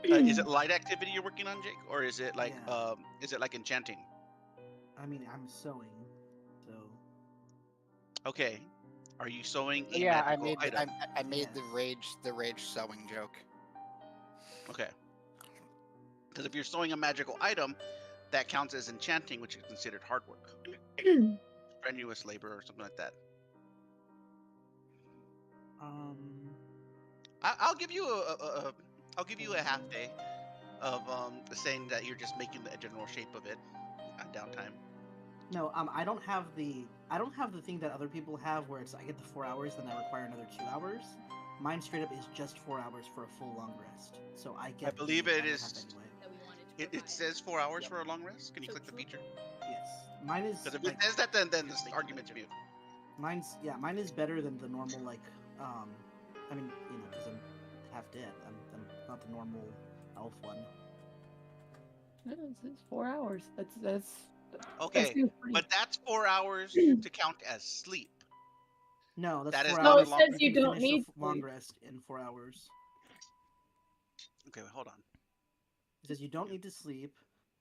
Is it light activity you're working on, Jake, or is it like Yeah. is it like enchanting? I mean, I'm sewing, so Okay. Are you sewing a Yeah, magical item? I made Yes. the rage sewing joke. Okay. Because if you're sewing a magical item, that counts as enchanting, which is considered hard work, strenuous labor, or something like that. I'll give you I'll give you a half day of saying that you're just making the general shape of it on downtime. No, I don't have the thing that other people have where it's I get the 4 hours, then I require another 2 hours. Mine straight up is just 4 hours for a full long rest. So I get. I believe the it other is. half anyway. It says 4 hours for a long rest. Can you click the feature? Yes, mine is. Because if Like, it says that, then this argument's mute. mine is better than the normal I mean, because I'm half dead. I'm not the normal elf one. It's 4 hours. That's Okay, seems pretty- but that's 4 hours to count as sleep. No, that's That is 4 not hours. a long- it says you can don't finish a need long sleep. rest in 4 hours. Okay, wait, hold on. It says you don't need to sleep.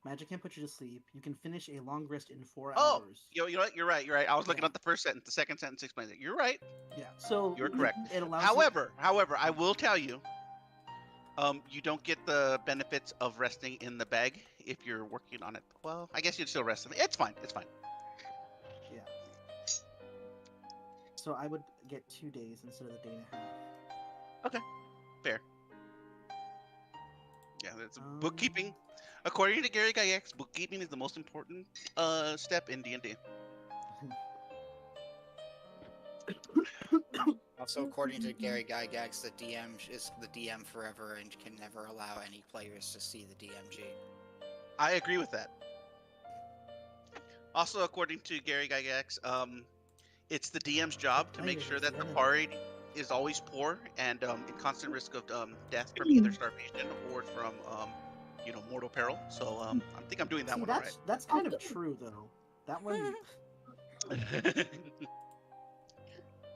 Magic can't put you to sleep. You can finish a long rest in 4 Oh, hours. you know what? You're right. I was looking Yeah. at the first sentence. The second sentence explains it. You're right. Yeah. So You're correct. It allows. However, I will tell you, you don't get the benefits of resting in the bag if you're working on it. Well, I guess you'd still rest in it. It's fine. It's fine. Yeah. So I would get 2 days instead of the day and a half. Okay, fair. Yeah, that's Um, bookkeeping. According to Gary Gygax, bookkeeping is the most important step in D&D. Also, according to Gary Gygax, the DM is the DM forever and can never allow any players to see the DMG. I agree with that. Also, according to Gary Gygax, it's the DM's job to make sure that the party is always poor and in constant risk of death from either starvation or from mortal peril. So I think I'm doing that one right. That's kind of true though. That one.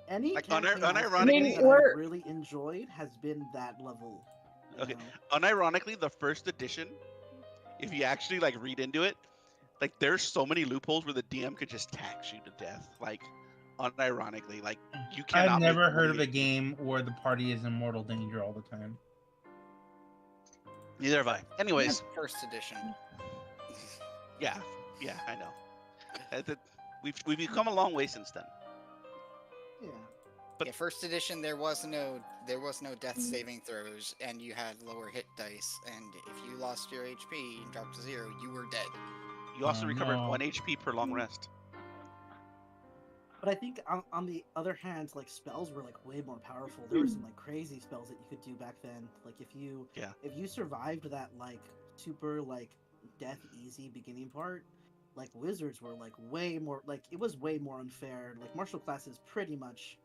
Any Like, campaign unironically- that I really enjoyed has been that level. Okay. know? Unironically, the first edition, if you actually like read into it, like there's so many loopholes where the DM could just tax you to death. Like, unironically, like you cannot. I've never make heard of money. a game where the party is in mortal danger all the time. Neither have I. Anyways, First edition. yeah, I know. We've come a long way since then. Yeah. But- Yeah, first edition there was no death saving throws, and you had lower hit dice, and if you lost your HP and dropped to 0, you were dead. You also Oh, recovered no. 1 HP per long rest. But I think on the other hand, like spells were like way more powerful. There were some like crazy spells that you could do back then. Like if you survived that like super like death easy beginning part, like wizards were like way more like it was way more unfair. Like martial classes pretty much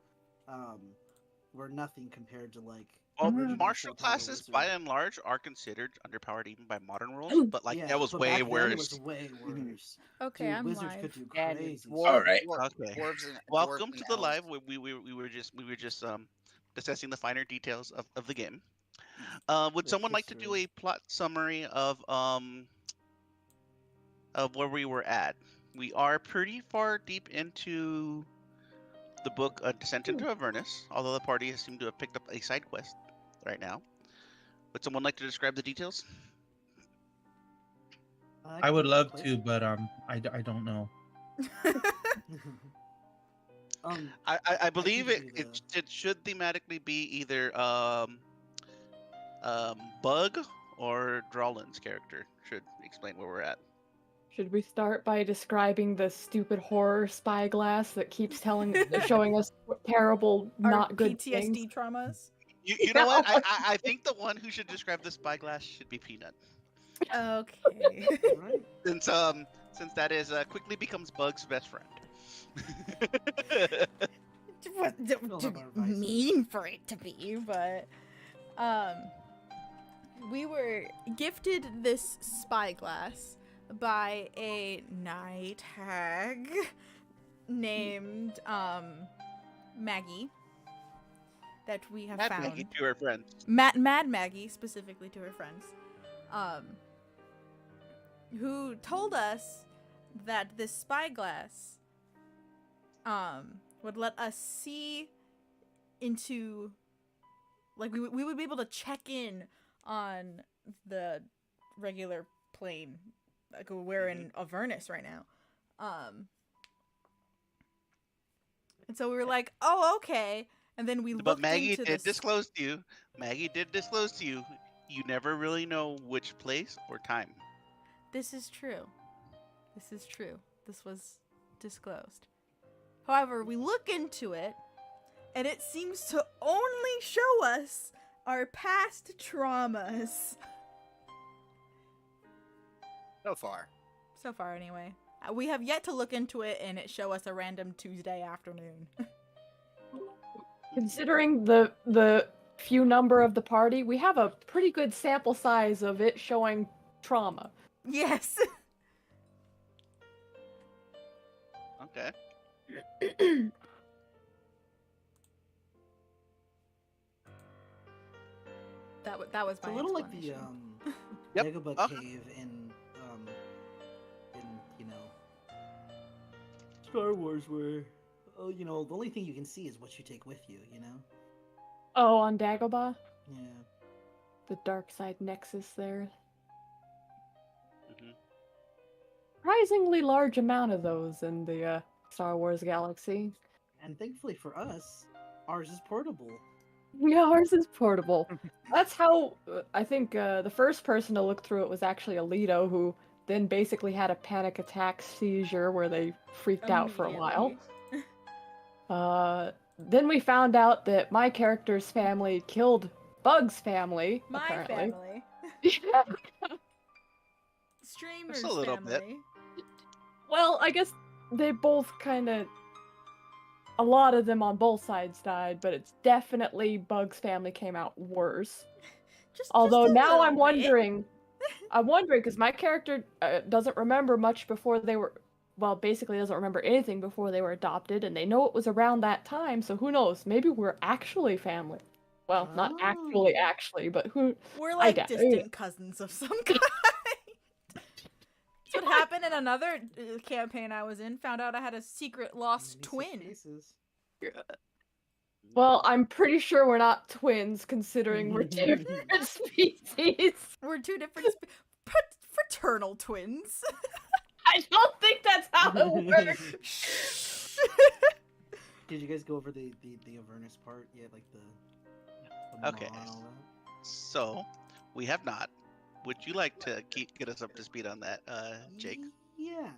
were nothing compared to like Martial classes by and large are considered underpowered even by modern rules, but like that was way back worse. then it was way worse. Okay, Dude, I'm wizards live. could do And crazy. All right. Okay. Welcome to the live. We were just discussing the finer details of the game. Would The someone like to do history. a plot summary of where we were at? We are pretty far deep into the book Descent into Avernus, although the party has seemed to have picked up a side quest right now. Would someone like to describe the details? I would love to, but I don't know. I believe can do it should thematically be either Bug or Drawlin's character should explain where we're at. Should we start by describing the stupid horror spyglass that keeps showing us terrible, Our not good PTSD things? traumas. You know what? I think the one who should describe the spyglass should be Peanut. Okay. Right. Since that is quickly becomes Bug's best friend. What We'll have our vices. mean for it to be, but we were gifted this spyglass by a night hag named Maggie. that we have Mad found. Maggie to her friends. Mad Maggie, specifically to her friends, who told us that this spyglass would let us see into, like, we would be able to check in on the regular plane. Like, we're in Avernus right now. And so we were like, oh, okay. And then we But looked Maggie into did this. disclose to you. Maggie did disclose to you. You never really know which place or time. This is true. This is true. This was disclosed. However, we look into it, and it seems to only show us our past traumas. So far. So far, anyway. We have yet to look into it and it show us a random Tuesday afternoon. Considering the few number of the party, we have a pretty good sample size of it showing trauma. Yes. Okay. That was It's my a little like the explanation. Yep. Dagobah Okay. cave in you know, Star Wars, where you know, the only thing you can see is what you take with you. You know. Oh, on Dagobah? Yeah. The dark side nexus there. Mhm. Surprisingly large amount of those in the Star Wars galaxy. And thankfully for us, ours is portable. Yeah, ours is portable. That's how I think the first person to look through it was actually Alito, who then basically had a panic attack seizure where they freaked out for a while. Then we found out that my character's family killed Bug's family. My apparently. family. Yeah. Streamer's Just a little bit. family. Well, I guess they both kind of. A lot of them on both sides died, but it's definitely Bug's family came out worse. Although just a now little I'm bit. wondering, because my character doesn't remember much before they were, well, basically doesn't remember anything before they were adopted, and they know it was around that time, so who knows? Maybe we're actually family. Well, not actually, but who? We're I like doubt- distant cousins of some kind. That's what happened in another campaign I was in. Found out I had a secret lost twin. Well, I'm pretty sure we're not twins, considering we're different species. We're two different fraternal twins. I don't think that's how it works. Did you guys go over the Avernus part yet? Like the Okay. Maw and all that? So, we have not. Would you like to get us up to speed on that, Jake? Yeah,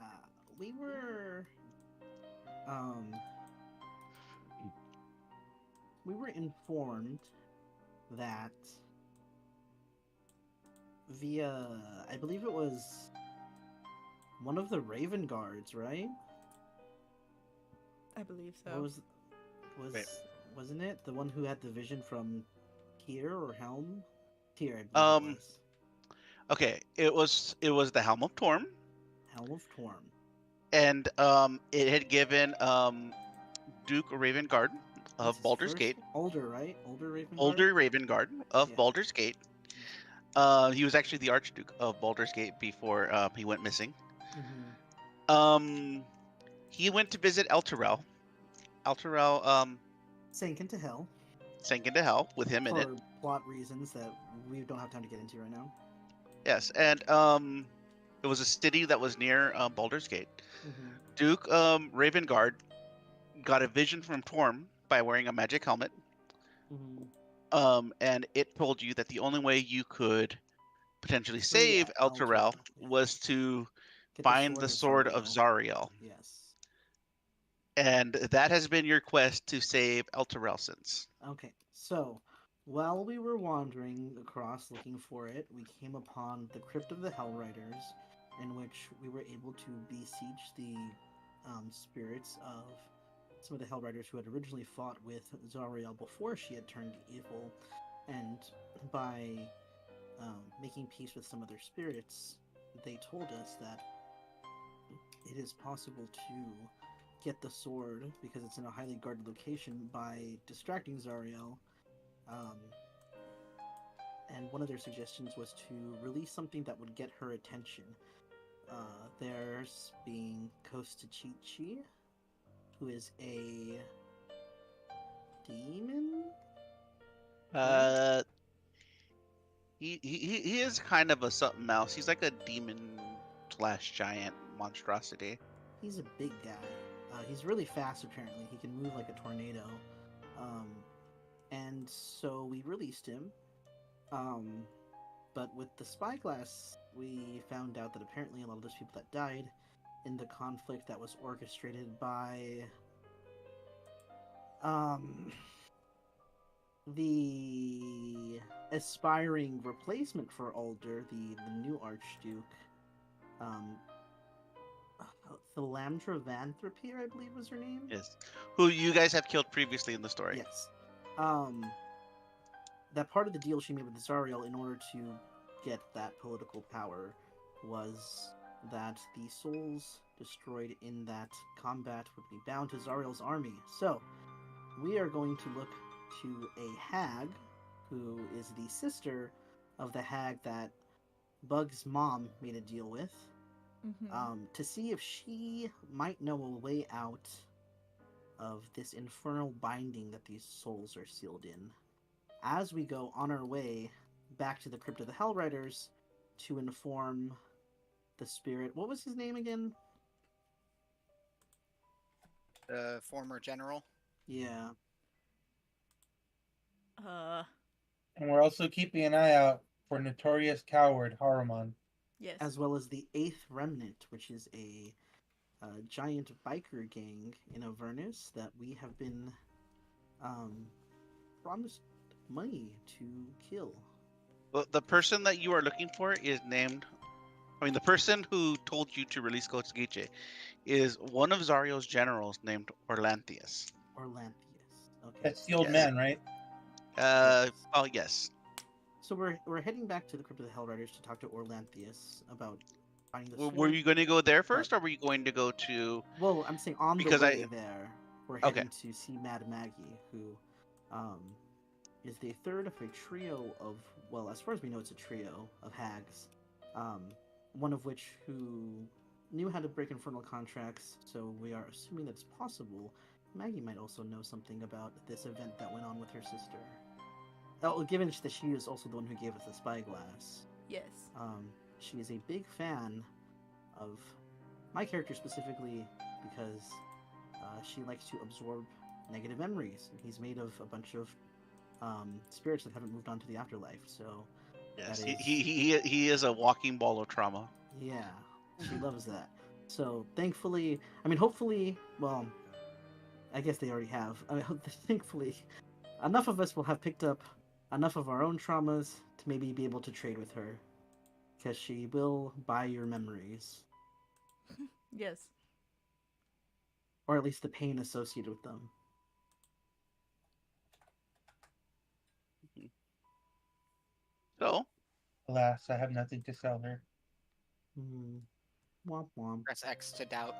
we were informed that via, I believe it was one of the Raven Guards, right? I believe so. Wait. Wasn't it the one who had the vision from Tyr or Helm? Tyr, I believe it was. Okay, it was the Helm of Torm, Helm of Torm. and it had given Duke Ravengard of That's his Baldur's first- Gate, Older, right? Older Raven. older Ravengard of Yeah. Baldur's Gate. He was actually the Archduke of Baldur's Gate before he went missing. Mm-hmm. He went to visit Elturel. Elturel Sank into hell sank into hell with him in it. for plot reasons that we don't have time to get into right now. Yes, and it was a city that was near Baldur's Gate. Mm-hmm. Duke Ravengard got a vision from Torm by wearing a magic helmet. Mm-hmm. And it told you that the only way you could potentially Free save Elturel yeah. was to Get find the sword of Zariel. Yes. And that has been your quest to save Elturel since. Okay, so while we were wandering across looking for it, we came upon the Crypt of the Hellriders, in which we were able to beseech the spirits of some of the Hellriders who had originally fought with Zariel before she had turned evil, and by making peace with some of their spirits, they told us that it is possible to get the sword, because it's in a highly guarded location, by distracting Zariel And one of their suggestions was to release something that would get her attention. Theirs being Costa Chi, who is a demon. He is kind of a something else. He's like a demon slash giant monstrosity. He's a big guy. He's really fast. Apparently, he can move like a tornado. And so we released him. But with the spyglass, we found out that apparently a lot of those people that died in the conflict that was orchestrated by the aspiring replacement for Alder, the new Archduke, Philandra Vanthropy, I believe was her name. Yes, who you guys have killed previously in the story. Yes. That part of the deal she made with Zariel in order to get that political power was that the souls destroyed in that combat would be bound to Zariel's army. So, we are going to look to a hag who is the sister of the hag that Bug's mom made a deal with, to see if she might know a way out of this infernal binding that these souls are sealed in, as we go on our way back to the Crypt of the Hellriders to inform the spirit. What was his name again? The former general. Yeah. And we're also keeping an eye out for notorious coward Haruman. Yes. As well as the Eighth Remnant, which is a giant biker gang in Avernus that we have been promised money to kill. Well, the person that you are looking for is named. I mean, the person who told you to release Coach Giche is one of Zario's generals named Orlanthius. Okay. That's the old Yes. man, right? Oh, yes. So we're heading back to the Crypt of the Hellriders to talk to Orlanthius about finding the sword. Were you going to go there first, or were you going to go to? Well, I'm saying on the way there, we're heading to see Mad Maggie, who is the third of a trio of, well, as far as we know, it's a trio of hags. One of which who knew how to break infernal contracts, so we are assuming that it's possible Maggie might also know something about this event that went on with her sister. Given that she is also the one who gave us the spyglass. Yes. She is a big fan of my character specifically because she likes to absorb negative memories. He's made of a bunch of spirits that haven't moved on to the afterlife, so... Yes, he is a walking ball of trauma. Yeah, she loves that. So, thankfully... I mean, hopefully... Well, I guess they already have. I mean, thankfully, enough of us will have picked up enough of our own traumas to maybe be able to trade with her. Because she will buy your memories. Yes. Or at least the pain associated with them. So? Alas, I have nothing to sell her. Womp womp. Press X to doubt.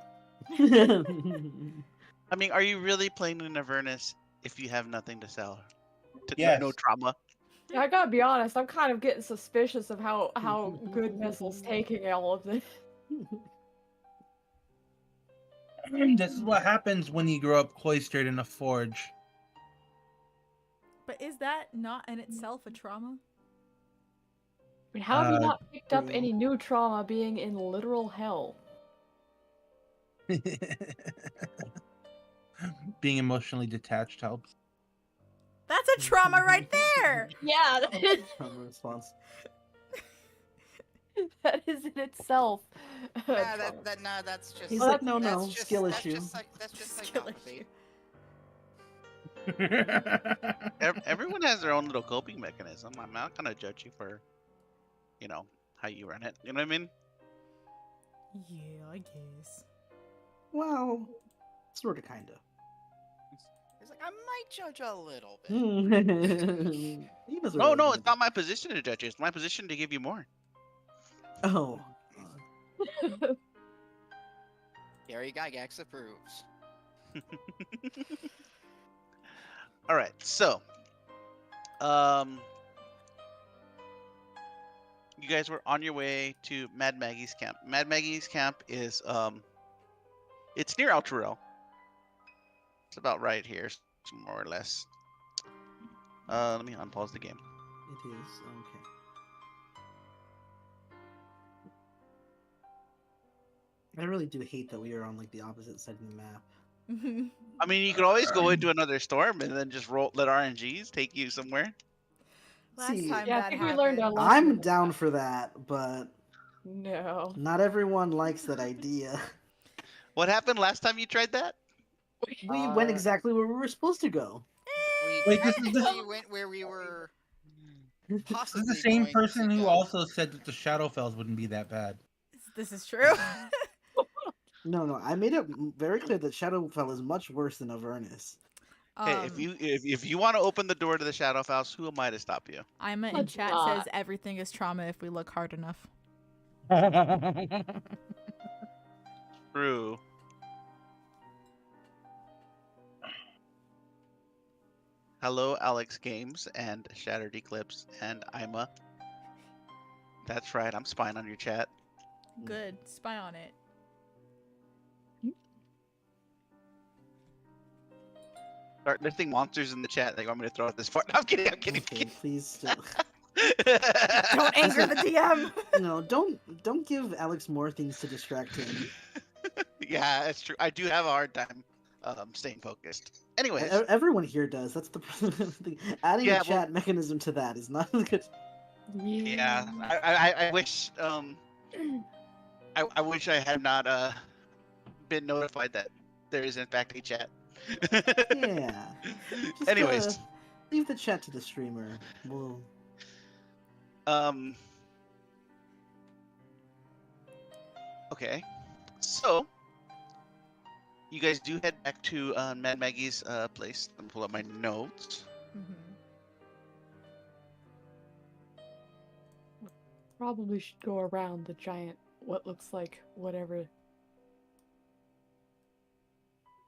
I mean, are you really playing in Avernus if you have nothing to sell? Yes. No trauma? Yeah, I gotta be honest, I'm kind of getting suspicious of how good Missel's taking all of this. This is what happens when you grow up cloistered in a forge. But is that not in itself a trauma? I mean, how have you not picked up any new trauma being in literal hell? Being emotionally detached helps. That's a trauma right there! Yeah, Trauma response. that is in itself. That's just. He's like, no, that's just, skill that's issue. That's just Skill psychopathy. Everyone has their own little coping mechanism. I'm not gonna judge you for, how you run it. You know what I mean? Yeah, I guess. Well, sort of, kind of. He's like, I might judge a little bit. No, it's not my position to judge you. It's my position to give you more. Oh. Gary Gygax approves. All right, so You guys were on your way to Mad Maggie's camp. Mad Maggie's camp is it's near Alturel. It's about right here, more or less. Let me unpause the game. It is okay. I really do hate that we are on like the opposite side of the map. I mean, you could always go into another storm and then just let RNGs take you somewhere. Last See, time Yeah, I that think we learned happened. our lesson. I'm down for that, but No. not everyone likes that idea. What happened last time you tried that? We went exactly where we were supposed to go. We Wait, this is technically went where we were This possibly is the same going person to who go. also said that the Shadowfells wouldn't be that bad. This is true. No, I made it very clear that Shadowfell is much worse than Avernus. Hey, if you want to open the door to the Shadowfell, who am I to stop you? Ima in Let's chat not. says everything is trauma if we look hard enough. True. Hello, Alex Games and Shattered Eclipse and Ima. That's right, I'm spying on your chat. Good. Spy on it. Start lifting monsters in the chat. They want me to throw at this part. I'm kidding. I'm kidding. Okay, please don't. Don't anger the DM. No, don't give Alex more things to distract him. Yeah, that's true. I do have a hard time staying focused. Anyways, Everyone here does. That's the thing. Adding Yeah, a chat mechanism to that is not good. yeah, I wish I wish I had not been notified that there is in fact a chat. Yeah. Just, Anyways, leave the chat to the streamer. We'll... Okay, so you guys do head back to Mad Maggie's place. Let me pull up my notes. Probably should go around the giant, what looks like whatever.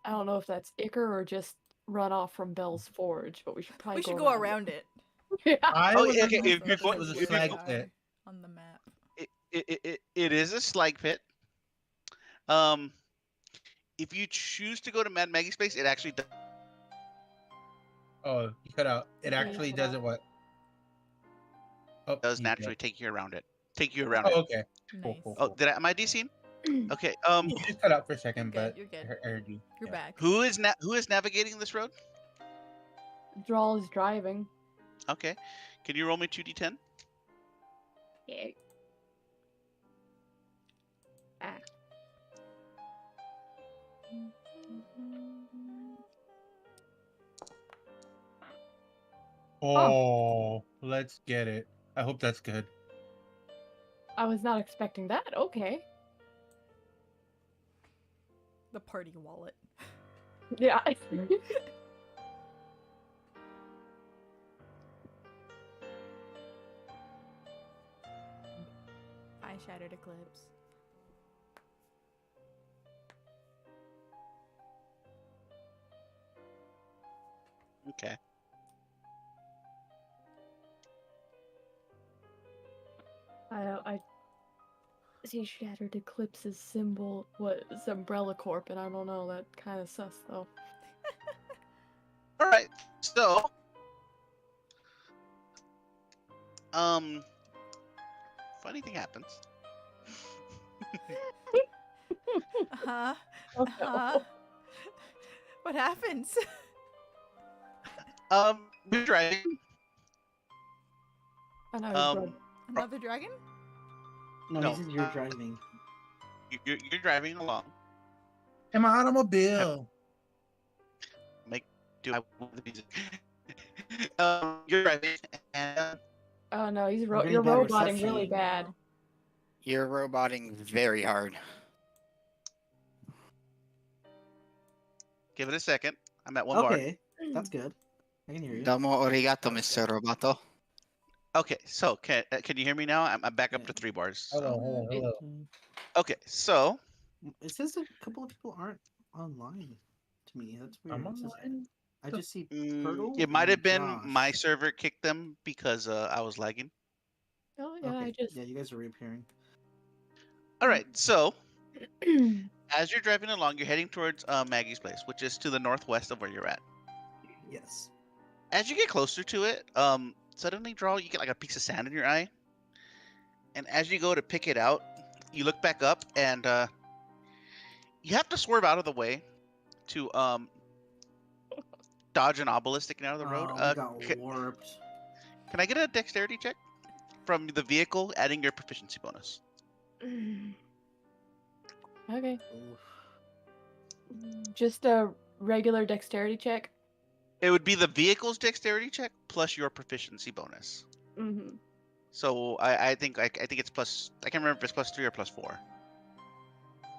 I don't know if that's Icar or just run off from Bell's Forge, but we should probably We should go go around it. Yeah. I Oh, was okay, under the if you're impression going- it was a if you're slag go- pit. On the map. It is a slag pit. If you choose to go to Mad Maggie's place, it actually does. Oh, you cut out. It Yeah, actually cut does out. it what? Oh, Does you naturally did. take you around it. Take you around Oh, it. okay. Cool, Nice. cool, Oh, cool. am I DC'ing? Okay. You just cut out for a second, You're good, but you're good. I heard you. You're Yeah. back. Who is navigating this road? Drawl is driving. Okay. Can you roll me 2d10? Yeah. Ah. Oh, let's get it. I hope that's good. I was not expecting that. Okay. The party wallet. Yeah. I Shattered Eclipse. Okay. I see Shattered Eclipse's symbol was Umbrella Corp, and I don't know, that kind of sus though. All right. So, funny thing happens. Uh-huh. Oh, Uh-huh. What happens? We're driving. I know. Um, Another dragon? No, No, he says you're driving. You're driving along. In my automobile. Do I want the music? You're driving, and oh no, getting you're bad roboting reception. really bad. You're roboting very hard. give it a second. I'm at one bar. Okay, that's good. I can hear you. Domo arigato, Mr. Roboto. Okay, so can you hear me now? I'm back up Yeah. to 3 bars. Hello, So. hello, hello. Okay, so It says a couple of people aren't online to me. That's weird. I'm It says- online. I just see Turtle. It might have and been my Josh. server kicked them because I was lagging. Oh yeah, Okay. I just. Yeah, you guys are reappearing. All right, so as you're driving along, you're heading towards Maggie's place, which is to the northwest of where you're at. Yes. As you get closer to it, suddenly, Draw, you get like a piece of sand in your eye, and as you go to pick it out, you look back up, and you have to swerve out of the way to dodge an obelisk sticking out of the road. Oh, we got warped. Can I get a dexterity check from the vehicle, adding your proficiency bonus? Okay. Oof. Just a regular dexterity check. It would be the vehicle's dexterity check plus your proficiency bonus. Mm-hmm. So I think it's plus. I can't remember if it's plus 3 or plus 4.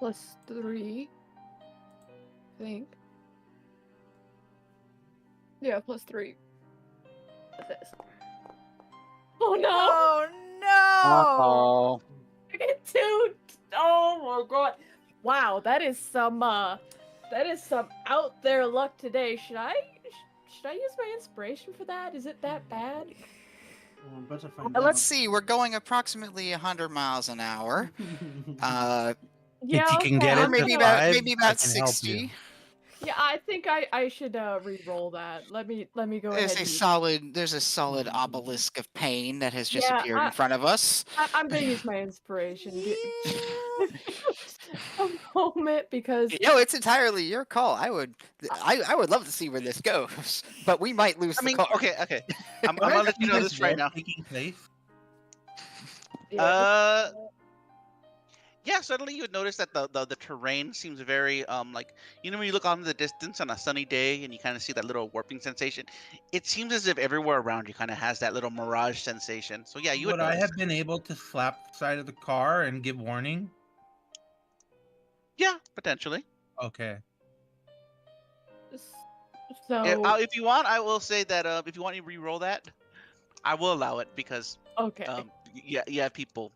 +3. I think. Yeah, +3. What's this? Oh no! Oh no! Oh. I get 2. Oh my god! Wow, that is some out there luck today. Should I use my inspiration for that? Is it that bad? Well, I'm about to find Let's out. see. We're going approximately 100 miles an hour. Yeah, if you can okay, get Or it to maybe 5, maybe I about can help 60. you. Yeah, I think I should re-roll that. Let me go ahead. There's a solid obelisk of pain that has just Yeah, appeared in front of us. I'm gonna use my inspiration. A moment, because It's entirely your call. I would love to see where this goes, but we might lose I mean, the car. okay. I'm gonna let you know this right now. Taking place? Yeah, suddenly you would notice that the terrain seems very like, when you look off in the distance on a sunny day and you kind of see that little warping sensation. It seems as if everywhere around you kind of has that little mirage sensation. So yeah, you would Would I notice. have been able to slap the side of the car and give warning? Yeah, potentially. Okay. so If you want, I will say that if you want me to re-roll that, I will allow it because okay. yeah, you have people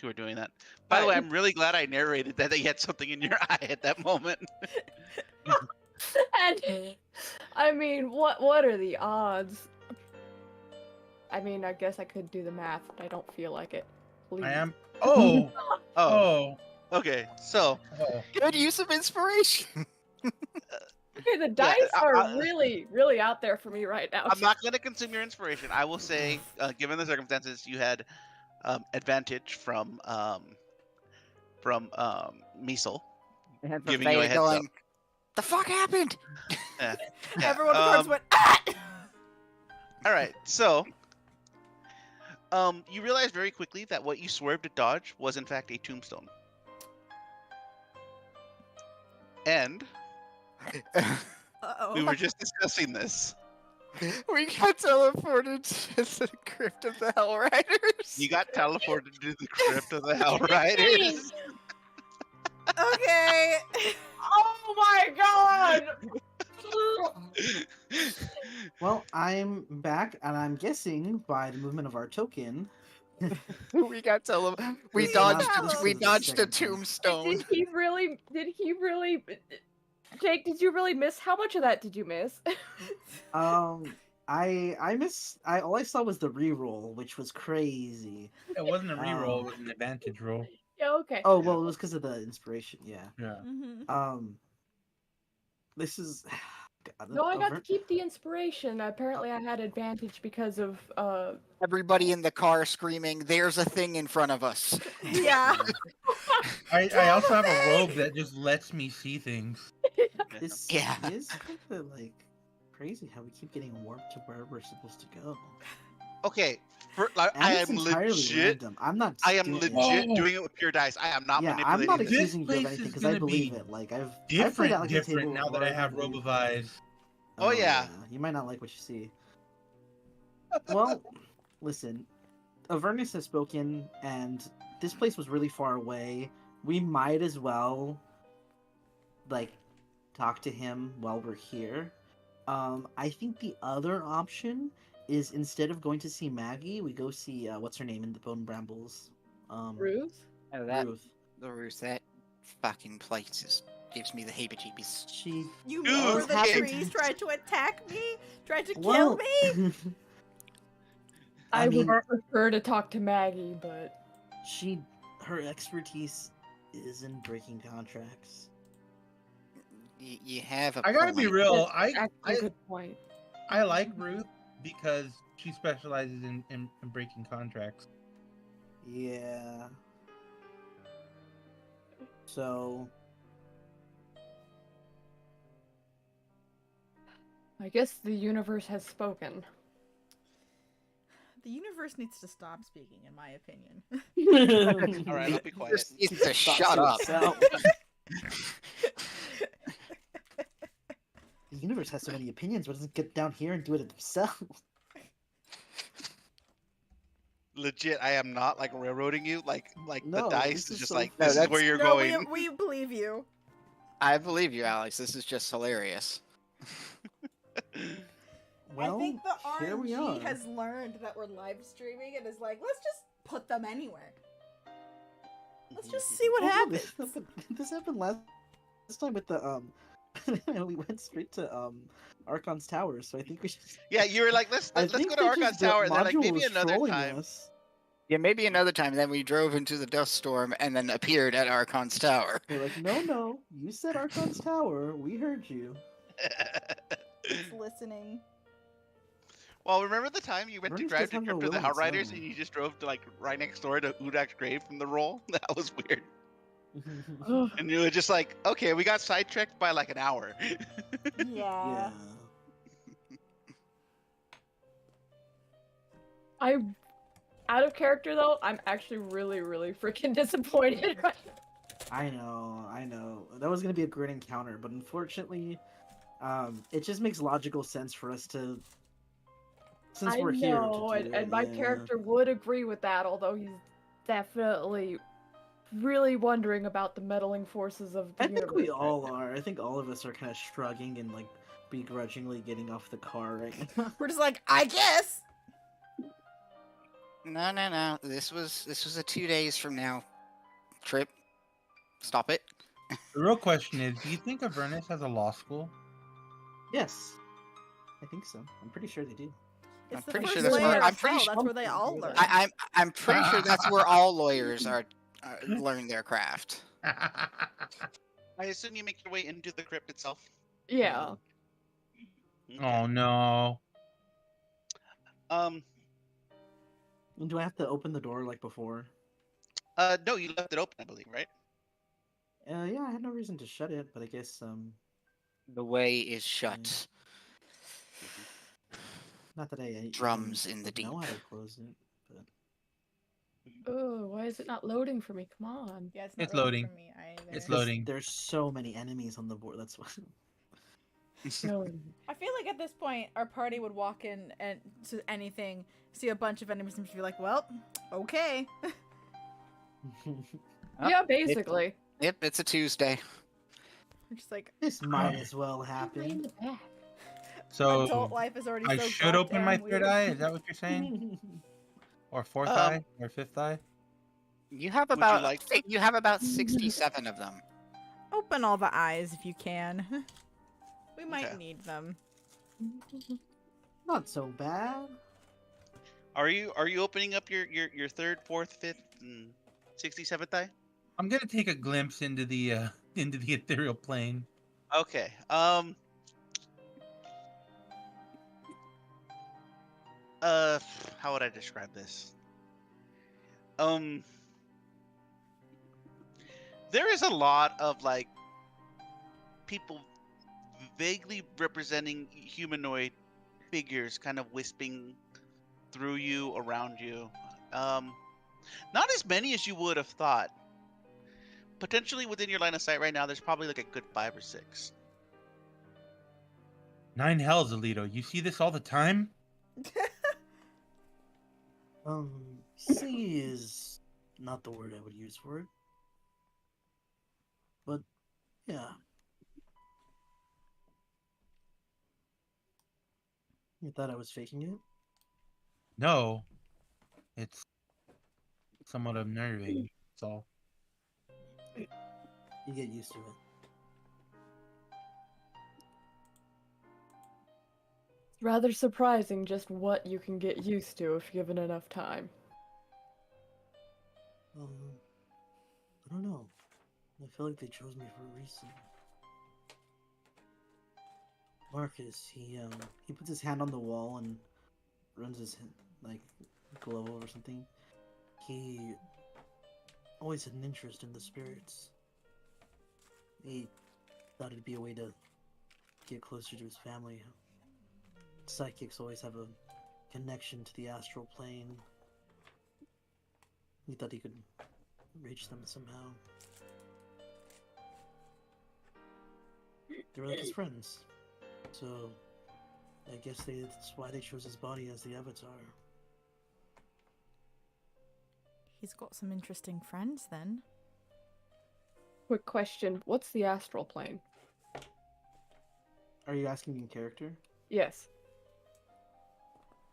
who are doing that. By the way, I'm really glad I narrated that you had something in your eye at that moment. And I mean, what are the odds? I mean, I guess I could do the math, but I don't feel like it. Please. I am. Oh. Oh. Okay, so Good use of inspiration. Okay, the dice are really, really out there for me right now. I'm not going to consume your inspiration. I will say, given the circumstances, you had advantage from Measle giving you a heads up. The fuck happened? Yeah. Everyone cards went. Ah! All right, so you realize very quickly that what you swerved to dodge was in fact a tombstone. And Uh-oh. we were just discussing this. We got teleported to the crypt of the Hell Riders. You got teleported to the crypt of the Hell Riders. Okay. Oh my god! Well, I'm back, and I'm guessing by the movement of our token. We got We It's dodged. not just We the dodged a second thing. tombstone. Did he really? Jake, did you really miss? How much of that did you miss? I missed. All I saw was the reroll, which was crazy. It wasn't a reroll. It was an advantage roll. Yeah, okay. Oh well, it was because of the inspiration. Yeah. Yeah. Mm-hmm. This is. God, No, I got to keep the inspiration. Apparently, I had advantage because of Everybody in the car screaming, "There's a thing in front of us." Yeah. I also have a robe that just lets me see things. This Yeah. is kind of like crazy how we keep getting warped to where we're supposed to go. Okay, I And it's am entirely legit. random. I'm not. I am doing it. legit doing it with pure dice. I am not Yeah, manipulating I'm not this. accusing you of place anything is because I gonna believe be it. Like I've played out like a Different table now that I have Robe of Eyes. Oh, yeah. You might not like what you see. Well, listen, Avernus has spoken, and this place was really far away. We might as well, like, talk to him while we're here. I think the other option is instead of going to see Maggie, we go see what's her name in the Bone Brambles. Ruth. Oh, that Ruth. the Ruth. That fucking place is gives me the heebie-jeebies. You Dude, mean where the okay. trees tried to attack me? Tried to kill Well, me? I would mean, prefer to talk to Maggie, but her expertise is in breaking contracts. You have a I gotta be real. that's actually a good point. I like Ruth because she specializes in breaking contracts. Yeah. So I guess the universe has spoken. The universe needs to stop speaking, in my opinion. All right, I'll be quiet. Needs to shut up. The universe has so many opinions, but doesn't get down here and do it themselves. Legit, I am not like railroading you. Like No, the dice this is is just so like No, this is that's- where you're No, going. we believe you. I believe you, Alex. This is just hilarious. Well, I think the here we RNG are. has learned that we're live streaming and is like, let's just put them anywhere. Let's just see what Oh, no, happens. This happened last time with the we went straight to Archon's Tower, so I think we should. Yeah, you were like, let's I go think to they're Archon's just- the Tower, and then like module maybe was another trolling time. us. Yeah, maybe another time. Then we drove into the dust storm and then appeared at Archon's Tower. They're like, no, you said Archon's Tower. We heard you. It's listening. Well, remember the time you went to Avernus drive does to have no Crypt of the will on its Outriders own. and you just drove to like right next door to Udak's grave from the roll? That was weird. Ugh. And you were just like, okay, we got sidetracked by like an hour. Yeah. Yeah. Out of character though, I'm actually really, really freaking disappointed right now. I know. That was gonna be a great encounter, but unfortunately, it just makes logical sense for us to, since I we're here. know, To do and my yeah. character would agree with that, although he's definitely really wondering about the meddling forces of the I think universe. we all are. I think all of us are kind of shrugging and like begrudgingly getting off the car right now. We're just like, I guess. No. This was a 2 days from now trip. Stop it. The real question is, do you think Avernus has a law school? Yes, I think so. I'm pretty sure they do. It's I'm the pretty first sure that's layer where- of I'm pretty hell. sure- That's where they all learn. I'm pretty sure that's where all lawyers are learn their craft. I assume you make your way into the crypt itself. Yeah. Okay. Oh no. And do I have to open the door like before? No, you left it open, I believe, right? Yeah, I had no reason to shut it, but I guess The way is shut. not that I Drums in the know how deep. to close it. But Oh, why is it not loading for me? Come on. Yeah, It's not loading. For me either. It's 'cause loading. There's so many enemies on the board. That's why. No. I feel like at this point, our party would walk in and to anything, see a bunch of enemies, and just be like, "Well, okay." Oh, Yeah, basically. Yep, it's a Tuesday. We're just like, This might as well In happen. the back. adult So life is already I so should open my goddamn third weird. eye. Is that what you're saying? Or fourth eye? Or fifth eye? You have Would you about like- you have about 67 of them. Open all the eyes if you can. We might Okay. need them. Not so bad. Are you opening up your third, fourth, fifth, and 67th eye? I'm gonna take a glimpse into the ethereal plane. Okay. How would I describe this? There is a lot of like people vaguely representing humanoid figures kind of wisping through you, around you. Not as many as you would have thought. Potentially within your line of sight right now, there's probably like a good 5 or 6. 9 hells, Alito. You see this all the time? See is not the word I would use for it. But yeah. You thought I was faking it? No. It's somewhat unnerving. That's all. You get used to it. rather surprising just what you can get used to if given enough time. I don't know. I feel like they chose me for a reason. Marcus, he puts his hand on the wall and runs his like glove over something. He always had an interest in the spirits. He thought it'd be a way to get closer to his family. Psychics always have a connection to the astral plane. He thought he could reach them somehow. They were like his friends. So, I guess that's why they chose his body as the avatar. He's got some interesting friends then. Quick question, what's the astral plane? Are you asking in character? Yes.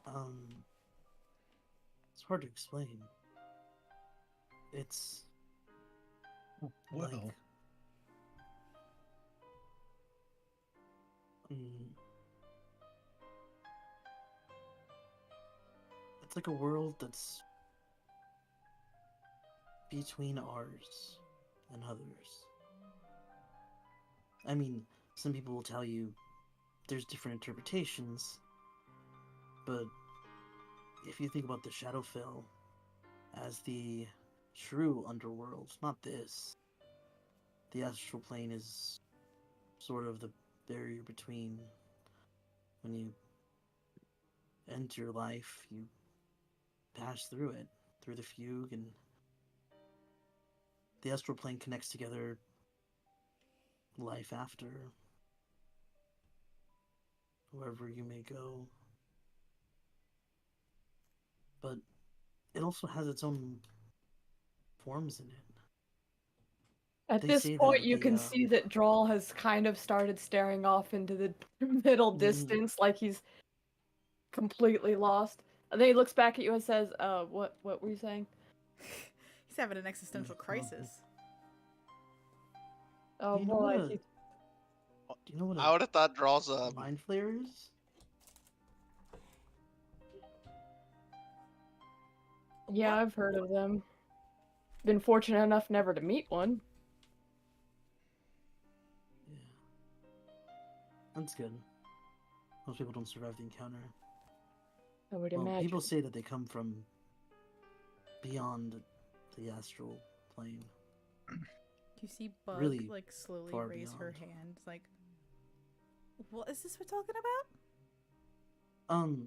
It's hard to explain. It's like it's like a world that's between ours and others. I mean, some people will tell you there's different interpretations, but if you think about the Shadowfell as the true underworld, not this, the astral plane is sort of the barrier between. When you enter life, you pass through it, through the fugue, and the astral plane connects together life after, wherever you may go. But it also has its own forms in it. At this point, you can see that Drawl has kind of started staring off into the middle distance, like he's completely lost. And then he looks back at you and says, what were you saying? He's having an existential crisis. Oh, do you know what I would have thought Drawl's mind flayer is? Yeah, I've heard of them. Been fortunate enough never to meet one. Yeah. That's good. Most people don't survive the encounter. I would imagine. People say that they come from beyond the astral plane. You see Bug really like slowly raise beyond. her hand, like, what is this we're talking about?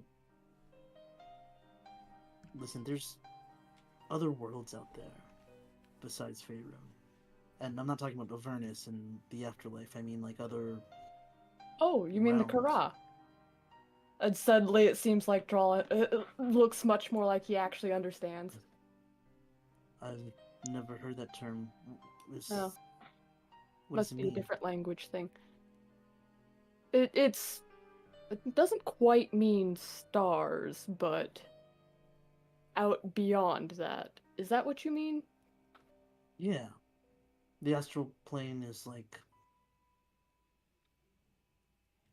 Listen, there's other worlds out there besides Faerun. And I'm not talking about Avernus and the afterlife, I mean like other Oh, you mean realms. the Kara? And suddenly it seems like Drawl looks much more like he actually understands. I've never heard that term. No. What Must does it be mean? a different language thing. It doesn't quite mean stars, but out beyond that. Is that what you mean? Yeah. The astral plane is like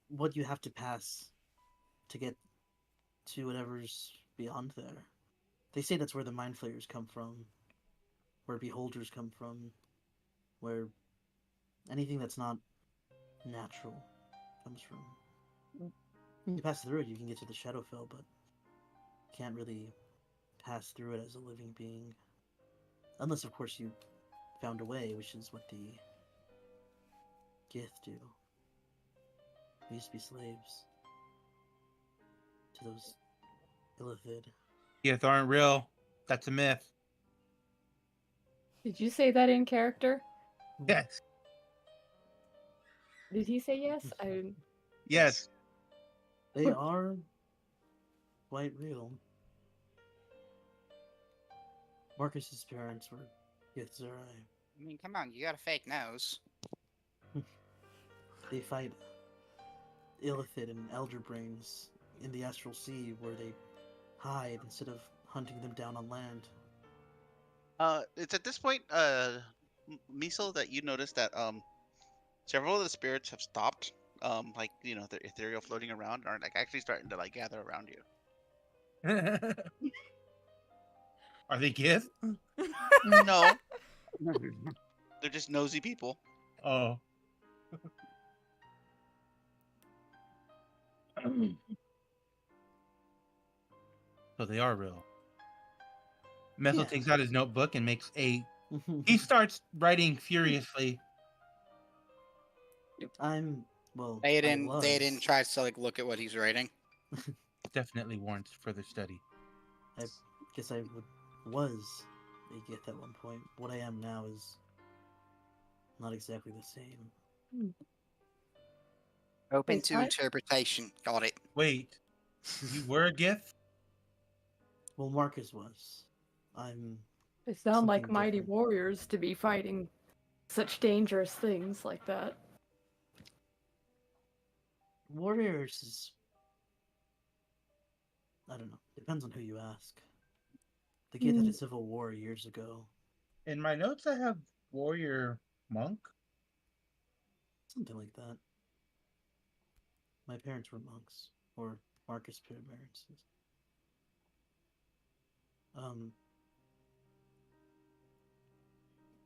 what you have to pass to get to whatever's beyond there. They say that's where the mind flayers come from, where beholders come from, where anything that's not natural comes from. You pass through it, you can get to the Shadowfell, but can't really pass through it as a living being. Unless, of course, you found a way, which is what the Gith do. We used to be slaves to those Illithid. Gith aren't real. That's a myth. Did you say that in character? Yes. Did he say yes? I didn't. Yes. They are quite real. Marcus's parents were Githzerai. I mean, come on, you got a fake nose. They fight Illithid and Elder Brains in the Astral Sea, where they hide instead of hunting them down on land. It's at this point, Miso, that you notice that several of the spirits have stopped like the ethereal floating around are like actually starting to like gather around you. Are they gifts? No, they're just nosy people. Oh. So they are real. Methil Yeah. takes out his notebook and makes a. He starts writing furiously. Well, They I didn't was. try to like look at what he's writing. Definitely warrants further study. I guess I was a Gith at one point. What I am now is not exactly the same. Open Wait, to what? interpretation. Got it. Wait, you were a gift? Well, Marcus was. I'm. They sound like Something mighty different. warriors to be fighting such dangerous things like that. Warriors is. I don't know. Depends on who you ask. The Gith had a civil war years ago. In my notes, I have warrior monk. Something like that. My parents were monks, or Marcus' parents.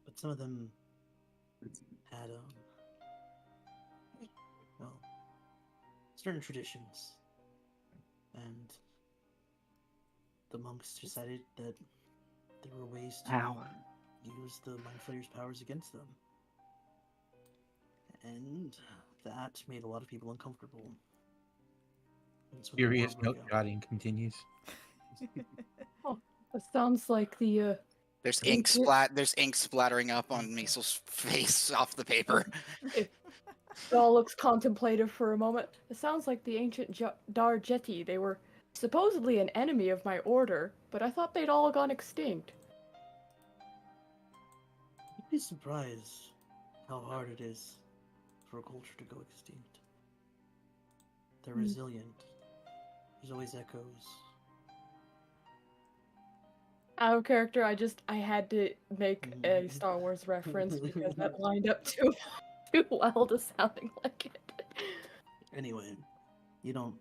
But some of them had well, certain traditions, and the monks decided that there were ways to use the Mind Flayer's powers against them, and that made a lot of people uncomfortable. That's when the war Furious broke note out. jotting continues. Oh, it sounds like the There's Ancient- There's ink splattering up on Maisel's face off the paper. it all looks contemplative for a moment. It sounds like the ancient Darjeti. They were supposedly an enemy of my order, but I thought they'd all gone extinct. You'd be surprised how hard it is for a culture to go extinct. They're resilient. There's always echoes. Out of character, I had to make a Star Wars reference because that lined up too well to sounding like it. Anyway, you don't.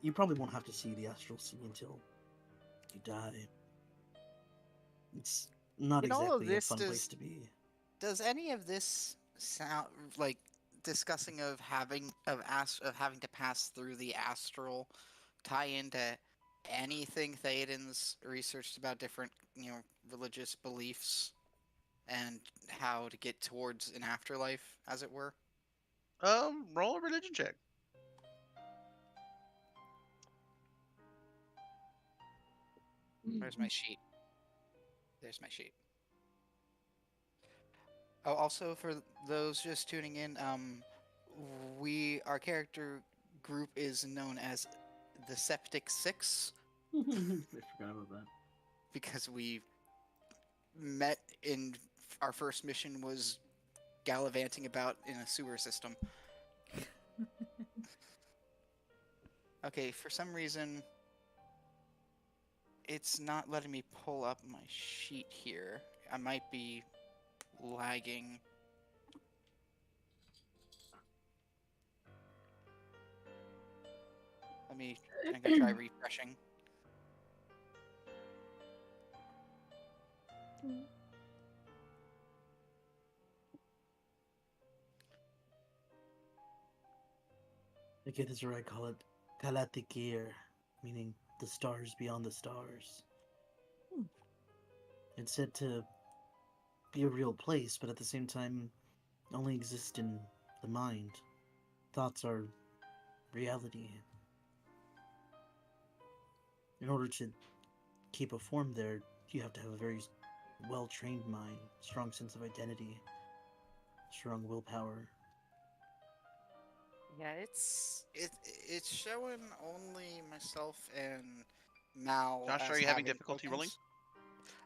You probably won't have to see the astral sea until you die. It's not In all of exactly a this, fun place to be. Does any of this sound like discussing of having to pass through the astral tie into anything Theoden's researched about different, religious beliefs and how to get towards an afterlife, as it were? Roll a religion check. Where's my sheet? There's my sheet. Oh, also for those just tuning in, our character group is known as the Septic Six. I forgot about that. Because we met in our first mission was gallivanting about in a sewer system. Okay, for some reason it's not letting me pull up my sheet here. I might be lagging. I'm gonna try refreshing. Okay, this is where I call it Galatikir, meaning the stars beyond the stars. It's said to be a real place, but at the same time, only exist in the mind. Thoughts are reality. In order to keep a form there, you have to have a very well-trained mind, strong sense of identity, strong willpower. Yeah, it's showing only myself and Mal. Josh, as are you having having difficulty rolling? tokens.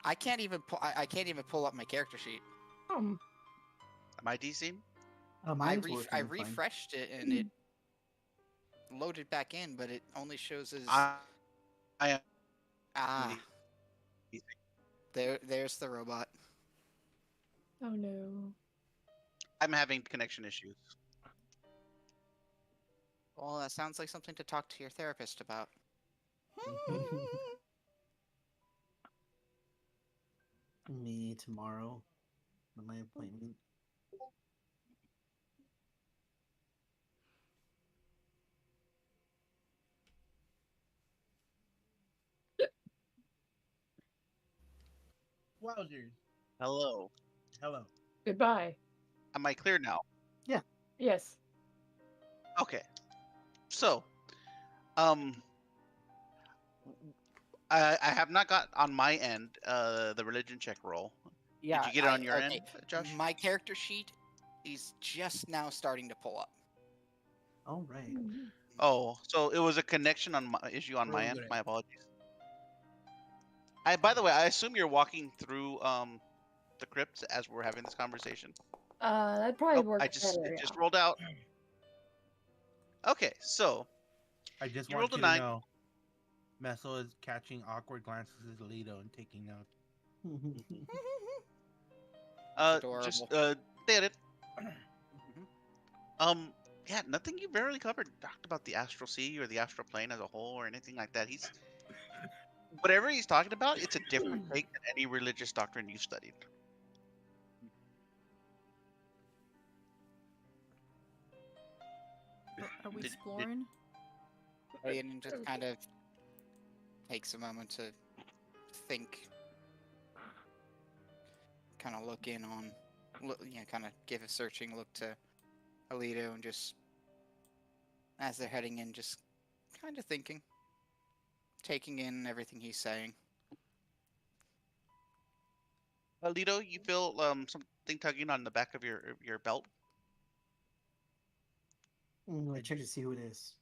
I can't even pull up my character sheet. My DC? I refreshed it and it loaded back in, but it only shows as I am. There's the robot. Oh no. I'm having connection issues. Well, that sounds like something to talk to your therapist about. Me tomorrow. My appointment. Wowzers. Hello. Hello. Goodbye. Am I clear now? Yes. Okay. So, um, I have not got on my end the religion check roll. Yeah, Did you get it on your end, Josh? My character sheet is just now starting to pull up. All right. Oh, so it was a connection on my issue on my Really end. good. My apologies. By the way, I assume you're walking through the crypts as we're having this conversation. That'd probably Nope, work it better. just rolled out. Okay, so I just you want rolled a you to 9. know, Messel is catching awkward glances at Alito and taking notes. Adorable. Just did it. Yeah, nothing you barely covered. Talked about the astral sea or the astral plane as a whole or anything like that. He's whatever he's talking about. It's a different take than any religious doctrine you've studied. Are we Did- exploring? And just kind of takes a moment to think, kind of look in on, kind of give a searching look to Alito, and just as they're heading in, just kind of thinking, taking in everything he's saying. Alito, you feel something tugging on the back of your belt? I check to see who it is.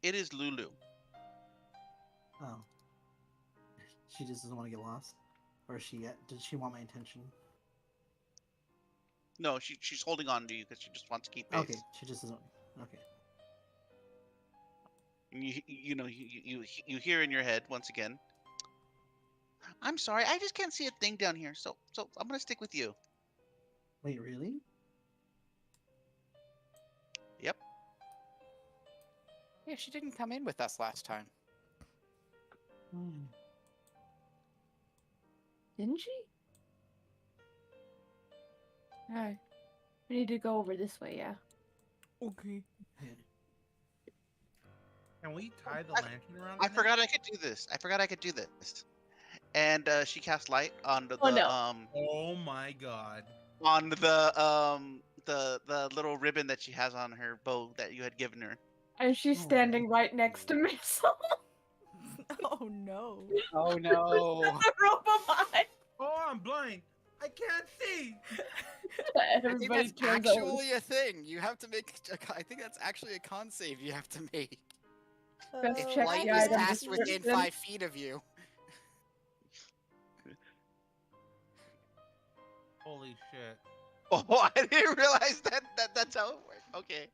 It is Lulu. Oh. She just doesn't want to get lost? Or does she want my attention? No, she's holding on to you because she just wants to keep pace. Okay, she just doesn't. Okay. And you hear in your head once again. I'm sorry, I just can't see a thing down here, so I'm gonna stick with you. Wait, really? Yep. Yeah, she didn't come in with us last time. Didn't she? Alright. We need to go over this way, yeah. Okay. Can we tie the lantern around? I forgot I could do this. And she cast light on the Oh, no. Oh my god. on the little ribbon that she has on her bow that you had given her. And she's standing right next to me, so Oh no. Oh no! the rope behind. Oh, I'm blind. I can't see. I think Everybody that's turns over. actually a thing. You have to make. I think that's actually a con save you have to make. Best If check light the is item cast within description. 5 feet of you. Holy shit. Oh, I didn't realize that's how it worked. Okay,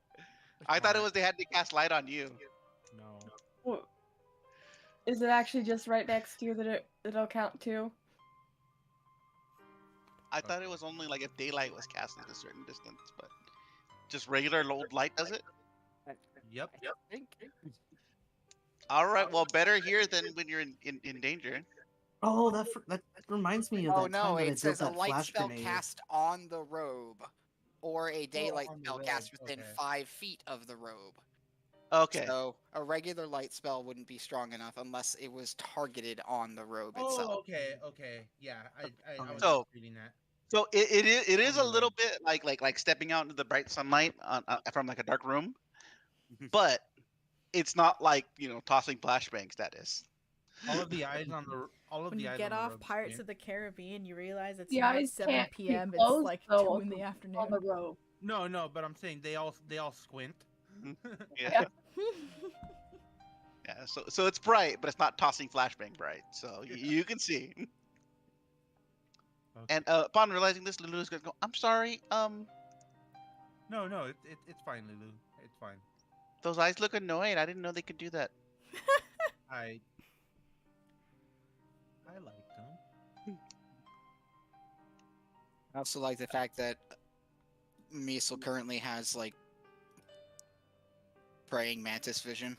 I thought it was they had to cast light on you. No. Is it actually just right next to you that it'll count too? I thought it was only like if daylight was cast at a certain distance, but just regular old light does it. Yep. I think. All right, well, better here than when you're in danger. Oh, that reminds me of Oh that no! time that I It built says a that light flash spell grenade. cast on the robe, or a daylight on the spell cast robe, within okay. 5 feet of the robe. Okay. So a regular light spell wouldn't be strong enough unless it was targeted on the robe itself. Oh, okay. Yeah, I was So- just reading that. So it is a On the little road. bit like stepping out into the bright sunlight from like a dark room, but it's not like tossing flashbangs. That is. All of the eyes on the When you eyes get on the off road Pirates squint. of the Caribbean, you realize it's The not eyes 7 can't be p.m. It's closed, like though, 2 in the on afternoon. the road. No, but I'm saying they all squint. Yeah. Yeah. So it's bright, but it's not tossing flashbang bright. So you can see. Okay. And upon realizing this, Lulu's gonna go. I'm sorry. No, it's fine, Lulu. It's fine. Those eyes look annoyed. I didn't know they could do that. I like them. I also like the fact that Miesel currently has like praying mantis vision.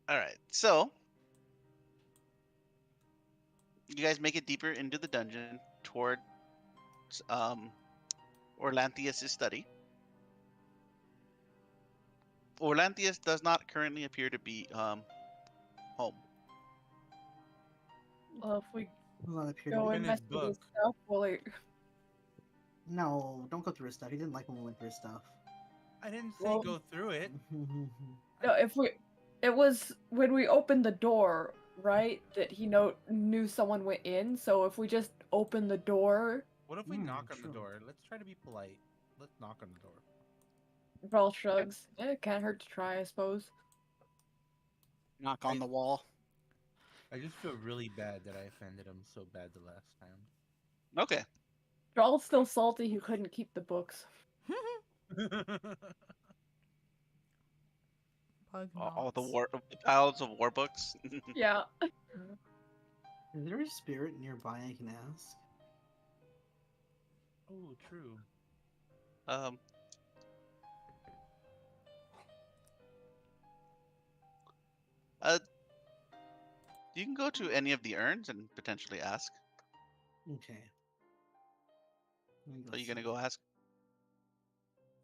All right, so you guys make it deeper into the dungeon towards Orlantheus' study. Orlantheus does not currently appear to be home. Well, if we Does not appear to go be. in his investigate his book. stuff, well, No, don't go through his stuff. He didn't like when we went through his stuff. I didn't say Well- go through it. no, it was when we opened the door, right? That he knew someone went in. So if we just open the door, What if we knock on true. the door? Let's try to be polite. Let's knock on the door. Val shrugs. Yeah, it can't hurt to try, I suppose. Knock on the wall. I just feel really bad that I offended him so bad the last time. Okay. Jarl's still salty he couldn't keep the books. Bug All the knots. piles of war books. Yeah. Is there a spirit nearby I can ask? Oh, true. um. You can go to any of the urns and potentially ask. Okay. Let me Are you see. gonna go ask?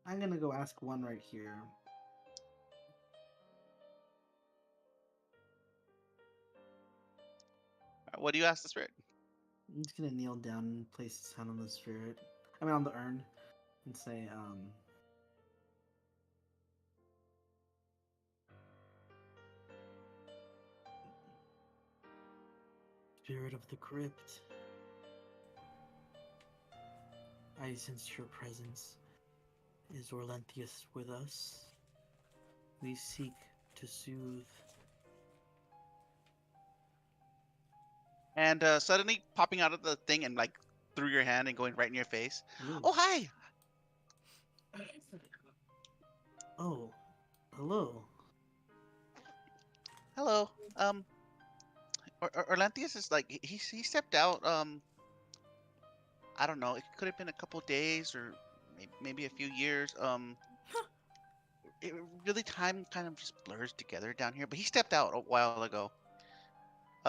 I'm gonna go ask one right here. What do you ask the spirit? I'm just gonna kneel down and place his hand on the spirit. I mean, on the urn, and say, Spirit of the crypt, I sense your presence. Is Orlantheus with us? We seek to soothe. And suddenly popping out of the thing and like through your hand and going right in your face. Ooh. Oh, hi. Oh, hello. Hello. Orlantheus is like he stepped out. I don't know. It could have been a couple days or maybe a few years. It really time kind of just blurs together down here. But he stepped out a while ago.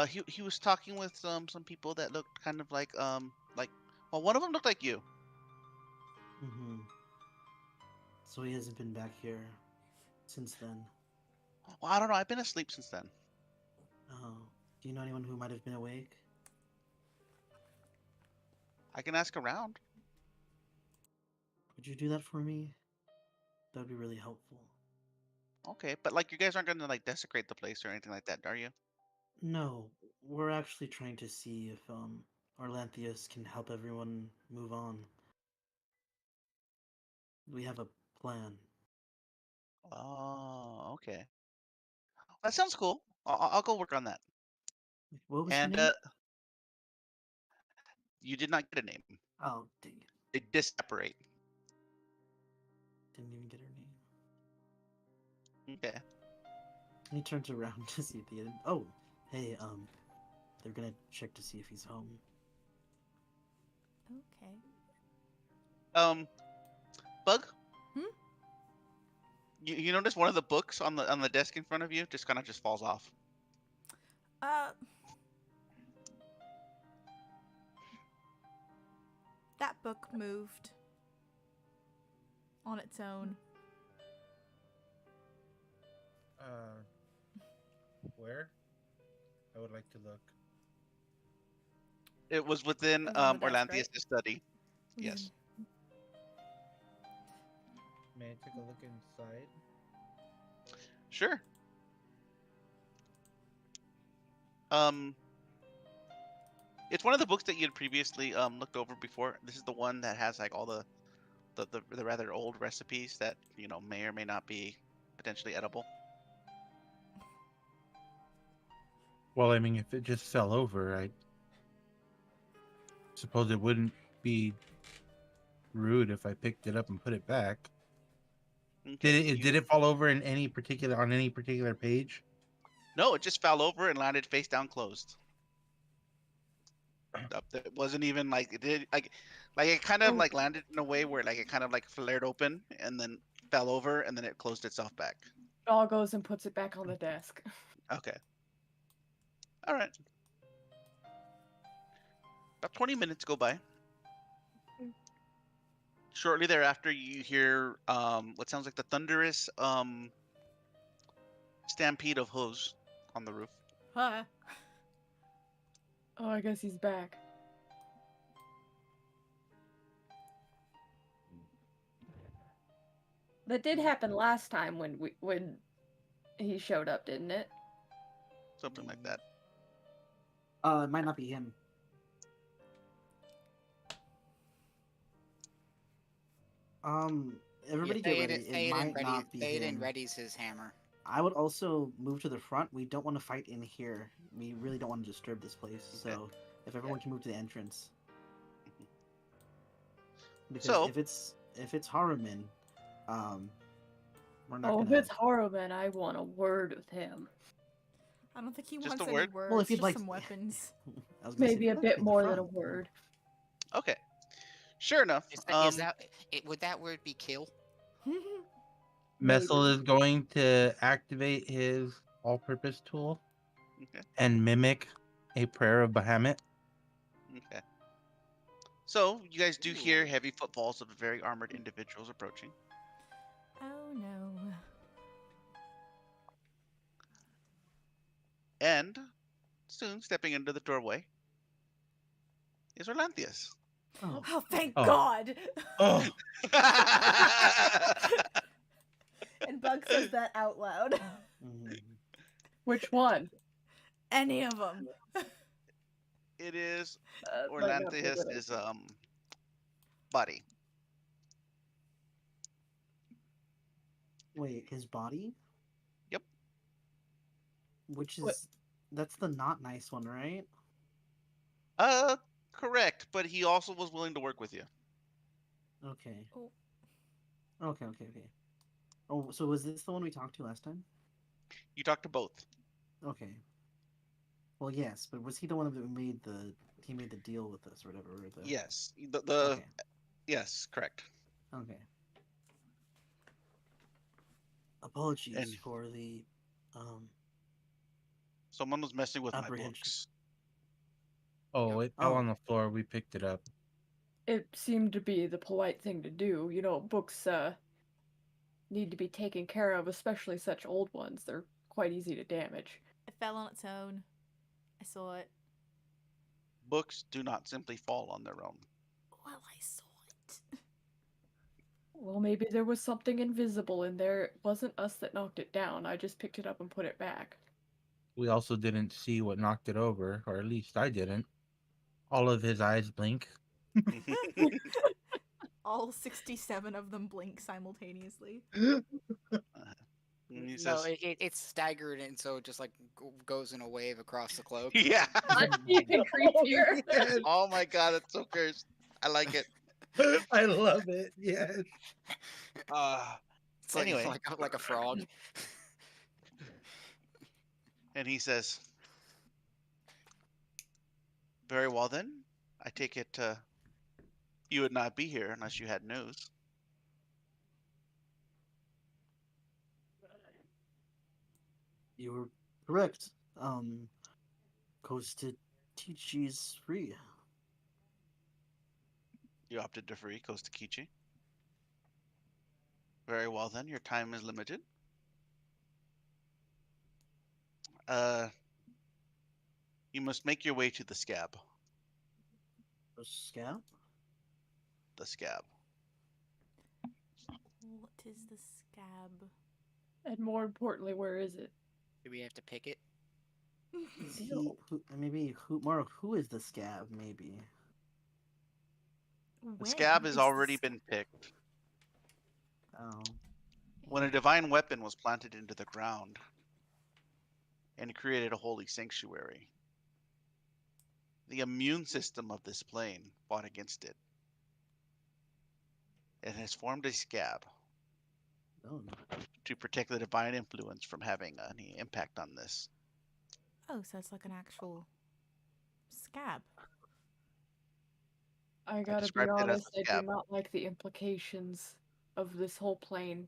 He was talking with some people that looked kind of like well, one of them looked like you. Mm-hmm. So he hasn't been back here since then. Well, I don't know. I've been asleep since then. Oh, do you know anyone who might have been awake? I can ask around. Would you do that for me? That would be really helpful. Okay, but like you guys aren't gonna like desecrate the place or anything like that, are you? No, we're actually trying to see if Orlantheus can help everyone move on. We have a plan. Oh, okay. That sounds cool. I'll go work on that. What was her And name? you did not get a name. Oh, dang it. They disseparate. Didn't even get her name. Okay. And he turns around to see the end. Oh, hey, they're gonna check to see if he's home. Okay. Bug. Hmm? You notice one of the books on the desk in front of you just kind of just falls off. That book moved on its own. Where? I would like to look. It was within It was on the desk, Orlantheus' right? study. Yes. May I take a look inside? Sure. It's one of the books that you had previously looked over before. This is the one that has like all the rather old recipes that may or may not be potentially edible. Well, I mean, if it just fell over, I suppose it wouldn't be rude if I picked it up and put it back. Okay, Did it fall over in any particular page? No, it just fell over and landed face down closed. up. It wasn't even like it did like it kind of Oh. like landed in a way where like it kind of like flared open and then fell over and then it closed itself back. All goes and puts it back on the desk. Okay. All right. About 20 minutes go by. Shortly thereafter, you hear what sounds like the thunderous stampede of hooves on the roof. Huh. Oh, I guess he's back. That did happen last time when he showed up, didn't it? Something like that. It might not be him. Everybody get ready. It might not be him. Théoden readies his hammer. I would also move to the front. We don't want to fight in here. We really don't want to disturb this place. Okay. So if everyone can move to the entrance. Because So- if it's Haruman, we're not Oh, gonna. if it's Haruman, I want a word with him. I don't think he Just wants a any word? words. Well, if you'd just like some weapons. I was gonna say, Maybe a "Look, bit in the more than a front." word. Okay. Sure enough. Would that word be kill? Messel Maybe. is going to activate his all-purpose tool Okay. and mimic a prayer of Bahamut. Okay. So you guys do hear heavy footfalls of very armored individuals approaching. Oh no. And soon, stepping into the doorway, is Orlanthius. Oh, Oh, thank Oh. God. Oh, And Bug says that out loud. mhm. Which one? Any of them. It is Might not be a good Orlanthius' body. Wait, his body? Yep. Which is What? that's the not nice one, right? Correct, but he also was willing to work with you. Okay. Oh. Okay. Oh, so was this the one we talked to last time? You talked to both. Okay. Well, yes, but was he the one that made the deal with us or whatever? Or the... Yes. Okay. Yes, correct. Okay. Apologies And- for the Someone was messing with my Apprehension. books. oh, it fell Oh. on the floor. We picked it up. It seemed to be the polite thing to do. You know, books need to be taken care of, especially such old ones. They're quite easy to damage. It fell on its own. I saw it. Books do not simply fall on their own. Well, I saw it. Well, maybe there was something invisible in there. It wasn't us that knocked it down. I just picked it up and put it back. We also didn't see what knocked it over, or at least I didn't. All of his eyes blink. All 67 of them blink simultaneously. And he No, says, it's staggered, and so it just like goes in a wave across the cloak. yeah. That's even creepier. Oh my god, it's so cursed. I like it. I love it. Yes. It's like, Anyway. like a frog. And he says, very well then. I take it you would not be here unless you had news. You were correct. Costa Teachi's free. You opted to free Kostakichi. Very well then, your time is limited. You must make your way to the scab. A scab? The scab. What is the scab? And more importantly, where is it? Do we have to pick it? Is he, who is the scab? Maybe. The When scab has is the already scab? been picked. Oh. When a divine weapon was planted into the ground and created a holy sanctuary, the immune system of this plane fought against it. It has formed a scab Oh. to protect the divine influence from having any impact on this. Oh, so it's like an actual scab. I gotta be described it as honest, a I do scab. not like the implications of this whole plane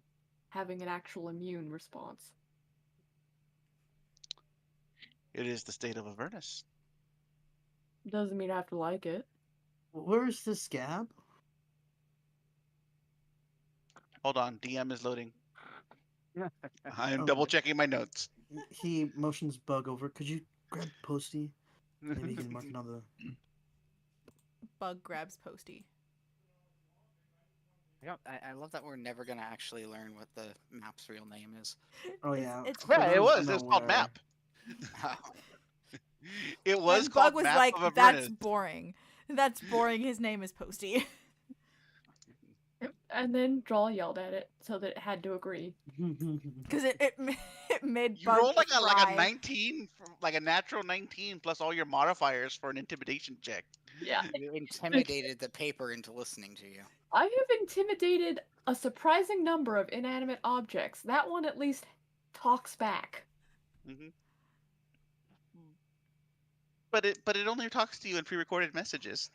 having an actual immune response. It is the state of Avernus. Doesn't mean I have to like it. Where's the scab? Hold on, DM is loading. I am Oh. double checking my notes. He motions Bug over. Could you grab Posty? Maybe you can mark it on the. Bug grabs Posty. I love that we're never gonna actually learn what the map's real name is. Oh yeah. It's Yeah, it was. It It was called Map. Oh, It was and called Bug was Map like, of "That's Avernus. boring. That's boring. His name is Posty." And then Draw yelled at it so that it had to agree. Because it made You Bug rolled like cry. a 19, like a natural 19 plus all your modifiers for an intimidation check. Yeah. you intimidated the paper into listening to you. I have intimidated a surprising number of inanimate objects. That one at least talks back. Mm-hmm. But it only talks to you in pre-recorded messages.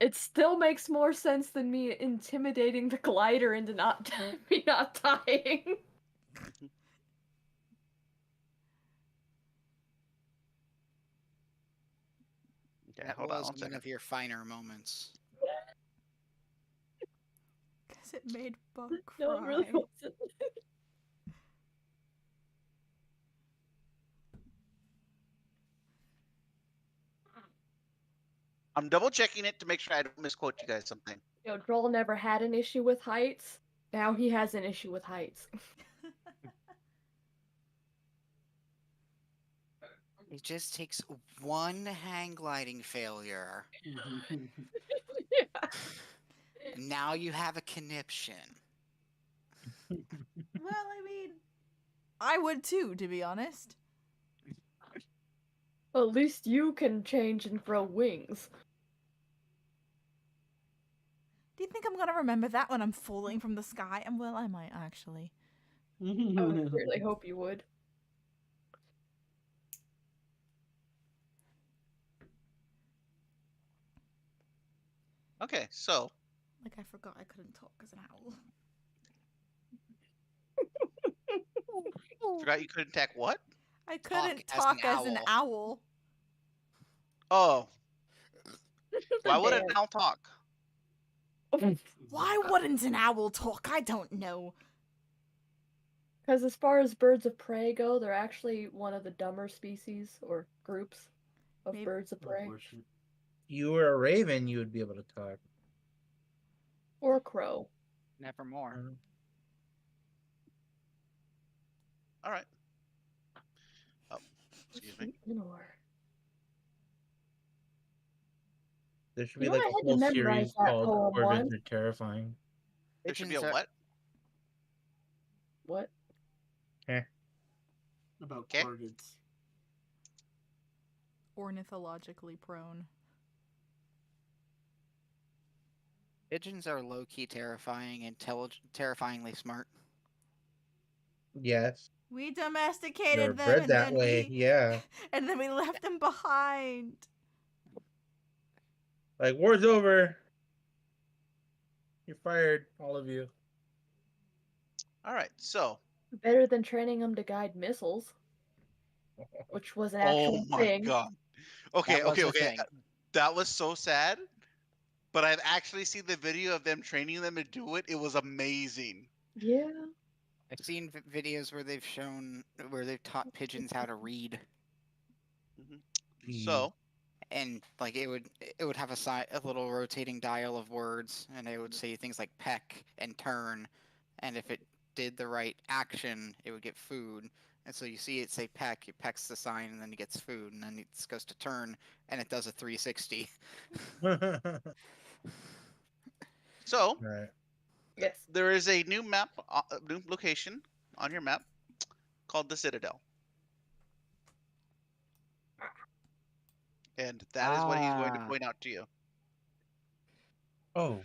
It still makes more sense than me intimidating the glider into me not dying. Okay, That hold on was one one second. of your finer moments. Because it made Bug cry. No, it really wasn't. I'm double checking it to make sure I don't misquote you guys something. You know, Droll never had an issue with heights. Now he has an issue with heights. It just takes one hang gliding failure. Yeah. And now you have a conniption. Well, I mean, I would too, to be honest. Well, at least you can change and grow wings. Do you think I'm gonna remember that when I'm falling from the sky? And well, I might actually. I would really hope you would. Okay, so Like, I forgot I couldn't talk as an owl. forgot you couldn't attack what? I couldn't Talk talk as as an an owl. Oh, why would Damn. an owl talk? Why wouldn't an owl talk? I don't know. Because as far as birds of prey go, they're actually one of the dumber species or groups of Maybe- birds of prey. Unfortunate. If you were a raven, you would be able to talk. Or a crow. Nevermore. All right. Oh, excuse me. There should be You know, like I a had to whole memorize series that called poem Corvids once. Are Terrifying. There should be a Pigeons are- what? What? About Okay. corvids. Ornithologically prone. Pigeons are low-key terrifying and terrifyingly smart. Yes. We They're domesticated them, bred and that then way. Yeah. and then we left them behind. Like, war's over. You're fired, all of you. All right, so. Better than training them to guide missiles, which was an actual Oh my thing. god. Okay, That was okay, a okay. thing. That was so sad. But I've actually seen the video of them training them to do it. It was amazing. Yeah. I've seen videos where they've taught pigeons how to read, So, and like it would have a little rotating dial of words, and it would say things like peck and turn, and if it did the right action, it would get food. And so you see it say peck, it pecks the sign, and then it gets food, and then it goes to turn, and it does a 360. so Right. Yes. there is a new map, new location on your map called the Citadel. And that is what he's going to point out to you. Oh.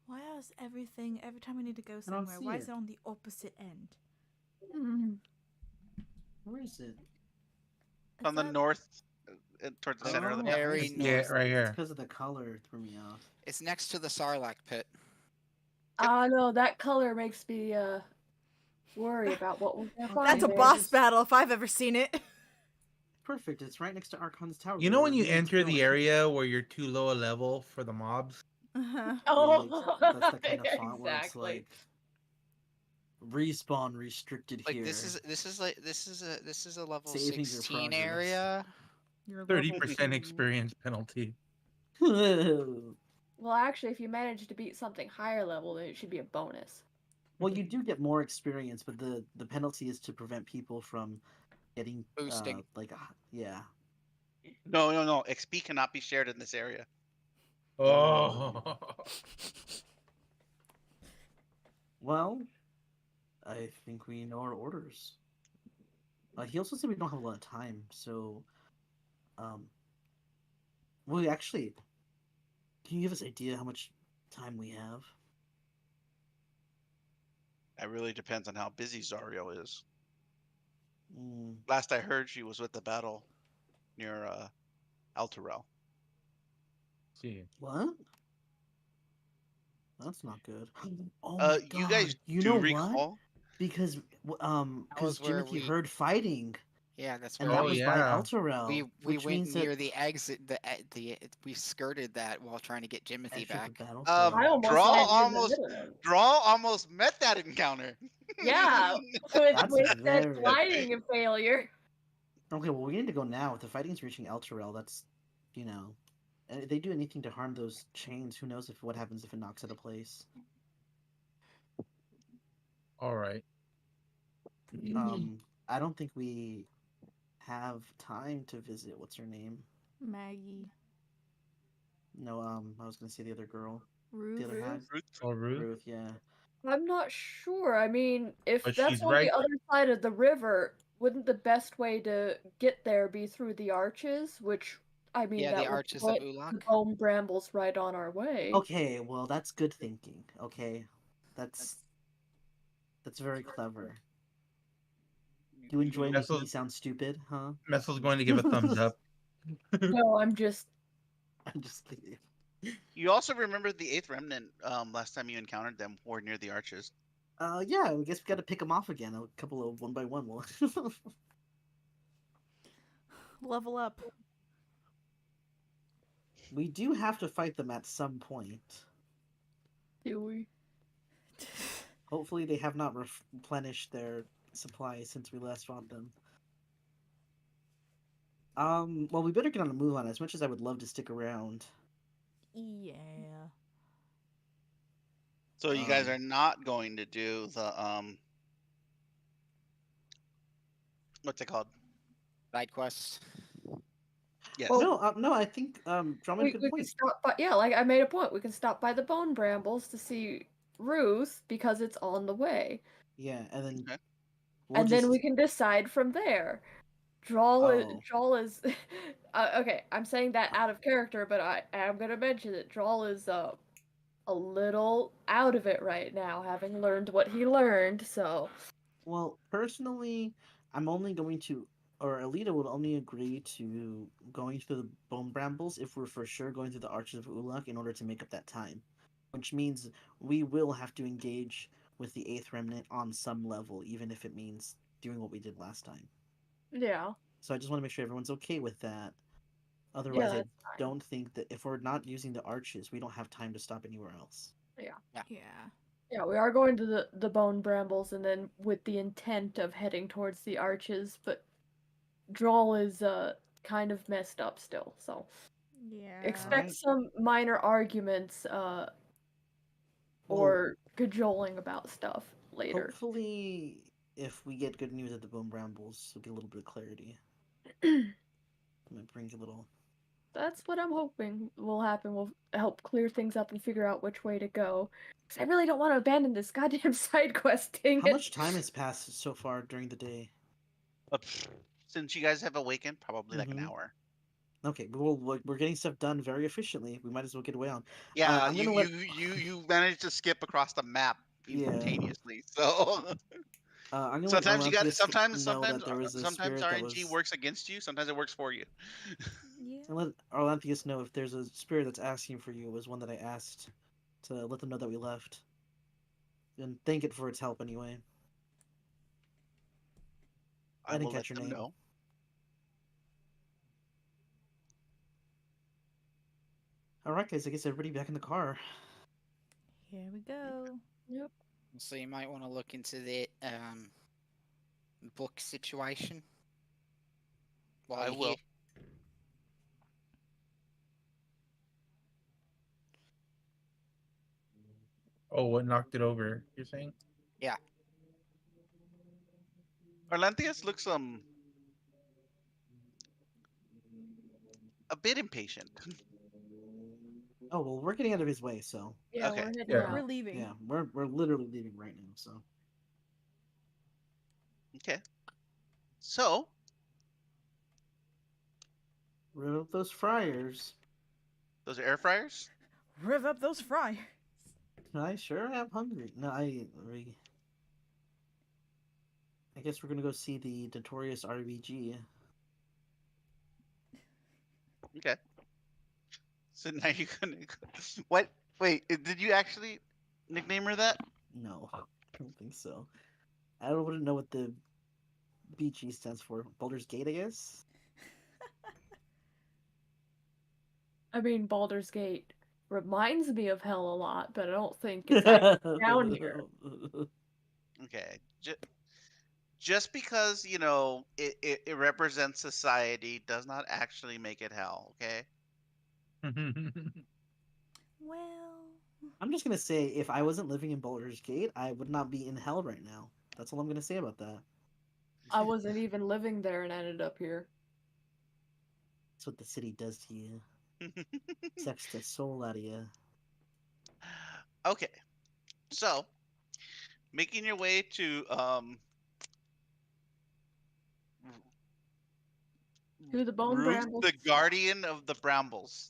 Why is everything, every time we need to go don't somewhere, see why it. is it on the opposite end? Where is it? On the Is that- north, towards the center of the map. Very Yeah, north. right It's here. because of the color threw me off. It's next to the Sarlacc pit. No, that color makes me worry about what we're gonna find. That's a there. boss battle if I've ever seen it. Perfect. It's right next to Archon's tower. You know when We're you immune to enter the killing. area where you're too low a level for the mobs? Uh-huh. Oh, Yeah, that's the kind of font where it's exactly. like respawn restricted Like here. this is a level Saving your 16 progress. area. You're level 30% 2. experience penalty. Well, actually, if you manage to beat something higher level, then it should be a bonus. Well, you do get more experience, but the penalty is to prevent people from getting Boosting. yeah. No. XP cannot be shared in this area. Oh. Well, I think we know our orders. He also said we don't have a lot of time, so well, actually, can you give us an idea how much time we have? That really depends on how busy Zario is. Mm, Last I heard, she was with the battle near Altarel. See. what? That's not good. Oh my god! You guys you do know recall? what? Because was where Jimmy we- heard fighting, Yeah, that's and where that Oh, was yeah. by Altarel. we which went means near that the exit. We skirted that while trying to get Jimothy extra back. battle. I almost Draw landed in the almost middle of it. Draw almost met that encounter. Yeah, That's with that very- gliding failure. Okay, well, we need to go now. If the fighting's reaching Elturel, that's, if they do anything to harm those chains, who knows what happens if it knocks out of place. All right. I don't think we have time to visit. What's her name? Maggie. No, I was gonna say the other girl. Ruth. The other hag. Or Ruth. Ruth, yeah. I'm not sure. I mean, if But that's she's on right. the other side of the river, wouldn't the best way to get there be through the arches? Which, I mean, Yeah, that the would Arches of put Ulak. the bone brambles right on our way. Okay, well, that's good thinking. Okay, that's very clever. You enjoy making me sound stupid, huh? Messel's going to give a thumbs up. No, I'm just kidding. You also remember the 8th Remnant last time you encountered them were near the arches. Yeah, I guess we got to pick them off again. A couple of one by one. Level up. We do have to fight them at some point. do we? Hopefully, they have not replenished their supplies since we last fought them. Well, we better get on a move on. As much as I would love to stick around. Yeah. So you guys are not going to do the what's it called? Side quests. Yes. Well, no, I think Drummond We good could point. stop by. Yeah, like I made a point. We can stop by the bone brambles to see Ruth because it's on the way. Yeah, and then Okay. Then we can decide from there. Drawl is okay. I'm saying that out of character, but I am gonna mention that Drawl is a little out of it right now, having learned what he learned. So, well, personally, I'm only going to, or Alita would only agree to going through the bone brambles if we're for sure going through the arches of Ulak in order to make up that time, which means we will have to engage with the 8th Remnant on some level, even if it means doing what we did last time. yeah. So I just want to make sure everyone's okay with that. Otherwise, I don't think that if we're not using the arches, we don't have time to stop anywhere else. Yeah, we are going to the bone brambles, and then with the intent of heading towards the arches, but Drawl is kind of messed up still, so expect some minor arguments or cajoling about stuff later. Hopefully, if we get good news at the bone brambles, we'll get a little bit of clarity. I'm gonna bring a little. That's what I'm hoping will happen. We'll help clear things up and figure out which way to go. Because I really don't want to abandon this goddamn side questing. How much time has passed so far during the day? Since you guys have awakened, probably like an hour. Okay, well, we're getting stuff done very efficiently. We might as well get away on. Yeah, you managed to skip across the map instantaneously. So sometimes you got sometimes that there was a sometimes spirit that RNG was... works against you. Sometimes it works for you. Yeah. And let Arlanthius know if there's a spirit that's asking for you. It was one that I asked to let them know that we left. And thank it for its help anyway. I I didn't will let catch your them name. know. Alright, guys, I guess everybody back in the car. Here we go. Yep. So you might want to look into the book situation while I you're here. will. Oh, what knocked it over? You're saying? Yeah. Arlanthius looks a bit impatient. Oh well, we're getting out of his way, so Yeah, Okay. we're heading Yeah. We're out. leaving. yeah, we're literally leaving right now. So Okay. So rid of those fryers. those are air fryers. Rev up those fryers. I sure am hungry. No, I guess we're gonna go see the notorious RBG. Okay. So now you're gonna what? Wait, did you actually nickname her that? No, I don't think so. I wouldn't know what the BG stands for. Baldur's Gate, I guess. I mean, Baldur's Gate reminds me of hell a lot, but I don't think it's actually down here. Okay. Just because it represents society does not actually make it hell. Okay. Well, I'm just gonna say, if I wasn't living in Baldur's Gate, I would not be in hell right now. That's all I'm gonna say about that. I wasn't even living there and ended up here. That's what the city does to you. Sucks the soul out of you. Okay. So making your way to To the Bone Ruth, Bramble. the guardian of the brambles.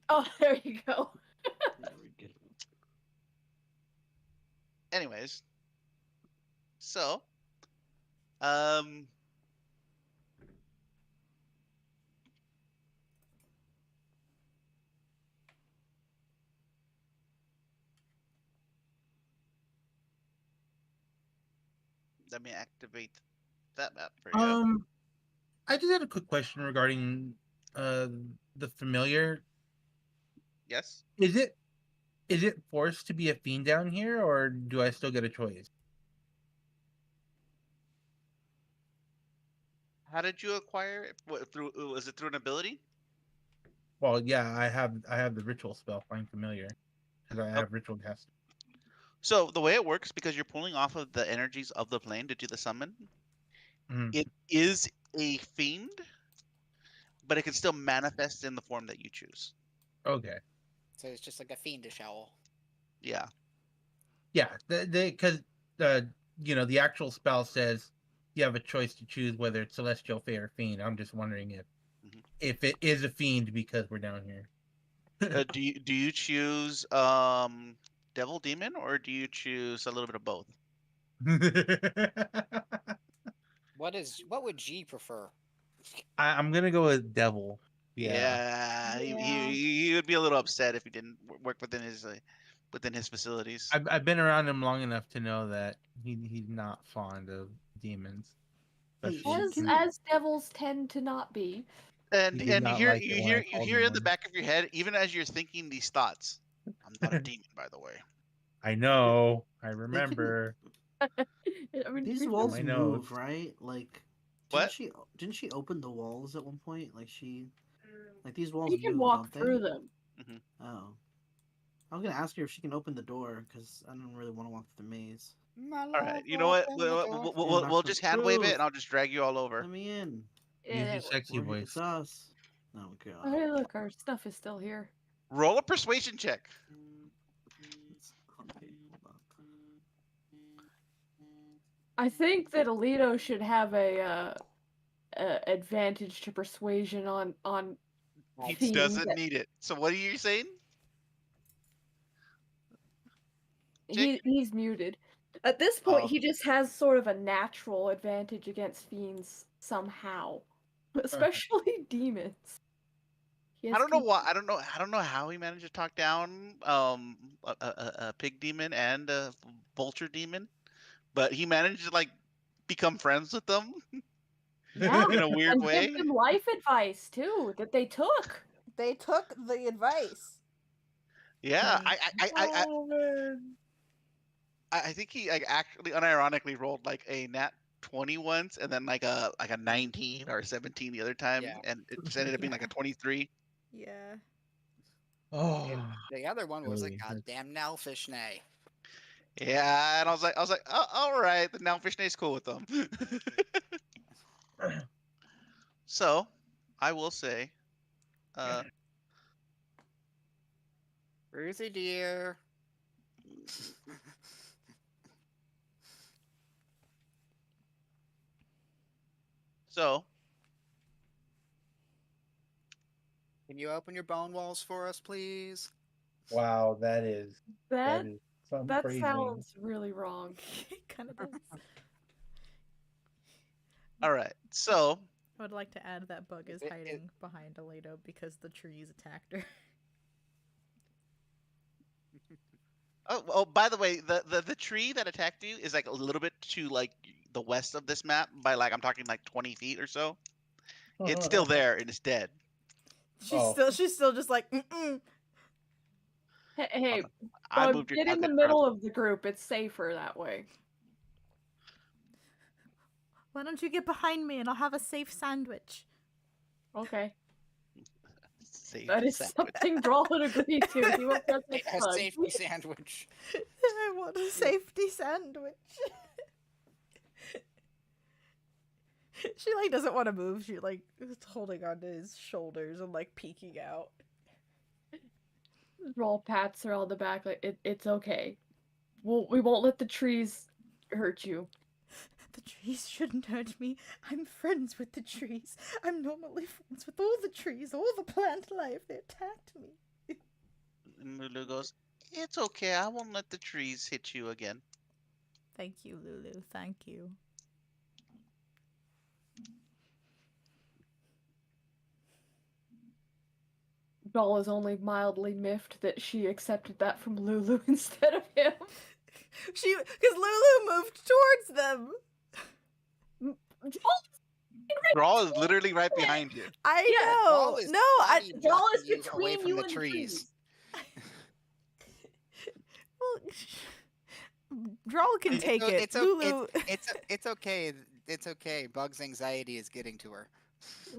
Oh, there you go. There we go. Anyways, so um let me activate that map for you. I just had a quick question regarding uh the familiar. Yes. Is it forced to be a fiend down here, or do I still get a choice? How did you acquire it? What, through was it through an ability? Well, yeah, I have the ritual spell find familiar because I Oh, have ritual cast. so the way it works, because you're pulling off of the energies of the plane to do the summon, Mhm. it is a fiend, but it can still manifest in the form that you choose. Okay. So it's just like a fiendish owl. Yeah. Yeah, because the actual spell says you have a choice to choose whether it's celestial, fey, or fiend. I'm just wondering Mhm. if it is a fiend because we're down here. Do you choose devil demon, or do you choose a little bit of both? What would G prefer? I'm gonna go with devil. Yeah. Yeah, Yeah. he would be a little upset if he didn't work within his facilities. I've been around him long enough to know that he's not fond of demons. Hey, Especially she As can. as devils tend to not be. he And did you not hear like it when I you called hear him in the one. back of your head, even as you're thinking these thoughts. I'm not a demon, by the way. I know. I They can. remember. I mean, These we walls my move, notes. right? Like, What? didn't she open the walls at one point? Like these walls you can move, walk don't they? through them. Hmm. Oh, I was gonna ask her if she can open the door because I don't really want to walk through the maze. My All love right. You know what? opened the door for And me. We'll Dr. just hand wave it, and Truth, I'll just drag you all over. let me in. Yeah, Use your that works. sexy We're here to voice. sauce. Oh Oh, god. hey, look, our stuff is still here. Roll a persuasion check. Okay, hold on. I think that Alito should have a advantage to persuasion on He themes. doesn't need it. So what are you saying, Jake? He's muted. At this point, Oh, he just has sort of a natural advantage against fiends somehow. especially demons. He I has don't know why. I don't know how he managed to talk down a pig demon and a vulture demon, but he managed to like become friends with them Yeah, in a weird and give way. them life advice too that they took. They took the advice. Yeah, Oh man. I think he like actually unironically rolled like a nat 20 once, and then like a 19 or 17 the other time, Yeah. and it just ended up being like a 23. Yeah. Oh. The other one was a Really, that's- goddamn Nelfish nay. Yeah, and I was like, oh, all right, the now Fishney's cool with them. So, I will say, uh, Ruthie dear. so Can you open your bone walls for us, please? Wow, that is That some that crazy. sounds really wrong. It kind of does. all right, so I would like to add that Bug is It- hiding behind Aledo because the trees attacked her. oh, by the way, the tree that attacked you is like a little bit to like the west of this map by like I'm talking like 20 feet or so. It's still there and it's dead. She's still just like, mm-mm. Hey, I Bug, moved your get in the content middle of the group. It's safer that way. Why don't you get behind me and I'll have a safe sandwich? Okay. Safe That is sandwich. something Draw would agree to. He will press A Bug. safety sandwich. I want a safety sandwich. She like doesn't want to move. She like is holding onto his shoulders and like peeking out. Draw pats her on the back like it's okay. We won't let the trees hurt you. The trees shouldn't hurt me. I'm friends with the trees. I'm normally friends with all the trees, all the plant life. They attacked me. And Lulu goes, "It's okay. I won't let the trees hit you again." Thank you, Lulu. Thank you. Doll is only mildly miffed that she accepted that from Lulu instead of him. Because Lulu moved towards them. Draw is literally right behind you. I Yeah, know. No, I. Doll is blocking you away between from you the and the trees. Well, Drawl can take it. It's Lulu. it's okay. It's okay. Bug's anxiety is getting to her.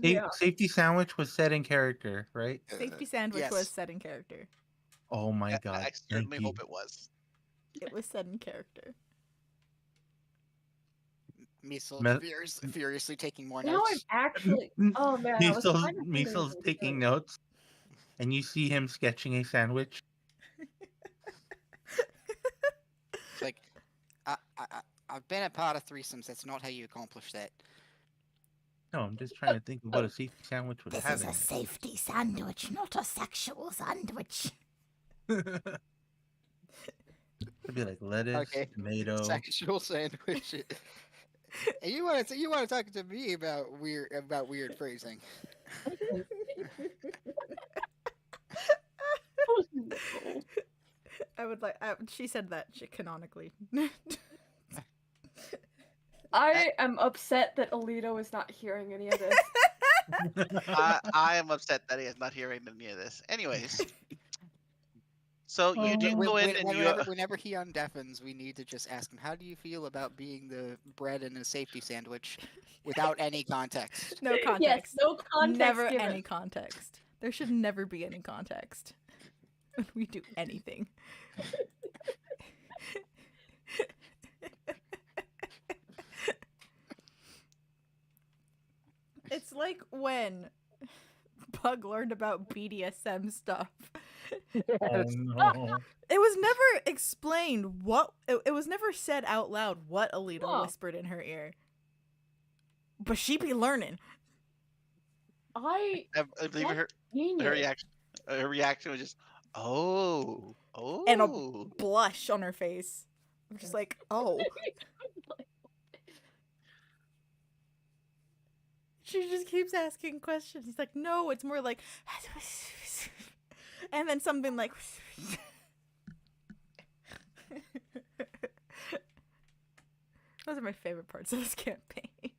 Yeah. Safety sandwich was set in character, right? Safety sandwich yes. was set in character. Oh my god! I certainly hope it was. It was set in character. Measles Me- furiously taking more Now notes. I'm actually. Oh man, I was trying to think of Measles something taking good. notes, and you see him sketching a sandwich. It's like, I've been a part of threesomes. That's not how you accomplish that. No, I'm just trying to think of what a safety sandwich would have in it. safety sandwich, not a sexual sandwich. It'd be like lettuce, Okay. tomato. Sexual sandwich. And you want to talk to me about weird phrasing? I would like. She said that canonically. I am upset that Alito is not hearing any of this. I am upset that he is not hearing any of this. Anyways, so you do go in and you. Whenever he undeafens, we need to just ask him, "How do you feel about being the bread in a safety sandwich, without any context?" No context. Yes, no context Never given. any context. There should never be any context when we do anything. It's like when Pug learned about BDSM stuff. Oh no! It was never explained what it was never said out loud what Alita Huh. whispered in her ear. But she be learning. I I believe her genius. her reaction was just, oh, oh. And a blush on her face. I'm just like, oh. She just keeps asking questions. He's like, no, it's more like, and then something like. Those are my favorite parts of this campaign.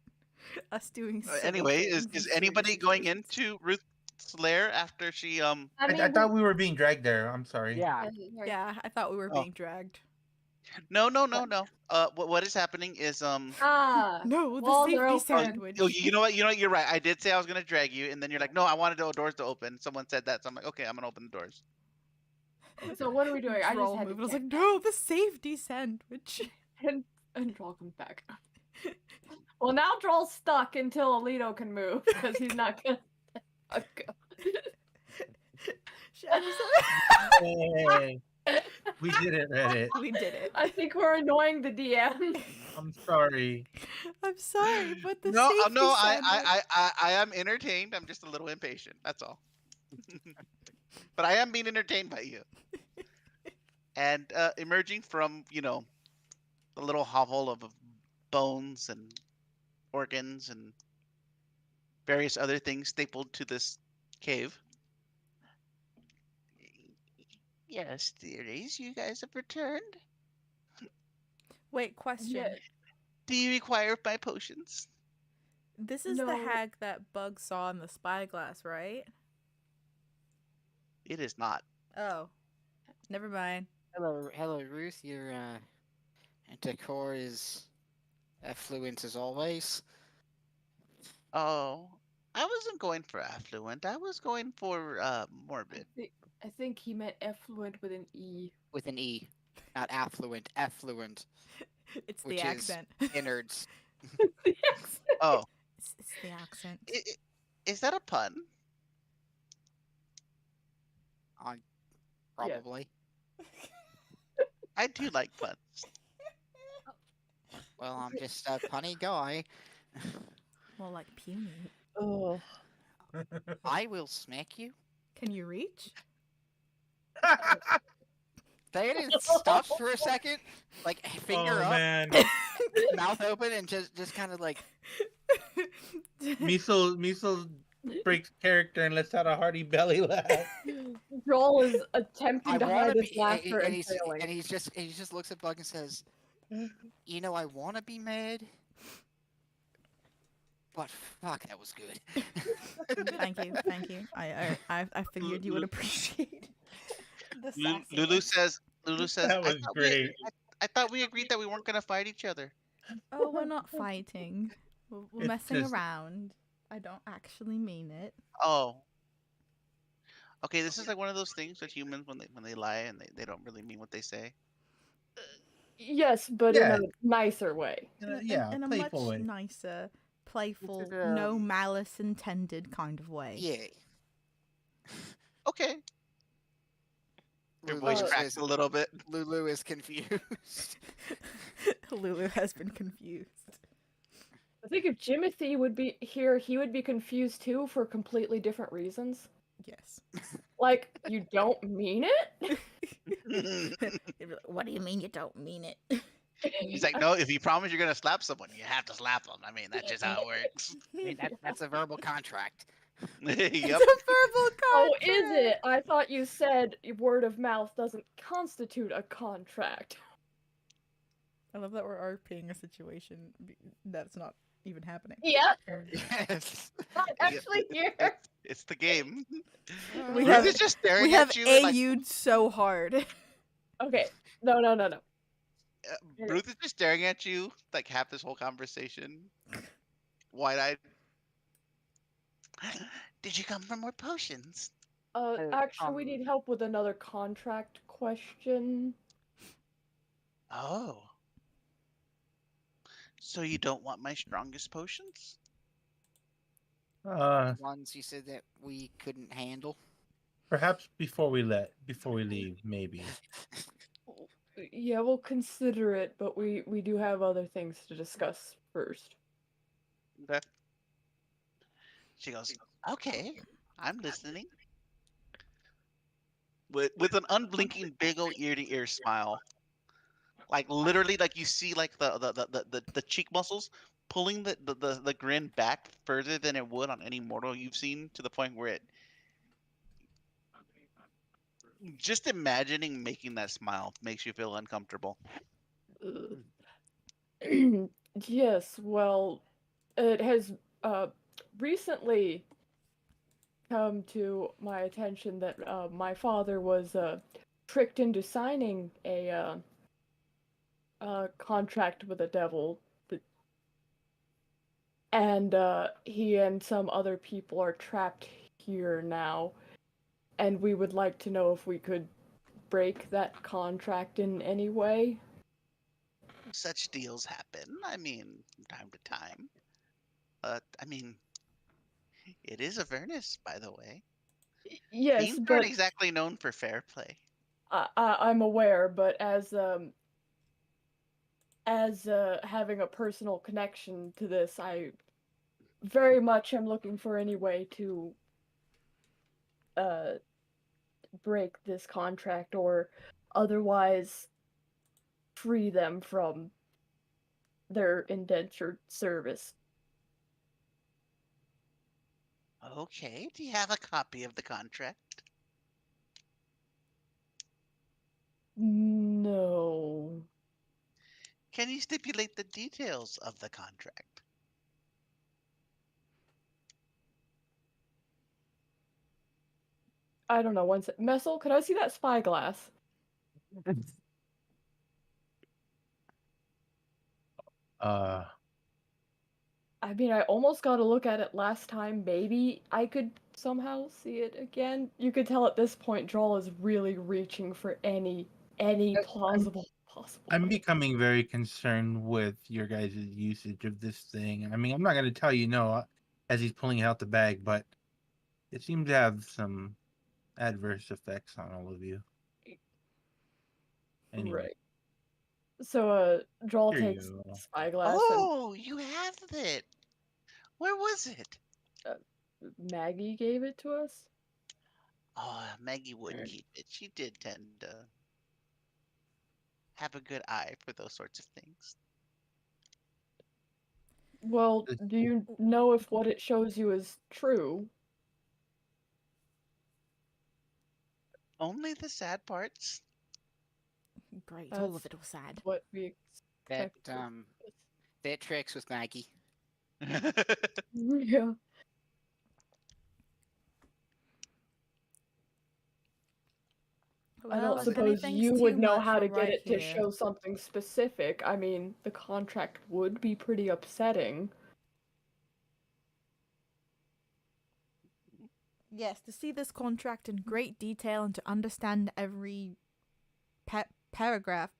Us doing. Anyway, is anybody going into Ruth's lair after she I thought we were being dragged there. I'm sorry. Yeah. Yeah, I thought we were being dragged. No. What is happening is Ah. No, the walls are safety open. sandwich. you know what? You're right. I did say I was gonna drag you, and then you're like, no, I wanted the doors to open. Someone said that, so I'm like, okay, I'm gonna open the doors. So what are we doing? I just had I to was check. like, no, the safety sandwich. And Droll comes back. Well, now Droll's stuck until Alito can move because he's not gonna. Hey, we did it, Reddit. We did it. I think we're annoying the DM. I'm sorry. I'm sorry, but the No, safety no, sandwich. I am entertained. I'm just a little impatient. That's all. But I am being entertained by you. And emerging from the little hovel of bones and organs and various other things stapled to this cave. Yes, theories, you guys have returned. Wait, question. Yeah. Do you require my potions? This is the No. hag that Bug saw in the spyglass, right? It is not. Oh, never mind. Hello, Ruth. Your decor is affluent as always. Oh, I wasn't going for affluent. I was going for morbid. I think he meant effluent with an E. With an E, not affluent. Effluent, It's which the is accent. innards. Oh, It's the accent. is that a pun? Probably. I do like puns. Well, I'm just a punny guy. More like puny. Oh. I will smack you. Can you reach? Theoden stops for a second, like finger up, man. mouth open, and just kind of like. Miso breaks character and lets out a hearty belly laugh. Droll is attempting to hide his be, laughter and he failing. just looks at Bug and says, "You know, I want to be mad, but fuck, that was good." Thank you. I figured you would appreciate the sassy. Lulu says. That was great. I thought we agreed that we weren't gonna fight each other. Oh, we're not fighting. We're It's messing just- around. I don't actually mean it. Oh. Okay, this is like one of those things with humans when they lie and they don't really mean what they say. Yes, but Yeah. in a nicer way. Yeah, in a much playful way. nicer, playful, is, no malice intended kind of way. Yeah. Okay. Your Lulu voice is- cracks a little bit. Lulu is confused. Lulu has been confused. I think if Jimothy would be here, he would be confused too for completely different reasons. Yes. Like, you don't mean it? He'd be like, what do you mean you don't mean it? He's like, no, if you promise you're gonna slap someone, you have to slap them. I mean, that's just how it works. I mean, that's a verbal contract. Yep. It's a verbal Oh, contract. is it? I thought you said word of mouth doesn't constitute a contract. I love that we're RPing a situation that's not even happening. Yeah, Yes. actually here. It's the game. We Ruth have, is just staring we have at you. and, like, AU'd so hard. Okay, no. Ruth is just staring at you like half this whole conversation. Wide-eyed. Did you come for more potions? Actually, we need help with another contract question. Oh. So you don't want my strongest potions? Ones you said that we couldn't handle. Perhaps before we leave, maybe. Yeah, we'll consider it, but we do have other things to discuss first. Okay. She goes, okay, I'm listening. With an unblinking big old ear-to-ear smile. Like literally, like you see like the cheek muscles pulling the grin back further than it would on any mortal you've seen, to the point where it, just imagining making that smile makes you feel uncomfortable. Yes, well, it has recently come to my attention that my father was tricked into signing a contract with the devil, and he and some other people are trapped here now, and we would like to know if we could break that contract in any way. Such deals happen. I mean, from time to time. I mean, it is Avernus, by the way. Yes, Fiends aren't but exactly known for fair play. I'm aware, but as having a personal connection to this, I very much am looking for any way to uh break this contract or otherwise free them from their indentured service. Okay, do you have a copy of the contract? No. Can you stipulate the details of the contract? I don't know. Messel, could I see that spyglass? Uh, I mean, I almost got a look at it last time. Maybe I could somehow see it again. You could tell at this point, Joel is really reaching for any plausible possible. I'm becoming very concerned with your guys' usage of this thing. I mean, I'm not going to tell you no as he's pulling out the bag, but it seems to have some adverse effects on all of you. Anyway. Right. So, Joel Here you takes go. spyglass Oh, you have it. Where was it? and Maggie gave it to us. Oh, Maggie would keep it. She did tend to have a good eye for those sorts of things. Well, do you know if what it shows you is true? Only the sad parts. Great, all of it was sad. What we That expect. that tracks with Maggie. Yeah. Well, I don't if suppose anything's you too would know much, how we're to get right it to here. show something specific. I mean, the contract would be pretty upsetting. Yes, to see this contract in great detail and to understand every paragraph,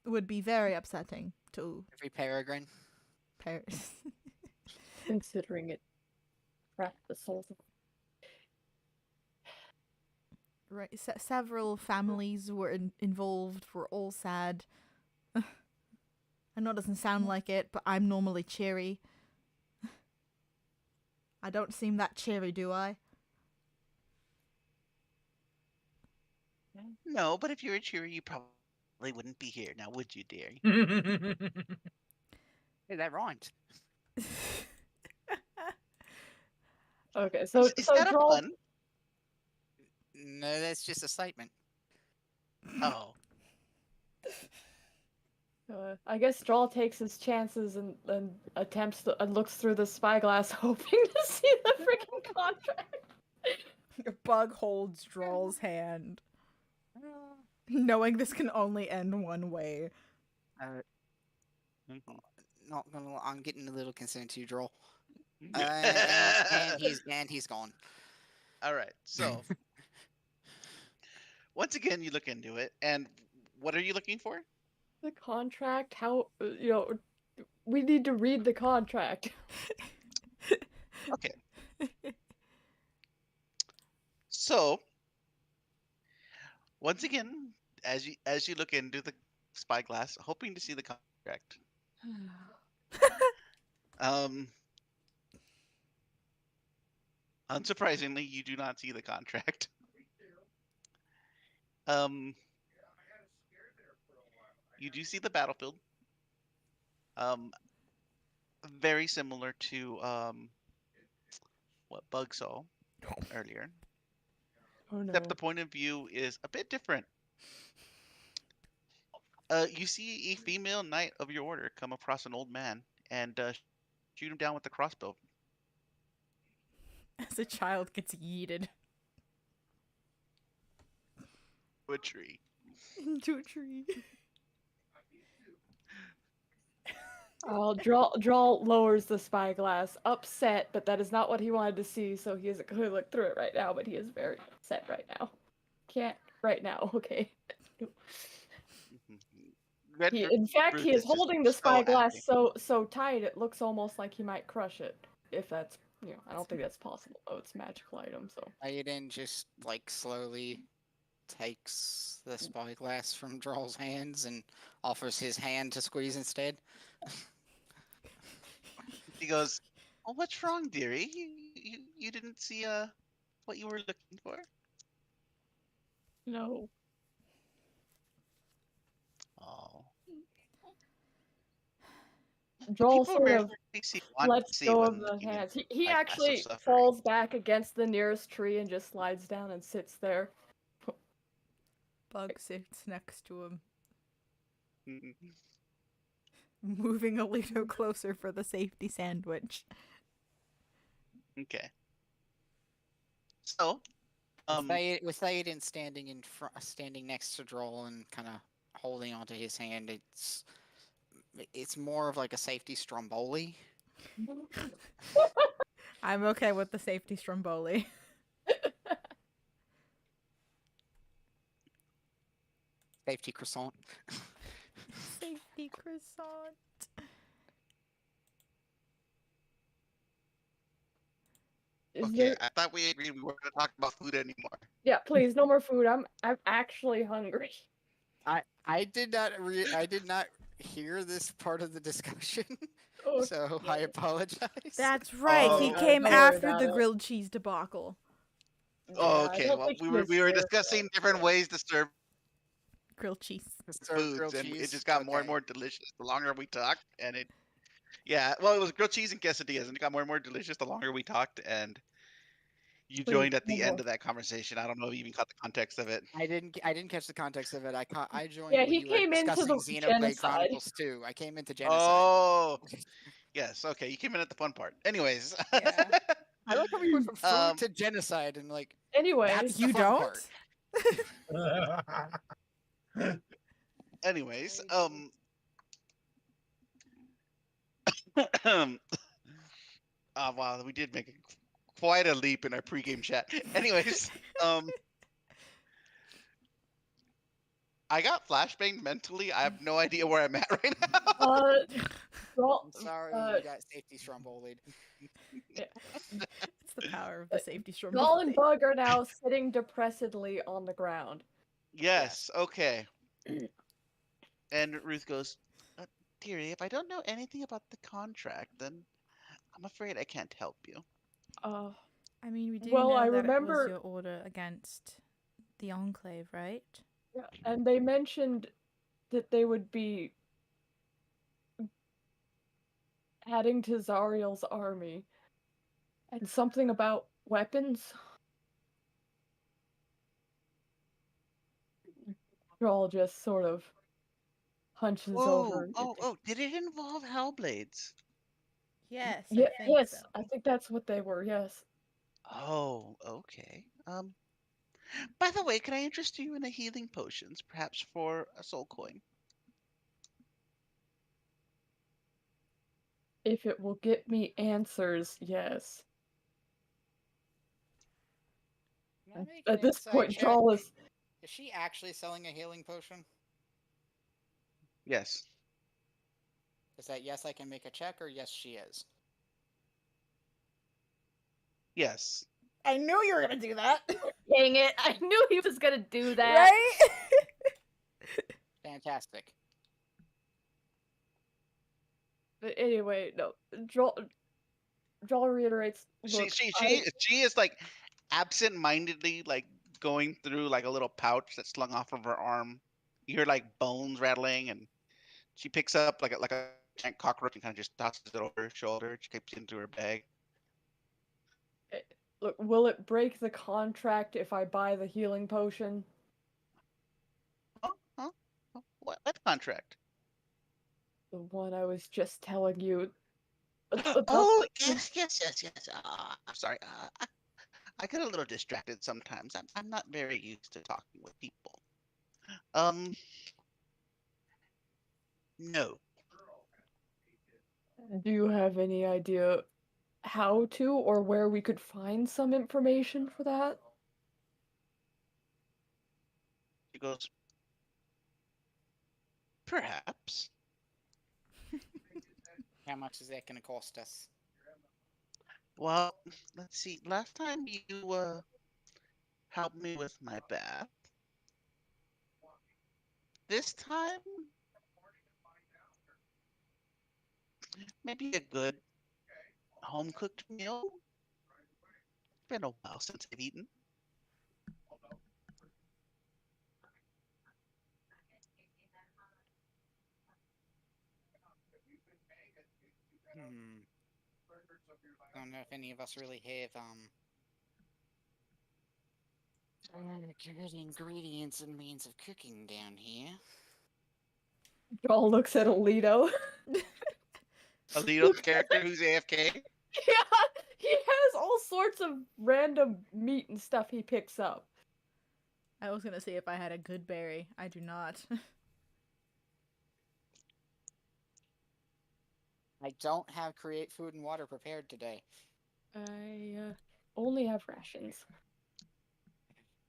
would be very upsetting to Every peregrine. Considering it cracked the souls of. Right, several families were involved. Were all sad. I know it doesn't sound like it, but I'm normally cheery. I don't seem that cheery, do I? No, but if you were cheery, you probably wouldn't be here now, would you, dear? Hey, that rhymed. Okay, so Is that a Joel. pun? No, that's just a statement. Oh. I guess Joel takes his chances and attempts to, and looks through the spyglass, hoping to see the freaking contract. Bug holds Droll's hand, knowing this can only end one way. Not gonna lie, I'm getting a little concerned too, Droll. And he's gone. All right, so once again, you look into it, and what are you looking for? The contract? How, we need to read the contract. Okay. So, once again, as you look into the spyglass, hoping to see the contract, unsurprisingly, you do not see the contract. You do see the battlefield. Um, very similar to what Bug saw earlier. Oh Except no. the point of view is a bit different. You see a female knight of your order come across an old man and shoot him down with the crossbow. As a child gets yeeted To a tree. into a tree. Draw lowers the spyglass, upset, but that is not what he wanted to see, so he isn't going to look through it right now, but he is very upset right now. Can't right now, okay. In fact, he is holding the spyglass so tight it looks almost like he might crush it. If that's, I don't think that's possible. Oh, it's a magical item, so. Aiden just like slowly takes the spyglass from Drawl's hands and offers his hand to squeeze instead. He goes, "Oh, what's wrong, dearie? You didn't see what you were looking for?" No. Oh. Drawl sort of lets go of when the human hands. He like that, so actually suffering. falls back against the nearest tree and just slides down and sits there. Bug sits next to him, moving a little closer for the safety sandwich. Okay. So, with Aiden standing in front, standing next to Drawl and kind of holding onto his hand, it's more of like a safety stromboli. I'm okay with the safety stromboli. Safety croissant. Safety croissant. Okay, I thought we agreed we weren't going to talk about food anymore. Yeah, please, no more food. I'm actually hungry. I did not hear this part of the discussion, so I apologize. That's right. He came after the grilled cheese debacle. Oh, okay. Well, we were discussing different ways to serve grilled cheese. Foods, and it just got more and more delicious the longer we talked, and it. Yeah, well, it was grilled cheese and quesadillas, and it got more and more delicious the longer we talked, and you joined at the end of that conversation. I don't know if you even caught the context of it. I didn't catch the context of it. I joined. Yeah, he came into the Xenoblade Chronicles 2. I came into genocide. Oh, yes. Okay, you came in at the fun part. Anyways. Yeah. I like how we went from food to genocide and like. Anyway, that's you don't. Anyways, wow, we did make quite a leap in our pregame chat. Anyways, I got flashbanged mentally. I have no idea where I'm at right now. I'm sorry, you got safety strombolied. It's the power of the safety stromboli. Drawl and Bug are now sitting depressedly on the ground. Yes, okay. And Ruth goes, "Dearie, if I don't know anything about the contract, then I'm afraid I can't help you." I mean, we do know that it was your order against the Enclave, right? Yeah, and they mentioned that they would be adding to Zariel's army. And something about weapons. Drawl just sort of hunches over. Oh, did it involve Hellblades? Yes. Yes, I think that's what they were, yes. Oh, okay. By the way, can I interest you in a healing potions, perhaps for a soul coin? If it will get me answers, yes. At this point, Drawl is... Is she actually selling a healing potion? Yes. Is that yes, I can make a check, or yes, she is? Yes. I knew you were going to do that. Dang it. I knew he was going to do that. Right? Fantastic. But anyway, no. Drawl reiterates. Look, she is like absent-mindedly like going through like a little pouch that's slung off of her arm. You hear like bones rattling, and she picks up like a giant cockroach and kind of just tosses it over her shoulder. She keeps it into her bag. Look, will it break the contract if I buy the healing potion? Huh? What contract? The one I was just telling you. Oh, yes. I'm sorry. I get a little distracted sometimes. I'm not very used to talking with people. No. Do you have any idea how to or where we could find some information for that? She goes, perhaps. How much is that going to cost us? Well, let's see. Last time you helped me with my bath. This time, maybe a good home cooked meal. It's been a while since I've eaten. I don't know if any of us really have good ingredients and means of cooking down here. Joel looks at Alito. Alito's character who's AFK. Yeah, he has all sorts of random meat and stuff he picks up. I was gonna say if I had a good berry. I do not. I don't have create food and water prepared today. I only have rations.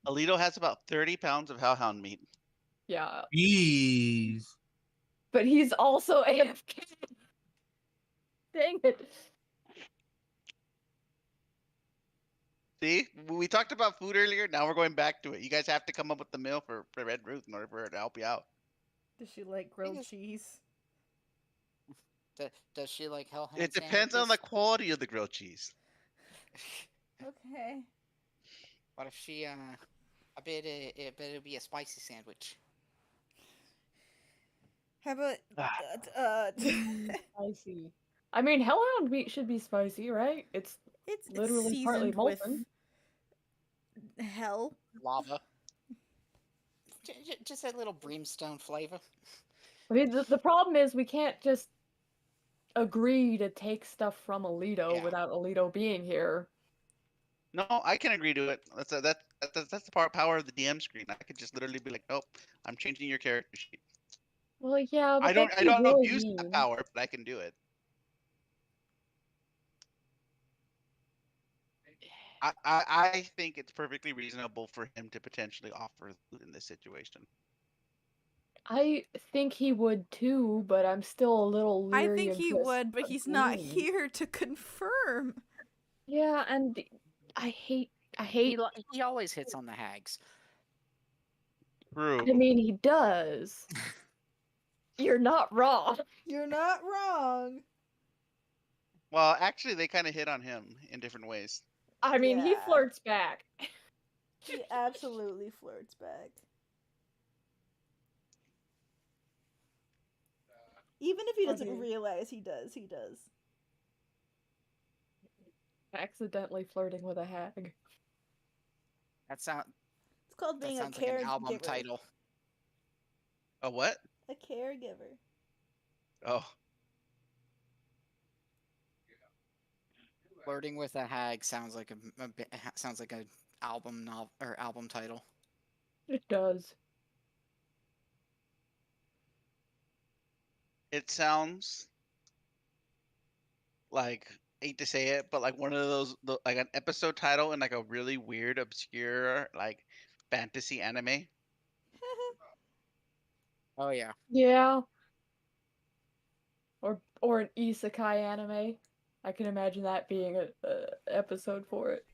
Alito has about 30 pounds of hellhound meat. Yeah. Jeez. But he's also AFK. Dang it. See, we talked about food earlier. Now we're going back to it. You guys have to come up with the meal for Red Ruth in order for her to help you out. Does she like grilled cheese? Does she like hellhound It depends on the quality of the grilled cheese. Okay. What if she I bet it'll be a spicy sandwich. How about Spicy. I mean, hellhound meat should be spicy, right? It's literally partly seasoned molten. with hell. Lava. Just a little brimstone flavor. I mean, the problem is we can't just agree to take stuff from Alito without Alito being here. No, I can agree to it. That's the power of the DM screen. I could just literally be like, nope, I'm changing your character sheet. Well, yeah, but I don't really abuse that power, but I can do it. I think it's perfectly reasonable for him to potentially offer food in this situation. I think he would too, but I'm still a little leery. I think he would, but he's not here to confirm. Yeah, and I hate. He always hits on the hags. True. I mean, he does. You're not wrong. You're not wrong. Well, actually, they kind of hit on him in different ways. I mean, he flirts back. He absolutely flirts back. Even if he doesn't realize he does, he does. Accidentally flirting with a hag. That sounds. It's called being a caregiver. Like an album title. A what? A caregiver. Oh. Flirting with a hag sounds like a album album title. It does. It sounds like, hate to say it, but like one of those, like an episode title in like a really weird, obscure, like fantasy anime. Oh yeah. Yeah. Or an isekai anime. I can imagine that being a episode for it.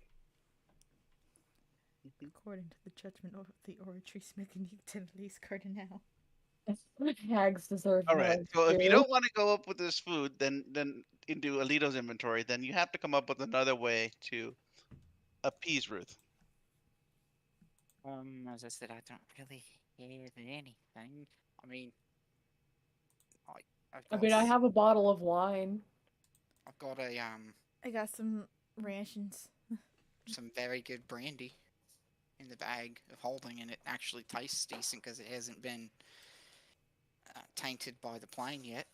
According to the judgment of the oratory smith and utilities cardinal. Hags deserve. All right. So if you don't want to go up with this food, then into Alito's inventory, then you have to come up with another way to appease Ruth. As I said, I don't really have anything. I mean, I mean, I have a bottle of wine. I've got a I got some rations. some very good brandy in the bag of holding, and it actually tastes decent because it hasn't been tainted by the plane yet.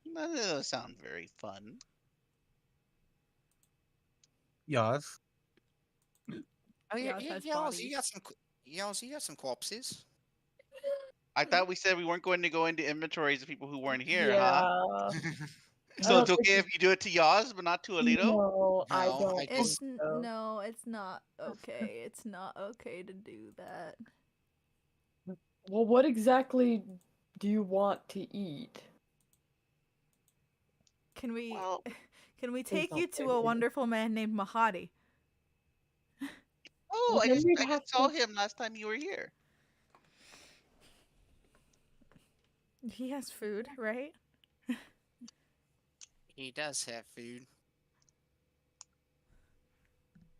None of those sound very fun. Yas. Oh yeah, Yours has Yos, bodies. you got some corpses. I thought we said we weren't going to go into inventories of people who weren't here, Yeah. huh? I So don't it's think okay if you do it to Yaz, but not to Alito? No, I No, don't I think It's so. no, it's not okay. It's not okay to do that. Well, what exactly do you want to eat? Can we Well, can we Please take don't you say to a baby. wonderful man named Mahadi? oh, Well, then we'd I have just saw to. him last time you were here. He has food, right? He does have food.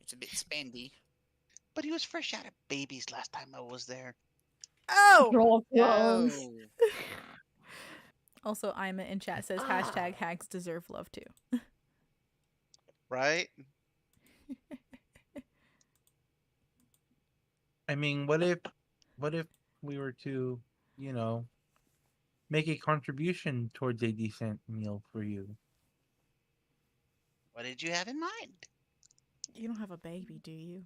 It's a bit spendy. But he was fresh out of babies last time I was there. Oh! Roll clones. No. Also, Ima in chat says hashtag hags deserve love too. Right? I mean, what if we were to, make a contribution towards a decent meal for you? What did you have in mind? You don't have a baby, do you?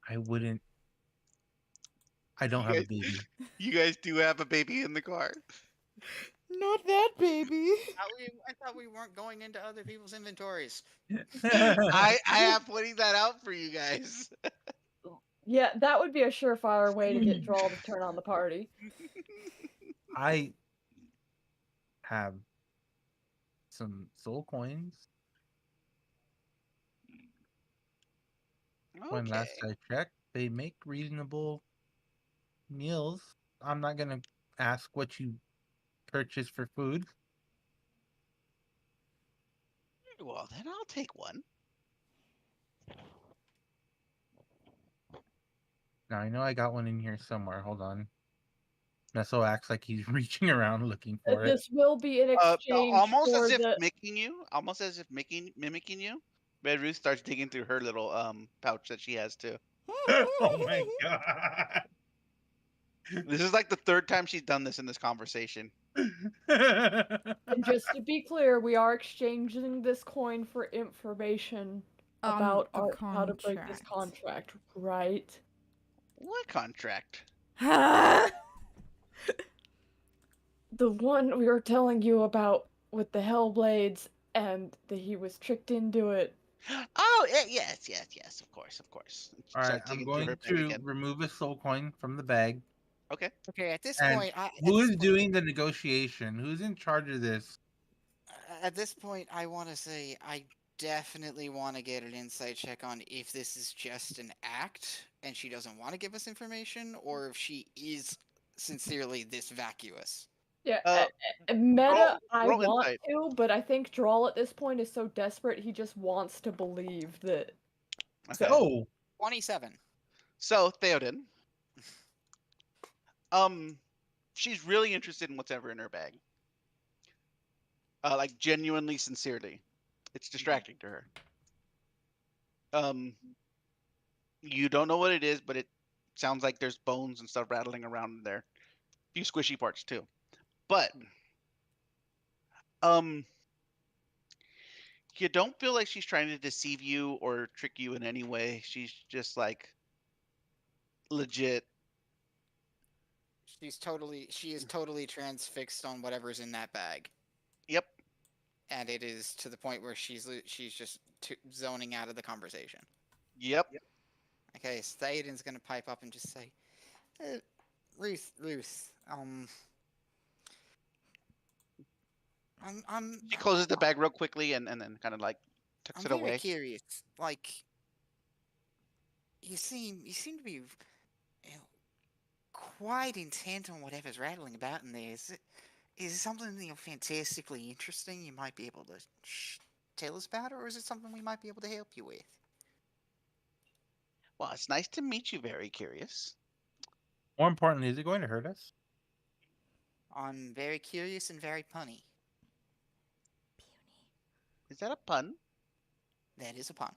I wouldn't. I don't have a baby. You guys do have a baby in the car. Not that baby. I thought we weren't going into other people's inventories. I am putting that out for you guys. Yeah, that would be a surefire way to get Drawl to turn on the party. I have some soul coins. When last Okay. I checked, they make reasonable meals. I'm not gonna ask what you purchase for food. Well, then I'll take one. Now I know I got one in here somewhere. Hold on. Nesso acts like he's reaching around looking for it. This will be in exchange Almost for as if the. mimicking you. Red Ruth starts digging through her little pouch that she has too. Oh my god. This is like the third time she's done this in this conversation. And just to be clear, we are exchanging this coin for information about how to break this contract, right? What contract? The one we were telling you about with the Hellblades and that he was tricked into it. Oh, yes, of course. All right, I'm going to remove a soul coin from the bag. Okay. Okay, at this And point, who is doing the negotiation? Who's in charge of this? At this point, I want to say I definitely want to get an insight check on if this is just an act and she doesn't want to give us information, or if she is sincerely this vacuous. Yeah, meta, I roll want insight. to, but I think Drawl at this point is so desperate he just wants to believe that. Okay. So 27. So Theoden, she's really interested in whatever in her bag. Like genuinely, sincerely. It's distracting to her. You don't know what it is, but it sounds like there's bones and stuff rattling around in there. A few squishy parts too. But you don't feel like she's trying to deceive you or trick you in any way. She's just like legit. She is totally transfixed on whatever's in that bag. Yep. And it is to the point where she's just zoning out of the conversation. Yep. Okay, Thaden's gonna pipe up and just say, Ruth, She closes the bag real quickly and then kind of like tucks it away. I'm very curious. Like, you seem to be, quite intent on whatever's rattling about in there. Is it something fantastically interesting you might be able to tell us about, or is it something we might be able to help you with? Well, it's nice to meet you. Very curious. More importantly, is it going to hurt us? I'm very curious and very punny. Is that a pun? That is a pun.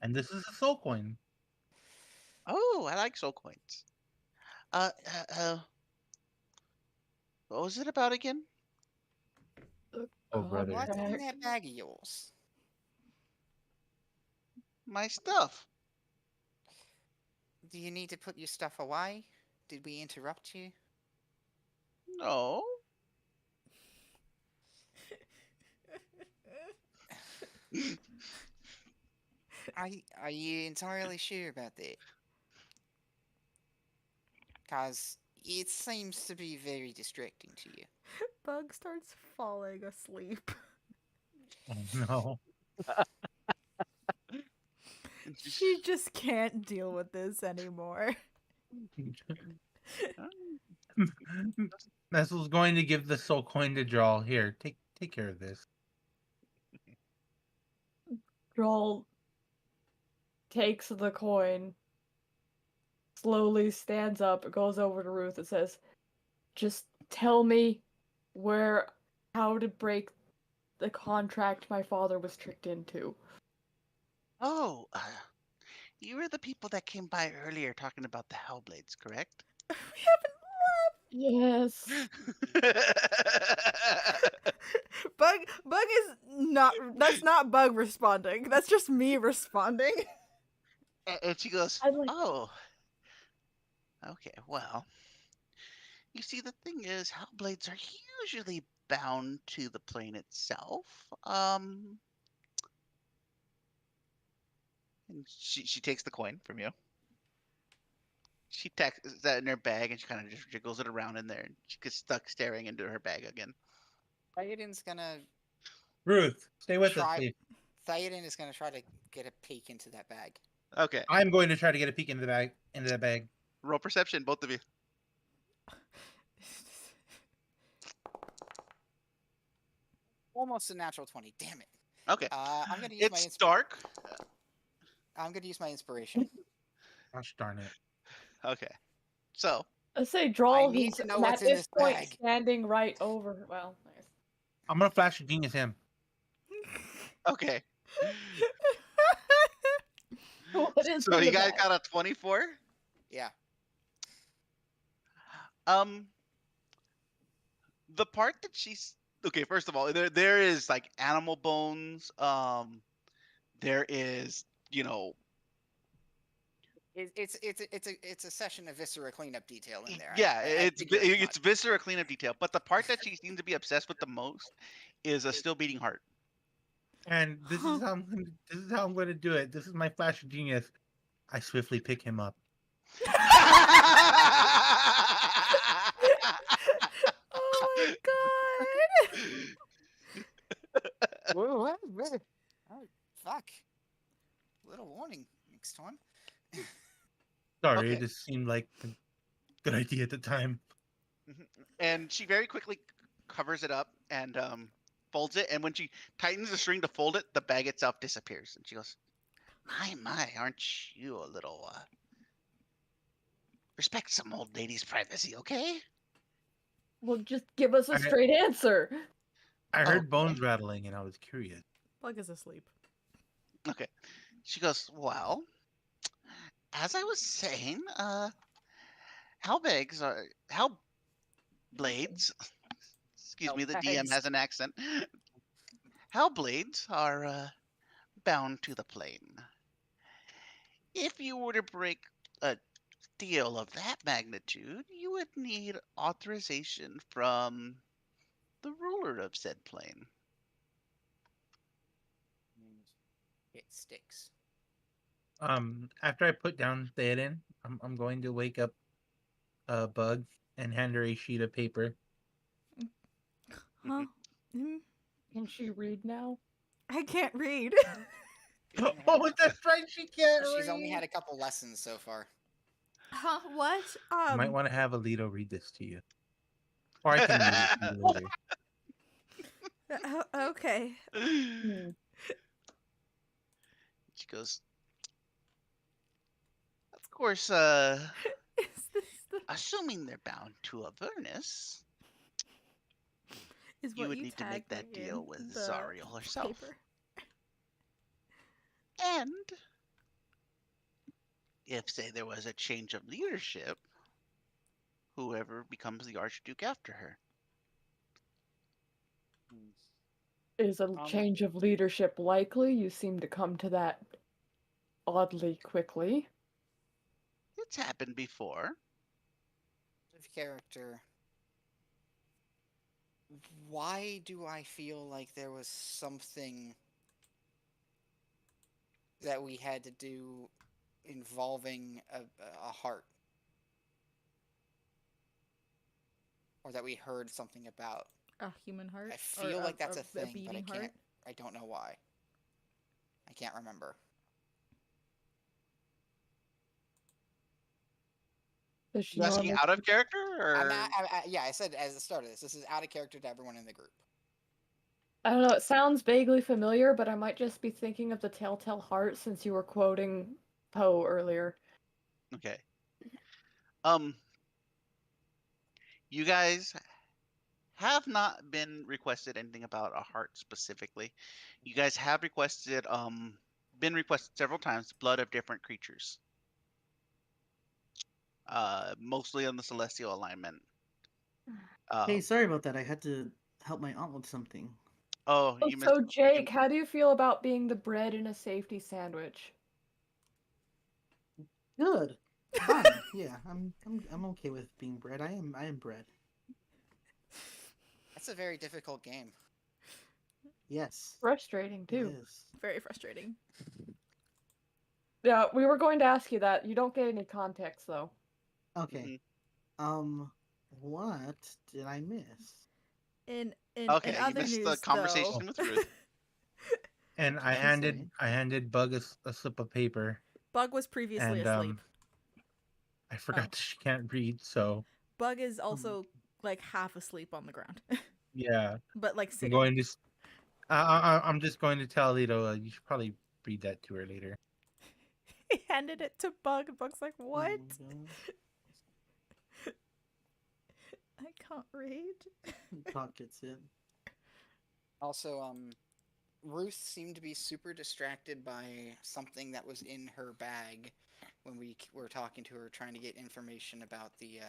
And this is a soul coin. Oh, I like soul coins. Uh, uh, uh, what was it about again? Oh, brother. What's in Contract. that bag of yours? My stuff. Do you need to put your stuff away? Did we interrupt you? No. Are you entirely sure about that? Because it seems to be very distracting to you. Bug starts falling asleep. Oh, no. She just can't deal with this anymore. Messel's going to give the soul coin to Drawl. Here, take care of this. Droll takes the coin, slowly stands up, goes over to Ruth and says, "Just tell me how to break the contract my father was tricked into." Oh, you were the people that came by earlier talking about the Hellblades, correct? We haven't Yes. left. Bug is not. That's not Bug responding. That's just me responding. And she goes, I'd like- "Oh, okay. Well, you see, the thing is, Hellblades are usually bound to the plane itself. And she takes the coin from you. She takes that in her bag, and she kind of just jiggles it around in there, and she gets stuck staring into her bag again. Theoden's gonna Ruth, stay with us, try. please. Theoden is gonna try to get a peek into that bag. Okay. I'm going to try to get a peek into that bag. Roll perception, both of you. Almost a natural 20. Damn it. Okay. I'm gonna use It's dark. I'm gonna use my inspiration. Gosh darn it. Okay. So, I say Droll, need who's to know at what's in this this point bag. standing right over. Well, nice. I'm going to flash a genius him. okay. What is So in you the guys bag? got a 24? Yeah. The part that she's okay, first of all, there is like animal bones. There is, It's a session of viscera cleanup detail in there. yeah, I figured as it's much. viscera cleanup detail. But the part that she seems to be obsessed with the most is a still beating heart. And this is how I'm going to do it. This is my flash of genius. I swiftly pick him up. Oh my god! Whoa, oh, fuck. Little warning next time. Sorry, Okay. it just seemed like a good idea at the time. And she very quickly covers it up and folds it. And when she tightens the string to fold it, the bag itself disappears. And she goes, my, aren't you a little, respect some old lady's privacy, okay? Well, just give us a Okay. straight answer. I heard Okay. bones rattling and I was curious. Bug is asleep. Okay. She goes, well, as I was saying, Hellblades, excuse me, the DM has an accent. Hellblades are bound to the plane. If you were to break a deal of that magnitude, you would need authorization from the ruler of said plane. It sticks. After I put down Theoden, I'm going to wake up Bug and hand her a sheet of paper. Huh? Hmm? Can she read now? I can't read. Oh, that's right, she can't She's read. only had a couple lessons so far. Huh? What? You might want to have Alito read this to you. Or I can read it to you later. Okay. She goes, of course, Is this assuming they're bound to Avernus, Is you what would you need to make tagged that in deal with the Zariel herself. paper. And if, say, there was a change of leadership, whoever becomes the Archduke after her. Is a change of leadership likely? You seem to come to that oddly quickly. It's happened before. Of character. Why do I feel like there was something that we had to do involving a heart? Or that we heard something about? A human heart? I feel like that's a thing, but I beating can't. heart? I don't know why. I can't remember. Does she You asking normally... out of character, or yeah, I said as the start of this. This is out of character to everyone in the group. I don't know, it sounds vaguely familiar, but I might just be thinking of the Telltale Heart since you were quoting Poe earlier. okay? You guys have not been requested anything about a heart specifically. You guys have been requested several times blood of different creatures. Mostly on the celestial alignment. Hey, sorry about that. I had to help my aunt with something. Oh, you missed. So Jake, how do you feel about being the bread in a safety sandwich? Good. Fine. Yeah, I'm okay with being bread. I am bread. That's a very difficult game. Yes. Frustrating too. It is. Very frustrating. Yeah, we were going to ask you that. You don't get any context though. Okay. What did I miss? In Okay, in you other missed news, the conversation with Ruth. And I handed Bug a slip of paper. Bug was previously and asleep. I forgot that she can't read, so Bug is also like half asleep on the ground. yeah. But like I'm sitting. going to. I'm just going to tell Lito. You should probably read that to her later. He handed it to Bug. Bug's like, what? I can't read. Pockets it. Also, Ruth seemed to be super distracted by something that was in her bag when we were talking to her, trying to get information about the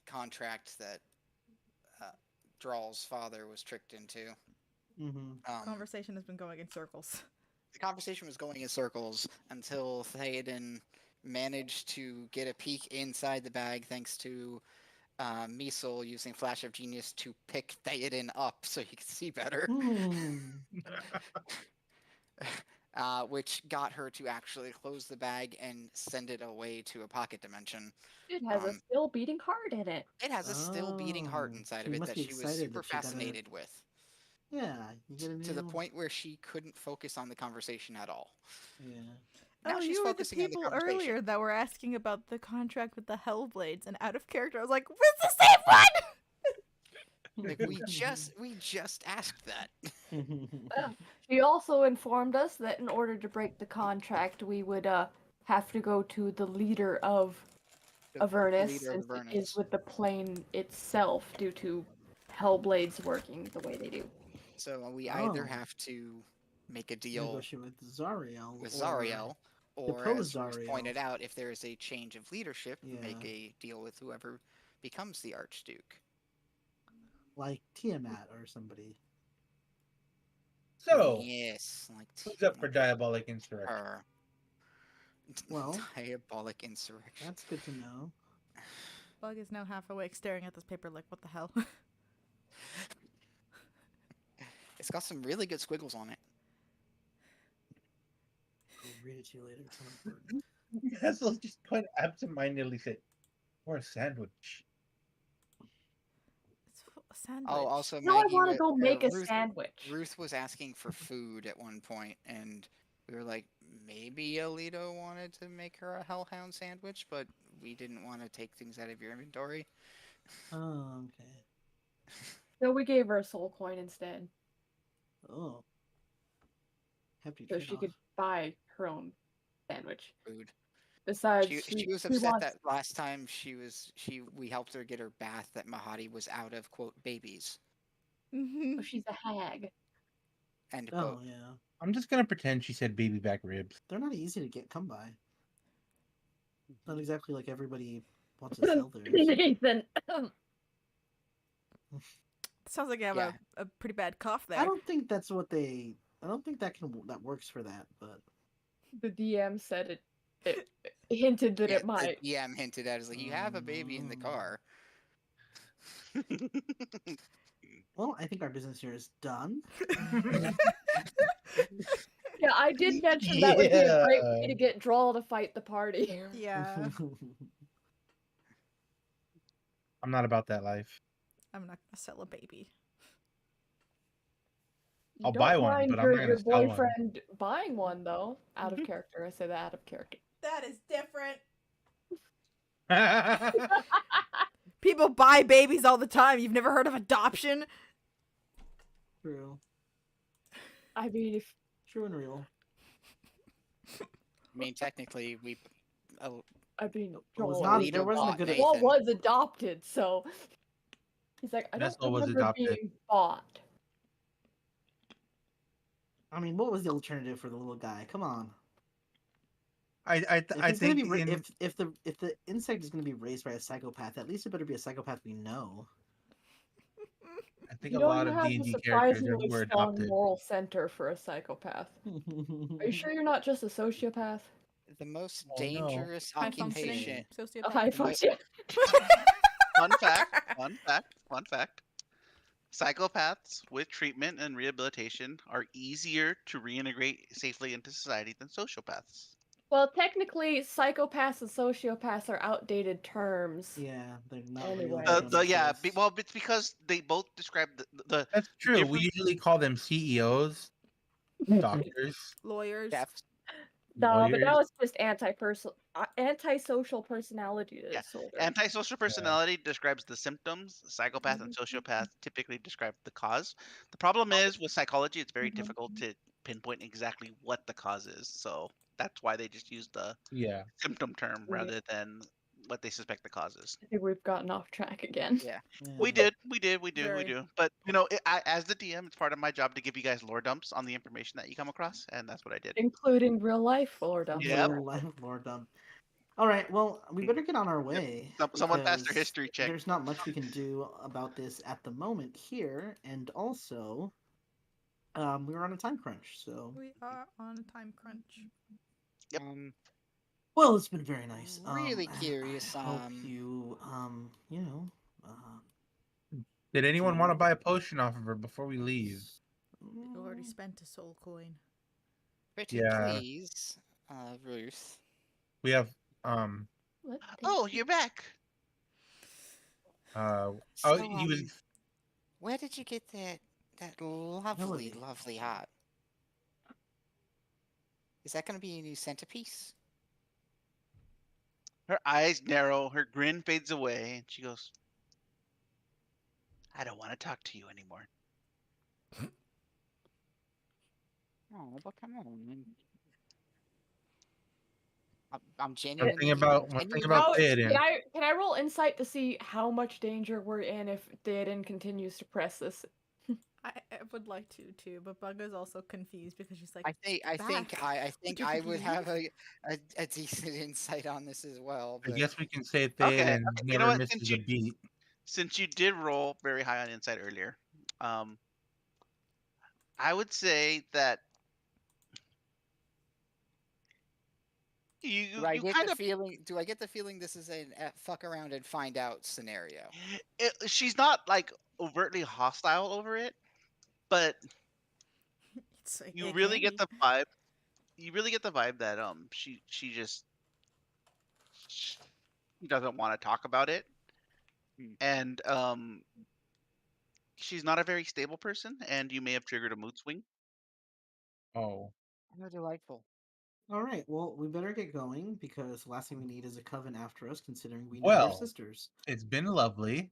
contract that Drawl's father was tricked into. Conversation has been going in circles. The conversation was going in circles until Theoden managed to get a peek inside the bag thanks to Measle using Flash of Genius to pick Theoden up so he could see better. Which got her to actually close the bag and send it away to a pocket dimension. It has a still beating heart in it. It has a still beating heart inside of it that she was super fascinated with. Yeah, you get a new... To the point where she couldn't focus on the conversation at all. Yeah. Now she's you were the focusing on the people conversation. earlier that were asking about the contract with the Hellblades, and out of character, I was like, "It's the same one." Like we just asked that. She also informed us that in order to break the contract, we would have to go to the leader of Avernus, since it is with the plane itself, due to Hellblades working the way they do. So we either have to make a deal negotiate with Zariel, or as was pointed out, if there is a change of leadership, make a deal with whoever becomes the Archduke. Like Tiamat or somebody. So, yes, like who's up for diabolic insurrection? Well, diabolic insurrection. That's good to know. Bug is now half awake, staring at this paper like, what the hell? It's got some really good squiggles on it. I'll read it to you later. It's not important. Hazel just quite absentmindedly said, "Or a sandwich." It's a sandwich. Oh, also, no, Maggie, I want to go make a Ruth, sandwich. Ruth was asking for food at one point, and we were like, maybe Alito wanted to make her a Hellhound sandwich, but we didn't want to take things out of your inventory. Oh, okay. So we gave her a soul coin instead. Oh. So she could buy her own sandwich. Food. Besides, She was she upset wants. that last time we helped her get her bath that Mahadi was out of quote babies Oh, she's a hag. end Oh quote. yeah, I'm just gonna pretend she said baby back ribs. they're not easy to come by. Not exactly like everybody wants to sell theirs. Nathan. Sounds like you have Yeah. a pretty bad cough there. I don't think that's what they. I don't think that works for that. But The DM said it hinted that Yeah, it might. the DM hinted at is like you have a baby in the car. well, I think our business here is done. Yeah, I did mention that would be a great way to get Drawl to fight the party. Yeah, I'm not about that life. I'm not gonna sell a baby. You I'll don't buy one, mind but I'm not your gonna sell one. boyfriend buying one though. Out of character. I say that out of character. That is different. People buy babies all the time. You've never heard of adoption? True. I mean, if True and real. I mean, technically, I mean, It was Joel, not. Vito There wasn't a bought good. Nathan. Joel was adopted, so he's like, I don't Nestle was remember adopted. being bought. I mean, what was the alternative for the little guy? Come on. I If he's think gonna be if the insect is gonna be raised by a psychopath, at least it better be a psychopath we know. I think You a know, lot you of have a D&D characters surprisingly were strong adopted. moral center for a psychopath. Are you sure you're not just a sociopath? the most Oh, no. dangerous High functioning occupation. A sociopath. high function. Fun fact. Psychopaths with treatment and rehabilitation are easier to reintegrate safely into society than sociopaths. Well, technically, psychopaths and sociopaths are outdated terms. Yeah, they're not Anyway. real. They don't exist. Well, it's because they both describe the That's true. different- We usually call them CEOs, doctors, Lawyers. Chefs. No, but now lawyers. it's just antisocial personality Yeah. disorder. Antisocial personality describes the symptoms. Psychopath and sociopath typically describe the cause. The problem is with psychology, it's very difficult to pinpoint exactly what the cause is. So that's why they just use the Yeah. symptom term Yeah. rather than what they suspect the cause is. I think we've gotten off track again. Yeah. Yeah. We do. Very. But as the DM, it's part of my job to give you guys lore dumps on the information that you come across, and that's what I did. Including real life lore dumps. Yep. Real life lore dump. All right. Well, we better get on our way. Someone passed their because history check. There's not much we can do about this at the moment here, and also, we were on a time crunch. So, We are on a time crunch. Yep. well, it's been very nice. Really I curious, hope you, you know, Did anyone want to buy a potion off of her before we leave? You already spent a soul coin. Pretty Yeah. please, Ruth. We have What? Oh, you're back. So, he was where did you get that lovely, Melody. lovely hat? Is that going to be a new centerpiece? Her eyes narrow, her grin fades away, and she goes, I don't want to talk to you anymore. Oh, but come on. I'm genuinely. one thing about Oh, Theoden. can I roll insight to see how much danger we're in if Theoden continues to press this? I would like to too, but Bugga's also confused because she's like, I think back. I think you I think would he have a decent insight on this as well. I But guess we can say Okay, Theoden you know never what, misses a beat. Since you did roll very high on insight earlier, I would say that you do I get kind the of feeling? Do I get the feeling this is a fuck around and find out scenario? she's not like overtly hostile over it, but It's like, you it really can get be. the vibe. You really get the vibe that she just she doesn't want to talk about it, and she's not a very stable person, and you may have triggered a mood swing. Oh. How delightful. all right. Well, we better get going because the last thing we need is a coven after us, considering we know your Well. sisters. It's been lovely.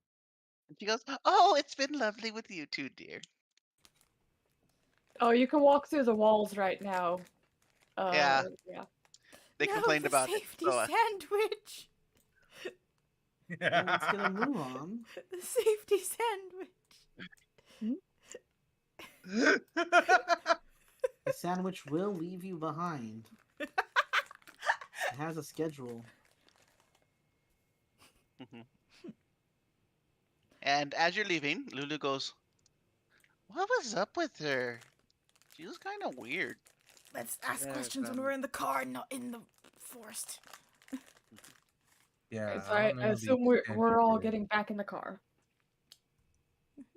And she goes, "Oh, it's been lovely with you too, dear." Oh, you can walk through the walls right now. Yeah. Yeah. They No, complained the about it. safety So, sandwich. Well, let's gonna move on. The safety sandwich. The sandwich will leave you behind. It has a schedule. And as you're leaving, Lulu goes, "What was up with her? She was kind of weird." Let's ask There's, questions when we're in the car, not in the forest. Yeah, So I don't know the assume extent we're of all her- getting back in the car.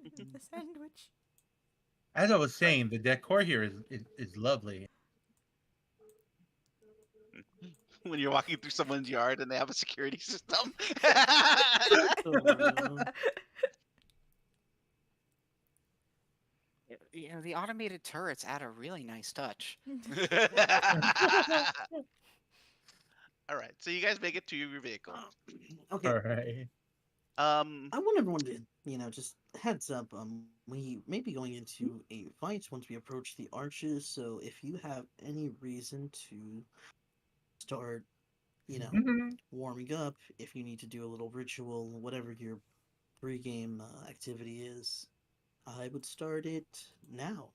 The sandwich. As I was saying, the decor here is lovely. When you're walking through someone's yard and they have a security system. You know, the automated turrets add a really nice touch. All right, so you guys make it to your vehicle. Okay. All right. I want everyone to, just heads up. We may be going into a fight once we approach the arches. So if you have any reason to start, warming up, if you need to do a little ritual, whatever your pre-game activity is, I would start it now.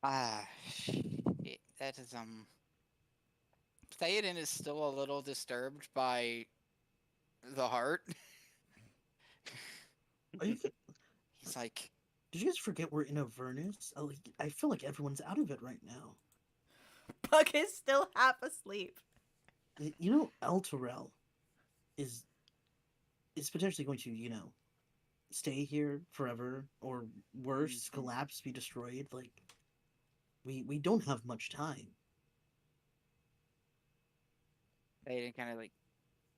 That is Theoden is still a little disturbed by the heart. He's like, Did you guys forget we're in Avernus? I feel like everyone's out of it right now. Bug is still half asleep. Elturel is potentially going to, stay here forever, or worse, collapse, be destroyed. Like, we don't have much time. Theoden kind of like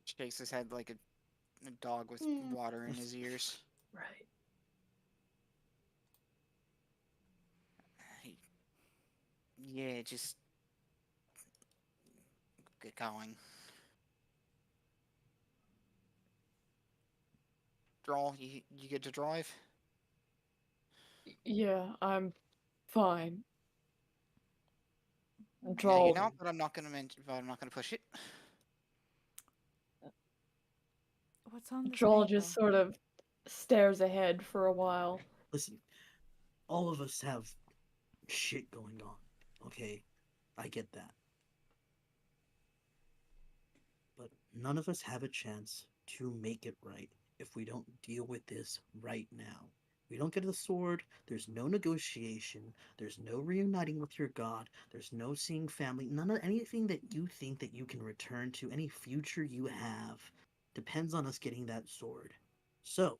shakes his head like a dog with water in his ears. Right. Yeah, just get going. Draw, you get to drive? Yeah, I'm fine. Yeah, Droll, but I'm not gonna push it. What's on this Droll manual? just sort of stares ahead for a while. Listen, all of us have shit going on, okay? I get that. But none of us have a chance to make it right if we don't deal with this right now. We don't get the sword, there's no negotiation, there's no reuniting with your god, there's no seeing family, none of anything that you think that you can return to, any future you have, depends on us getting that sword. So,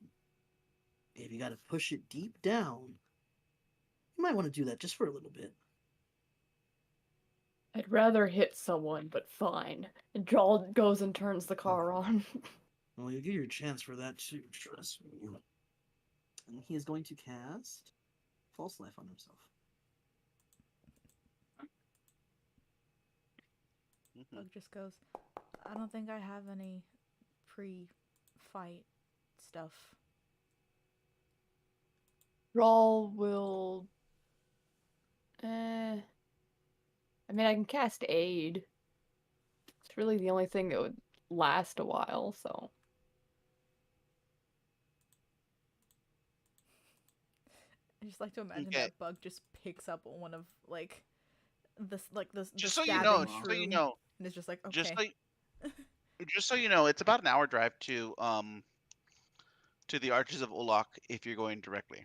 if you gotta push it deep down, you might want to do that just for a little bit. I'd rather hit someone, but fine. And Droll goes and turns the car on. Well, you get your chance for that too, trust me. And he is going to cast False Life on himself. Bug just goes, I don't think I have any pre-fight stuff. Droll will... I mean, I can cast Aid. It's really the only thing that would last a while, so... I just like to imagine Okay. that Bug just picks up one of this Just so you stabbing know, shroom, and it's just like, okay. just so you know, it's about an hour drive to the Arches of Ulok if you're going directly.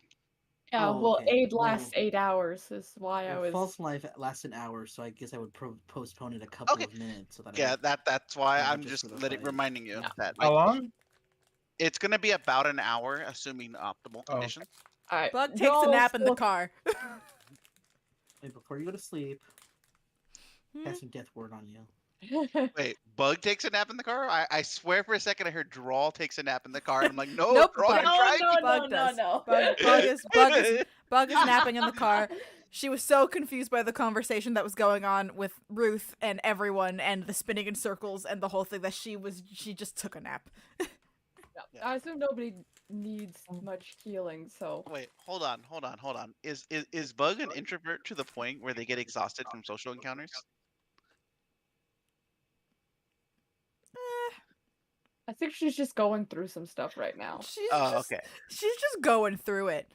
Yeah, Oh, well, okay. Aid lasts 8 hours, is why I was... False Life lasts an hour, so I guess I would postpone it a couple of minutes. So that that's why have I'm it just just for the fight. reminding you Yeah. that How long? it's gonna be about an hour, assuming optimal Oh. conditions. Alright, Bug takes Droll a nap in the still- car. Wait, before you go to sleep, casting Death Word on you. Wait, Bug takes a nap in the car? I swear for a second I heard Drawl takes a nap in the car, and I'm like, no, Nope, Drawl, Bug- you're driving. Bug no, does. no. Bug is napping in the car. She was so confused by the conversation that was going on with Ruth and everyone and the spinning in circles and the whole thing that she just took a nap. I assume nobody needs much healing, so. Wait, hold on. Is Bug an introvert to the point where they get exhausted from social encounters? I think she's just going through some stuff right now. Okay. She's just going through it.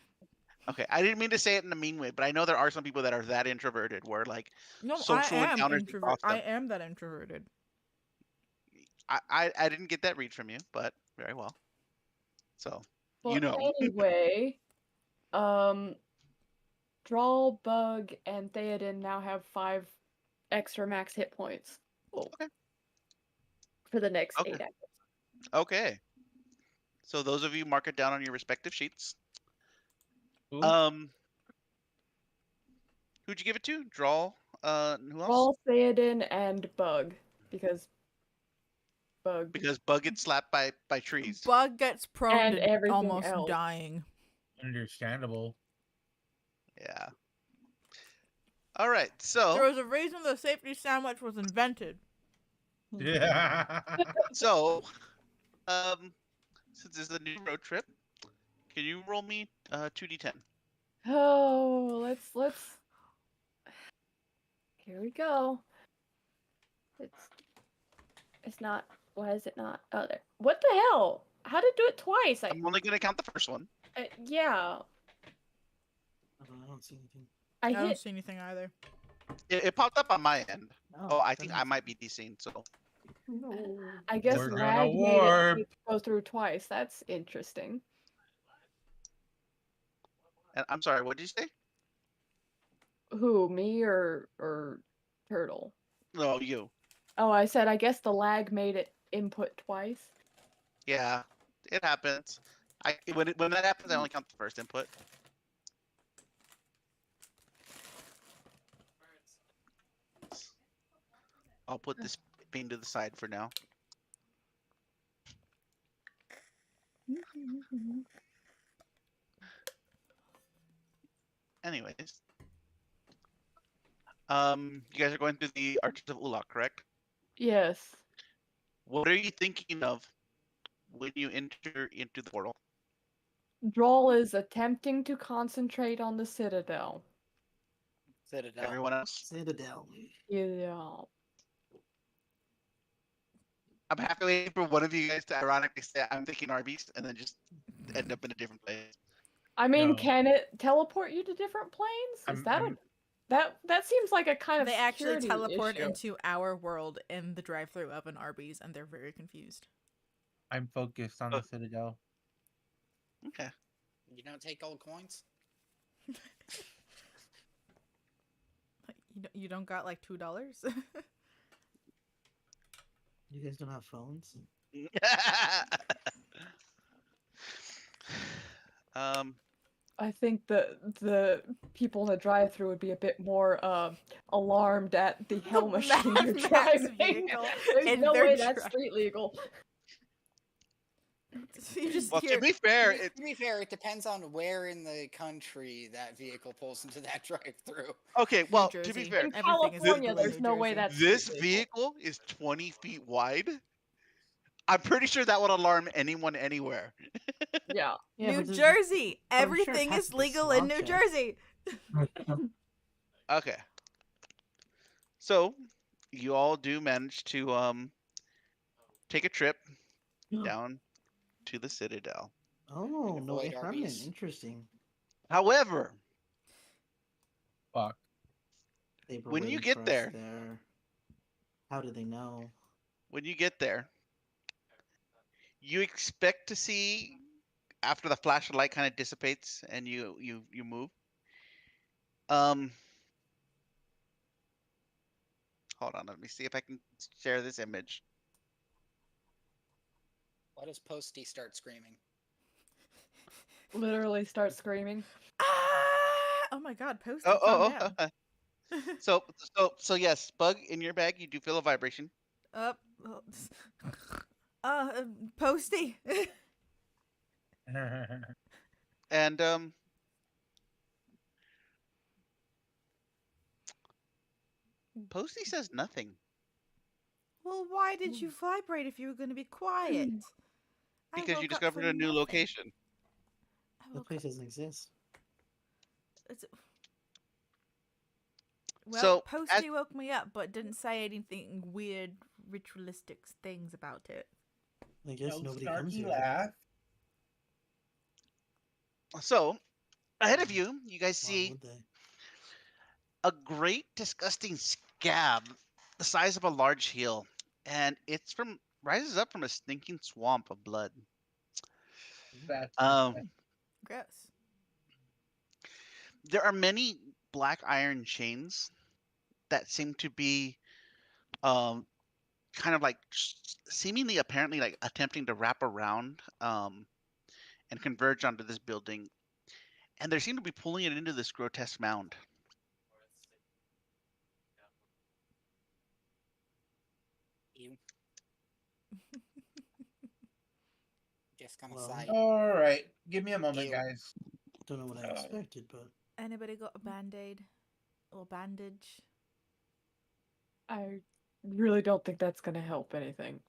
Okay, I didn't mean to say it in a mean way, but I know there are some people that are that introverted where like No, social I am encounters introvert. exhaust them. I am that introverted. I didn't get that read from you, but very well. So Well, you know. anyway, Drawl, Bug, and Theoden now have 5 extra max hit points. Okay. For the next Okay. 8 episodes. Okay. So those of you mark it down on your respective sheets. Ooh. Who'd you give it to? Drawl. Who else? Drawl, Theoden, and Bug, because Bug. Because Bug gets slapped by trees. Bug gets prone And to everything almost else. dying. Understandable. Yeah. All right. So There was a reason the safety sandwich was invented. Yeah. so since this is a new road trip, can you roll me 2d10? Oh, let's. Here we go. It's not. Why is it not? Oh, there. What the hell? How did it do it twice? I'm only gonna count the first one. Yeah. I don't see anything. I don't see anything either. It popped up on my end. No, I think I might be desync. So No. I guess We're gonna lag made warp. it go through twice. That's interesting. and I'm sorry. What did you say? Who, me or Turtle? No, you. Oh, I said I guess the lag made it input twice. Yeah, it happens. When that happens, I only count the first input. I'll put this bean to the side for now. Anyways, you guys are going through the Arches of Ulak, correct? Yes. What are you thinking of when you enter into the portal? Droll is attempting to concentrate on the Citadel. Citadel. Everyone else? Citadel. Yeah. I'm happy waiting for one of you guys to ironically say I'm thinking Arby's and then just end up in a different place. I mean, No. can it teleport you to different planes? Is that seems like a kind of They actually security teleport issue. into our world in the drive-thru of an Arby's, and they're very confused. I'm focused on the Citadel. Okay. You don't take gold coins? You don't got like $2? You guys don't have phones? I think the people in the drive-thru would be a bit more alarmed at the hell machine you're Max driving. vehicle There's in no their way that's drive. street legal. You just Well, hear, to be fair, To be fair, it depends on where in the country that vehicle pulls into that drive-through. okay. Well, to Jersey. be fair, In Everything is California, legal in there's New no way Jersey. that's this street legal. vehicle is 20 feet wide. I'm pretty sure that would alarm anyone anywhere. Yeah. Yeah, New but there's- Jersey. I'm sure it Everything has is to be legal in slot New checked. Jersey. Okay. So, you all do manage to take a trip down to the Citadel. Oh, no Avoid Ramen. Arby's. Interesting. However, Fuck. They were When you waiting get for us there- there. How did they know? when you get there, you expect to see after the flash of light kind of dissipates and you move. Hold on, let me see if I can share this image. Why does Posty start screaming? Literally start screaming. Ah! Oh my God, Posty, Oh, calm oh, down. so yes, Bug, in your bag you do feel a vibration. Up. Posty. And Posty says nothing. Well, why did you vibrate if you were going to be quiet? Because you woke up discovered for a new nothing. location. I The woke place up. doesn't exist. Well, So, Posty woke me up, but didn't say anything weird, ritualistic things about it. I guess nobody comes snarky here. laugh. so ahead of you, you guys Why see would they? a great, disgusting scab the size of a large heel, and rises up from a stinking swamp of blood. That's Um, Gross. there are many black iron chains that seem to be um, kind of like seemingly apparently like attempting to wrap around and converge onto this building, and they seem to be pulling it into this grotesque mound. You. Just gonna Well, say. all right. Give me a moment, Ew. guys. don't know what I expected, but Anybody got a band-aid or bandage? I really don't think that's gonna help anything.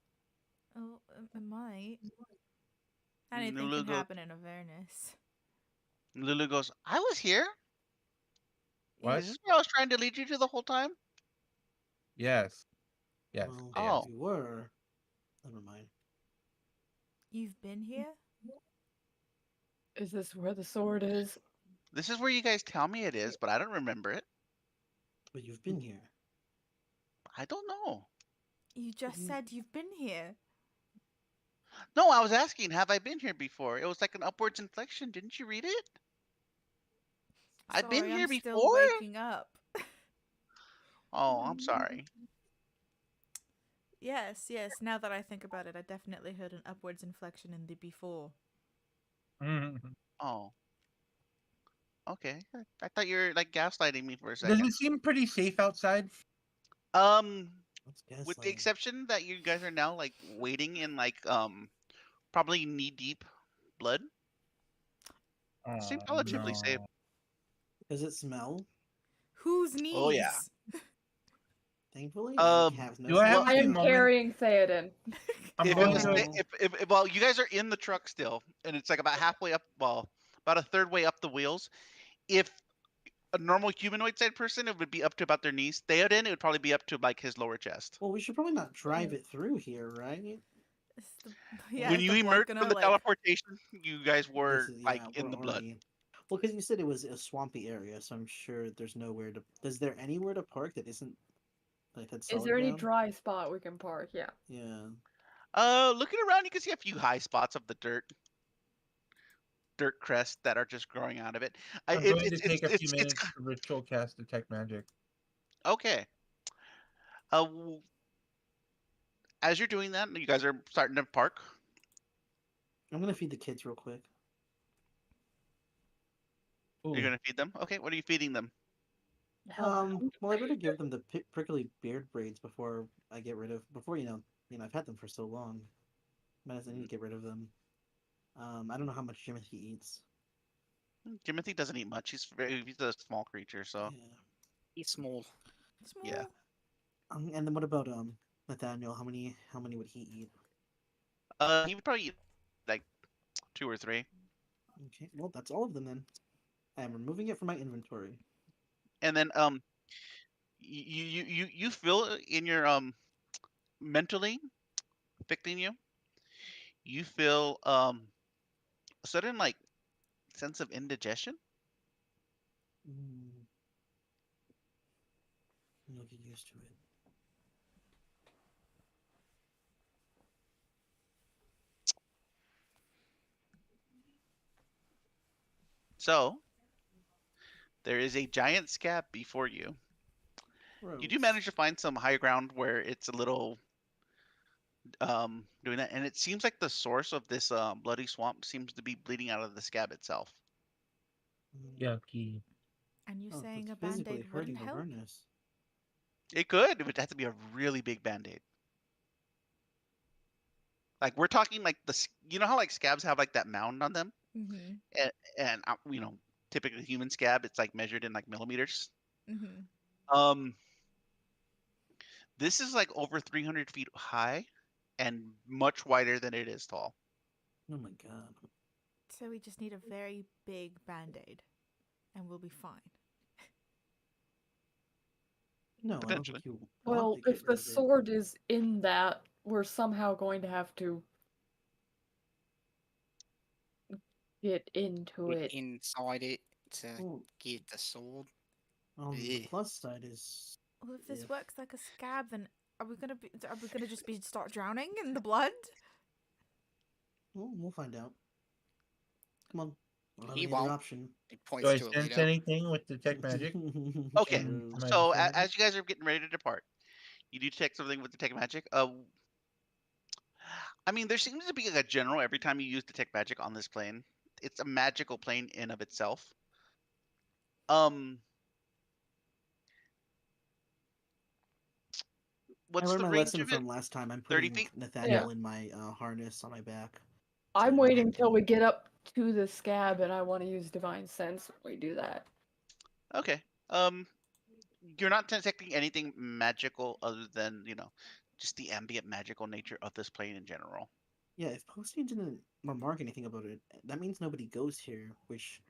Oh, it might. Anything Lulu can goes. happen in Avernus. Lulu goes. I was here. What? Is this where I was trying to lead you to the whole time? Yes. Yes. well, Yes. if you were, never mind. You've been here? Is this where the sword is? This is where you guys tell me it is, but I don't remember it. But you've been here. I don't know. You just said you've been here. No, I was asking, have I been here before? It was like an upwards inflection. Didn't you read it? I've been Sorry, here I'm still before? waking up. Oh, I'm sorry. Yes. Now that I think about it, I definitely heard an upwards inflection in the before. Oh, okay. I thought you were like gaslighting me for a Does second. it seem pretty safe outside? That's With the gaslighting. exception that you guys are now like wading in like probably knee deep blood. Seems relatively safe. No. Does it smell? Whose knees? Oh yeah. Thankfully, I Um, have no. Do I have well, a I few am moments? carrying Theoden. I'm if it going was to. Oh. if well, you guys are in the truck still, and it's like about halfway up. Well, about a third way up the wheels. If a normal humanoid side person, it would be up to about their knees. Theoden, it would probably be up to like his lower chest. Well, we should probably not drive it through here, right? When Is you the blood emerged gonna from the like? teleportation, you guys were This is like we're in the blood. already. Well, because you said it was a swampy area, so I'm sure there's nowhere to. Is there anywhere to park that isn't like that solid Is there any ground? dry spot we can park? Yeah. Yeah. Looking around, you can see a few high spots of the dirt crest that are just growing out of it. I'm going to take a few It's minutes to ritual cast detect magic. okay. As you're doing that, you guys are starting to park. I'm gonna feed the kids real quick. Ooh. You're gonna feed them. Okay, what are you feeding them? Well, I better give them the prickly beard braids before I get rid of. Before I've had them for so long. I need to get rid of them. I don't know how much Jimothy eats. Timothy doesn't eat much. He's a small creature, so Yeah. He's small. Small. yeah. And then what about Nathaniel? How many would he eat? He would probably eat like 2 or 3. Okay, well that's all of them then. I am removing it from my inventory. And then you feel in your mentally affecting you. You feel a sudden like sense of indigestion. You'll get used to it. So there is a giant scab before you. You do Gross. manage to find some high ground where it's a little doing that, and it seems like the source of this bloody swamp seems to be bleeding out of the scab itself. Yucky. And you're Oh, saying it's a physically band-aid hurting wouldn't help? Avernus. It could. It would have to be a really big band-aid. Like we're talking like you know how like scabs have like that mound on them, Mm-hmm. and typically human scab, it's like measured in like millimeters. Mm-hmm. This is like over 300 feet high, and much wider than it is tall. Oh my god. So we just need a very big band-aid, and we'll be fine. No, I don't Potentially. think you want Well, to get if rid the of it. sword is in that, we're somehow going to have to get into Get it. inside it to Well, get the sword. the Ugh. plus side is Well, if this if works like a scab, then are we gonna just start drowning in the blood? we'll find out. Come on. I don't have He any other won't. option. He Do points I to sense Alito. anything with detect magic? Okay, in True. my so vicinity? as you guys are getting ready to depart, you do detect something with detect magic. I mean, there seems to be like a general every time you use detect magic on this plane. It's a magical plane in of itself. Um, I what's learned the my range lesson of it? from last time. I'm 30 putting feet? Nathaniel in my harness on my back. I'm to waiting protect till him. we get up to the scab, and I want to use divine sense when we do that. Okay. You're not detecting anything magical other than, just the ambient magical nature of this plane in general. Yeah, if Posting didn't remark anything about it, that means nobody goes here, which,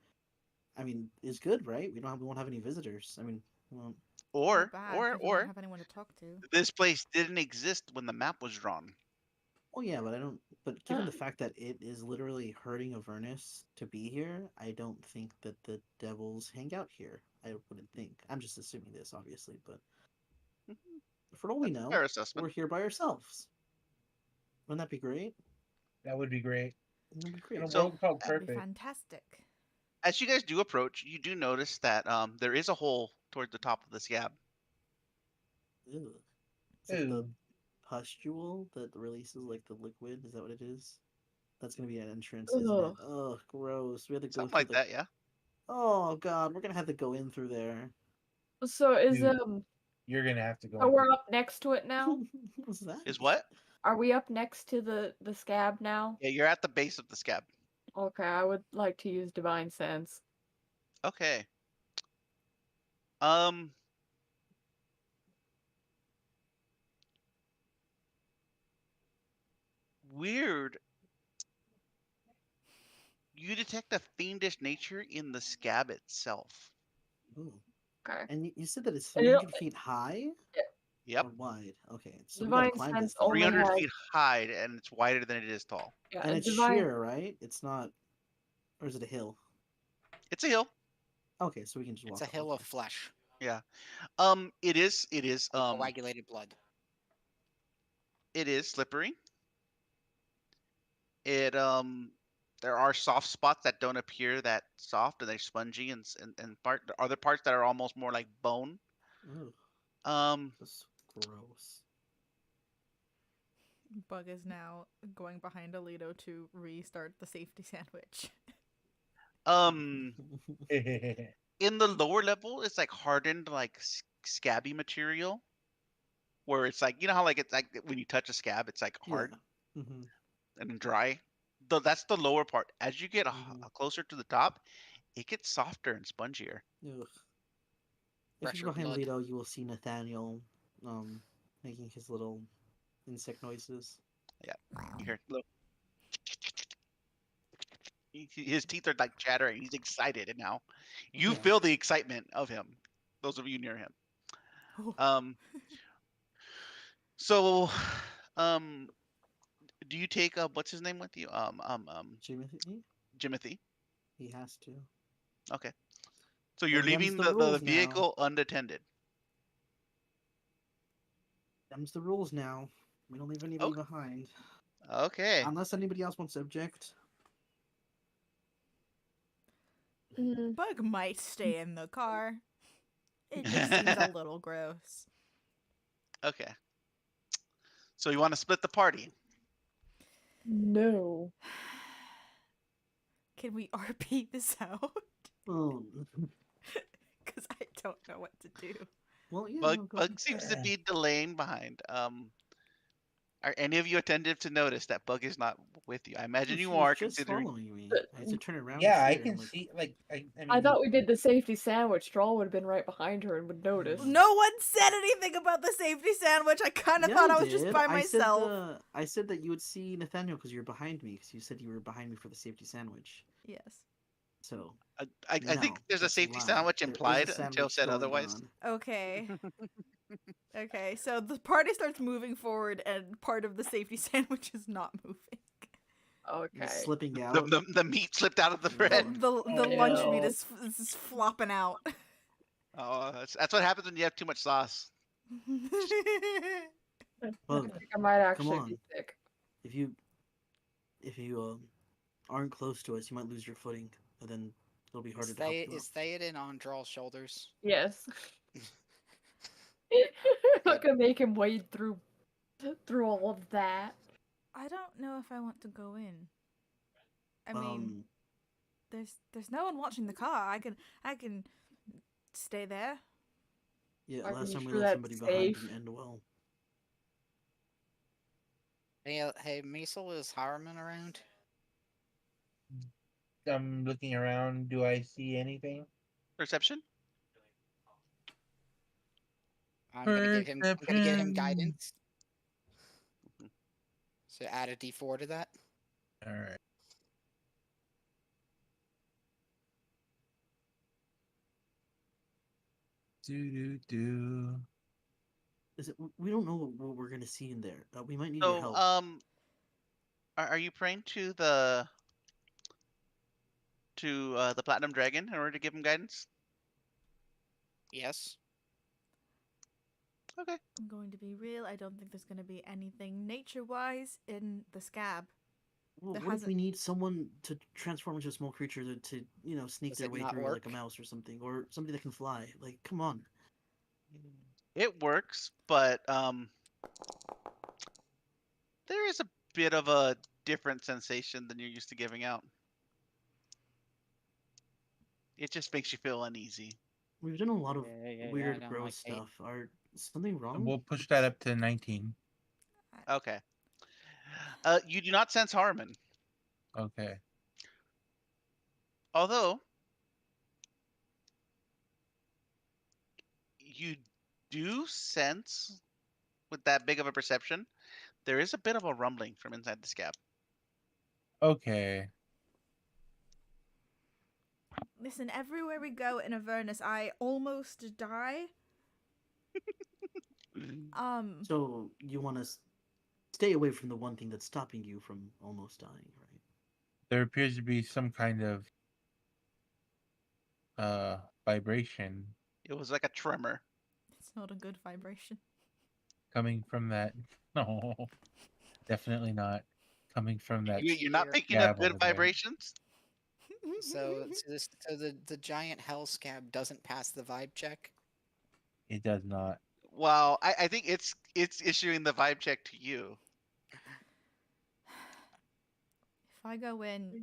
I mean, is good, right? We won't have any visitors. I mean, well, Or, Bad, or, because we won't or have anyone to talk to. this place didn't exist when the map was drawn. oh yeah, but I don't. But given the fact that it is literally hurting Avernus to be here, I don't think that the devils hang out here. I wouldn't think. I'm just assuming this, obviously, but Mhm. for all we That's a know, fair we're assessment. here by ourselves. Wouldn't that be great? That would be great. That'd be In a great. So, world called That'd be perfect. fantastic. as you guys do approach, you do notice that there is a hole towards the top of the scab. Ew. Is it the Ooh. pustule that releases like the liquid? Is that what it is? That's gonna be an entrance, isn't it? Ugh. Oh, gross. We have to go Something through like the. that, yeah. Oh god, we're gonna have to go in through there. So is Dude, you're gonna have to go so in. we're up next to it now? What's that? Is what? Are we up next to the scab now? Yeah, you're at the base of the scab. Okay, I would like to use divine sense. Okay. Um, weird. You detect a fiendish nature in the scab itself. Ooh. Okay. And you said that it's And it, 300 feet high Yep. or wide? Okay, so we gotta divine climb sense this thing. only 300 has feet high, and it's wider than it is tall. And it's divine. sheer, right? It's not. Or is it a hill? It's a hill. Okay, so we can just It's walk a up. hill Okay. of flesh. Yeah. Coagulated blood. It is slippery. It there are soft spots that don't appear that soft, and they're spongy, and other parts that are almost more like bone. Ooh, Um, that's gross. Bug is now going behind Alito to restart the safety sandwich. um, in the lower level, it's like hardened, like scabby material, where it's like how like it's like when you touch a scab, it's like Yeah. hard Mm-hmm. and dry. That's the lower part. As you get Mm-hmm. closer to the top, it gets softer and spongier. Ugh. If you're Fresher behind blood. Leto, you will see Nathaniel, making his little insect noises. Yeah, you hear look. His teeth are like chattering. He's excited, and now you Yeah. feel the excitement of him. Those of you near him. Oh. Um. So, um, do you take what's his name with you? Jimothy? Jimothy. He has to. Okay. So you're Then them's leaving the the rules now. vehicle unattended. Them's the rules now. We don't leave anybody Okay. behind. Okay. Unless anybody else wants to object. Bug might stay in the car. It just seems a little gross. Okay. So you want to split the party? No. Can we RP this out? Oh. Because I don't know what to do. Well, yeah. Bug No, go Bug seems to be delaying behind. Are any of you attentive to notice that Bug is not with you? I imagine She you was are, just considering. following me. I had to turn around. Yeah, and I see her, can and, like, see. Like, I I mean, thought we did the safety sandwich. Stroll would have been right behind her and would notice. No one said anything about the safety sandwich. I kind of Yeah, thought I I was just did. by myself. I said that you would see Nathaniel because you're behind me. Because you said you were behind me for the safety sandwich. Yes. So I no, think there's a that's safety lie. sandwich There is a implied until sandwich said going otherwise. on. Okay. Okay, so the party starts moving forward, and part of the safety sandwich is not moving. Okay. It's slipping The, out. the meat slipped out of the The bread. the lunch meat Ew. is flopping out. Oh, that's what happens when you have too much sauce. I Bug, think I might come actually on. be sick. If you aren't close to us, you might lose your footing, and then it'll be harder to help you Is up. Theoden on Draw's shoulders? Yes. Not gonna make him wade through all of that. I don't know if I want to go in. I mean, there's no one watching the car. I can stay there. Yeah, Are last you time we sure left that's somebody behind safe? didn't end well. Hey, Measle, is Harriman around? I'm looking around. Do I see anything? Perception? I'm gonna give him Perception. guidance. So add a D4 to that. All right. Do. We don't know what we're gonna see in there. We might need your So, help. are you praying to the Platinum Dragon in order to give him guidance? Yes. Okay. I'm going to be real. I don't think there's going to be anything nature-wise in the scab. Well, there what if hasn't- we need someone to transform into a small creature to sneak Does their it way not through like a work? mouse or something, or somebody that can fly? Like, come on. It works, but there is a bit of a different sensation than you're used to giving out. It just makes you feel uneasy. We've done a lot of I weird, don't gross like stuff. Are something wrong? We'll push that up to 19. Okay. You do not sense Harmon, Okay. although you do sense, with that big of a perception, there is a bit of a rumbling from inside the scab. Okay. Listen, everywhere we go in Avernus, I almost die. So you want to stay away from the one thing that's stopping you from almost dying, right? There appears to be some kind of vibration It was like a tremor. It's not a good vibration. coming from that. No, definitely not coming from that. You're not Here. picking scab up good over there. vibrations? So the giant hell scab doesn't pass the vibe check. It does not. Well, I think it's issuing the vibe check to you. If I go in,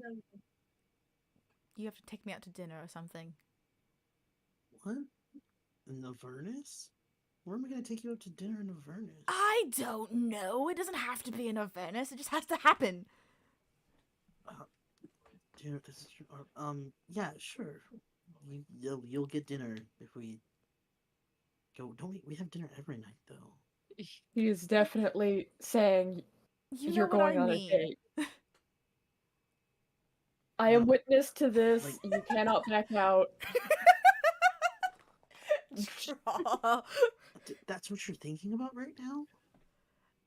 you have to take me out to dinner or something. What? In Avernus? Where am I going to take you out to dinner in Avernus? I don't know. It doesn't have to be in Avernus. It just has to happen. Dinner, yeah, sure. You'll get dinner if we go. Don't we have dinner every night though? He is definitely saying You you're know what going I on mean. a date. I am No. witness to this. Like- You cannot back out. Draw. That's what you're thinking about right now?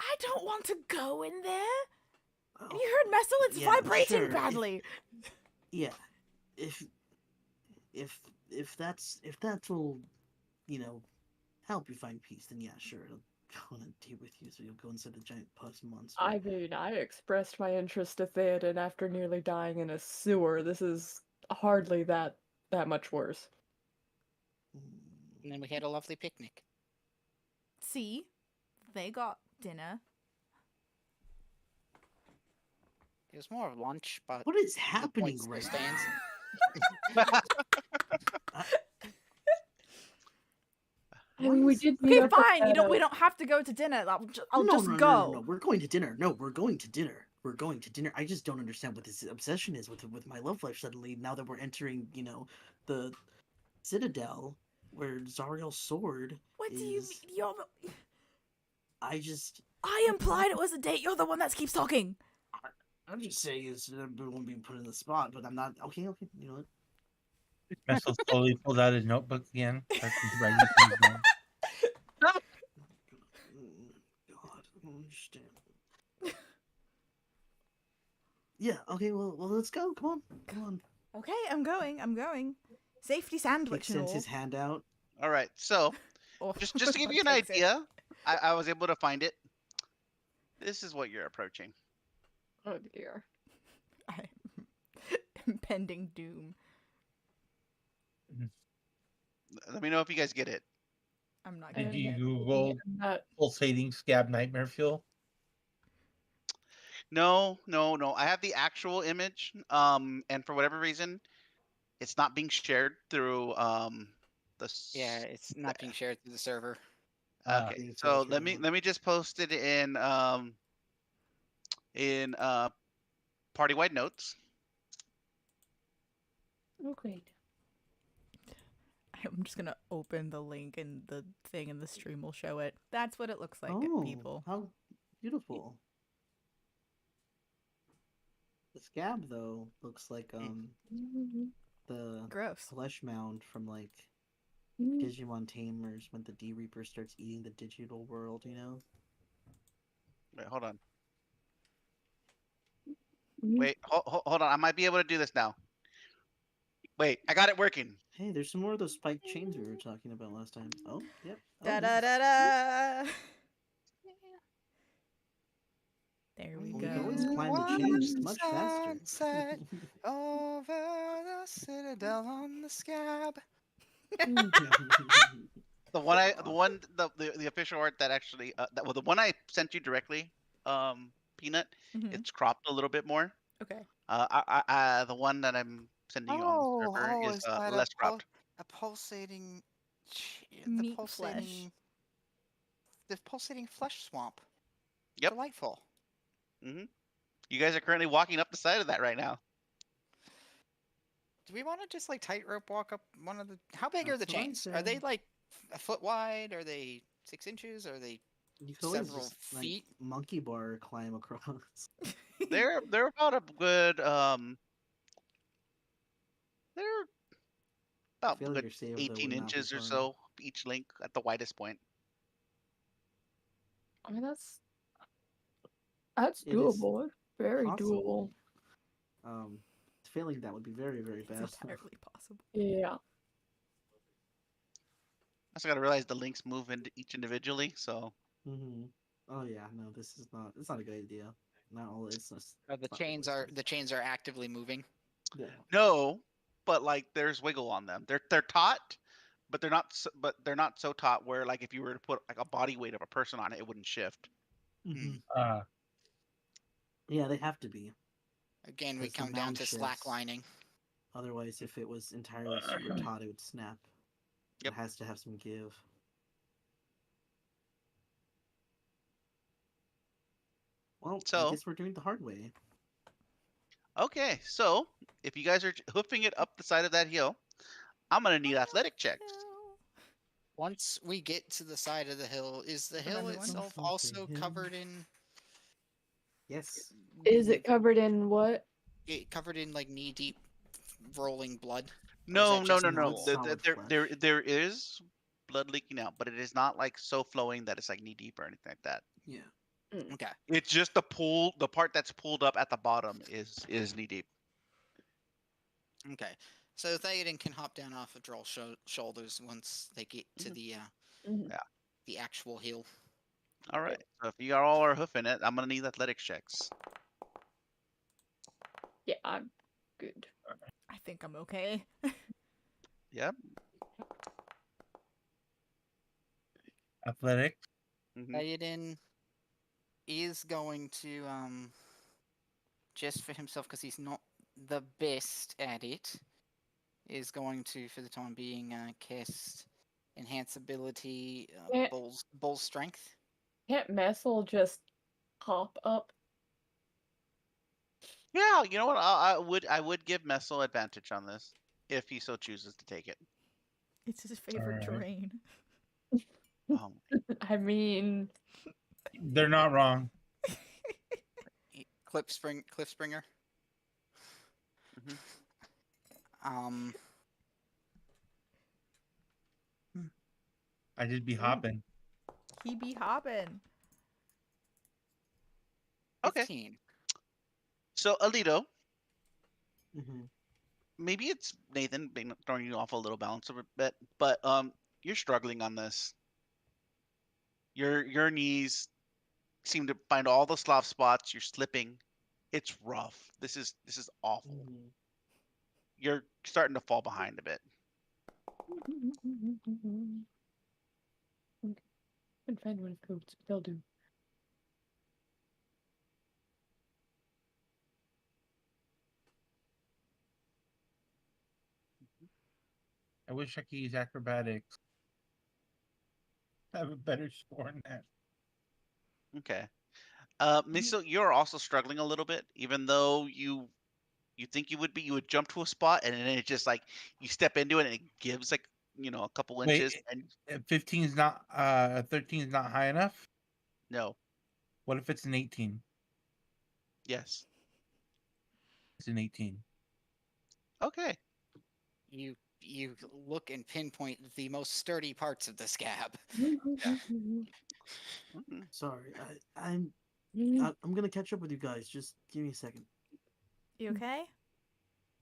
I don't want to go in there. Oh, And you heard Messel, it's yeah, vibrating sure. badly. Yeah. If that's will, help you find peace, then yeah, sure. I'll go on a date with you, so you'll go inside the giant pus monster. I mean, I expressed my interest to Theoden after nearly dying in a sewer. This is hardly that much worse. And then we had a lovely picnic. See, they got dinner. It was more of lunch, but What is the happening point still right stands. now? I mean, we did meet Okay, up at fine. that, We don't have to go to dinner. I'll no, just no, go. no, no, no. We're going to dinner. No, we're going to dinner. We're going to dinner. I just don't understand what this obsession is with my love life suddenly. Now that we're entering, the Citadel, where Zariel's sword What do you is. mean? I implied it was a date. You're the one that keeps talking. I'm just saying it's won't be put in the spot, but I'm not. Okay, you know what? Messel slowly pulls out his notebook again. Starts writing things down. God, I don't understand. Yeah. Okay. Well, let's go. Come on. Okay, I'm going. Safety sandwich and Sends all. his hand out. All right. So Oh, just to give you an takes it. idea, I was able to find it. This is what you're approaching. Oh dear. Impending doom. Let me know if you guys get it. I'm not Did getting you it. Google pulsating scab nightmare fuel? No. I have the actual image. And for whatever reason, it's not being shared through Yeah, it's not being shared through the server. Okay. So let me just post it in party wide notes. Oh great. I'm just gonna open the link and the thing in the stream will show it. That's what it looks like, people. How beautiful. The scab though looks like the Gross. flesh mound from like Digimon Tamers when the D Reaper starts eating the digital world, Wait, hold on. Wait, hold on. I might be able to do this now. Wait, I got it working. Hey, there's some more of those spiked chains we were talking about last time. Oh, yep. Da da da da. There we We go. can always climb the chains much faster. Sunset over the Citadel on the scab. The official art that actually the one I sent you directly, Peanut, it's cropped a little bit more. Okay. The one that I'm sending you on the server is less cropped. A pulsating, meat flesh. The pulsating flesh swamp. Yep. Delightful. You guys are currently walking up the side of that right now. Do we want to just like tightrope walk up one of the? How big are the chains? Are they like a foot wide? Are they 6 inches? Are they several feet? Like, monkey bar climb across. They're about a good they're about good 18 inches or so each link at the widest point. I mean that's doable. It's very doable. Failing that would be very, very bad. It's entirely possible. Yeah. I also got to realize the links move into each individually, so. Oh yeah, no, this is not. It's not a good idea. Not all. It's just. The chains are actively moving. Yeah. No, but like there's wiggle on them. They're taut, but they're not. But they're not so taut where like if you were to put like a body weight of a person on it, it wouldn't shift. Yeah, they have to be. Again, we come down to slacklining. Otherwise, if it was entirely super taut, it would snap. It has to have some give. Well, I guess we're doing it the hard way. Okay, so if you guys are hoofing it up the side of that hill, I'm gonna need athletic checks. Once we get to the side of the hill, is the hill itself also covered in? Yes. Is it covered in what? Covered in like knee-deep rolling blood? No. There is blood leaking out, but it is not like so flowing that it's like knee-deep or anything like that. Yeah. Okay. It's just the part that's pulled up at the bottom is knee-deep. Okay. So Theoden can hop down off of Droll's shoulders once they get to the actual hill. All right. So if you all are hoofing it, I'm gonna need athletics checks. Yeah, I'm good. I think I'm okay. Yep. Athletics. Theoden is going to just for himself because he's not the best at it. Is going to, for the time being, cast Enhance ability, Can't, bull strength. can't Messel just pop up? Yeah, you know what? I would give Messel advantage on this if he so chooses to take it. It's his favorite Alright. terrain. I mean, They're not wrong. Cliff Springer. I just be hopping. He be hopping. Okay. 15. So Alito, Mm-hmm. maybe it's Nathan throwing you off a little balance a bit, but you're struggling on this. Your knees seem to find all the soft spots. You're slipping. It's rough. This is awful. Mm-hmm. You're starting to fall behind a bit. can find one of codes. They'll do. I wish I could use acrobatics. I have a better score in that. Okay. Miso, you're also struggling a little bit, even though you think you would be. You would jump to a spot, and then it just like you step into it, and it gives like a couple inches. And 15 is not 13 is not high enough. no, What if it's an 18? yes, It's an 18. okay. You look and pinpoint the most sturdy parts of the scab. Mhm. Sorry, I'm gonna catch up with you guys. Just give me a second. You okay?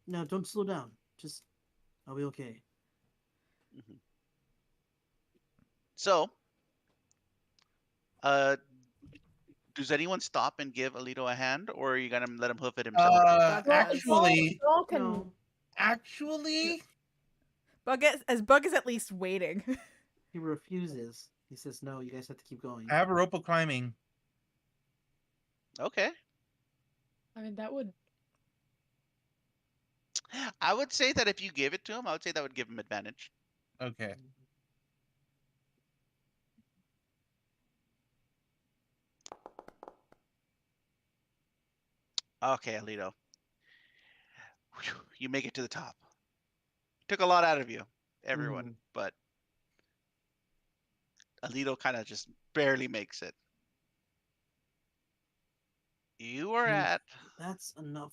No, don't slow down. Just, I'll be okay. Mhm. So, does anyone stop and give Alito a hand, or are you gonna let him hoof it himself? Bug has- Actually, Y'all can. No, actually, Bug is at least waiting. he refuses. He says, "No, you guys have to keep going." I have a rope of climbing. Okay. I mean, that would. I would say that if you gave it to him, I would say that would give him advantage. Okay. Okay, Alito. Whew, you make it to the top. Took a lot out of you, everyone, but Alito kind of just barely makes it. You are at That's enough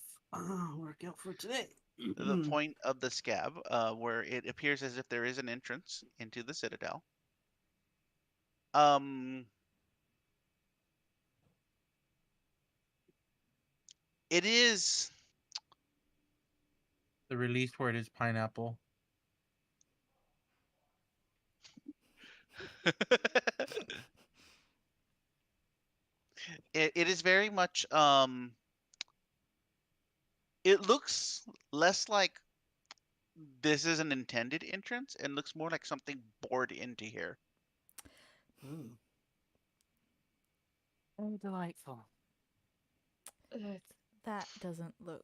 workout for today. the point of the scab where it appears as if there is an entrance into the citadel. It is The release word is pineapple. it is very much it looks less like this is an intended entrance and looks more like something bored into here. Oh, delightful. It's That doesn't look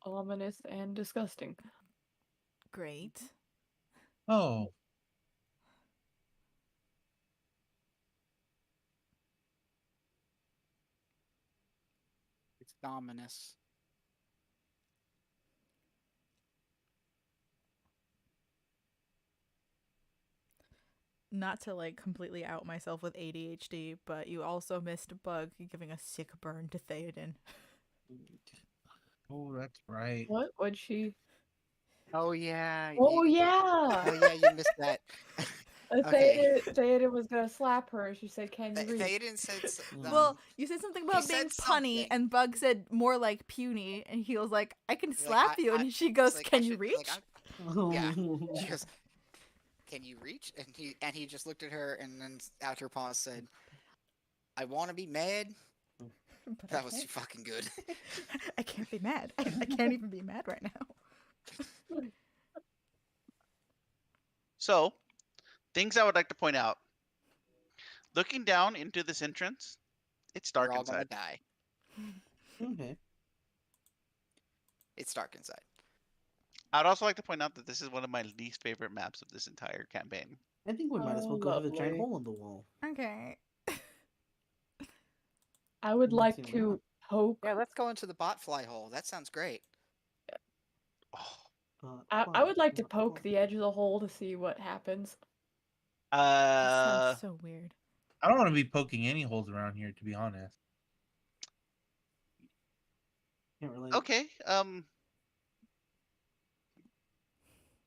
ominous and disgusting. great. Oh. It's ominous. Not to like completely out myself with ADHD, but you also missed Bug giving a sick burn to Theoden. Oh, that's right. What would she? Oh yeah. Oh yeah. Oh yeah, you missed that. Okay. Theoden was gonna slap her. She said, "Can you read?" Theoden said. Well, you said something about being said punny, something. and Bug said more like puny, and he was like, "I can Like, slap you," and she goes, like, "Can I you should- reach?" like, yeah. She goes, "Can you reach?" And he just looked at her, and then after a pause said, "I want to be mad." But That was too fucking good. I can't be mad. I can't even be mad right now. So, things I would like to point out. Looking down into this entrance, it's dark We're all gonna inside. die. Okay. It's dark inside. I'd also like to point out that this is one of my least favorite maps of this entire campaign. I think we might as well Oh, go to the giant lovely. hole in the wall. Okay. I would Let's like see what to poke. Yeah, let's go into the bot fly hole. That sounds great. Oh. I would like to poke the edge of the hole to see what happens. That sounds so weird. I don't want to be poking any holes around here, to be honest. Can't really. Okay.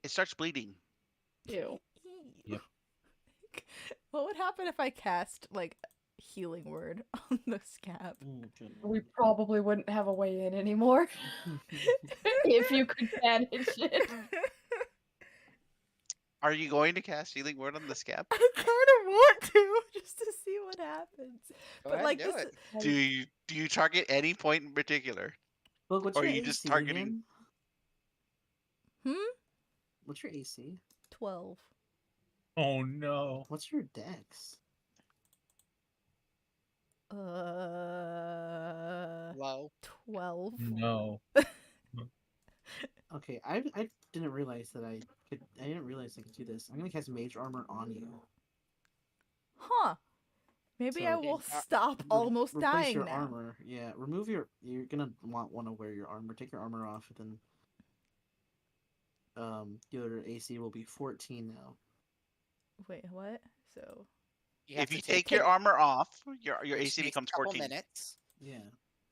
It starts bleeding. Ew. Yep. What would happen if I cast like healing word on the scab? We probably wouldn't have a way in anymore if you could manage it. Are you going to cast healing word on the scab? I kind of want to just to see what happens. Go But ahead, like do this, it. Do you target any point in particular? Look, what's Or your are you AC just targeting? again? Hmm? What's your AC? 12. Oh no. What's your dex? Low. 12. No. Okay, I didn't realize that I could. I didn't realize I could do this. I'm gonna cast mage armor on you. Huh. Maybe So, I will uh, stop almost Replace dying your now. armor. Yeah, remove your. You're gonna want to wear your armor. Take your armor off, and then your AC will be 14 now. Wait, what? So If you take your armor off, your which AC takes becomes a couple 14. minutes. Yeah.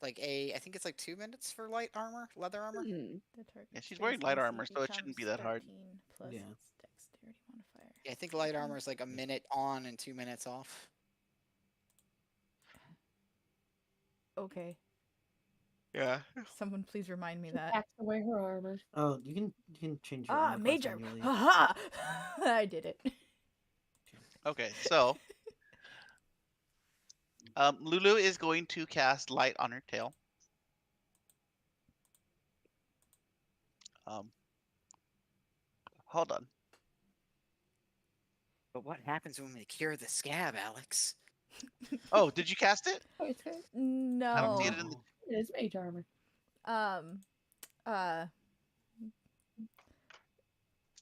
Like I think it's like 2 minutes for light armor, leather armor. the target Yeah, she's wearing light AC armor, so it shouldn't be that hard. 13 plus Yeah. its dexterity modifier. Yeah, I think light armor is like a minute on and 2 minutes off. Okay. Yeah. Someone please remind me She that. packs away her armor. Oh, you can change your Ah, armor mage class armor. manually. Haha! I did it. Okay, so Lulu is going to cast light on her tail. Hold on. But what happens when we cure the scab, Alex? Oh, did you cast it? Oh, it's good. No. I don't see it in the. It is mage armor.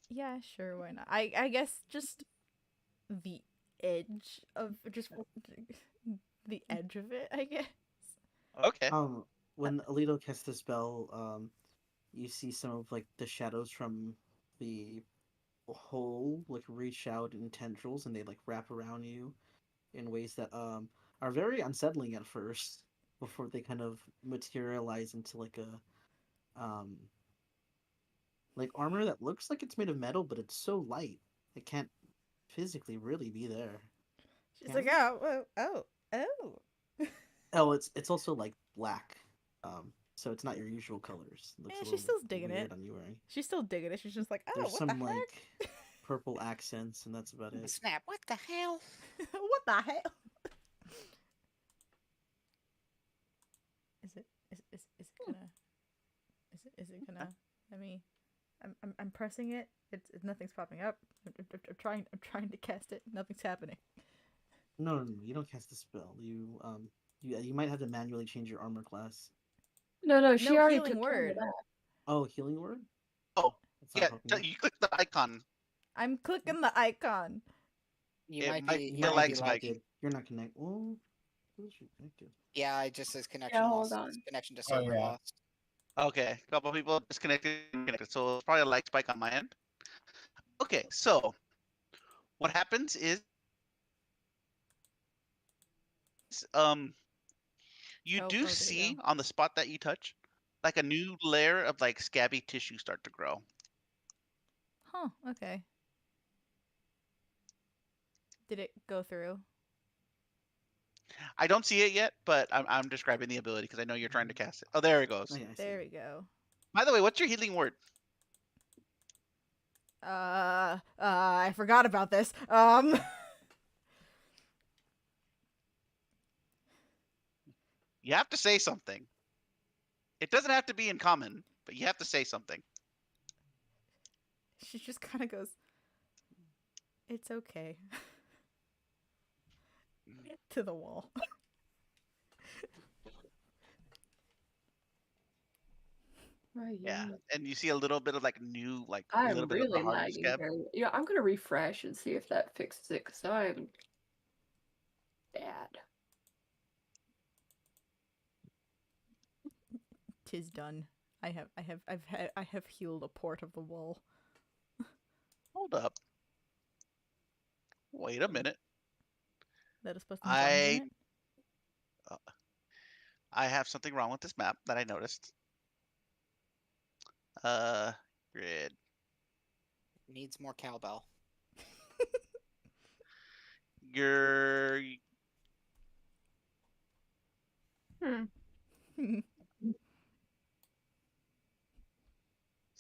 Yeah, sure, why not? I guess just the edge of the edge of it, I guess. Okay. When Alito casts the spell, you see some of like the shadows from the hole like reach out in tendrils, and they like wrap around you in ways that are very unsettling at first before they kind of materialize into like armor that looks like it's made of metal, but it's so light it can't physically really be there. She's like, oh. Oh, it's also like black, so it's not your usual colors. It looks a she's little still bit digging weird it. on you wearing. She's still digging it. She's just like, oh, There's what some the heck? like purple accents, and that's about it. Snap! What the hell? What the hell? Is it gonna let me I'm pressing it. It's nothing's popping up. I'm trying to cast it. Nothing's happening. No, you don't cast the spell. You might have to manually change your armor class. No, she No already healing took care of word. that. Oh, healing word? Oh, That's not yeah. helping you. You click the icon. I'm clicking the icon. You It might might be. be You a might lag be spike. Connected. You're not connected. Oh, who's you connected? Yeah, it just says connection Yeah, lost. hold on. Connection to server yeah. lost. Okay, a couple people disconnected. So it's probably a lag spike on my end. Okay, so what happens is you Oh, do there we see go. on the spot that you touch like a new layer of like scabby tissue start to grow. Huh, okay. Did it go through? I don't see it yet, but I'm describing the ability because I know you're trying to cast it. Oh, there it goes. Oh, yeah, I see. There we go. By the way, what's your healing word? I forgot about this. You have to say something. It doesn't have to be in common, but you have to say something. She just kind of goes, it's okay. To the wall. Right, Yeah, yeah. and you see a little bit of like new, like a little I'm bit of the really harder lagging scab. here. Yeah, I'm gonna refresh and see if that fixes it, because I'm bad. Tis done. I have healed a port of the wall. Hold up. Wait a minute. That is supposed to join I it. uh, I have something wrong with this map that I noticed. Uh, grid. Needs more cowbell. Your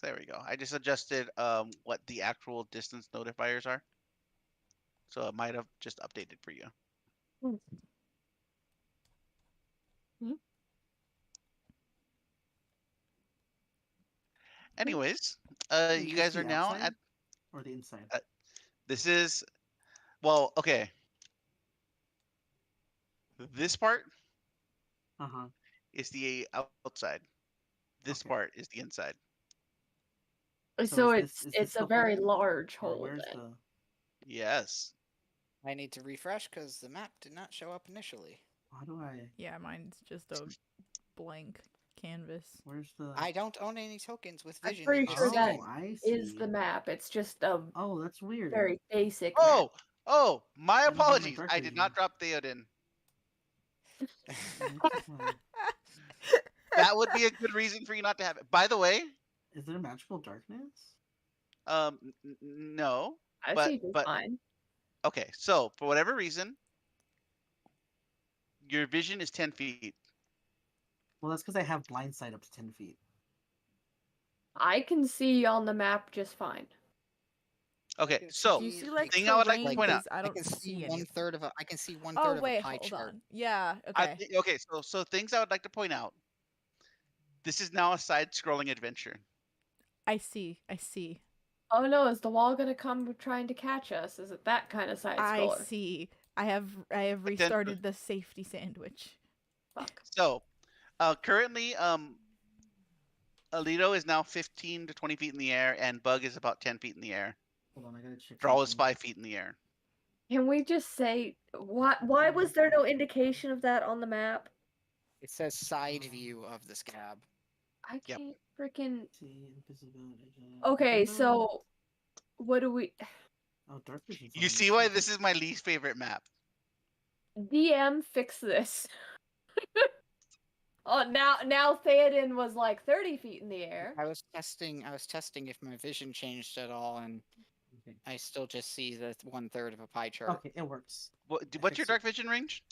There we go. I just adjusted what the actual distance notifiers are. So it might have just updated for you. Anyways, Wait, you is guys are the now outside at or the inside? this is well, okay. This part Uh-huh. is the outside. This Okay. part is the inside. So is it's this a the very hole? large Or hole where's then. the Yes. I need to refresh because the map did not show up initially. how do I Yeah, mine's just a blank canvas. where's the I don't own any tokens with I'm vision pretty in this sure that game. I is see. the map. It's just a Oh, that's weird. very basic map. Oh, my I don't have my apologies. dark I did vision. not drop Theoden. Why? That would be a good reason for you not to have it. By the way, Is there magical darkness? no, I but see just fine. okay. So for whatever reason, your vision is 10 feet. Well, that's because I have blind sight up to 10 feet. I can see on the map just fine. Okay, so Do you see like thing I would like to terrain? point out. Because I don't can see any. one third of a. I can see one Oh third of a wait, pie hold chart. on. Yeah. Okay. Okay, so things I would like to point out. This is now a side-scrolling adventure. I see. I see. Oh no, is the wall gonna come trying to catch us? Is it that kind of side I scroller? see. I have restarted the safety sandwich. Fuck. So, currently, Alito is now 15 to 20 feet in the air, and Bug is about 10 feet in the air. Hold on, I gotta check. Draw is something. 5 feet in the air. Can we just say why was there no indication of that on the map? It says side view of the scab. I Yep. can't freaking. See invisibility. Okay, so what do we? Oh, dark vision. You see why this is my least favorite map? DM fix this. Oh, now Theoden was like 30 feet in the air. I was testing if my vision changed at all, and Okay. I still just see the one third of a pie chart. Okay, it works. What's your dark vision range?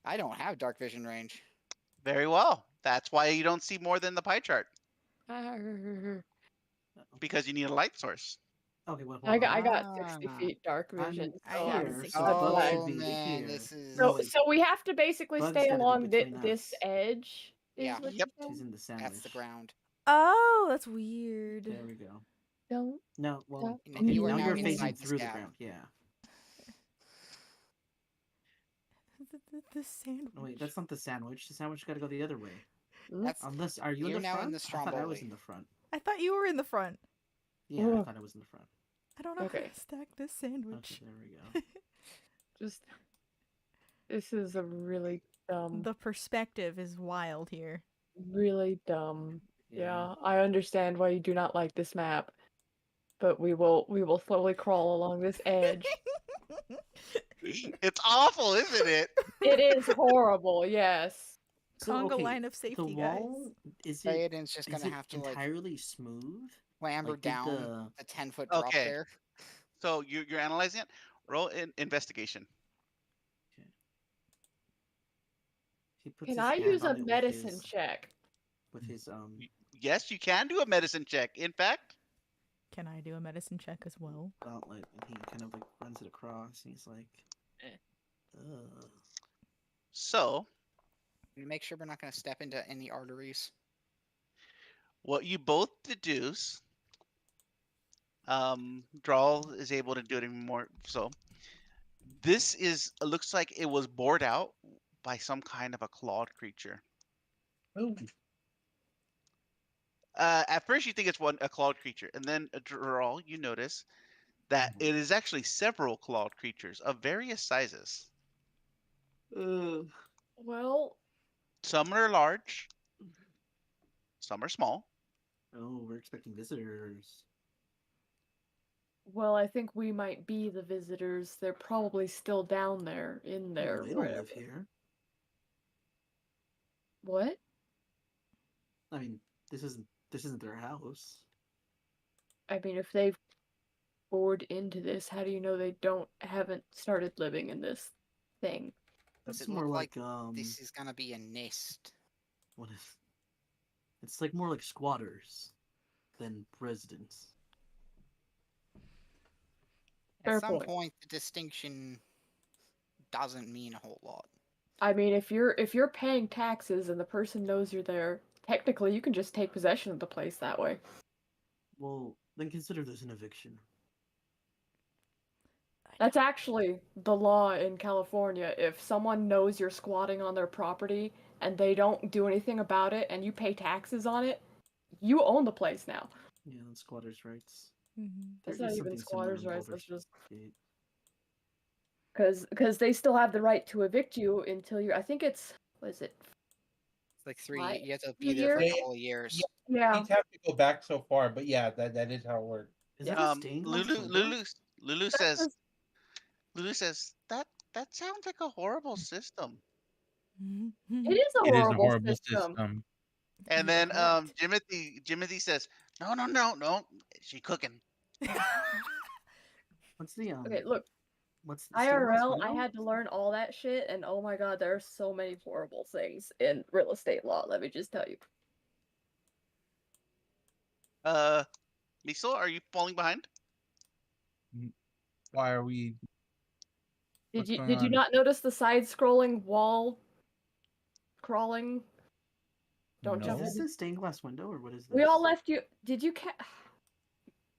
I don't have dark vision range. Very well. That's why you don't see more than the pie chart, because you need a light source. Okay, well, I got 60 Ah. feet dark vision. I So have I'm 60 so that's Bug why. should be man, here. this is No, So wait. so we have to basically Bug's stay gotta be along between this us. edge. Is Yeah. what Yep. you're She's saying? in the sandwich. that's the ground. Oh, that's weird. There we go. Don't. No, well, Don't- And you are now now you're facing inside the through the scab. ground. Yeah. The sandwich. No, wait, that's not the sandwich. The sandwich got to go the other way. That's Unless, are you in You're the now front? in the I thought I was Stromboli. in the front. I thought you were in the front. Yeah, I Ugh. thought I was in the front. I don't know how Okay. to stack this sandwich. Okay, there we go. Just. This is a really dumb. The perspective is wild here. Really dumb. Yeah, I understand why you do not like this map, but we will slowly crawl along this edge. It's awful, isn't it? It is horrible. Yes. So, Conga okay, line of safety, the wall, is it, Theoden's just is gonna it have to like entirely smooth? clamber Like, did down the 10-foot drop Okay. there. So you're analyzing it. Roll in investigation. He puts Can his I hand use a on it medicine check? with his Yes, you can do a medicine check. In fact, Can I do a medicine check as well? gauntlet, and he kind of like runs it across, and he's like, ugh. so Make sure we're not gonna step into any arteries. what you both deduce, Drawl is able to do it even more. So this looks like it was bored out by some kind of a clawed creature. Oh, At first, you think it's a clawed creature, and then Droll, you notice that it is actually several clawed creatures of various sizes. Well, Some are large, some are small. Oh, we're expecting visitors. well, I think we might be the visitors. They're probably still down there in there. They don't live here. What? I mean, this isn't their house. I mean, if they've bored into this, how do you know they haven't started living in this thing? Does That's it more look like this is gonna be a nest? what is? It's like more like squatters than residents. Fair At some point. point, the distinction doesn't mean a whole lot. I mean, if you're paying taxes and the person knows you're there, technically you can just take possession of the place that way. Well, then consider this an eviction. That's actually the law in California. If someone knows you're squatting on their property and they don't do anything about it and you pay taxes on it, you own the place now. Yeah, that's squatters' rights. That's There not is even something similar squatters' in rights. Baldur's That's just Gate. because they still have the right to evict you until you're. I think it's what is it? It's like 3. What? You have to be there for a Yeah, couple of years. Yeah. You'd have to go back so far, but yeah, that is how it works. Is that a stained glass window? Lulu says that sounds like a horrible system. It is a It is a horrible horrible system. system. And You're then correct. Jimothy says, no, she cooking. What's the Okay, look. What's the stained glass IRL, I window? had to learn all that shit, and oh my god, there are so many horrible things in real estate law, let me just tell you. Miso, are you falling behind? Why are we? Did you going on? not notice the side-scrolling wall crawling? Don't jump Is in. this a stained glass window or what is this? We all left you. Did you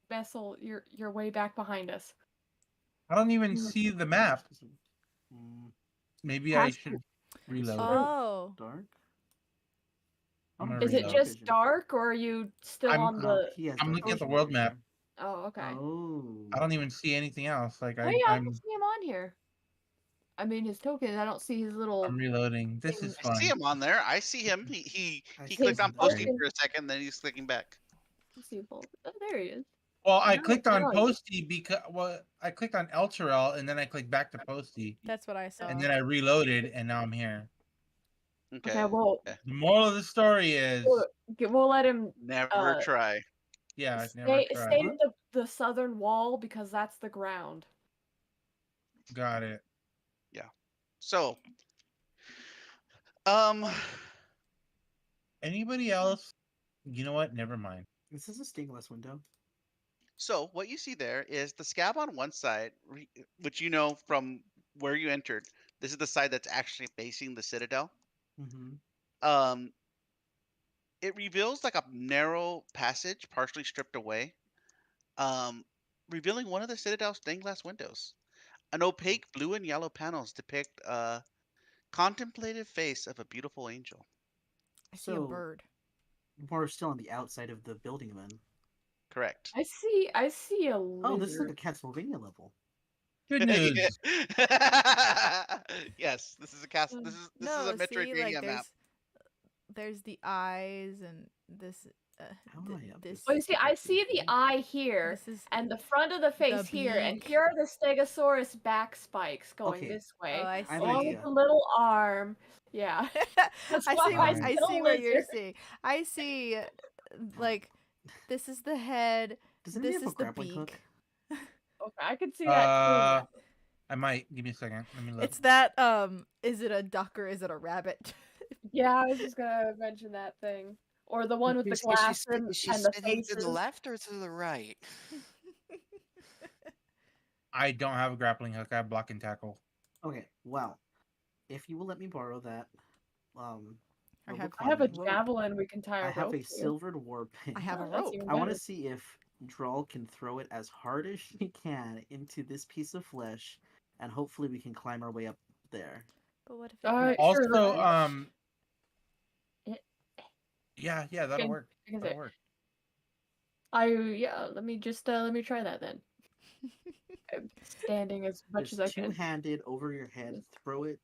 Vessel, you're way back behind us. I don't even see the map. Maybe I should reload. Oh. Dark. Is it just dark, or are you still on the? I'm looking at the world map. Oh, okay. Oh. I don't even see anything else. Like I can see him on here. I mean, his token. I don't see his little. I'm reloading. This is fun. I see him on there. I see him. He clicked on posting for a second, then he's clicking back. Let's see. Oh, there he is. Well, I clicked on Posty because I clicked on Elturel and then I clicked back to Posty. That's what I saw. And then I reloaded and now I'm here. Okay, well, the moral of the story is we'll let him never try. Yeah, never try. Stay at the southern wall because that's the ground. Got it. Yeah. So, anybody else? You know what? Never mind. This is a stained glass window. So what you see there is the scab on one side, which you know from where you entered. This is the side that's actually facing the citadel. Mm-hmm. It reveals like a narrow passage, partially stripped away, revealing one of the citadel's stained glass windows. An opaque blue and yellow panels depict a contemplative face of a beautiful angel. I see a bird. We're still on the outside of the building then. Correct. I see a lizard. Oh, this is like a Castlevania level. Good news. Yes, this is a castle. This is a Metroidvania map. There's the eyes and this. This. Well, you see, I see the eye here, and the front of the face here, and here are the Stegosaurus back spikes going this way. Oh, I see. Along with the little arm. Yeah. I see what you're seeing. I see, like, this is the head. This is the beak. Hook? Okay, I can see that too. I might. Give me a second. Let me look. It's that, is it a duck or is it a rabbit? Yeah, I was just gonna mention that thing. Or the one with the glass and the faces. To the left or to the right? I don't have a grappling hook. I have block and tackle. Okay, well, if you will let me borrow that, I have a javelin we can tie a rope to. I have a silvered war pin. I have a rope. I want to see if Droll can throw it as hard as she can into this piece of flesh, and hopefully we can climb our way up there. But what if also, yeah, that'll work. That'll work. Let me try that then. I'm standing as much as I Just can. two-handed over your head, throw it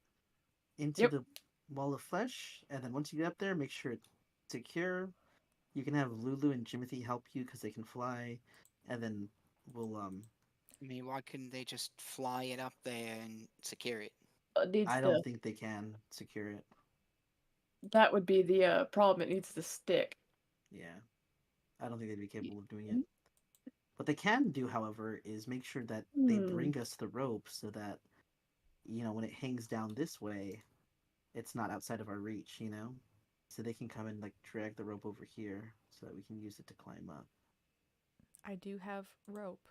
into Yep. the wall of flesh, and then once you get up there, make sure it's secure. You can have Lulu and Jimothy help you because they can fly, and then we'll I mean, why couldn't they just fly it up there and secure it? I don't think they can secure it. That would be the problem. It needs to stick. Yeah, I don't think they'd be capable of doing it. What they can do, however, is make sure that they bring us the rope so that, when it hangs down this way, it's not outside of our reach, So they can come and like drag the rope over here so that we can use it to climb up. I do have rope.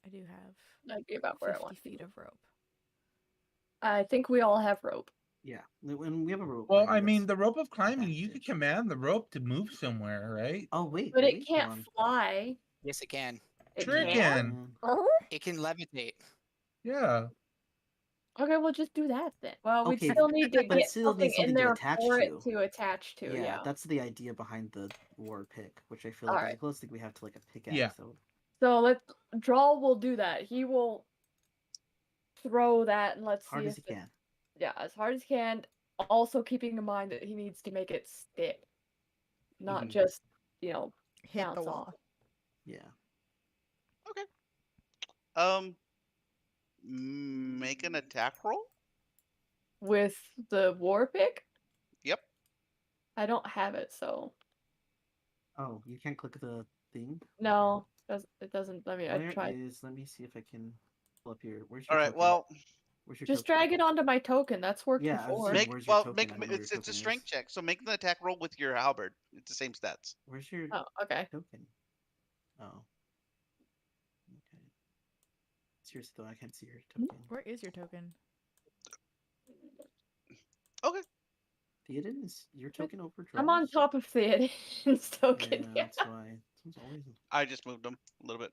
I do have That'd be about where I want 50 feet of rope. I think we all have rope. Yeah, when we have a rope. Well, climbing, I mean, the rope of an climbing, you could advantage. command the rope to move somewhere, right? Oh wait, But it hold can't on. fly. Yes, it can. Sure it can? can. It can levitate. Yeah. Okay, we'll just do that then. Well, we'd Okay, still need to but it get still something needs something in to there attach for to. it to attach to. Yeah, Yeah. that's the idea behind the war pick, which I feel like is Alright. the closest thing we have to like a pickaxe. Yeah. So let's Draw will do that. He will throw that and let's hard see as if he can. Yeah, as hard as he can. Also keeping in mind that he needs to make it stick. Not just, Hit bounce the wall. off. Yeah. Okay. Make an attack roll. With the war pick? Yep. I don't have it, so. Oh, you can't click the thing? No, it doesn't. I mean, I Where tried. let me see if I can pull up your, where's All your right. token? Well, Where's your Just token? drag it onto my token. That's worked Yeah, I was before. saying, where's your token? make I don't know where your it's a token strength is. check. So make the attack roll with your halberd. It's the same stats. Where's your Oh, okay. token? Oh. Okay. Seriously though, I can't see your token. Where is your token? Okay. Theoden, is your token over draws? I'm on top of Theoden's token. Yeah, that's why. It's always... I just moved them a little bit.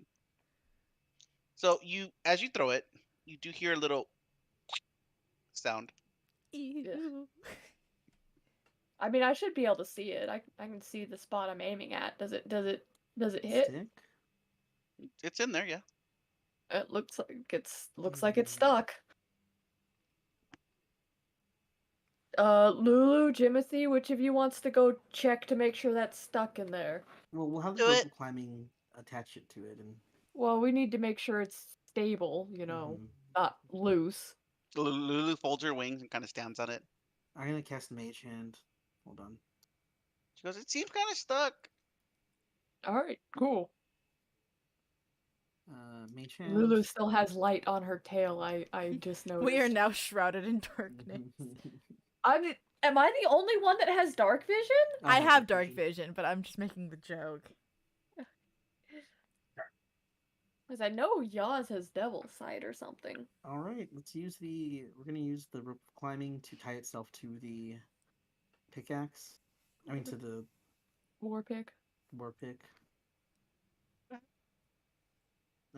So as you throw it, you do hear a little sound. Ew. I mean, I should be able to see it. I can see the spot I'm aiming at. Does it hit? Stick? It's in there, yeah. It looks like it's stuck. Lulu, Jimothy, which of you wants to go check to make sure that's stuck in there? Well, we'll have Do the it. rope climbing attach it to it, and Well, we need to make sure it's stable, not loose. Lulu folds her wings and kind of stands on it. I'm gonna cast Mage Hand. Hold on. She goes, it seems kind of stuck. Alright, cool. Mage Hand. Lulu still has light on her tail, I just noticed. We are now shrouded in darkness. Am I the only one that has dark vision? I have dark vision, but I'm just making the joke. Because I know Yaz has Devil's Sight or something. Alright, we're gonna use the rope of climbing to tie itself to the pickaxe. I mean, to the war pick.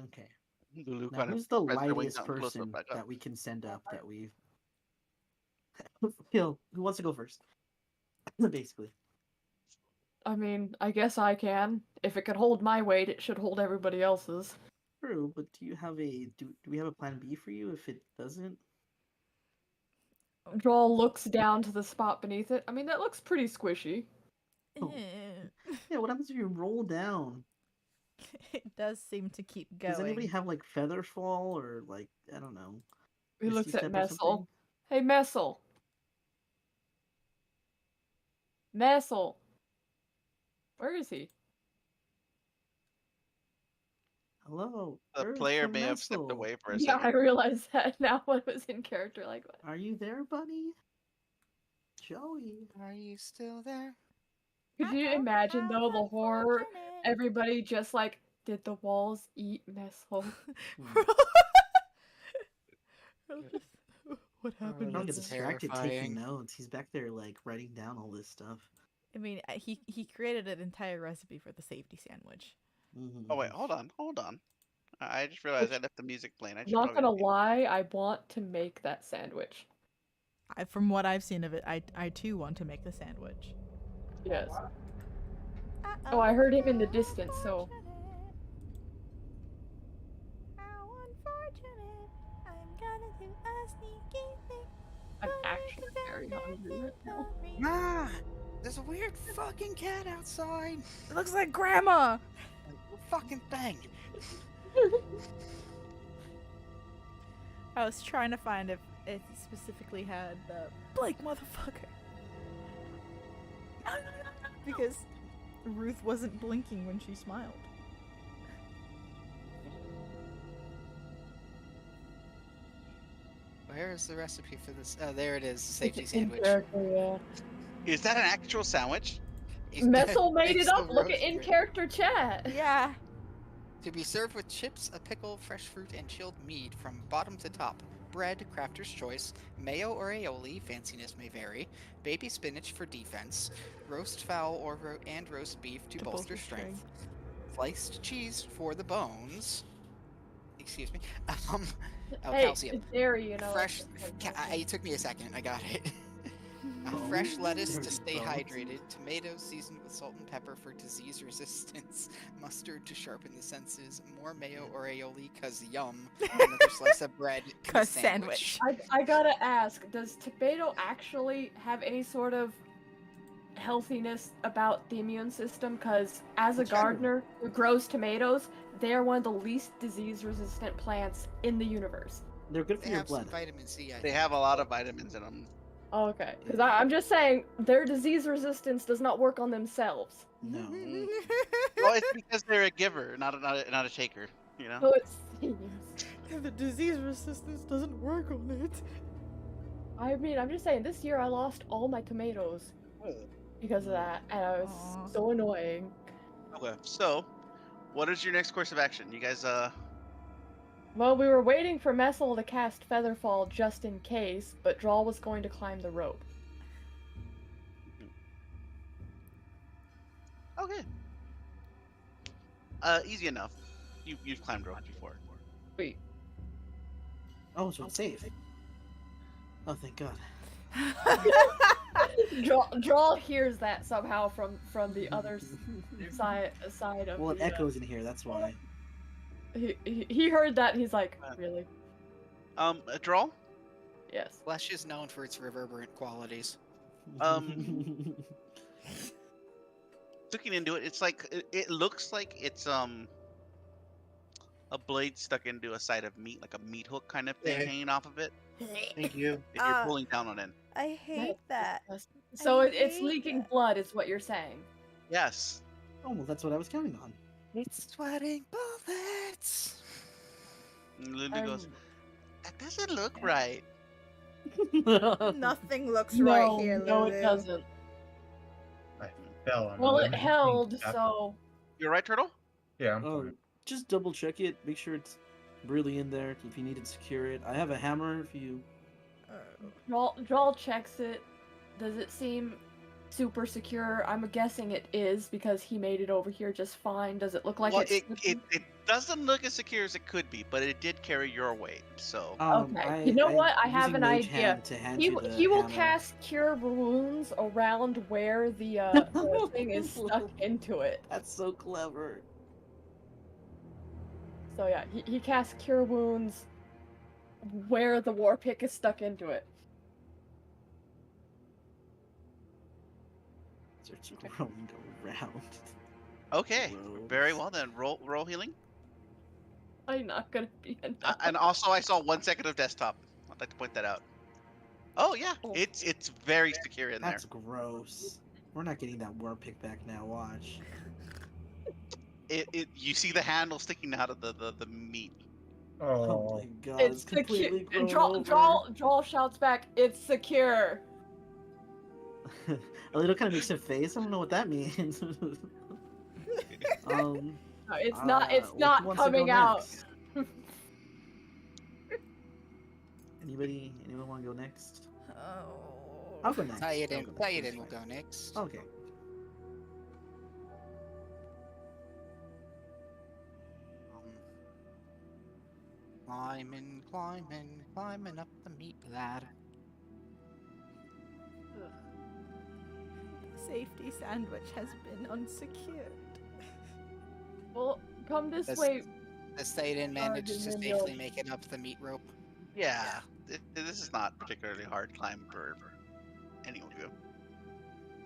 Okay. Lulu Now, kind who's of the spreads her wings lightest out and closes person it back up. that we can send up that we've... Phil, who wants to go first? Basically. I mean, I guess I can. If it can hold my weight, it should hold everybody else's. True, but do you have do we have a plan B for you if it doesn't? Joel looks down to the spot beneath it. I mean, that looks pretty squishy. Oh. Yeah, what happens if you roll down? It does seem to keep going. Does anybody have like feather fall or like, I don't know? He looks Misty at Step or Messel. something? Hey, Messel. Messel. Where is he? Hello. The where's player the may have stepped Messel? away for a Yeah, I second. realized that now when it was in character. Like, what? Are you there, buddy? Joey. Are you still there? Could you imagine though the horror? Everybody just like, did the walls eat Messel? What happened? Don't get That's distracted taking terrifying. notes. He's back there like writing down all this stuff. I mean, he created an entire recipe for the safety sandwich. Oh wait, hold on. I just realized I left the music playing. I should Not probably gonna lie, I want to make that sandwich. From what I've seen of it, I too want to make the sandwich. Yes. Oh, I heard him in the distance, so. How unfortunate. I'm gonna do a sneaky thing. I'm actually very hungry right now. Ah, there's a weird fucking cat outside. It looks like Grandma. Like, the fucking thing. I was trying to find if it specifically had the Blake motherfucker. Because Ruth wasn't blinking when she smiled. Where is the recipe for this? Oh, there it is. Safety It's in sandwich. character, yeah. Is that an actual sandwich? Messel made it It's up. the Look at roast in rib. character chat. Yeah. To be served with chips, a pickle, fresh fruit, and chilled meat from bottom to top. Bread, crafter's choice, mayo or aioli, fanciness may vary, baby spinach for defense, roast fowl and roast beef to bolster strength, sliced cheese for the bones. Excuse me. Oh, Hey, calcium. it's dairy, you know. Fresh. like- It took me a second. I got it. Fresh lettuce to There's stay bones. hydrated, tomatoes seasoned with salt and pepper for disease resistance, mustard to sharpen the senses, more mayo or aioli cause yum, another slice of bread 'Cause sandwich. I gotta ask, does tomato actually have any sort of healthiness about the immune system? Because as a gardener who grows tomatoes, they are one of the least disease-resistant plants in the universe. They're good for They your have some blood. vitamin C, I They think. have a lot of vitamins in them. Okay, because I'm just saying their disease resistance does not work on themselves. No. Well, it's because they're a giver, not a taker. You know. So it seems. The disease resistance doesn't work on it. I mean, I'm just saying, this year I lost all my tomatoes because of that, and I was Aw. so annoying. Okay. So, what is your next course of action? You guys, Well, we were waiting for Messel to cast Featherfall just in case, but Drawl was going to climb the rope. Okay. Easy enough. You've climbed rope before. Wait. Oh, so it's safe. Oh, thank God. Drawl hears that somehow from the other side of Well, it the, echoes in here. That's why. he heard that and he's like, really? A draw. Yes. Flesh is known for its reverberant qualities. Looking into it, it's like it looks like it's a blade stuck into a side of meat, like a meat hook kind of thing hanging off of it. Thank you. If you're pulling down on it. I hate that. So I it's hate leaking that. blood, is what you're saying. Yes. Oh, well, that's what I was counting on. It's sweating bullets. And Linda goes, "That doesn't look right." Nothing looks No, right here, no, Lulu. it doesn't. I fell on Well, a it lemon held, tree. so You're right, Turtle. Yeah, I'm Oh, fine. just double check it. Make sure it's really in there. If you need to secure it, I have a hammer. If you Drawl checks it. Does it seem super secure? I'm guessing it is because he made it over here just fine. Does it look like Well, it's it doesn't look as secure as it could be, but it did carry your weight. So Okay. You know what? I I'm have using an Mage idea. Hand to hand you the He will hammer. cast Cure Wounds around where the the thing is stuck into it. That's so clever. So yeah, he casts Cure Wounds where the war pick is stuck into it. Starts rolling around. okay, Gross. very well then. Roll healing. I'm not gonna be enough. And also, I saw 1 second of desktop. I'd like to point that out. Oh yeah, Oh. it's very secure in That's gross. We're not getting that war pick back now. Watch. there. You see the handle sticking out of the meat. Oh Oh, my God! It's It's completely secure. grown over. Drawl shouts back, "It's secure." A little kind of makes a face. I don't know what that means. No, it's not. It's who not wants to go coming out. next? Anyone want to go next? Oh. I'll go next. I'll go Tayadin next. will go next. Okay. Climbing up the meat ladder. safety sandwich has been unsecured. Well, come this That's- way. The Thaden managed to then safely you'll- make it up the meat rope. Yeah, this is not particularly hard climb for any of you.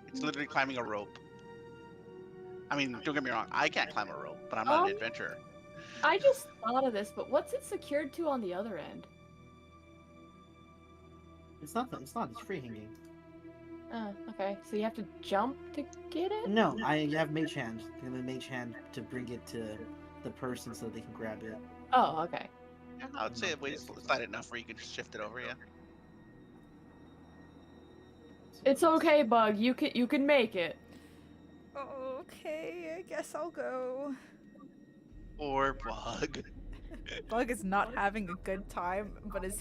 It's literally climbing a rope. I mean, don't get me wrong, I can't climb a rope, but I'm not an adventurer. I just thought of this, but what's it secured to on the other end? It's not. It's free hanging. Okay. So you have to jump to get it? No, I have mage hand. I have a mage hand to bring it to the person so they can grab it. Oh, okay. Yeah, I would say we slide it enough where you can just shift it over, yeah. It's okay, Bug. You can make it. Okay, I guess I'll go. Or Bug. Bug is not having a good time, but is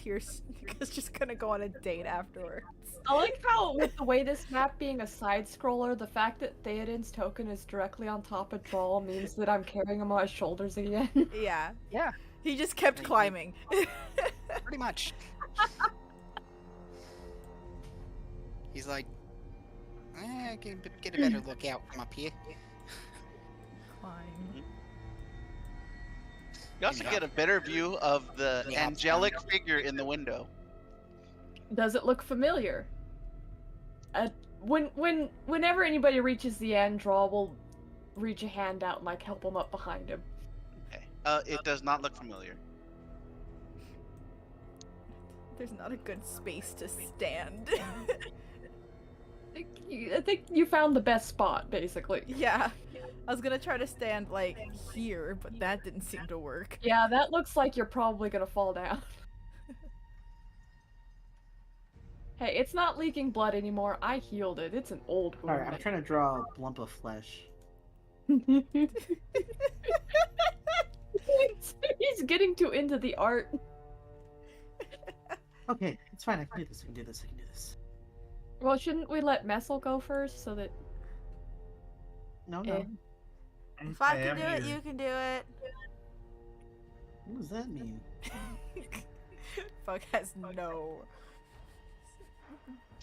just gonna go on a date afterwards. I like how, with the way this map being a side scroller, the fact that Theoden's token is directly on top of Droll means that I'm carrying him on my shoulders again. Yeah. Yeah, He just kept climbing. pretty much. He's like, get a better look out from up here. Climb. You also get a better view of the Yeah. angelic figure in the window. Does it look familiar? Whenever anybody reaches the end, Droll will reach a hand out and like help him up behind him. Okay. It does not look familiar. There's not a good space to stand. I think you found the best spot, basically. Yeah. I was gonna try to stand like here, but that didn't seem to work. Yeah, that looks like you're probably gonna fall down. Hey, it's not leaking blood anymore. I healed it. It's an old wound. Alright, I'm trying to draw a lump of flesh. He's getting too into the art. Okay, it's fine. I can do this. I can do this. I can do this. Well, shouldn't we let Messel go first so that... No, no. Eh. If I Okay, can I'm do it, here. you can do it. What does that mean? Fuck has no.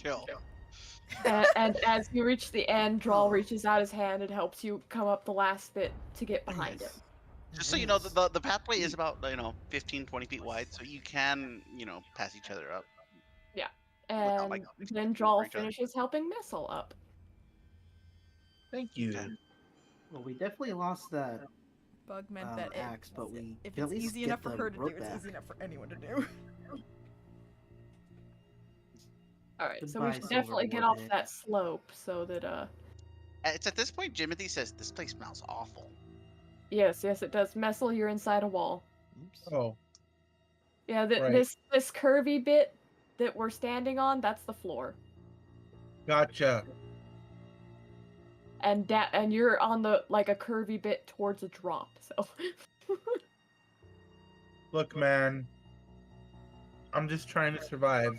Chill. And as you reach the end, Droll reaches out his hand and helps you come up the last bit to get behind him. Just so you know, the pathway is about 15, 20 feet wide, so you can pass each other up. And like, then for Droll each other. finishes helping Messel up. Thank you. Okay. Well, we definitely lost that Bug meant that axe, but we if can at it's least easy get enough for the her to do, rope it's back. easy enough for anyone to do. Alright, so we Goodbye, should Silver definitely get off Warhead. that slope so that, It's at this point, Jimothy says this place smells awful. Yes, it does. Messel, you're inside a wall. Oops. Oh, Yeah, Right. this curvy bit that we're standing on, that's the floor. gotcha. And you're on the like a curvy bit towards a drop. So Look, man. I'm just trying to survive.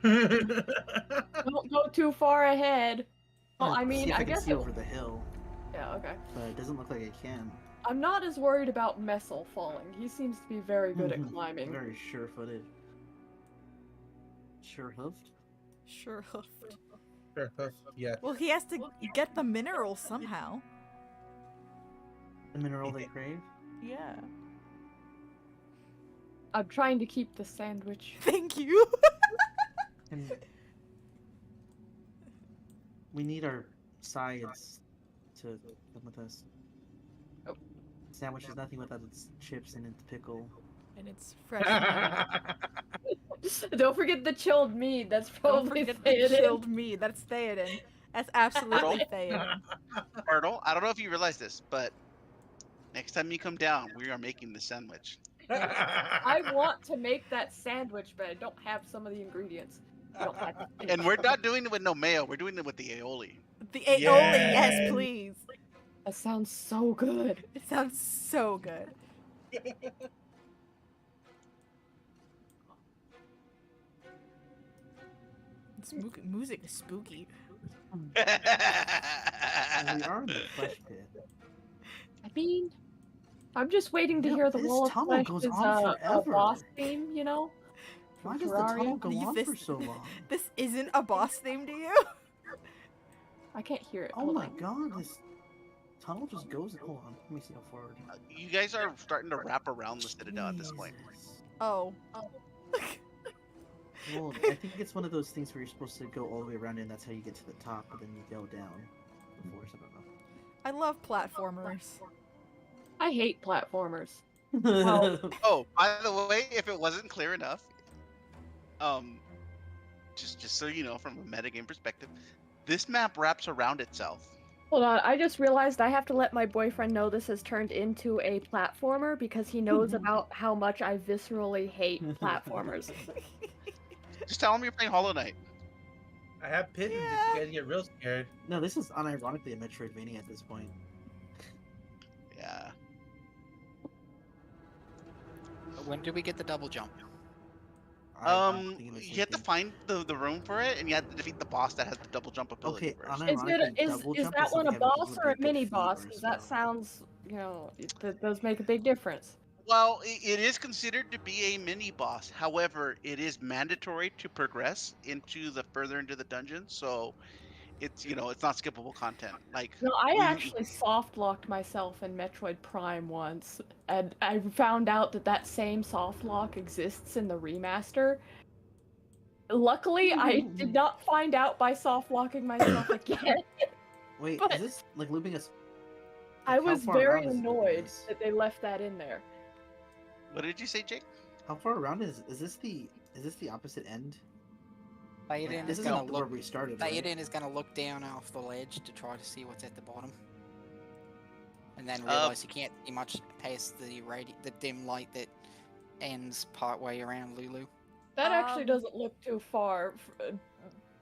don't go too far ahead. Well, Let's I mean, see if I can guess see it, over the hill, yeah, okay. but it doesn't look like I can. I'm not as worried about Messel falling. He seems to be very good at Mhm. climbing. Very sure-footed. Sure-hoofed? Sure hoofed. Yeah. Well, he has to get the mineral somehow. The mineral they crave? Yeah. I'm trying to keep the sandwich. Thank you. And we need our sides to come with us. Oh. Sandwich is nothing without its chips and its pickle. And it's fresh. Don't forget the chilled meat. That's Don't probably forget the Theoden. chilled meat. That's Theoden. That's absolutely Theoden. Myrtle, I don't know if you realize this, but next time you come down, we are making the sandwich. I want to make that sandwich, but I don't have some of the ingredients. I don't have the And we're not doing it with no mayo. We're doing it with the aioli. The aioli, yes, Yes. please. That sounds so good. It sounds so good. Music is spooky. And we are in the flesh pit. I mean, I'm just waiting to No, hear the this wall of tunnel flesh goes is on a forever. boss theme, you know? Why From does the tunnel Terraria. go You on this- for so long? This isn't a boss theme to you? I can't hear it. Oh Hold my on. god, this tunnel just goes. Hold on, let me see how far. You guys are starting to wrap around the citadel at this point. Jesus. Oh. Well, I think it's one of those things where you're supposed to go all the way around and that's how you get to the top, but then you go down the force. I don't know. I love platformers. I hate platformers. Oh, by the way, if it wasn't clear enough, just so you know, from a metagame perspective, this map wraps around itself. Hold on, I just realized I have to let my boyfriend know this has turned into a platformer because he knows about how much I viscerally hate platformers. Just tell him you're playing Hollow Knight. I have pigeons Yeah. if you guys get real scared. No, this is unironically a Metroidvania at this point. Yeah. When do we get the double jump? You have to find the room for it, and you have to defeat the boss that has the double jump ability Okay, first. Is that one a boss or a mini boss? Because that sounds, does make a big difference. Well, it is considered to be a mini boss. However, it is mandatory to progress further into the dungeon, so it's it's not skippable content. Like No, I actually soft locked myself in Metroid Prime once, and I found out that same soft lock exists in the remaster. Luckily, I did not find out by soft locking myself again. Wait, but is this like looping us? I was very annoyed that they left that in there. What did you say, Jake? How far around is this the opposite end? Theoden This is is gonna where look. we started. Theoden Right? is gonna look down off the ledge to try to see what's at the bottom, and then realize he can't see much past the dim light that ends partway around Lulu. That actually doesn't look too far.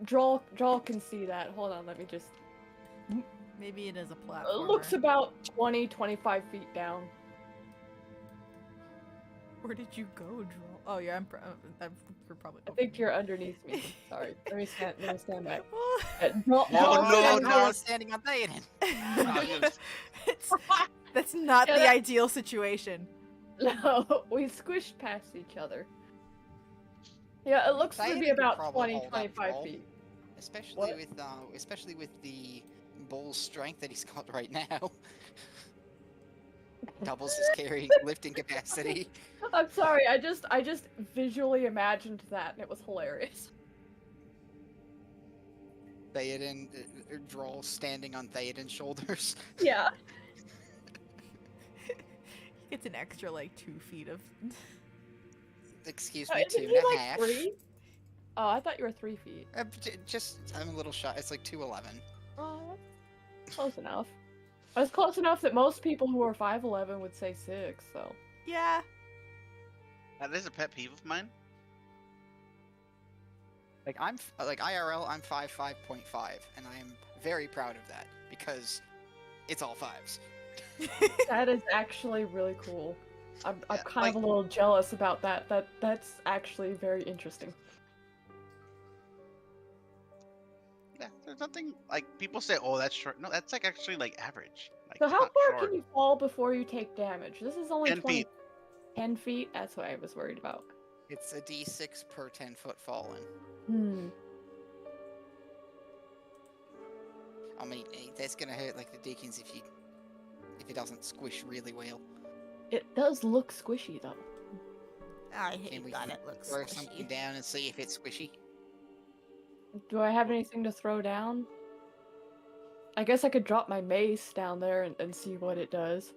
Joel can see that. Hold on, let me just. Maybe it is a platform. It looks about 20-25 feet down. Where did you go, Joel? Oh yeah, you're probably. I think you're underneath me. Sorry, let me stand back. No, standing on Theoden. That's not the ideal situation. No, we squished past each other. Yeah, it looks to be about 20-25 feet. Especially with the bull strength that he's got right now. Doubles his lifting capacity. I'm sorry, I just visually imagined that and it was hilarious. Theoden, Droll standing on Theoden's shoulders. Yeah. He gets an extra 2 feet of. Excuse me, 2.5. 3? Oh, I thought you were 3 feet. I'm a little shy. It's 2'11". Oh, that's close enough. It's close enough that most people who are 5'11" would say 6. So. Yeah. That is a pet peeve of mine. I'm IRL. I'm 5'5.5", and I am very proud of that because it's all 5s. That is actually really cool. I'm kind of a little jealous about that. That's actually very interesting. Yeah, there's nothing people say, "Oh, that's short." No, that's actually average. So how far can you fall before you take damage? This is only 10 feet. 10 feet? That's what I was worried about. It's a d6 per 10-foot fallen. I mean, that's gonna hurt the Deacons if it doesn't squish really well. It does look squishy though. I hate that it looks throw squishy. something down and see if it's squishy. Do I have anything to throw down? I guess I could drop my mace down there and see what it does.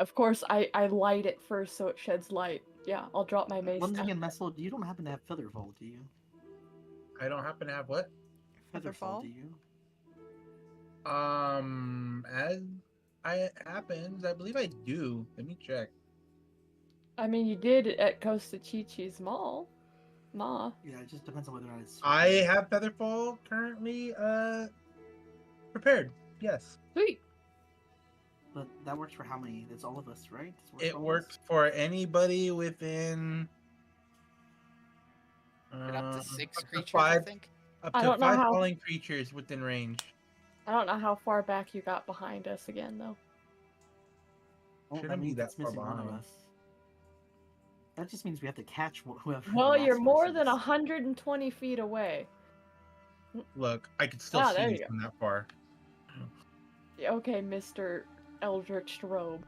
Of course, I light it first so it sheds light. Yeah, I'll drop my mace Once down. again, Messel, you don't happen to have Featherfall, do you? I don't happen to have what? Featherfall, do you? As it happens, I believe I do. Let me check. I mean, you did at Costa Chi-Chi's mall. Ma. Yeah, it just depends on whether or not it's... I have Featherfall currently, prepared. Yes. Sweet. But that works for how many? That's all of us, right? It works for anybody within... up to 6 creatures, 5, I think? Up I to don't know 5 how- falling creatures within range. I don't know how far back you got behind us again, though. Oh, Shouldn't be that that's far missing one of behind. us. That just means we have to catch whoever. Well, the you're last more person than is. 120 feet away. Look, I can still there see you you go. from that far. Yeah, okay, Mr. Eldritch Robe.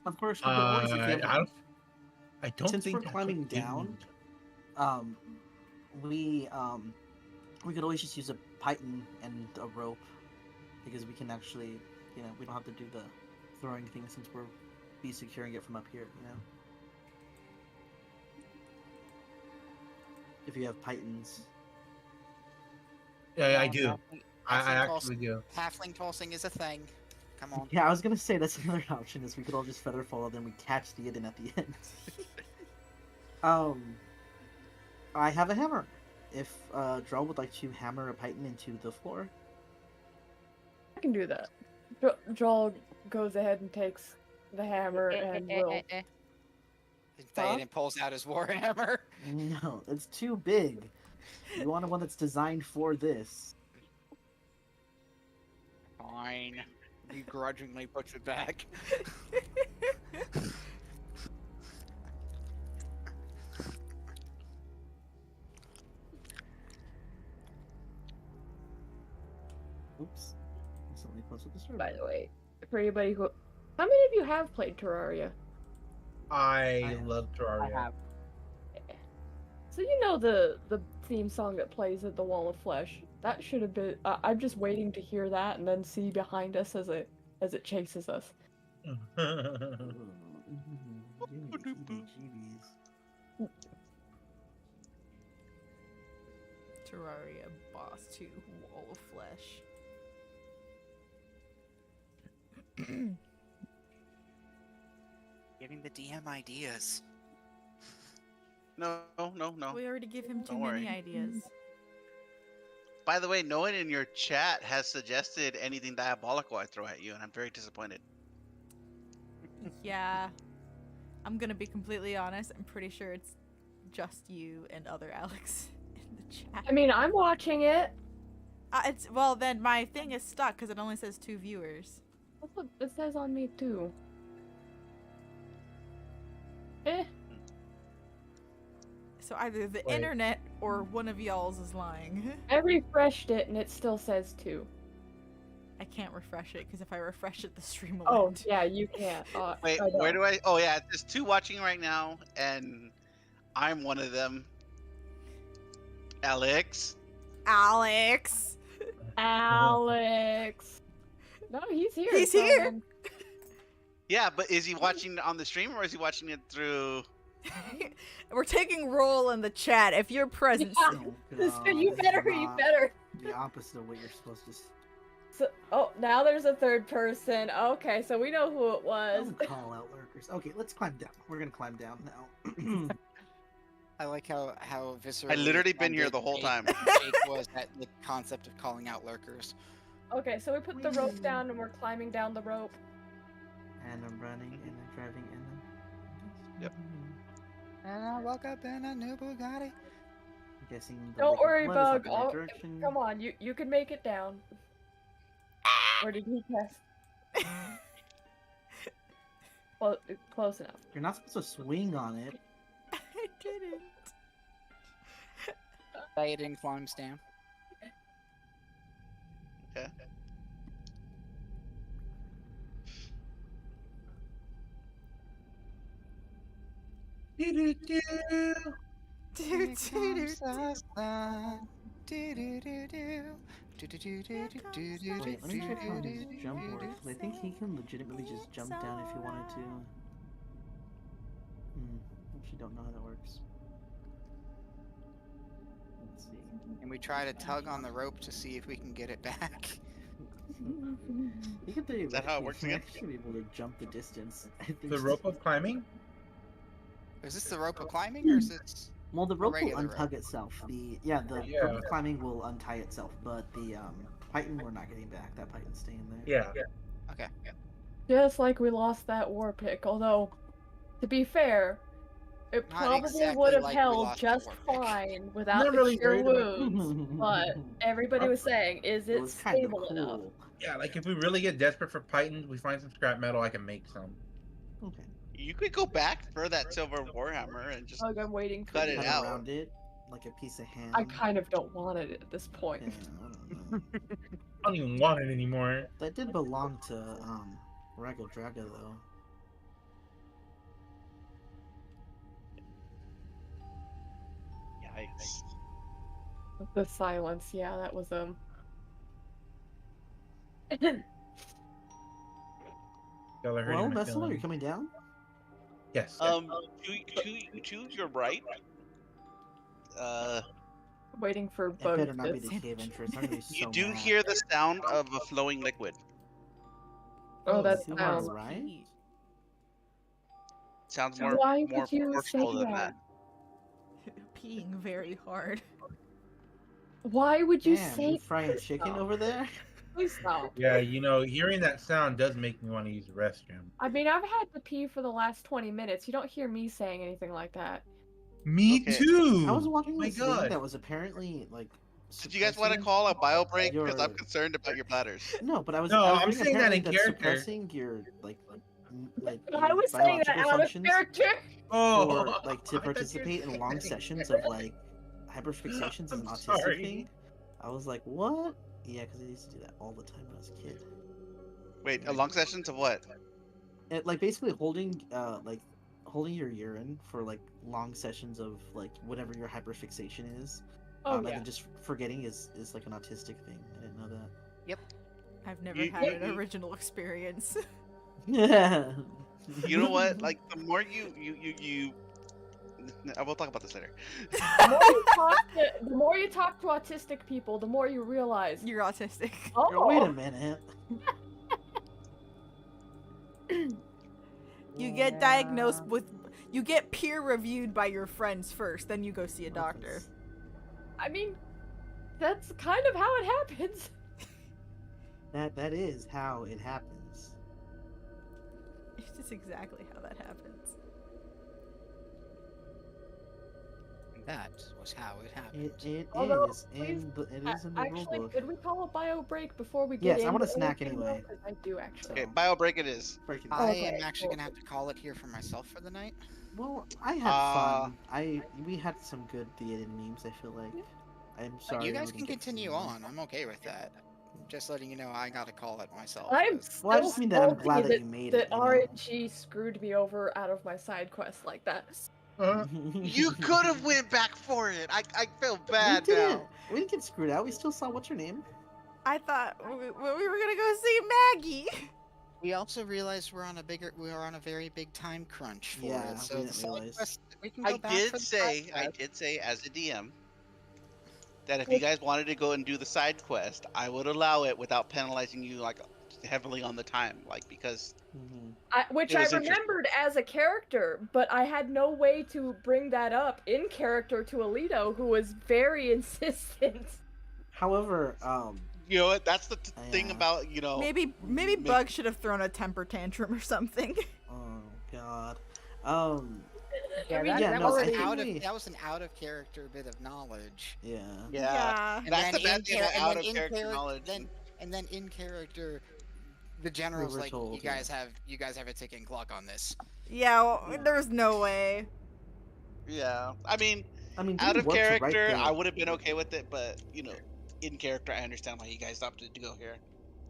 Of course, we could always, if you have, I don't since think we're that's climbing what they down, need. we could always just use a python and a rope, because we can actually, we don't have to do the throwing thing since we're be securing it from up here, If you have pythons. Yeah, I do. Halfling I actually tossing, do. Halfling tossing is a thing. Come on. Yeah, I was gonna say that's another option is we could all just feather fall and then we catch the Eden at the end. I have a hammer. If Droll would like to hammer a python into the floor. I can do that. Droll goes ahead and takes the hammer and will. Theoden pulls out his warhammer. No, it's too big. You want one that's designed for this. Fine. He grudgingly puts it back. Oops. Somebody close with the server. By the way, for anybody who, how many of you have played Terraria? I love Terraria. I have. So you know the theme song that plays at the Wall of Flesh. That should have been. I'm just waiting to hear that and then see behind us as it chases us. Terraria Boss 2 Wall of Flesh. Giving the DM ideas. No. We already give him too Don't many worry. ideas. By the way, no one in your chat has suggested anything diabolical I throw at you, and I'm very disappointed. Yeah. I'm gonna be completely honest. I'm pretty sure it's just you and other Alex in the chat. I mean, I'm watching it. Well, then my thing is stuck because it only says 2 viewers. Look, it says on me too. Eh. So either the Wait. internet or one of y'all's is lying. I refreshed it and it still says 2. I can't refresh it because if I refresh it, the stream will Oh, end. yeah, you can't. Wait, I know. where do I? Oh yeah, there's 2 watching right now, and I'm one of them. Alex. Alex! Alex. No, he's here. He's so here! then- Yeah, but is he watching on the stream or is he watching it through? We're taking roll in the chat. If you're present, Yeah. Oh, you God, better, this is you not better. The opposite of what you're supposed to. So, oh, now there's a third person. Okay, so we know who it was. Don't call out lurkers. Okay, let's climb down. We're gonna climb down now. I like how viscerally. I literally been here offended the whole Jake- time. Jake was at the concept of calling out lurkers. Okay, so we put the rope down and we're climbing down the rope. And I'm running and I'm driving and I'm. Yep. And I woke up in a new Bugatti. I'm guessing. The Don't lake of worry, blood is not Bug. the right Oh, direction. come on, you can make it down. Or did he test? Well, close enough. You're not supposed to swing on it. I didn't. Theoden climbs down. Okay. Dude, dude, Wait, let me check how his jump works. 'Cause I think he can legitimately just jump down if he wanted to. Actually, don't know how that works. Let's see. And we try to tug on the rope to see if we can get it back. You can Is that how it works again? Actually, be able to jump the distance. I think The rope of climbing? Is this the rope of climbing, or is this? Well, the rope will regular untug itself. The rope of climbing will untie itself, but the python we're not getting back. That python's staying there. Yeah. Okay. Just like we lost that war pick, although, to be fair, it Not probably exactly would have like we held lost the just war pick. fine without Not the really cure worried about- wounds. But everybody was saying, is It it was kind of stable enough? cool. Yeah, like if we really get desperate for pythons, we find some scrap metal, I can make some. Okay. You could go back for that silver warhammer and just Like I'm waiting for Cut you. it Cut out. around it. like a piece of ham. I kind of don't want it at this point. Yeah, I don't know. I don't even want it anymore. That did belong to Rago Draga though. Yikes. The silence, yeah, that was Y'all are hurting Well, my Vessel, are you feelings. coming down? Yes. To your right. waiting for It bugs better not to be the cave entrance. I'm gonna be You so do mad. hear the sound of a flowing liquid. Oh, that To our sounds. right? Sounds So more why more would you say forceful than that? that. Peeing very hard. Why would you Damn, say you frying chicken over there? Please stop. Yeah, hearing that sound does make me want to use the restroom. I mean, I've had to pee for the last 20 minutes. You don't hear me saying anything like that. Me Okay. too. I was watching My this thing God. that was apparently like. Did you guys want to suppressing call a bio break? Because I'm your- concerned about your bladders. No, but I was I'm reading saying that apparently in that's character. suppressing your I your was saying that biological out of functions character. Oh, for like to I thought you were participate in long saying- sessions of like hyperfixations as I'm an autistic sorry. thing. I was like, what? Yeah, because I used to do that all the time when I was a kid. Wait, a long sessions of what? Like basically holding your urine for like long sessions of like whatever your hyperfixation is. Oh, And yeah. then just forgetting is like an autistic thing. I didn't know that. I've never had an original experience. Yeah. You know what? Like the more you I will talk about this later. The more you talk to autistic people, the more you realize You're autistic. Oh, Wait a minute. You get diagnosed with. You get peer reviewed by your friends first, then you go see a doctor. I mean, that's kind of how it happens. That is how it happens. It's just exactly how that happens. That was how it happened. It Although, is in the rule Actually, book. could we call a bio break before we get Yes, into I want a snack anything, though? anyway. 'Cause I do actually. Okay, bio break it is. I Okay, am actually cool. gonna have to call it here for myself for the night. Well, I had fun. We had some good theater memes. I feel like. I'm sorry. You we guys didn't can get to continue see them. on. I'm okay with that. Just letting you know, I gotta call it myself. I'm 'cause- still Well, I just mean that I'm salty glad that you made it. that RNG screwed me over out of my side quest like that. You could have went back for it. I feel bad we now. didn't get screwed out. We still saw what's her name. I thought we were gonna go see Maggie. We also realized we're on a very big time crunch for Yeah, it. we So didn't the side realize. quest, we can go I back did for the say side I quest. did say as a DM that if you guys wanted to go and do the side quest, I would allow it without penalizing you like heavily on the time, like because Which it I was interesting. remembered as a character, but I had no way to bring that up in character to Alito, who was very insistent. However, you know what? That's the thing Yeah. about Maybe Bug should have thrown a temper tantrum or something. oh god, Yeah, I mean, that no, was I an think that was an out of character bit of knowledge. yeah. Yeah. And That's then the bad in thing char- about and out then of in character charac- knowledge. And then in character, the general's were like, told, you guys have a ticking clock on this. Yeah, well, there was no way. Yeah. I mean, I mean, out didn't of work to write character, the- I would have been okay with it, but in character, I understand why you guys opted to go here.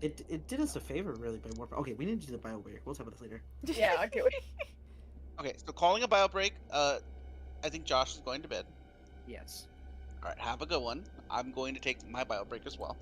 It did us a favor really by warp. Okay, we need to do the bio break. We'll talk about this later. Yeah, okay. Okay, so calling a bio break. I think Josh is going to bed. Yes. All right, have a good one. I'm going to take my bio break as well.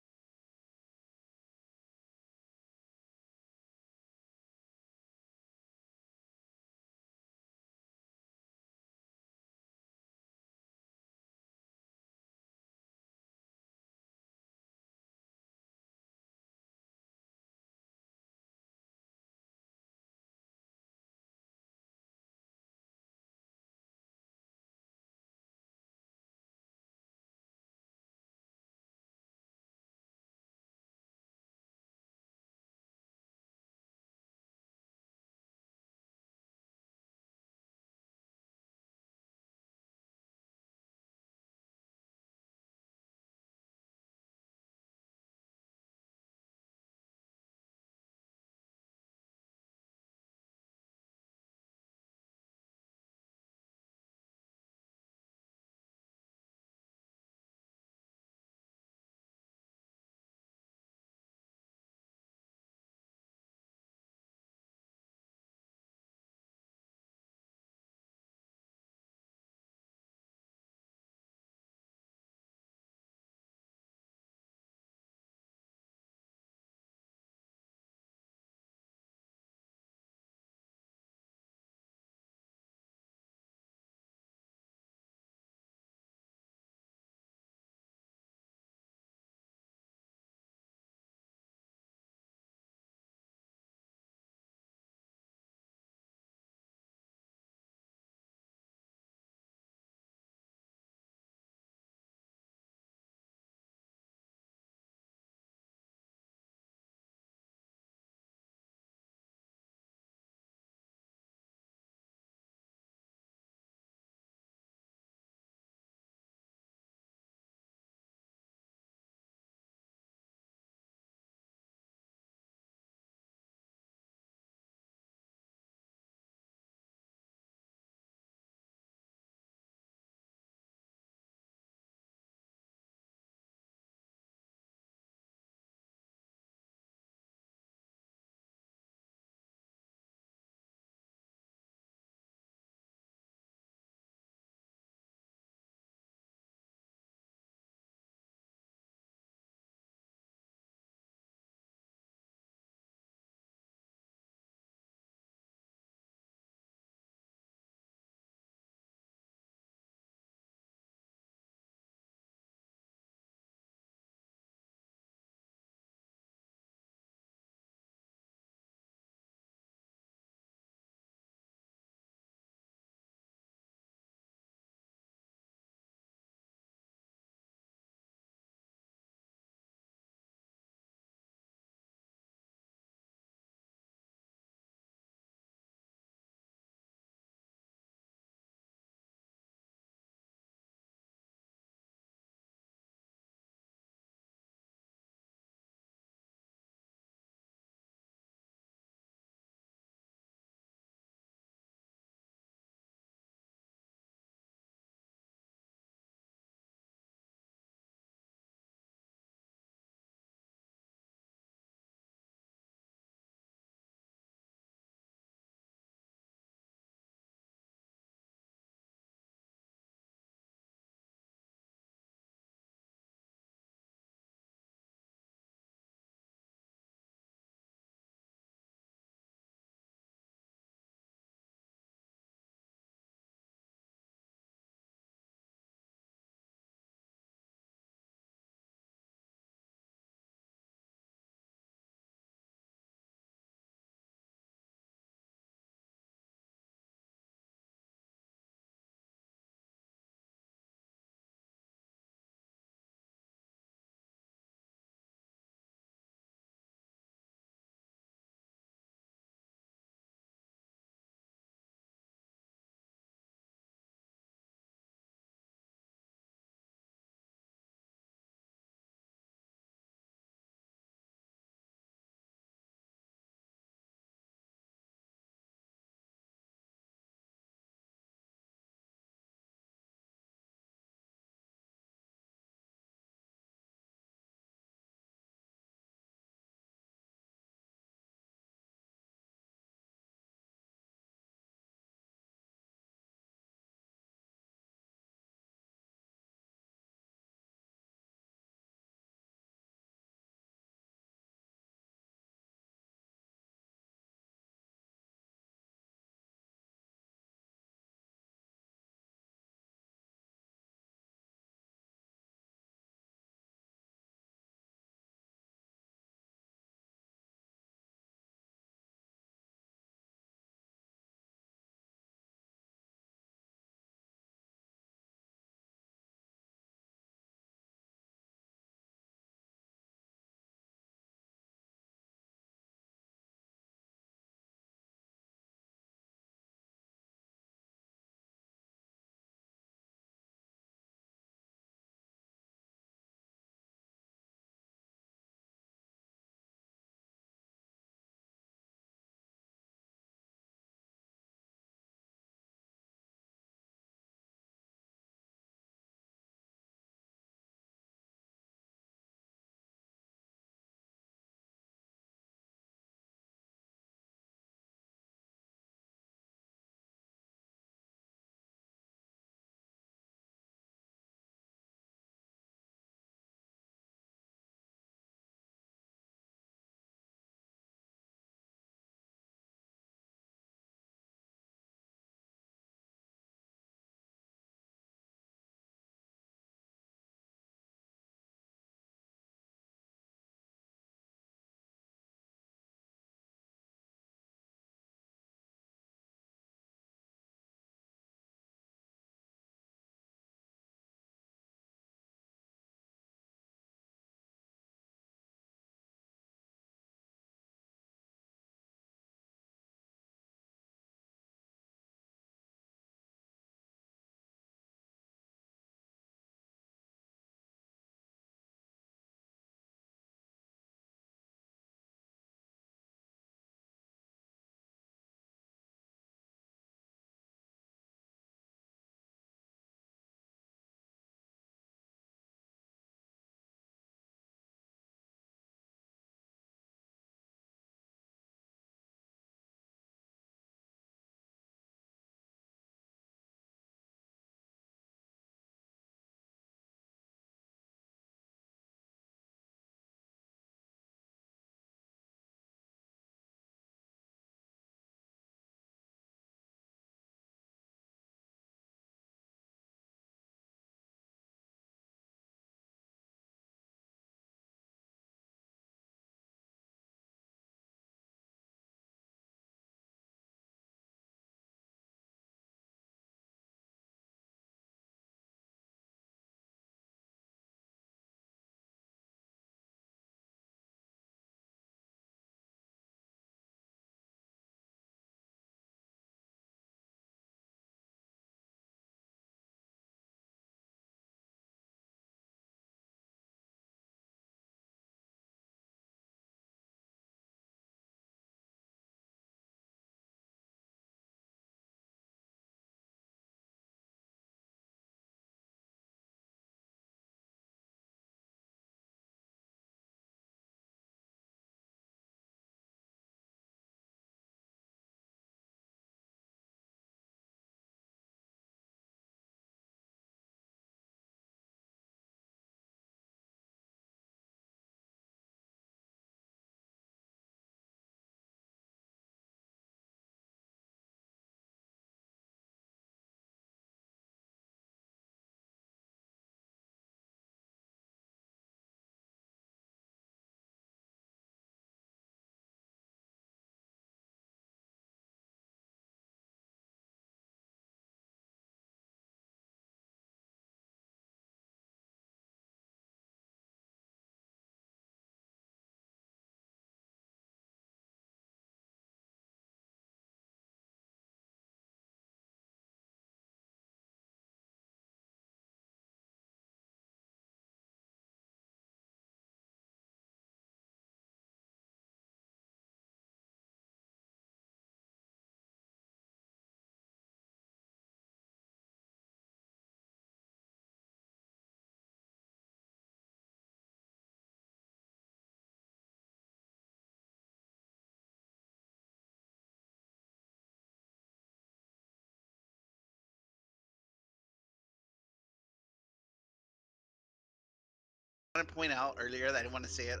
to point out earlier that I didn't want to say it.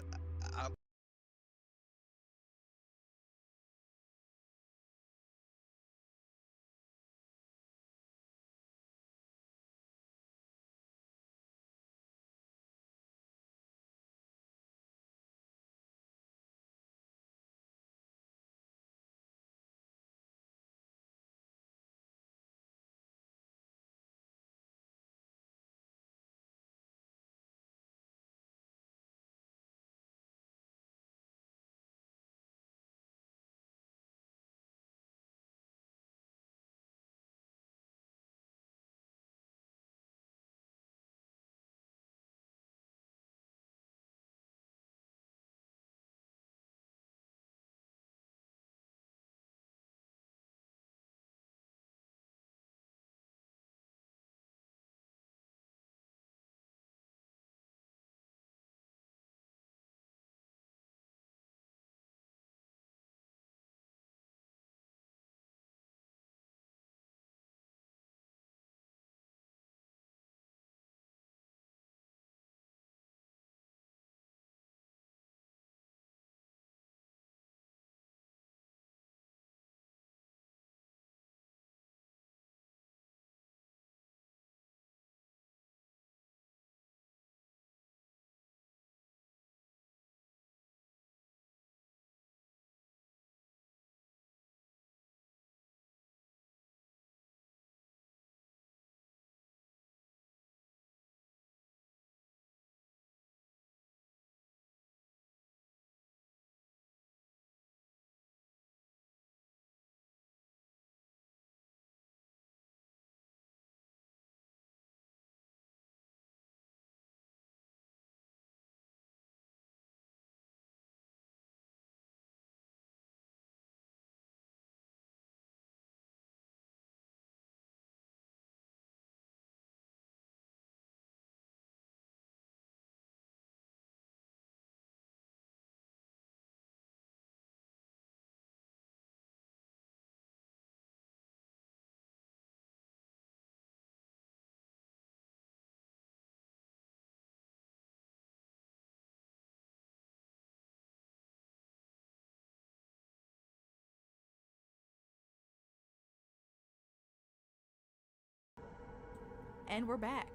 And we're back.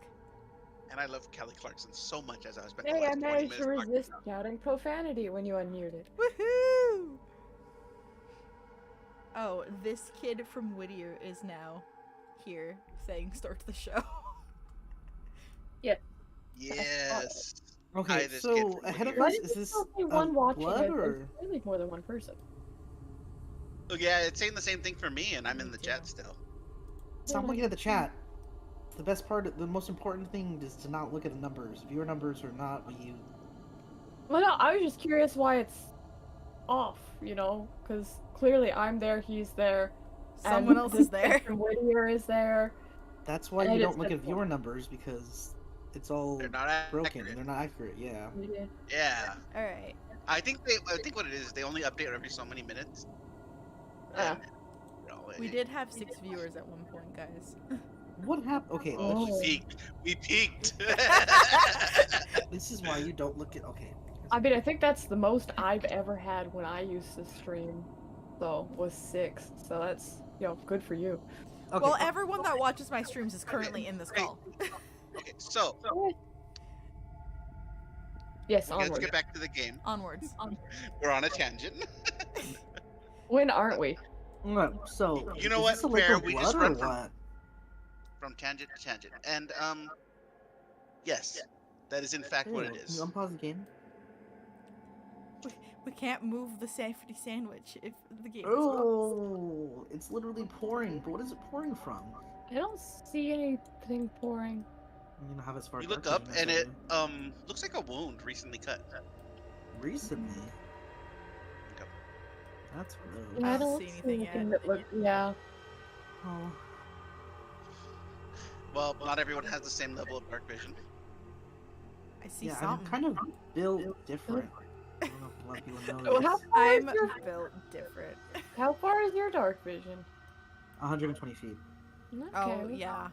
And I love Kelly Clarkson so much as I spent Hey, the I last 20 managed minutes to talking resist about. shouting profanity when you unmuted. Woohoo! Oh, this kid from Whittier is now here saying start the show. Yeah. Yes. Okay, Hi, this kid so from ahead of Whittier. Why us, did is you this still say one watching blood it? or? There's really more than one person. Oh, yeah, it's saying the same thing for me, and I'm Me in the too. chat still. Stop looking at the chat. The best part, the most important thing is to not look at the numbers. Viewer numbers are not what you. Well, no, I was just curious why it's off, you know? Because clearly I'm there, he's there. Someone and else this is there. kid from Whittier is there. That's why And you it don't look says at viewer numbers, because it's all They're not broken. accurate. They're not accurate. Yeah. one. Yeah. Alright. I think what it is, they only update every so many minutes. Ah. And, you know, We did have 6 viewers at one point, guys. What happened? Okay, Oh, let's we just. peaked. We peaked. This is why you don't look at. Okay. I mean, I think that's the most I've ever had when I used to stream. So, was 6. So that's, good for you. Okay. Well, everyone that watches my streams is currently in this call. Okay, so Yes, let's onward. get back to the game. Onwards. We're on a tangent. When aren't we? So You know is what? this a Fair. liquid We blood just or run what? from tangent to tangent, and yes, that is in fact what it Can is. you unpause the game? We can't move the safety sandwich if the game is Oh, it's literally pouring. But what is it pouring from? I don't see anything pouring. You know, have as far You dark look up, vision as and I it do. looks like a wound recently cut. Recently. Okay. That's I gross. don't don't see see anything anything yet. that look. Yeah. Oh. Well, not everyone has the same level of dark vision. I see Yeah, something. I'm kind of built different. I don't know if a lot of people know Well, this. I'm is your, built different. how far is your dark vision? 120 feet. Okay. Oh, yeah.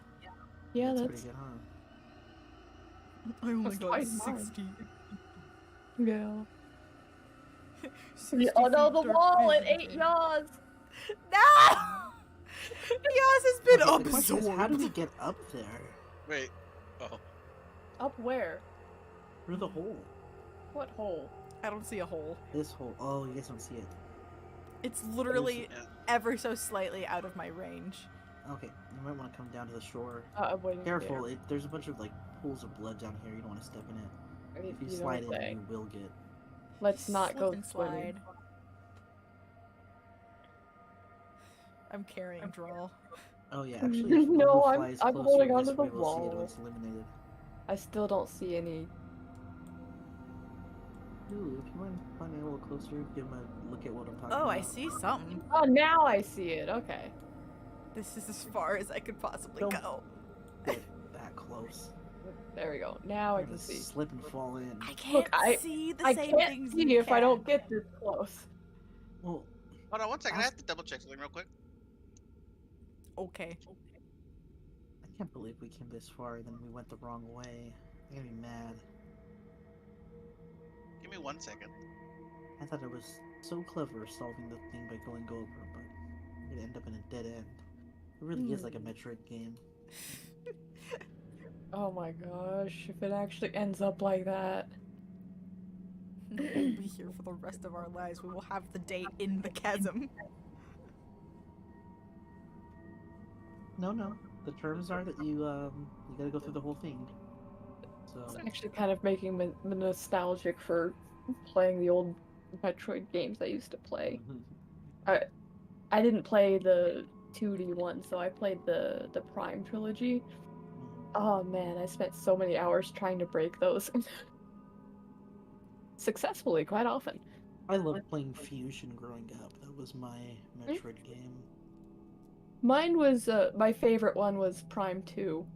Yeah, That's that's. pretty good, huh? I only That's got twice mine. 60. Yeah. 60 Oh no, feet the dark wall! It vision ate thing. yaws! No! Yours has been Okay, the question is, how do we absorbed. get up there? Wait. Oh. Up where? Through the hole. What hole? I don't see a hole. This hole. Oh, you guys don't see it. It's literally Yeah. ever so slightly out of my range. Okay, you might want to come down to the shore. I'm waiting Careful, there. there's a bunch of like pools of blood down here. You don't want to step in it. If you know slide what in, they- you will get. Let's not Slip go and swimming. slide. I'm carrying Drawl. Oh yeah, actually, if No, Lobo I'm- flies I'm closer, holding yes, onto the we will see it when wall. it's eliminated. I still don't see any. Ooh, if you want to find me a little closer, give him a look at what I'm talking Oh, about. I see something. Oh, now I see it. Okay. This is as far as I could possibly Don't- go. Get that close. There we go. Now I You're can gonna see. slip and fall in. I can't I- see the I same can't things see you if I don't can. get this close. Well, Hold on 1 second. I have to double check something real quick. Okay. I can't believe we came this far and then we went the wrong way. I'm gonna be mad. Give me 1 second. I thought it was so clever solving the thing by going over, but I'm gonna end up in a dead end. It really is like a Metroid game. Oh my gosh, if it actually ends up like that. We'll be here for the rest of our lives. We will have the date in the chasm. No. The terms are that you gotta go through the whole thing. So It's actually kind of making me nostalgic for playing the old Metroid games I used to play. I didn't play the 2D one, so I played the Prime trilogy. Oh man, I spent so many hours trying to break those. Successfully, quite often. I loved playing Fusion growing up. That was my Metroid game. Mine was, my favorite one was Prime 2.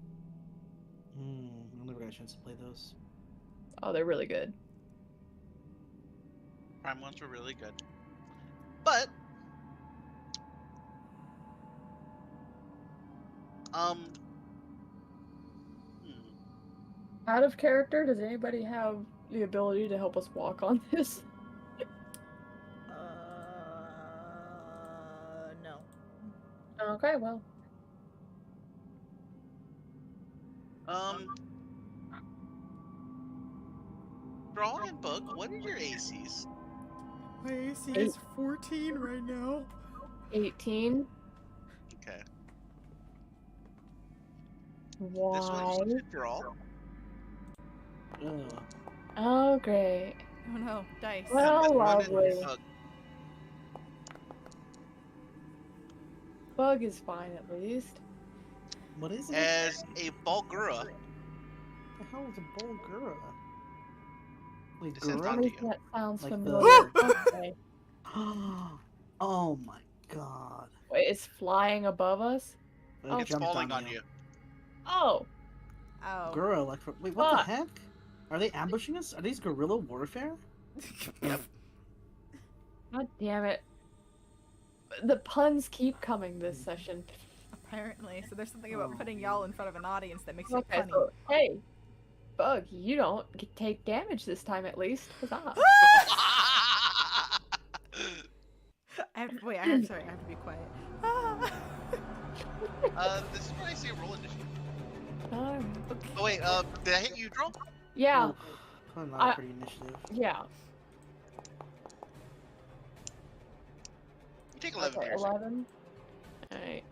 I never got a chance to play those. Oh, they're really good. Prime ones were really good. But Out of character, does anybody have the ability to help us walk on this? No. Okay, well. Draw and Bug, what are your ACs? My AC is 14 right now. 18? Okay. Why? This one's to draw. Oh, great. Oh no, dice. Well, This one is lovely. Bug. Bug is fine, at least. What is it? As a Bulgura, The hell is a Bulgura? Wait, Descends Gura? onto you. That sounds Like familiar. Okay. Oh my god. Wait, it's flying above us? It Oh. it's jumped falling on you. Oh! Oh. Gura, like, wait, what Fuck. the heck? Are they ambushing us? Are these guerrilla warfare? Yep. God damn it. The puns keep coming this session. Apparently. So there's something about Oh. putting y'all in front of an audience that makes it Okay, funny. so, hey, Bug, you don't take damage this time at least. Huzzah. Sorry, I have to be quiet. This is when I say roll initiative. Okay. Oh wait, did I hit you, Draw? Yeah, Oof, probably not I- a pretty initiative. yeah. You take 11 Okay, piercing. 11. Alright.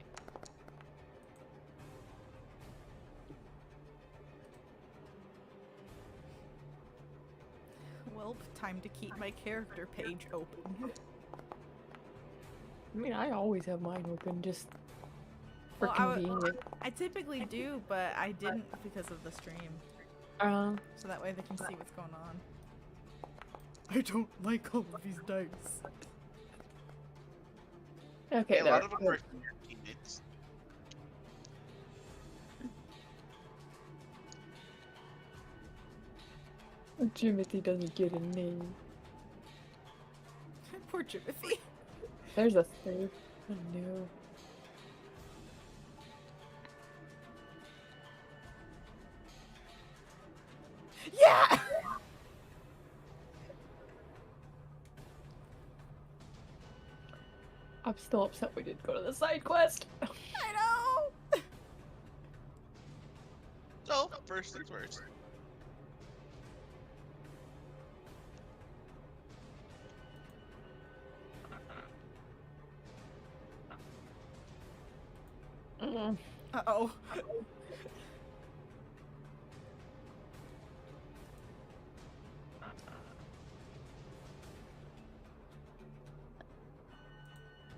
Well, time to keep my character page open. I mean, I always have mine open just for Well, convenience. I typically do, but I didn't because of the stream. So that way they can see what's going on. I don't like all of these dice. Okay, a there. lot of them are your teammates. Jimothy doesn't get a name. Poor Jimothy. There's a third. Oh no. Yeah! I'm still upset we didn't go to the side quest. I know! So, first things first. Uh-oh.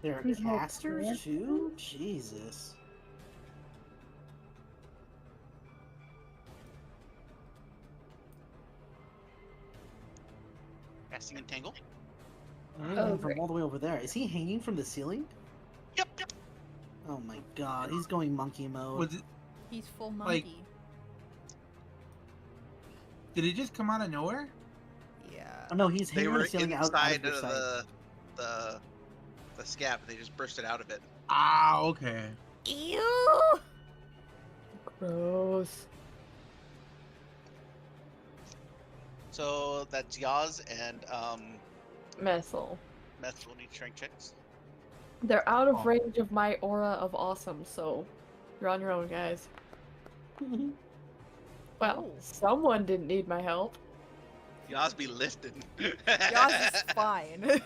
There are He's more casters clear. too? Jesus. Casting Entangle. Hanging from great. all the way over there. Is he hanging from the ceiling? Yep. Oh my god, he's going monkey mode. Was it? He's full Like- monkey. Did it just come out of nowhere? Yeah. Oh no, he's They hanging on were the ceiling out of inside your of sight. the scab. They just bursted out of it. Ah, okay. Ew! Gross. So that's Yaz and Messel. Meth will need strength checks. They're out of Oh. range of my aura of awesome, so you're on your own, guys. Well, Oh. someone didn't need my help. Yaz be lifting. Yaz is fine.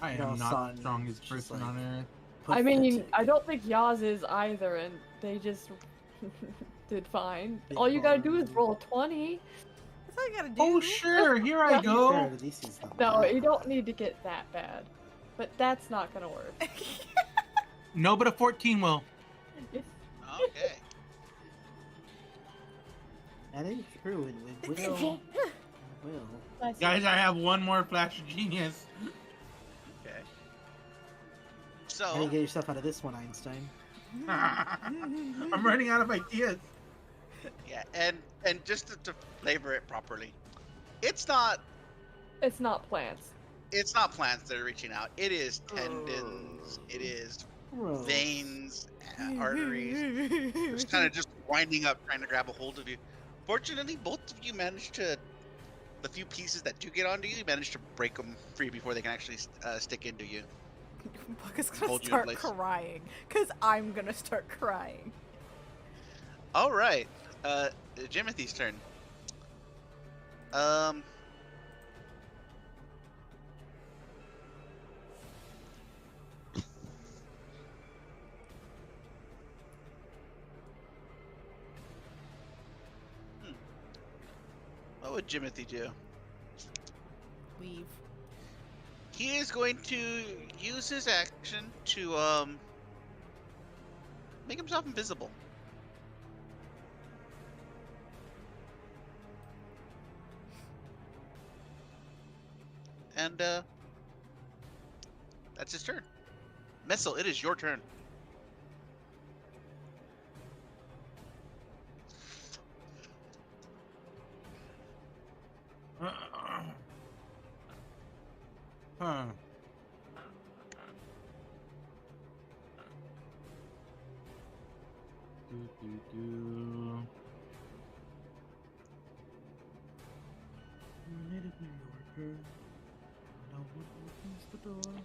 I No, am not son, the strongest just person like- on earth. I mean, Pathetic. I don't think Yaz is either, and they just did fine. Big All you gotta do is ballin'. roll a 20. That's all you gotta do. Oh, sure. Here I Yeah. Fair, go. the DC's not No, bad. you don't need to get that bad. But that's not gonna work. No, but a 14 will. Okay. That is true, and we will. will. Nice. Guys, I have one more flash of genius. Okay. How do you So get yourself out of this one, Einstein? I'm running out of ideas. yeah, and just to flavor it properly, it's not It's not plants. plants that are reaching out. It is tendons. It is Gross. veins, arteries. It's kind of just winding up, trying to grab a hold of you. Fortunately, both of you managed to. The few pieces that do get onto you, managed to break them free before they can actually stick into you. Bucka's gonna Hold you in start place. crying. Because I'm gonna start crying. All right, Jimothy's turn. What would Jimothy do? Leave. He is going to use his action to make himself invisible. And that's his turn. Messel, it is your turn. Huh. Do. Native New Yorker. No one opens the door.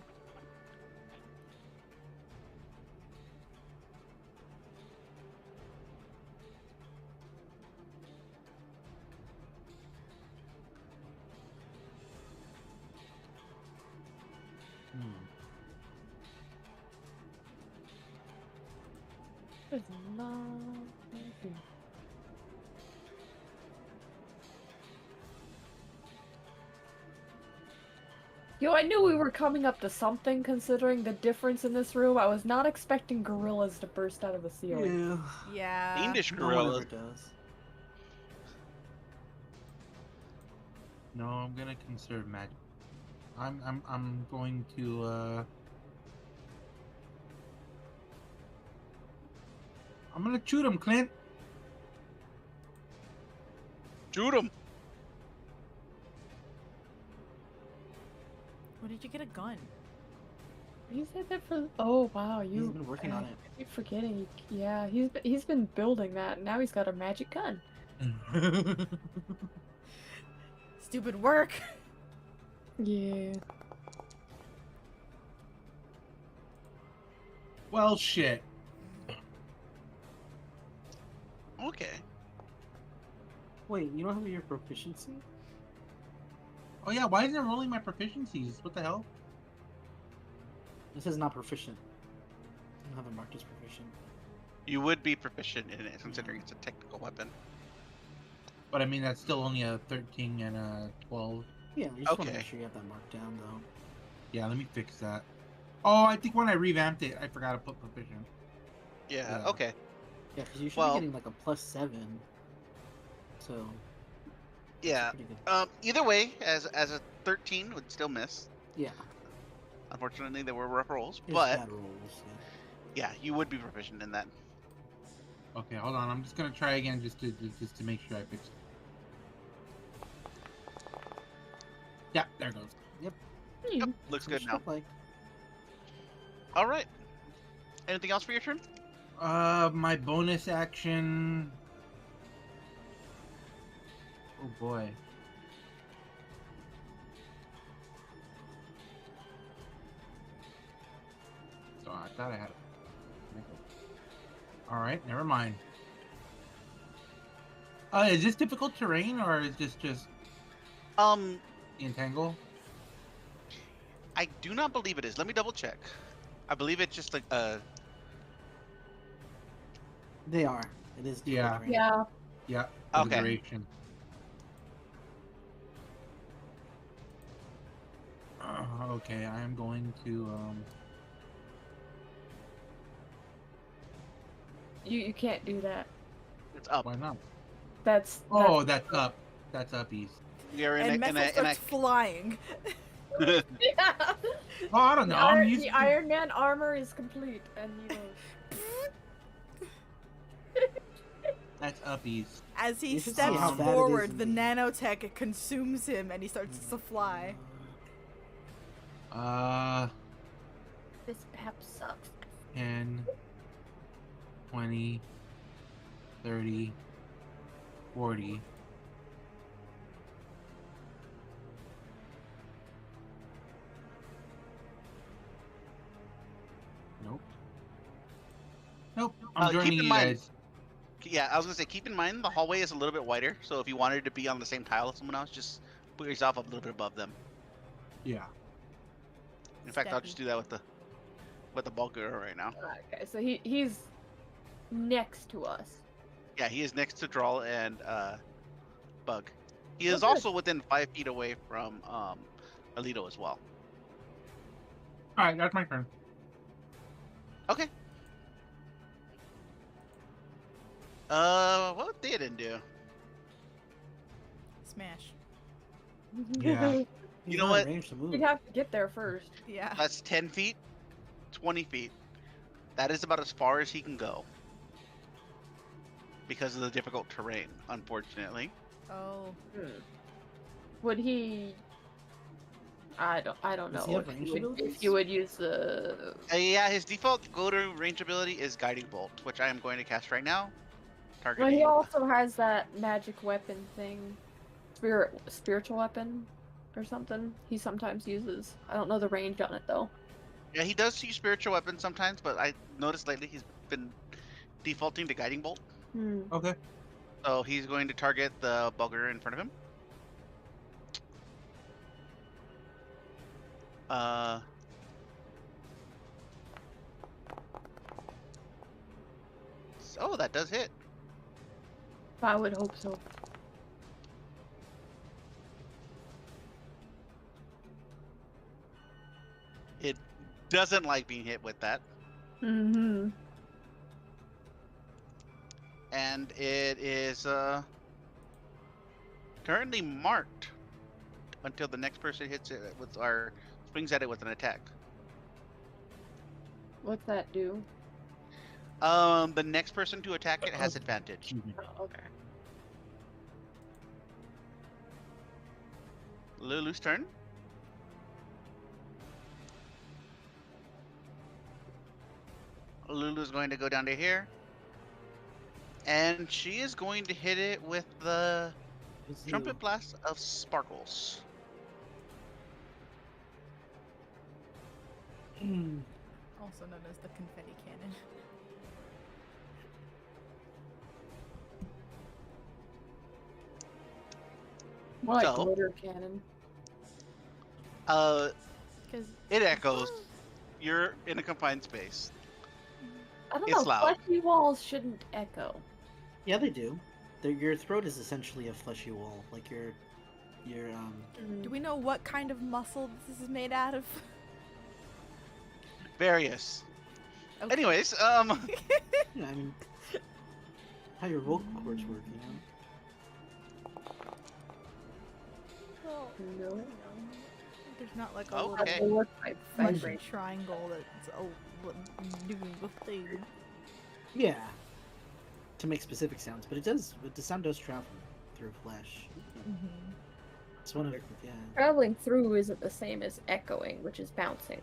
There's nothing. Yo, I knew we were coming up to something considering the difference in this room. I was not expecting gorillas to burst out of the ceiling. Yeah. Yeah. Fiendish No one gorilla. ever does. No, I'm gonna conserve magic. I'm going to I'm gonna shoot him, Clint. Shoot him. When did you get a gun? You said that for. Oh wow, He's been working on it. I keep forgetting. Yeah, he's been building that, and now he's got a magic gun. Stupid work. Yeah. Well, shit. Okay. Wait, you don't have your proficiency? Oh yeah, why isn't it rolling my proficiencies? What the hell? This is not proficient. I don't have it marked as proficient. You would be proficient in it, considering it's a technical weapon. But I mean, that's still only a 13 and a 12. Yeah, you just want to Okay. make sure you have that marked down, though. Yeah, let me fix that. Oh, I think when I revamped it, I forgot to put proficient. Yeah. Yeah. Okay. Yeah, because you should Well- be getting like a +7. So. that's Yeah. pretty good. Either way, as a 13 would still miss. Yeah. Unfortunately, there were rough rolls, It's but bad rolls. yeah, you would be proficient in that. Okay, hold on. I'm just gonna try again just to make sure I fix it. Yeah, there it goes. Yep. Yep, looks That's what it good should now. look like. All right. Anything else for your turn? My bonus action. Oh boy. So I thought I had it. All right, never mind. Is this difficult terrain or is this just entangle? I do not believe it is. Let me double check. I believe it's just like They are. It is. Yeah. different. Yeah. Yeah. For the Okay. duration. Okay, I am going to You can't do that. it's up. why not? That's Oh, that's up. That's up east. We are in And a, in Method a, in starts flying. a yeah. Oh, I don't know. I'm used The to... Iron Man armor is complete, and you know. That's up east. As he You should see steps how bad it is forward, in the the- nanotech consumes him and he starts to fly. This map sucks. 10, 20, 30, 40. Nope. Nope. I'm keep joining in you mind- guys. Yeah, I was gonna say, keep in mind the hallway is a little bit wider, so if you wanted to be on the same tile as someone else, just put yourself up a little bit above them. Yeah. In fact, I'll Steppy. just do that with the bulker right now. Okay, so he's next to us. Yeah, he is next to Drawl and Bug. He is good. also within 5 feet away from Alito as well. All right, that's my turn. Okay. What did Theoden do? Smash. Yeah. He's You know not in what? range to move. You'd have to get there first. Yeah. That's 10 feet, 20 feet. That is about as far as he can go. Because of the difficult terrain, unfortunately. Oh. Would he? I don't Does know he have if range you would, abilities? if you would use the. Yeah, his default go-to range ability is Guiding Bolt, which I am going to cast right now. Well, Targeting. he also has that magic weapon thing, spiritual weapon, or something. He sometimes uses. I don't know the range on it though. Yeah, he does use spiritual weapons sometimes, but I noticed lately he's been defaulting to Guiding Bolt. Okay. So he's going to target the bugger in front of him. Oh, that does hit. I would hope so. It doesn't like being hit with that. Mm-hmm. And it is currently marked until the next person hits it with or swings at it with an attack. What's that do? The next person to attack it has advantage. Excuse me. Oh, okay. Lulu's turn. Lulu's going to go down to here. And she is going to hit it with the Who's trumpet blast of sparkles. you? Also known as the confetti cannon. More like So- glitter cannon. Because It echoes. You're in a confined space. I don't It's know. loud. Fleshy walls shouldn't echo. Yeah, they do. Your throat is essentially a fleshy wall, like your do we know what kind of muscle this is made out of? Various. Okay. Anyways, Yeah, I mean, how your vocal cords work, you know. Well, No. there's not like a Okay. little What type fleshy vibrate? triangle that's doing the thing. Yeah. To make specific sounds, but the sound does travel through flesh. Mm-hmm. It's one of the, yeah. Traveling through isn't the same as echoing, which is bouncing.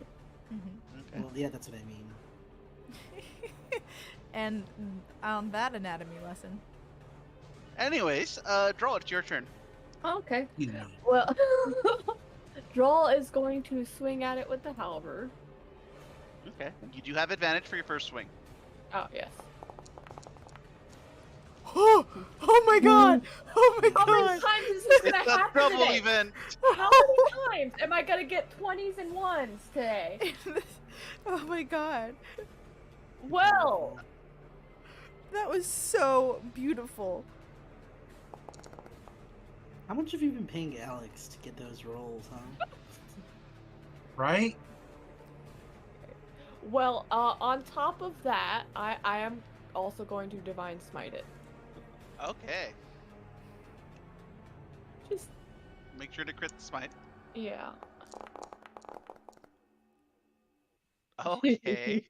Mm-hmm. okay. Well, yeah, that's what I mean. And on that anatomy lesson, Anyways, Draw, it's your turn. Okay. Yeah. Well, Droll is going to swing at it with the halberd. Okay. You do have advantage for your first swing. Oh, yes. oh my god! Oh my How many god! times is this It's gonna a happen trouble today? event. How many times am I gonna get 20s and 1s today? Oh my god! Well, That was so beautiful. How much have you been paying Alex to get those rolls, huh? Right? well, on top of that, I am also going to Divine Smite it. Okay. Just, Make sure to crit the smite. yeah. Okay.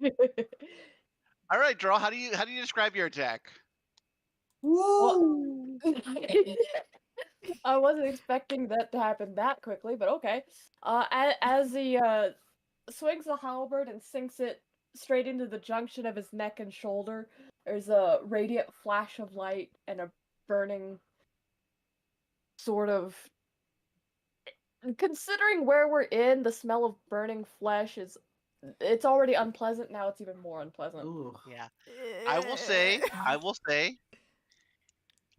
All right, Draw. How do you describe your attack? Whoa! I wasn't expecting that to happen that quickly, but okay. As he swings the halberd and sinks it straight into the junction of his neck and shoulder, there's a radiant flash of light and a burning sort of. Considering where we're in, the smell of burning flesh is. It's already unpleasant, now it's even more unpleasant. Ooh. Yeah. I will say,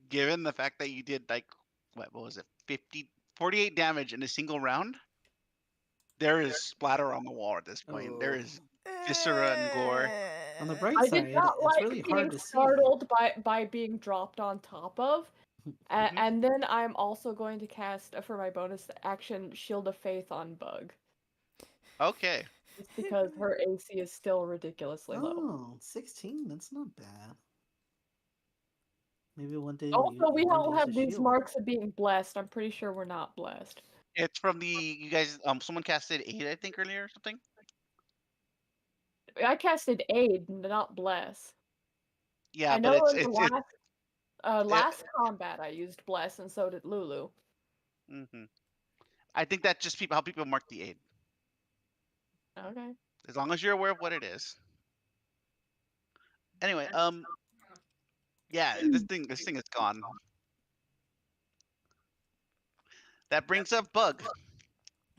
given the fact that you did like what was it, 48 damage in a single round, there is splatter on the wall at this point. There is viscera and gore. On the bright I side, did not it's like really being hard to see. startled by being dropped on top of. And then I'm also going to cast, for my bonus action, Shield of Faith on Bug. Okay. Just because her AC is still ridiculously low. Oh, 16? That's not bad. Maybe one day Also, we you'll all use have a these shield. marks of being blessed. I'm pretty sure we're not blessed. It's from you guys someone casted 8 I think earlier or something. I casted Aid, not Bless. Yeah, I know but in the last combat I used Bless, and so did Lulu. I think that's just how people mark the 8. Okay. As long as you're aware of what it is. Anyway, yeah, this thing is gone. That brings up Bug.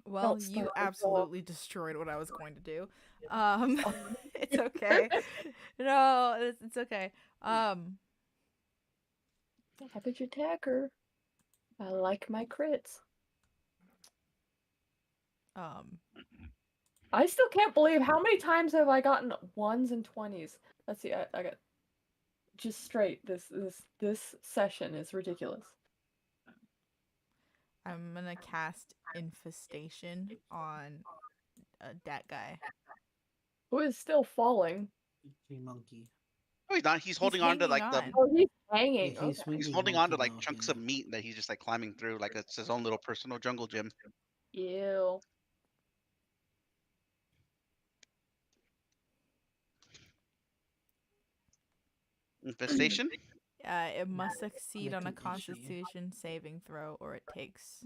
Well, Don't you start with absolutely destroyed what I was going to do. It's okay. No, it's okay. Savage attacker. I like my crits. I still can't believe how many times have I gotten 1s and 20s. Let's see, I got just straight. This session is ridiculous. I'm gonna cast Infestation on that guy. Who is still falling? Monkey. Oh, he's not. He's holding on to like hanging Oh, he's hanging. He's Okay. he's swinging holding on to monkey like now, chunks yeah. of meat that he's just like climbing through, like it's his own little personal jungle gym. Ew. Infestation. It must succeed on a Connected issue. Constitution saving throw, or it takes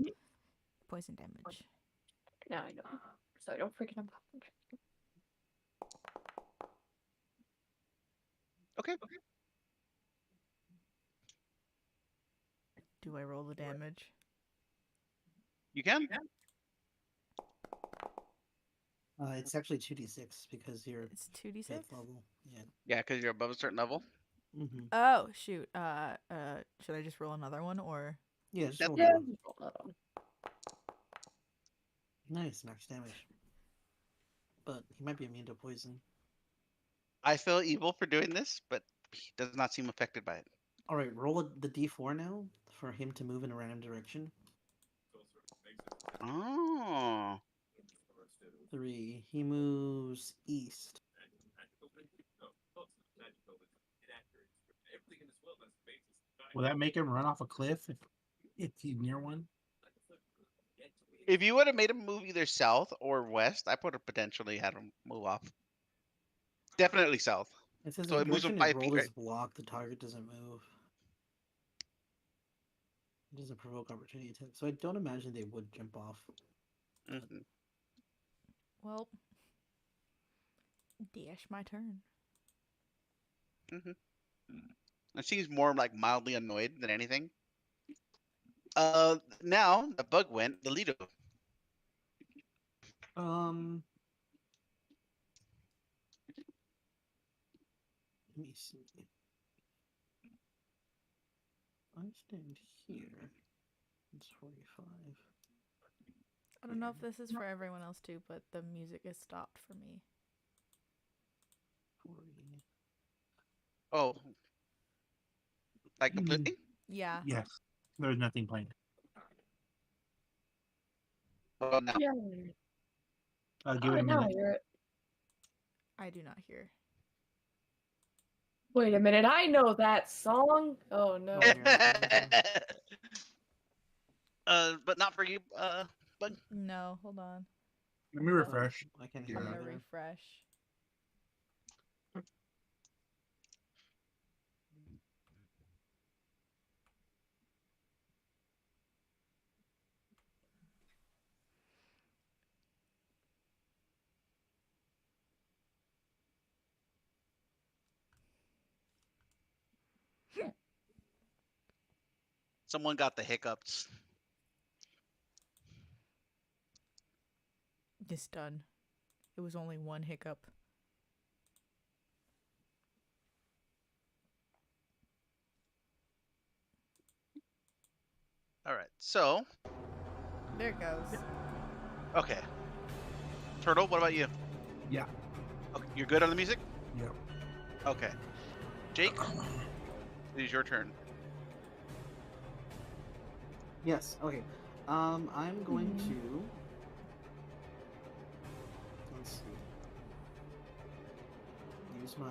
poison damage. Now I know. So don't freaking out. Okay. do I roll the damage? You can. It's actually 2d6 because you're It's 2d6. 5th level. Yeah. Yeah, because you're above a certain level. Mm-hmm. Oh shoot. Should I just roll another one or? Yeah, just That's roll Yeah. one. Nice, max damage. But he might be immune to poison. I feel evil for doing this, but he does not seem affected by it. All right, roll the d4 now for him to move in a random direction. Oh. 3. He moves east. Will that make him run off a cliff if he's near one? If you would have made him move either south or west, I would have potentially had him move off. Definitely south. It says So the it moves him direction it 5 feet, rolled right? is blocked. The target doesn't move. It doesn't provoke opportunity attack. So I don't imagine they would jump off. Mm-hmm. Well, dash my turn. Mm-hmm. It seems more like mildly annoyed than anything. Now the bug went the Lido. Let me see. I stand here. It's 45. I don't know if this is for everyone else too, but the music is stopped for me. 40. Oh, like completely? Yeah. Yes. There's nothing playing. Oh, no. Yeah. I'll give it a Now I minute. hear it. I do not hear. Wait a minute, I know that song. Oh no. But not for you, bug. No, hold on. Let me refresh. I can I'm hear gonna either. refresh. Someone got the hiccups. It's done. It was only one hiccup. All right, so There it goes. okay. Turtle, what about you? Yeah. Okay, you're good on the music? Yep. Okay. Jake, it is your turn. Yes, okay. I'm going to... Let's see. Use my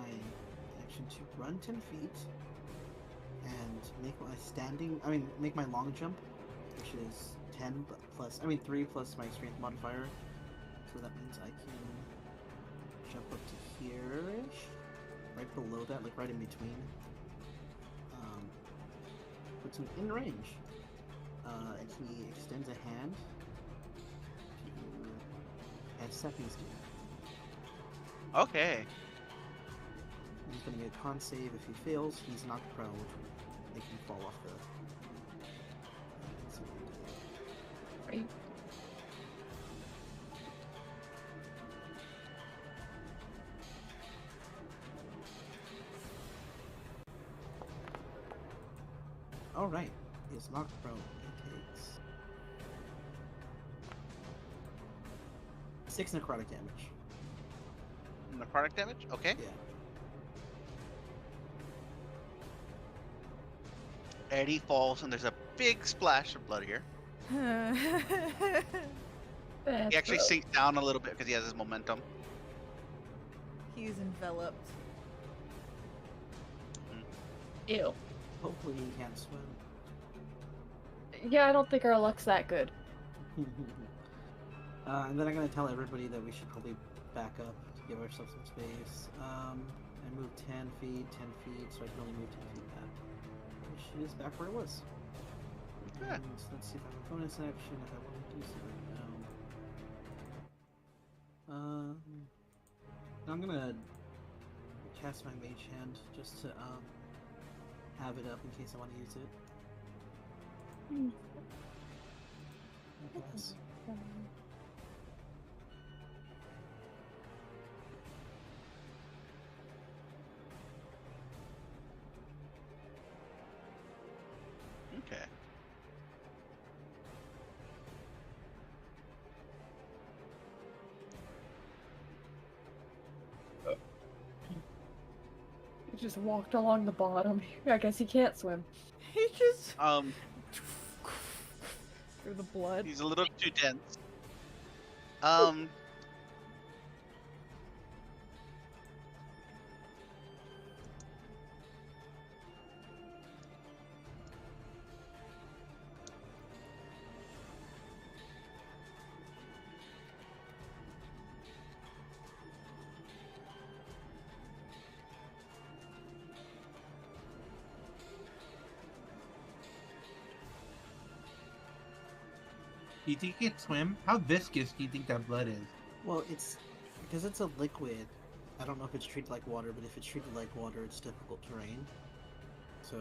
action to run 10 feet and make my long jump, which is 10 plus, 3 plus my strength modifier. So that means I can jump up to here-ish, right below that, like right in between. Puts him in range. And he extends a hand to add seconds to. Okay. He's going to get a con save. If he fails, he's knocked prone, which will make him fall off the. Right. All right, he's knocked prone. He takes 6 necrotic damage. Necrotic damage? Okay. Yeah. Eddie falls, and there's a big splash of blood here. He actually sinks down a little bit because he has his momentum. He's enveloped. Ew. Hopefully he can't swim. Yeah, I don't think our luck's that good. And then I'm going to tell everybody that we should probably back up to give ourselves some space. I moved 10 feet, so I can only move 10 feet back. Which is back where it was. Yeah. And let's see if I have a bonus action, if I want to do something now. I'm going to cast my mage hand just to have it up in case I want to use it. Yes. Okay. He just walked along the bottom. I guess he can't swim. He just through the blood. He's a little too dense. Um. Do you think he can swim? How viscous do you think that blood is? Well, it's because it's a liquid. I don't know if it's treated like water, but if it's treated like water, it's difficult terrain. So,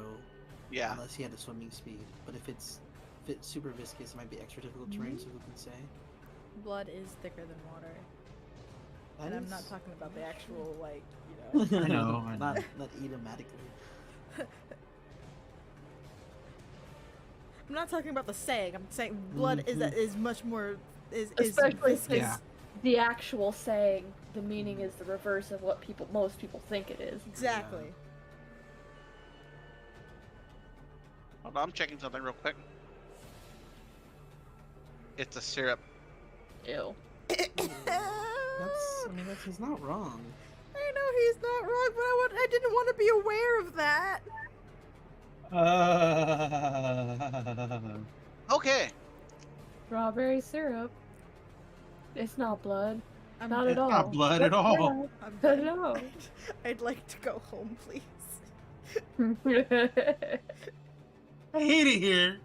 Yeah. unless he had a swimming speed. But if it's super viscous, it might be extra difficult terrain. So who can say? Blood is thicker than water. That And I'm is- not talking about the actual, like, you know. I know. not idiomatically. I'm not talking about the saying. I'm saying blood is much more is Especially viscous. Yeah. The actual saying, the meaning is the reverse of what most people think it is. Exactly. Hold on, I'm checking something real quick. It's a syrup. Ew. He's not wrong. I know he's not wrong, but I didn't want to be aware of that. Okay. Strawberry syrup. It's not blood. I'm Not good. at all. not blood at all. I'm Not good. at all. I'd like to go home, please. I hate it here.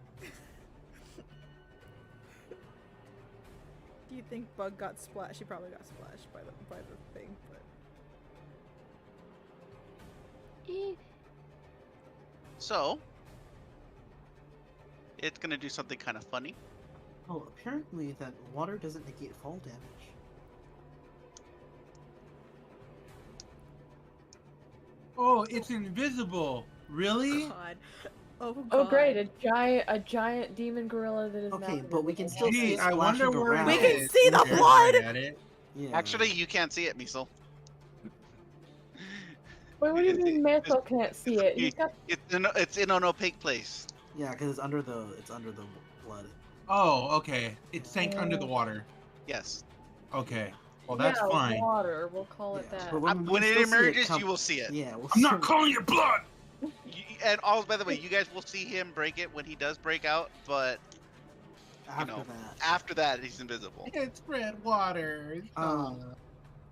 Do you think Bug got splashed? She probably got splashed by the thing, but So, it's gonna do something kind of funny. Oh, apparently that water doesn't negate fall damage. Oh, it's invisible. Really? God. Oh God. Oh great, a giant demon gorilla that is Okay, now but we can still see Gee, it I wonder splashing where around. We it can is. see the Staring blood! at it. Yeah. Actually, you can't see it, Miso. Wait, what do you mean Mantle can't see it? He's got It's in an opaque place. Yeah, because it's under the blood. Oh, okay. It sank under the water. Yes. Okay. Well, that's yeah, fine. water. We'll call it Yeah, that. but When we it still see emerges, come- you will see it. Yeah, we'll I'm not still- calling it blood. And all, by the way, you guys will see him break it when he does break out, but after know, that. after that, he's invisible. It's red water.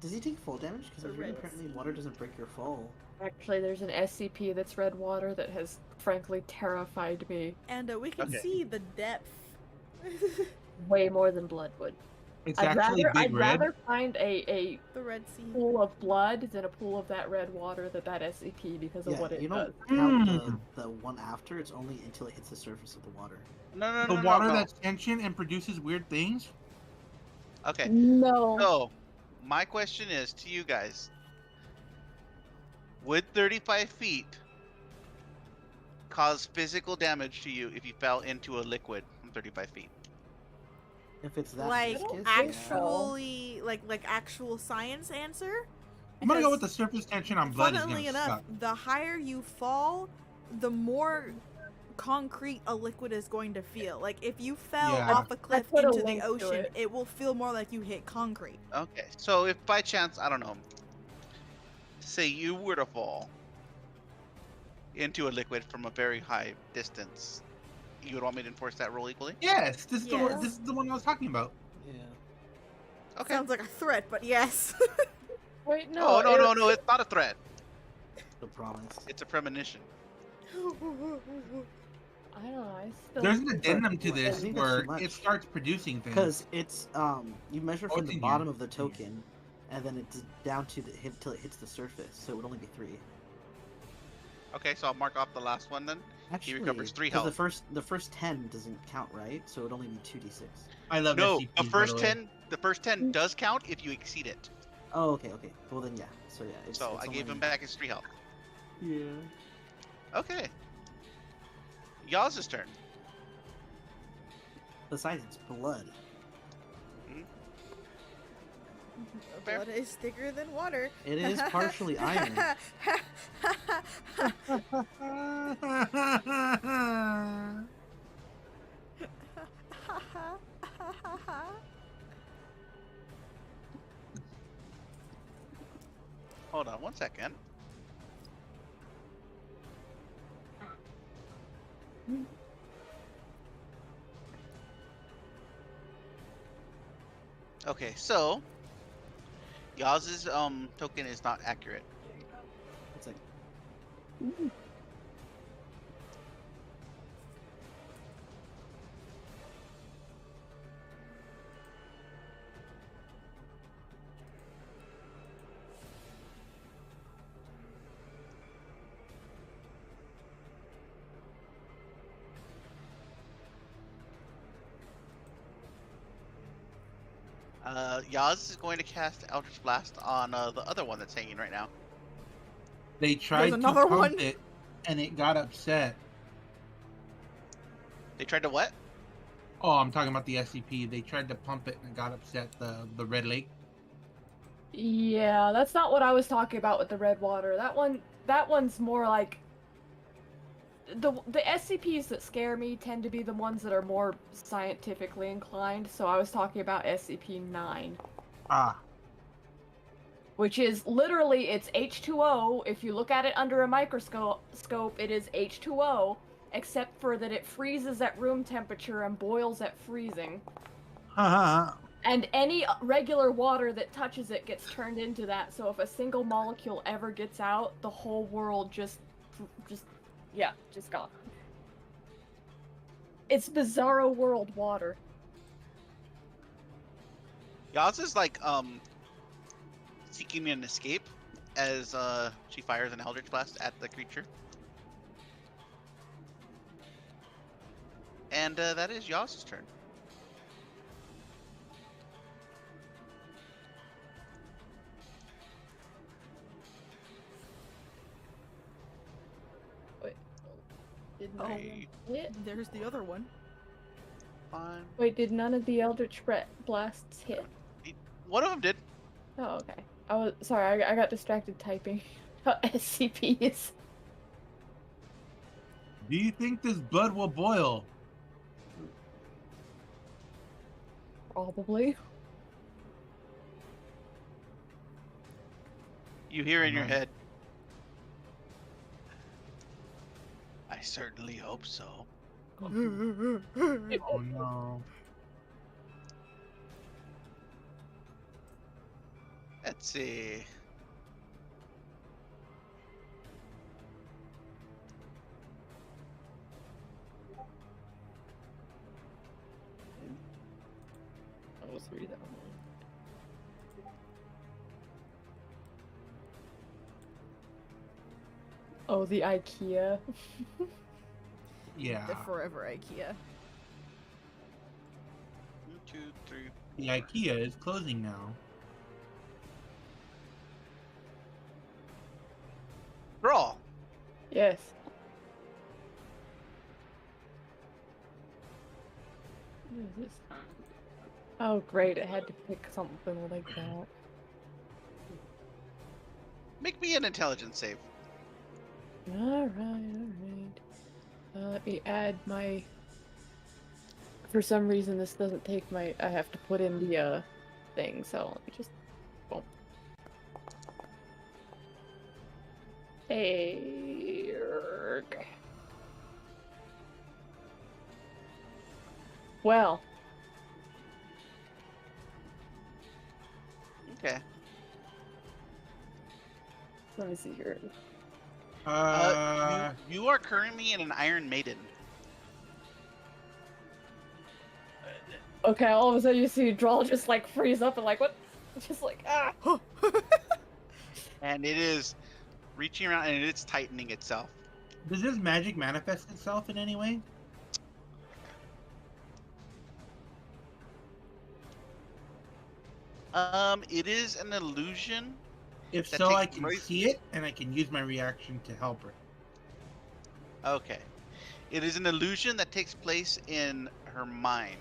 Does he take fall damage? Because The red apparently sea. water doesn't break your fall. Actually, there's an SCP that's red water that has frankly terrified me And we can Okay. see the depth. way more than blood would. It's I'd actually rather, big I'd red. rather find a The Red Sea. pool of blood than a pool of that red water that SCP because of Yeah, what it you does. don't count Mm. the one after. It's only until it hits the surface of the water. No, The water that's sentient and produces weird things. Okay. No. So, my question is to you guys: would 35 feet cause physical damage to you if you fell into a liquid from 35 feet? If it's that Like viscous, actually, like actual science answer. I'm gonna go with Because the surface tension on blood. Funnily is gonna enough, suck. the higher you fall, the more concrete a liquid is going to feel. Like if you fell Yeah. off a cliff put a into the link to ocean, it. it will feel more like you hit concrete. Okay. So, if by chance, I don't know, say you were to fall into a liquid from a very high distance, you would want me to enforce that rule equally? Yes, this is the one. Yes. This is the one I was talking about. yeah. Okay. Sounds like a threat, but yes. Wait, no. Oh, no, it's not a threat. The promise. It's a premonition. I don't know. I still. There's an addendum to I this think that's where too much. it starts producing things. Because it's you measure Oh, from it's the in bottom here. of the token, and then it's down to the hit till it hits the surface. So it would only be 3. Okay, so I'll mark off the last one then. Actually, He recovers 3 'cause health. the first 10 doesn't count, right? So it'd only be 2d6. I love No, SCPs, the by first the way. 10, the first 10 does count if you exceed it. Oh, okay, okay. Well then, yeah. So yeah, it's So it's I gave only... him back his 3 health. Yeah. Okay. Y'all's turn. Besides, it's blood. Fair. Blood is thicker than water. It is partially iron. Hold on 1 second. Okay, so Yaz's token is not accurate. It's like... Yaz is going to cast Eldritch Blast on the other one that's hanging right now. They tried to another pump one? it, and it got upset. They tried to what? Oh, I'm talking about the SCP. They tried to pump it, and it got upset. The Red Lake. Yeah, that's not what I was talking about with the red water. That one's more like the SCPs that scare me tend to be the ones that are more scientifically inclined. So I was talking about SCP-9. Ah. Which is literally, it's H2O. If you look at it under a microscope, it is H2O, except for that it freezes at room temperature and boils at freezing. Haha. And any regular water that touches it gets turned into that. So if a single molecule ever gets out, the whole world just gone. It's Bizarro World water. Yaz is like seeking an escape as she fires an Eldritch Blast at the creature. And that is Yaz's turn. Wait, did Oh, none of them hit? there's the other one. Fine. Wait, did none of the Eldritch Blasts hit? One of them did. Oh, okay. I was sorry. I got distracted typing SCPs. Do you think this blood will boil? Probably. You hear in your head, I certainly hope so. Oh no. Let's see. I was read that one. Oh, the IKEA. Yeah. The forever IKEA. 1, 2, 3. The IKEA is closing now. Draw. Yes. What is this? Oh, great! I had to pick something like that. Make me an intelligence save. All right. Let me add my. For some reason, this doesn't take my. I have to put in the thing. So let me just. Boom. Hey. Well. Okay. Let me see here. You are currently in an Iron Maiden. Okay, all of a sudden you see Drawl just like freeze up and like what? Just like ah. And it is reaching around and it's tightening itself. Does this magic manifest itself in any way? It is an illusion. If that so, takes I can place- see it, and I can use my reaction to help her. Okay. It is an illusion that takes place in her mind.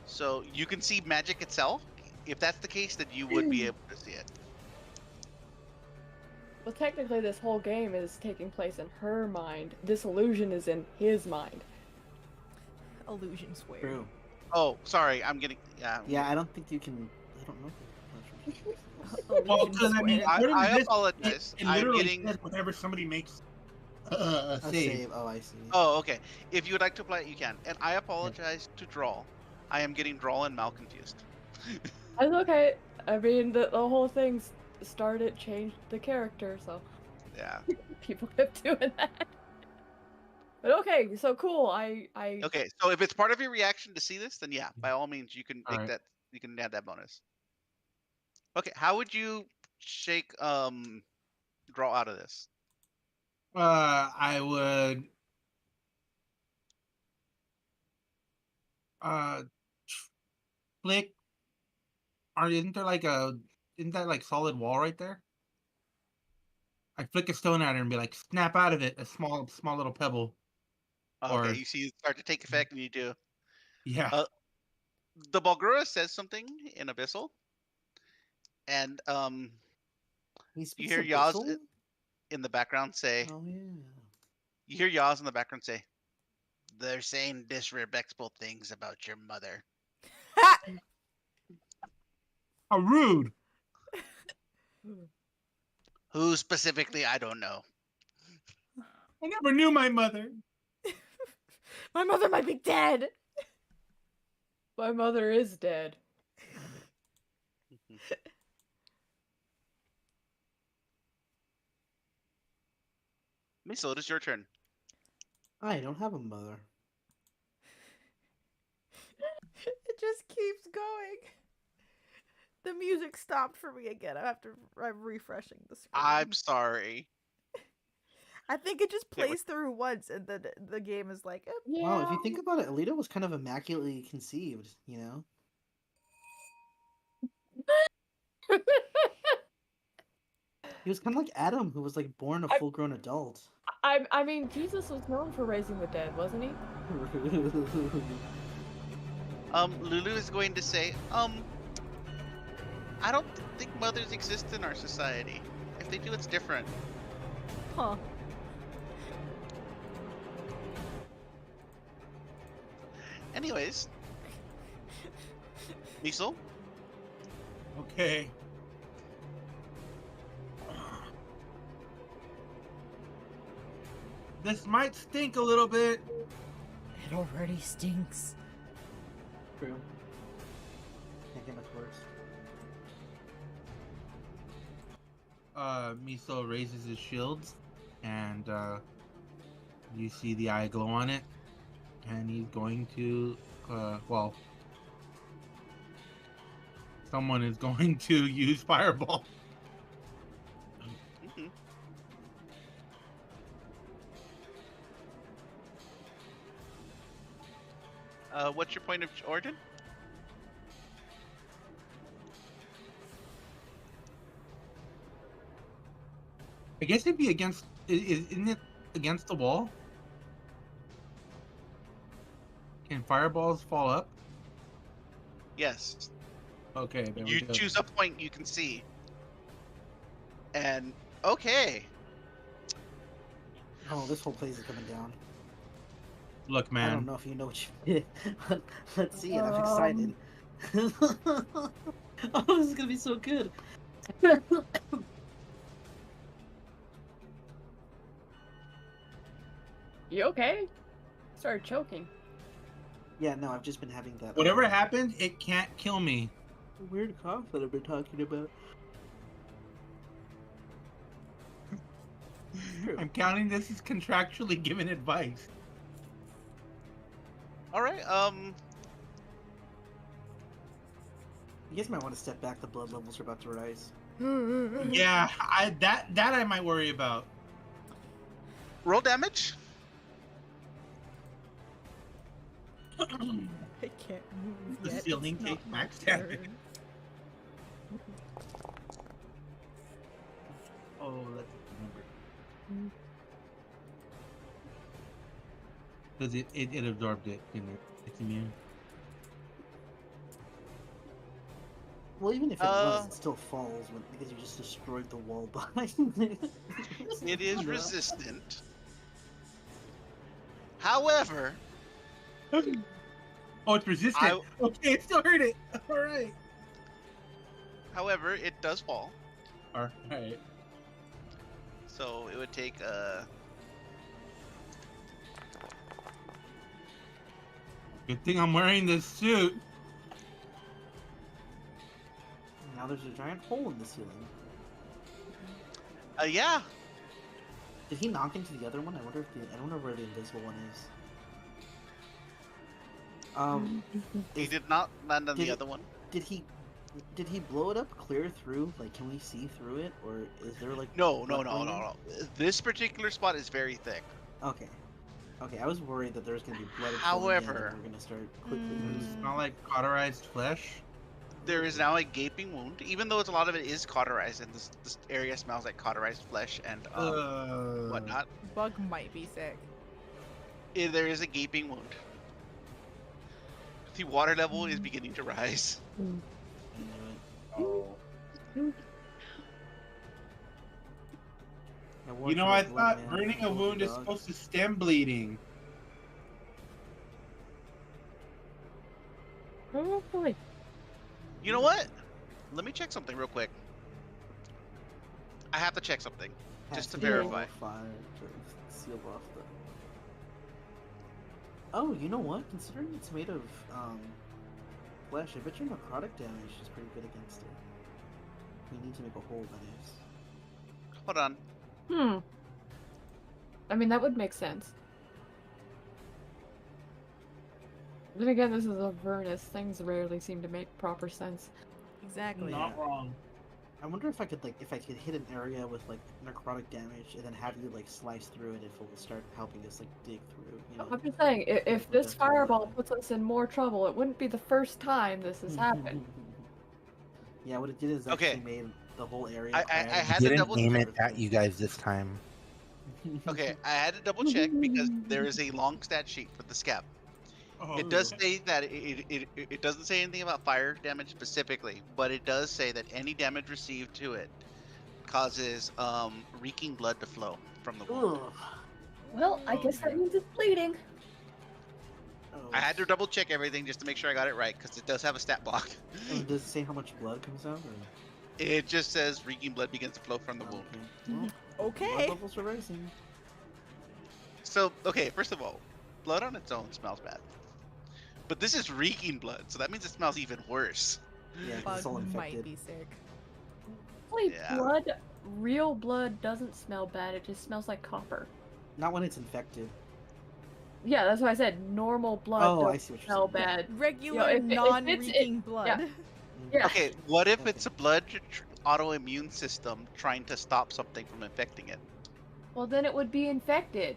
So you can see magic itself. If that's the case, then you would be able to see it. Well, technically, this whole game is taking place in her mind. This illusion is in his mind. Illusion squared. True. Oh, sorry. I'm getting. Yeah, I don't think you can. I don't know. Well, Illusion because I mean, squared. according to I this, apologize. it I'm literally getting. says whenever somebody makes a A save. save. Oh, I see. Oh, okay. If you would like to apply it, you can. And I apologize to Drawl. I am getting Drawl and Mal confused. That's okay. I mean, the whole thing changed the character, so Yeah. people kept doing that. But okay, so cool. I Okay, so if it's part of your reaction to see this, then yeah, by all means, you can make Alright. that. You can add that bonus. Okay, how would you shake Draw out of this? I would flick. Or isn't that like solid wall right there? I flick a stone at her and be like, snap out of it, a small little pebble. Okay, Or- you see it start to take effect, and you do. Yeah. The Balgura says something in Abyssal, and He you speaks hear Abyssal? Yaz in the background say. Oh yeah. You hear Yaz in the background say, "They're saying disrespectful things about your mother." How rude. Who specifically, I don't know. I never knew my mother. My mother might be dead. my mother is dead. Miso, it is your turn. I don't have a mother. It just keeps going. The music stopped for me again. I'm refreshing the screen. I'm sorry. I think it just plays through once, and then the game is like, Yeah. Wow, if you think about it, Alita was kind of immaculately conceived, you know? He was kind of like Adam, who was like born a full-grown adult. I mean, Jesus was known for raising the dead, wasn't he? Lulu is going to say, I don't think mothers exist in our society. If they do, it's different. huh. Anyways, Miso, Okay. This might stink a little bit. It already stinks. True. Can't get much worse. Miso raises his shields, and you see the eye glow on it, and he's going to, someone is going to use Fireball. Mhm. What's your point of origin? I guess it'd be against, isn't it against the wall? Can fireballs fall up? Yes. Okay, there You we go. choose a point you can see. And, okay. Oh, this whole place is coming down. Look, I man. don't know if you know what you did. Let's see it. I'm excited. Oh, this is gonna be so good. You okay? Started choking. Yeah, no, I've just been having that. Whatever happens, it can't kill me. Weird cough that I've been talking about. I'm counting this as contractually given advice. All right. You guys might want to step back. The blood levels are about to rise. Yeah, that I might worry about. Roll damage. I can't move The yet. ceiling It's not takes my max damage. turn. Oh, that's a number. Because it absorbed it, didn't it? It's immune. Well, even if it was, it still falls because you just destroyed the wall behind it. It is resistant. However, Oh, it's resistant. Okay, it still hurt it. All right. However, it does fall. All right. So it would take Good thing I'm wearing this suit. Now there's a giant hole in the ceiling. Yeah. Did he knock into the other one? I wonder where the invisible one is. He did not land on the other one. Did he blow it up clear through? Like, can we see through it, or is there like? No. This particular spot is very thick. Okay. I was worried that there's gonna be blood. However, and we're gonna start quickly. It's not like cauterized flesh. There is now a gaping wound, even though a lot of it is cauterized, and this area smells like cauterized flesh and whatnot. Bug might be sick. There is a gaping wound. The water level is beginning to rise. Oh. Now, You know, I thought burning a wound is supposed to stem bleeding. Probably. You know what? Let me check something real quick. I have to check something just to verify. Fire to seal off the... Oh, you know what? Considering it's made of flesh, I bet your necrotic damage is pretty good against it. We need to make a hole, that is. Hold on. I mean, that would make sense. Then again, this is Avernus. Things rarely seem to make proper sense. Exactly. Not wrong. I wonder if I could hit an area with like necrotic damage and then have you like slice through it if it will start helping us like dig through. You know? I'm just saying, if this fireball puts us in more trouble, it wouldn't be the first time this has happened. Yeah, what it did is actually made the whole area. I had to double aim check. it at you guys this time. Okay, I had to double check because there is a long stat sheet for the scab. Oh, It does say that it doesn't say anything about fire damage specifically, but it does say that any damage received to it causes reeking blood to flow from the wound. Well, I guess that means it's bleeding. I had to double check everything just to make sure I got it right because it does have a stat block. Does it say how much blood comes out? Or... It just says reeking blood begins to flow from the wound. Well, Okay. blood levels are rising. So, okay, first of all, blood on its own smells bad. But this is reeking blood, so that means it smells even worse. Yeah, 'cause it's all Bug infected. might be sick. Holy Yeah. blood, real blood doesn't smell bad, it just smells like copper. Not when it's infected. Yeah, that's why I said normal blood Oh, I doesn't see what you're smell saying. Yeah. bad. Regular if non-reeking blood. yeah. Yeah. Okay, what if it's a blood autoimmune system trying to stop something from infecting it? Well, then it would be infected.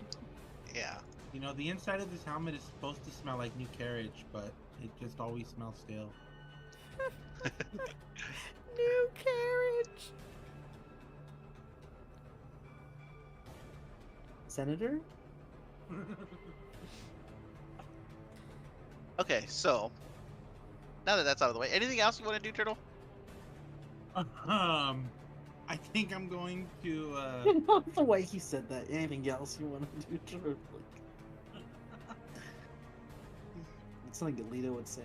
Yeah. You know, the inside of this helmet is supposed to smell like new carriage, but it just always smells stale. New carriage. Senator? Okay, so now that that's out of the way, anything else you want to do, Turtle? I think I'm going to. Not the way he said that. Anything else you want to do, Turtle? It's something that Lito would say.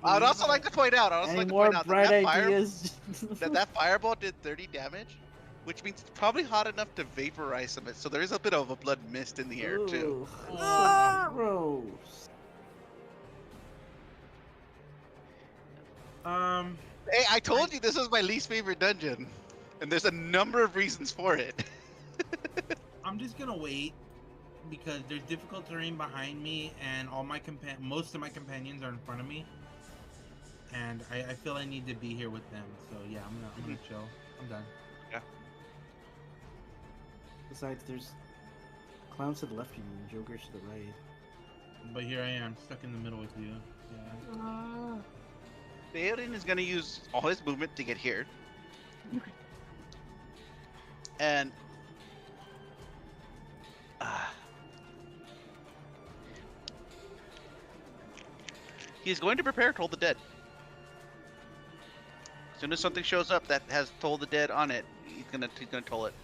I'd also like to point out. Any more bright ideas? that fireball did 30 damage, which means it's probably hot enough to vaporize some of it. So there is a bit of a blood mist in the air too. Ooh, so gross. Hey, I told you this was my least favorite dungeon, and there's a number of reasons for it. I'm just gonna wait because there's difficult terrain behind me, and all my most of my companions are in front of me. and I feel I need to be here with them. So yeah, I'm gonna chill. I'm done. Yeah. Besides, there's clowns to the left of you and jokers to the right. But here I am, stuck in the middle with you. Yeah. Bayorin is gonna use all his movement to get here. And he's going to prepare Toll the Dead. As soon as something shows up that has Toll the Dead on it, he's gonna toll it.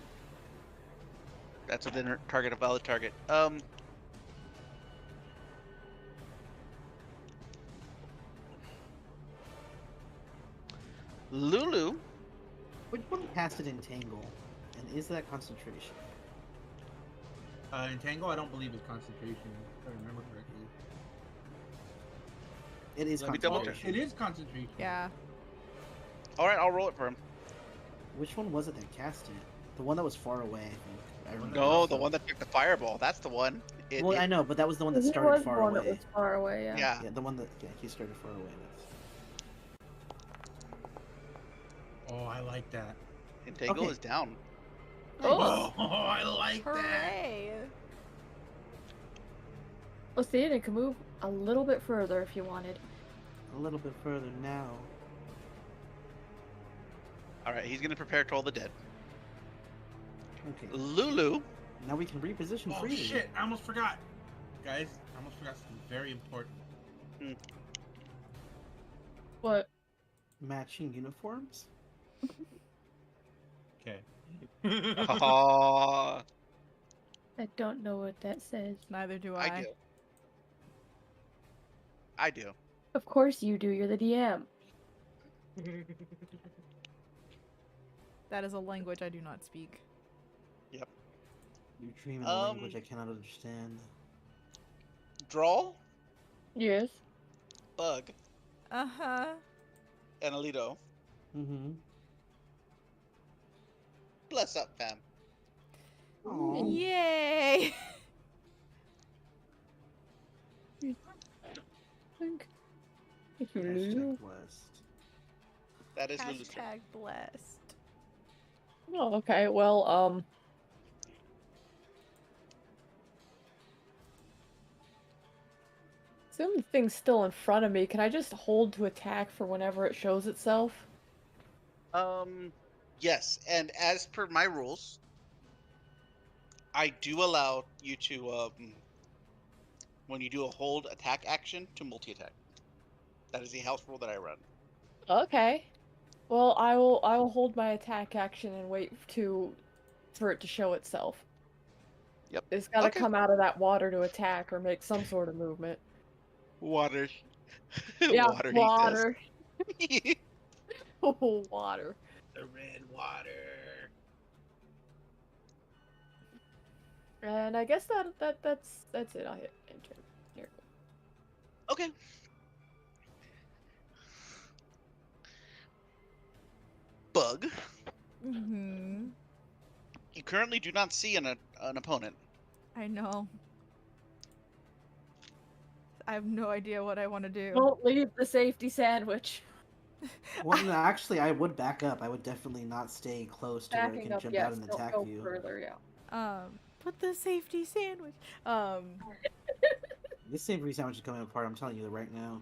That's a target, a valid target. Lulu. Which one casted Entangle? And is that concentration? Entangle, I don't believe is concentration, if I remember correctly. It is Let me double concentration. It is concentration. Yeah. All right, I'll roll it for him. Which one was it that cast it? The one that was far away, I think. I remember. No, the one that took the fireball. That's the one. I know, but that was the one that He started was far one away. that was far away, yeah. Yeah. Yeah, the one that he started far away. Oh, I like that. Entangle Okay. is down. Oh! I like that. Hooray! Well, see, it can move a little bit further if you wanted. A little bit further now. All right, he's gonna prepare Toll the Dead. Okay. Lulu. Now we can reposition Oh freely. shit! I almost forgot, guys. I almost forgot something very important. What? Matching uniforms? Okay. Aww. I don't know what that says. Neither do I do. I do. Of course you do, you're the DM. That is a language I do not speak. You dream in a language I cannot understand. Draw, Yes. Bug, Uh-huh. and Alito. Mm-hmm. Bless up, fam. Aww. Yay! If you lose. Hashtag blessed. That is Lulu's turn. Hashtag blessed. Oh, okay. Well, assume the thing's still in front of me. Can I just hold to attack for whenever it shows itself? Yes, and as per my rules, I do allow you to, when you do a hold attack action, to multi-attack. That is the house rule that I run. Okay. Well, I will hold my attack action and wait for it to show itself. Yep. It's gotta Okay. come out of that water to attack or make some sort of movement. Water. Yeah, Water. water. He says. Oh, water. The red water. And I guess that's it. I'll hit enter. Here. Okay. Bug. Mm-hmm. You currently do not see an opponent. I know. I have no idea what I want to do. Don't leave the safety sandwich. Well, no, actually, I would back up. I would definitely not stay close to where it Backing can up, jump yes. out and Don't attack go you. further, yeah. Put the safety sandwich. This savory sandwich is coming apart. I'm telling you right now.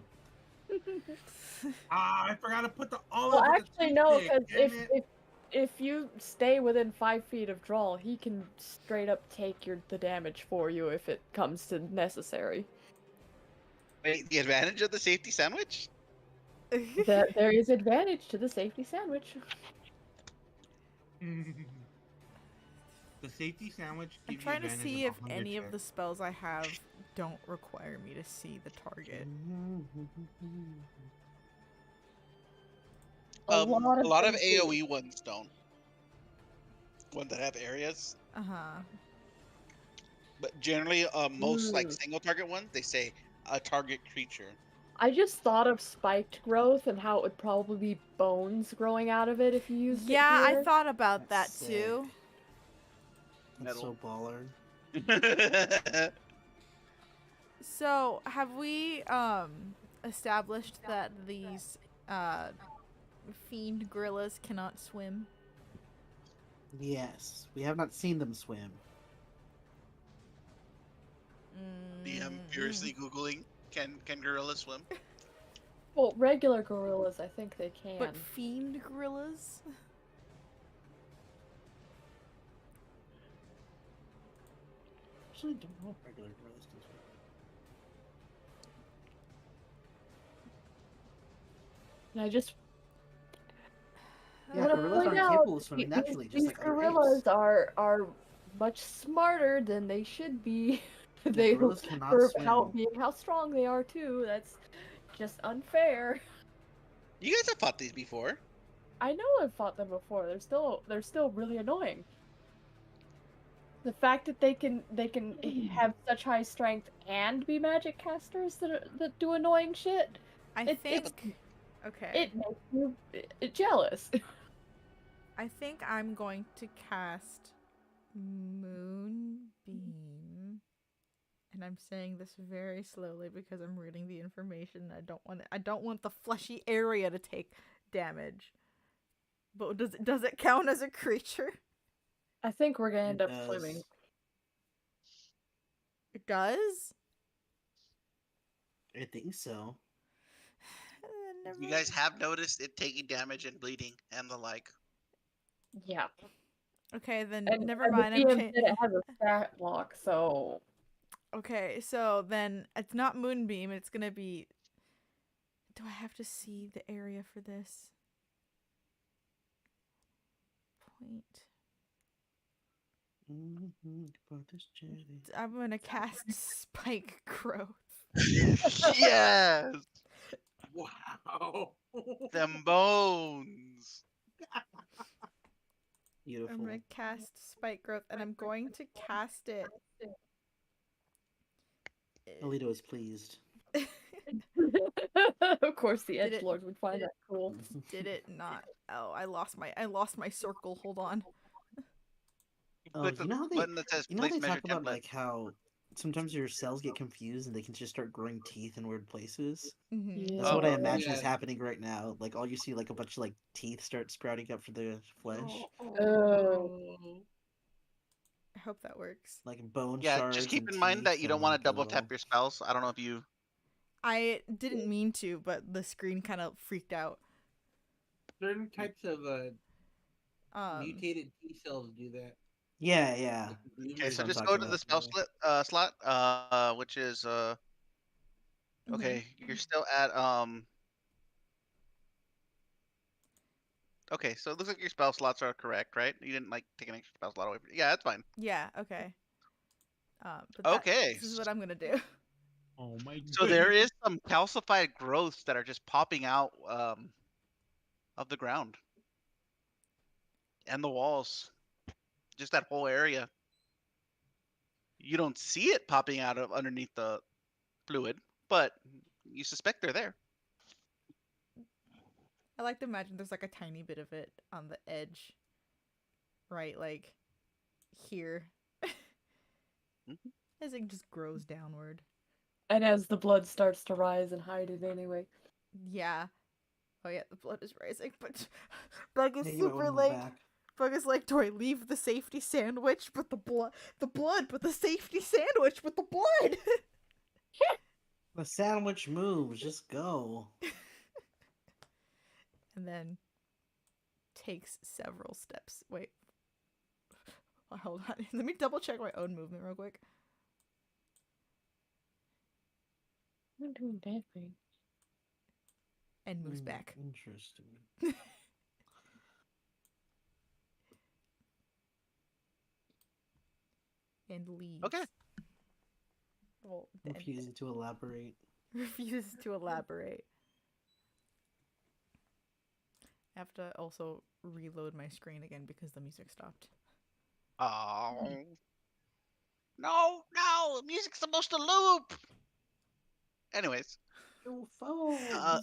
Ah, I forgot to put the olive. Well, with the actually, no, toothpick, because damn it. if you stay within 5 feet of draw, he can straight up take the damage for you if it comes to necessary. Wait, the advantage of the safety sandwich? That there is advantage to the safety sandwich. The safety sandwich I'm gives trying you to advantage see if 100 any of the checks. spells I have don't require me to see the target. A A lot of things do. AoE ones don't. Ones that have areas. Uh-huh. But generally, most like Mm. single target ones, they say a target creature. I just thought of spiked growth and how it would probably be bones growing out of it if you used Yeah, it I here. thought about That's that too. That's so baller. So, have we established that these fiend gorillas cannot swim? Yes, we have not seen them swim. DM furiously googling, can gorillas swim? Well, regular gorillas, I think they can. But fiend gorillas? Actually, don't know if regular gorillas can swim. And I just Yeah, want to gorillas point aren't out capable of swimming these, naturally, just these like other gorillas apes. are much smarter than they should be. They gorillas cannot for swim. how strong they are too. That's just unfair. You guys have fought these before. I know I've fought them before. They're still really annoying. The fact that they can have such high strength and be magic casters that do annoying shit. Okay. It makes you jealous. I think I'm going to cast Moonbeam. And I'm saying this very slowly because I'm reading the information. I don't want the fleshy area to take damage. But does it count as a creature? I think we're gonna end up does. swimming. It does? I think so. You guys have noticed it taking damage and bleeding and the like. Yeah. Okay, then And never mind. the DM said it has a stat block, so. Okay, so then it's not Moonbeam. It's gonna be. Do I have to see the area for this? Point. I'm gonna cast Spike Growth. Yes! Wow. Them bones. Beautiful. I'm gonna cast Spike Growth, and I'm going to cast it. Alito is pleased. Of course, the edgelord would find that cool. Did it not? Oh, I lost my circle. Hold on. Oh, you know how they talk about template. like how sometimes your cells get confused and they can just start growing teeth in weird places? Mm-hmm. That's what I imagine is happening right now. Like all you see, like a bunch of like teeth start sprouting up for the flesh. I hope that works. Like bone Yeah, shards. just keep and in mind that teeth you don't and, want like, to double tap your spells. I don't know if you. I didn't mean to, but the screen kind of freaked out. Certain types of mutated T cells do that. Yeah. Okay, so just go to the spell slot, which is okay. You're still at Okay, so it looks like your spell slots are correct, right? You didn't like take an extra spell slot away from Yeah, that's fine. Yeah, okay. Okay. This is what I'm gonna do. Oh my god. So there is some calcified growths that are just popping out of the ground. And the walls. Just that whole area. You don't see it popping out of underneath the fluid, but you suspect they're there. I like to imagine there's like a tiny bit of it on the edge. Right, like here. As it just grows downward. And as the blood starts to rise and hide it anyway. Yeah. Oh yeah, the blood is rising, but Bug is super like Bug is like, do I leave the safety sandwich but the blood but the safety sandwich with the blood? The sandwich moves, just go. And then takes several steps. Wait. Hold on. Let me double check my own movement real quick. I'm doing that thing. And moves back. Interesting. And leaves. Okay. Well, Refusing to elaborate. Refuses to elaborate. I have to also reload my screen again because the music stopped. Oh. No, music's supposed to loop. Anyways.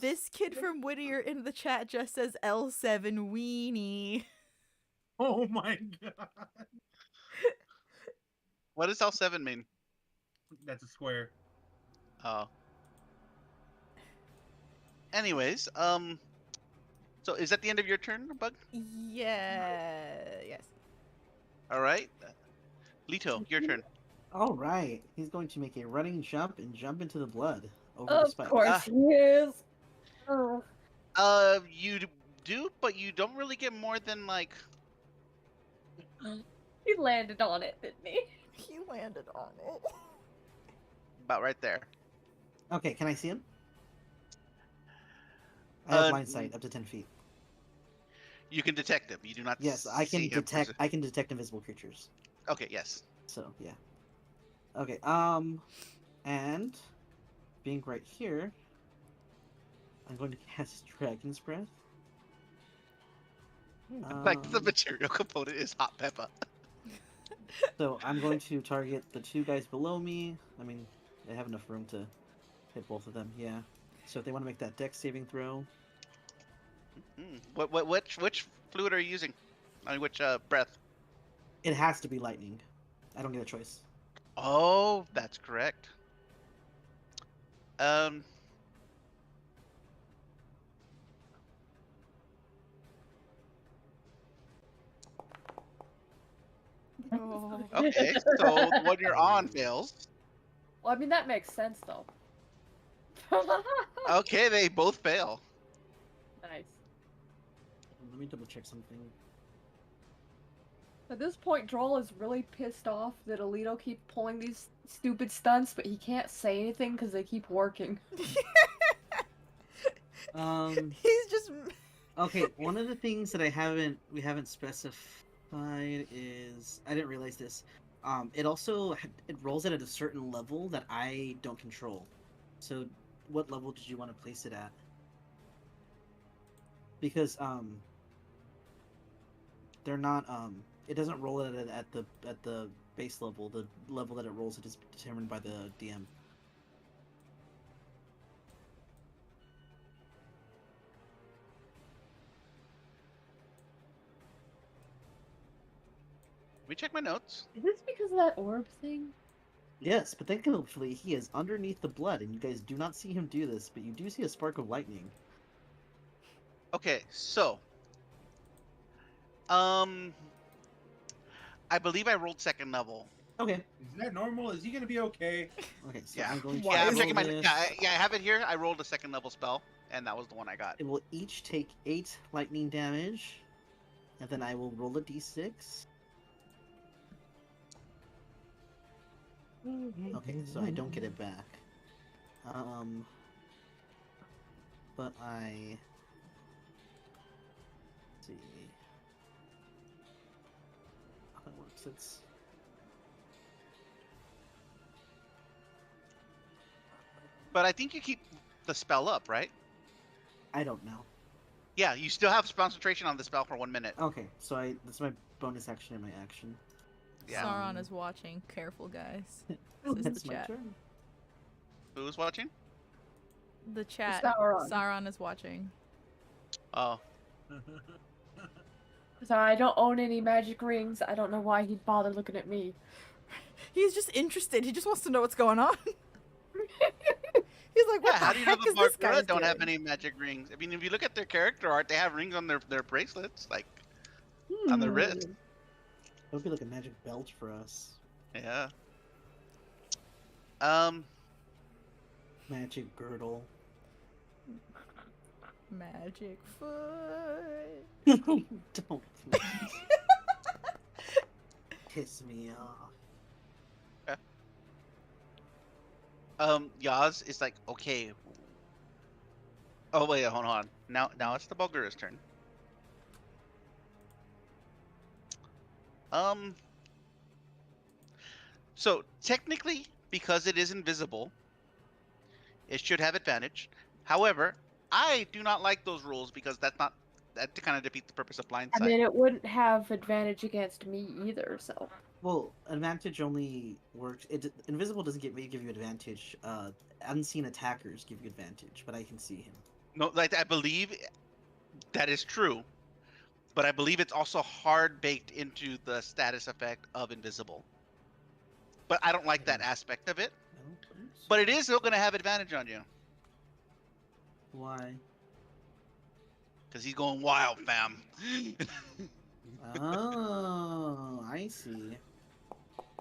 This kid from Whittier in the chat just says L7 weenie. Oh my god. What does L7 mean? That's a square. Oh. Anyways, So is that the end of your turn, Bug? Yeah. Yes. All right. Lito, your turn. All right. He's going to make a running jump and jump into the blood over the Of spike. course he is. You do, but you don't really get more than like. He landed on it, didn't he? He landed on it. About right there. Okay, can I see him? I have line sight up to 10 feet. You can detect him. You do not. Yes, I can see him detect. I can detect invisible creatures. Okay. Yes. So yeah. Okay. And being right here, I'm going to cast Dragon's Breath. Like the material component is hot pepper. So I'm going to target the two guys below me. I mean, they have enough room to hit both of them. Yeah. So if they want to make that dex saving throw. Which fluid are you using? I mean, which breath? It has to be lightning. I don't get a choice. Oh, that's correct. Oh. Okay, so the one you're on fails. Well, I mean, that makes sense, though. Okay, they both fail. Nice. Let me double check something. At this point, Droll is really pissed off that Alito keep pulling these stupid stunts, but he can't say anything because they keep working. He's just. Okay, one of the things that we haven't specified is I didn't realize this. It rolls it at a certain level that I don't control. So, what level did you want to place it at? Because they're not it doesn't roll it at the base level. The level that it rolls it is determined by the DM. Let me check my notes. Is this because of that orb thing? Yes, but thankfully he is underneath the blood, and you guys do not see him do this, but you do see a spark of lightning. Okay, so I believe I rolled second level. Okay. Is that normal? Is he gonna be okay? Okay, so Yeah. I'm going to Yeah, I'm roll checking my. this. Yeah, I have it here. I rolled a second level spell, and that was the one I got. It will each take 8 lightning damage, and then I will roll a d6. Okay, so I don't get it back. But I... Let's see... How that works, it's... But I think you keep the spell up, right? I don't know. Yeah, you still have concentration on the spell for 1 minute. Okay, so that's my bonus action and my action. Yeah. Sauron is watching. Careful, guys. This is That's the my chat. turn. Who's watching? The chat. Sauron. Sauron is watching. Oh. So I don't own any magic rings. I don't know why he'd bother looking at me. He's just interested. He just wants to know what's going on. He's like, what Yeah, the how do you know heck the is this guy Barkura don't have doing? any magic rings? I mean, if you look at their character art, they have rings on their bracelets, like on their wrist. That would be like a magic belt for us. Yeah. Magic girdle. Magic foot. Don't please. Piss me off. Yaz is like, okay. Oh wait, hold on. Now it's the Bulgara's turn. So technically, because it is invisible, it should have advantage. However, I do not like those rules because that kind of defeats the purpose of blindside. I mean, it wouldn't have advantage against me either, so. Well, advantage only works. Invisible doesn't give you advantage. Unseen attackers give you advantage, but I can see him. No, like I believe that is true, but I believe it's also hard baked into the status effect of invisible. But I don't like that aspect of it. I don't think so. But it is still going to have advantage on you. Why? Because he's going wild, fam. Oh, I see.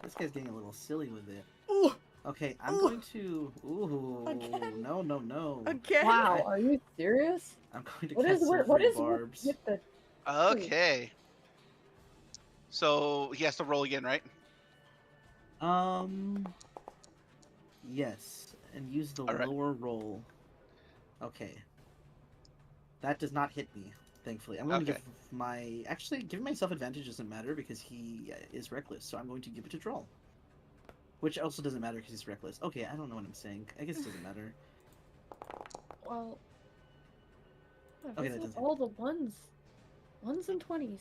This guy's getting a little silly with it. Ooh, Okay, I'm Ooh. going to. Ooh, Again? no. again. Wow, are you serious? I'm going to What cast is silvery with barbs. the Okay. So he has to roll again, right? Yes, and use the All right. lower roll. Okay. That does not hit me, thankfully. I'm going to Okay. give my... Actually, giving myself advantage doesn't matter because he is reckless, so I'm going to give it to Troll. Which also doesn't matter because he's reckless. Okay, I don't know what I'm saying. I guess it doesn't matter. Well, Okay, this that is doesn't. all the ones and 20s.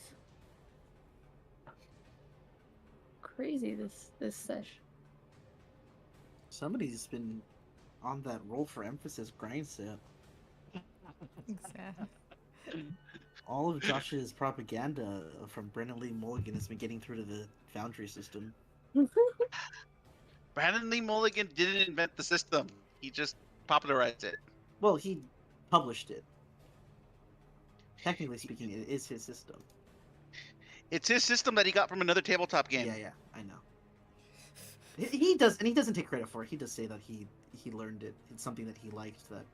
Crazy this sesh. Somebody's been on that roll for emphasis grind set. Exactly. All of Josh's propaganda from Brennan Lee Mulligan has been getting through to the Foundry system. Brandon Lee Mulligan didn't invent the system. He just popularized it. Well, he published it. Technically speaking, it is his system. It's his system that he got from another tabletop game. Yeah, I know. He does, and he doesn't take credit for it. He does say that he learned it. It's something that he liked. That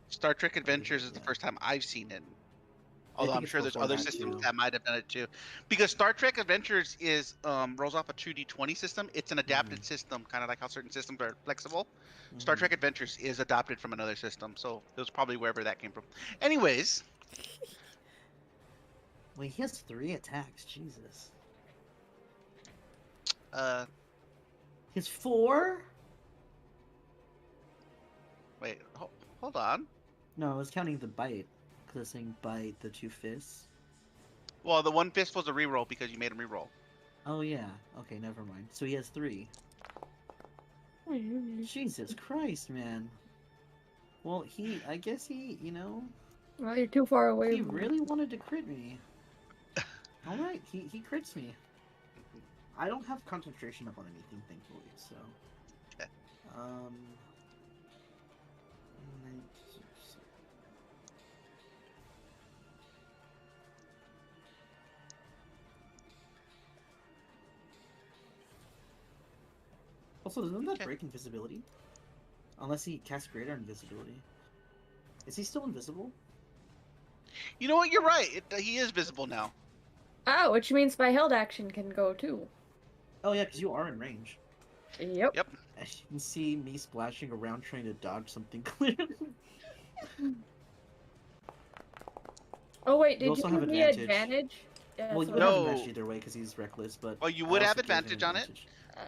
Star Trek Adventures is the Yeah. first time I've seen it. I Although think I'm it's sure there's before other that, systems too. that might have done it too. Because Star Trek Adventures is rolls off a 2d20 system. It's an adapted system, kind of like how certain systems are flexible. Star Trek Adventures is adopted from another system, so it was probably wherever that came from. Anyways, Wait, he has 3 attacks. Jesus. His 4? wait, hold on. No, I was counting the bite. Because I was saying bite, the 2 fists. Well, the one fist was a reroll because you made him reroll. Oh, yeah. Okay, never mind. So he has 3. Jesus Christ, man. Well, I guess he, Well, you're too far away. he really wanted to crit me. Alright, he crits me. I don't have concentration up on anything, thankfully, so... Okay. Also, doesn't that Okay. break invisibility? Unless he casts greater invisibility. Is he still invisible? You know what? You're right. He is visible now. Oh, which means my held action can go too. Oh yeah, because you are in range. Yep. Yep. As you can see me splashing around trying to dodge something clearly. Oh wait, did you also give have me advantage. advantage? Yeah, Well, you so would No. have advantage either way because he's reckless, but... Well, you I would have also gave him advantage on it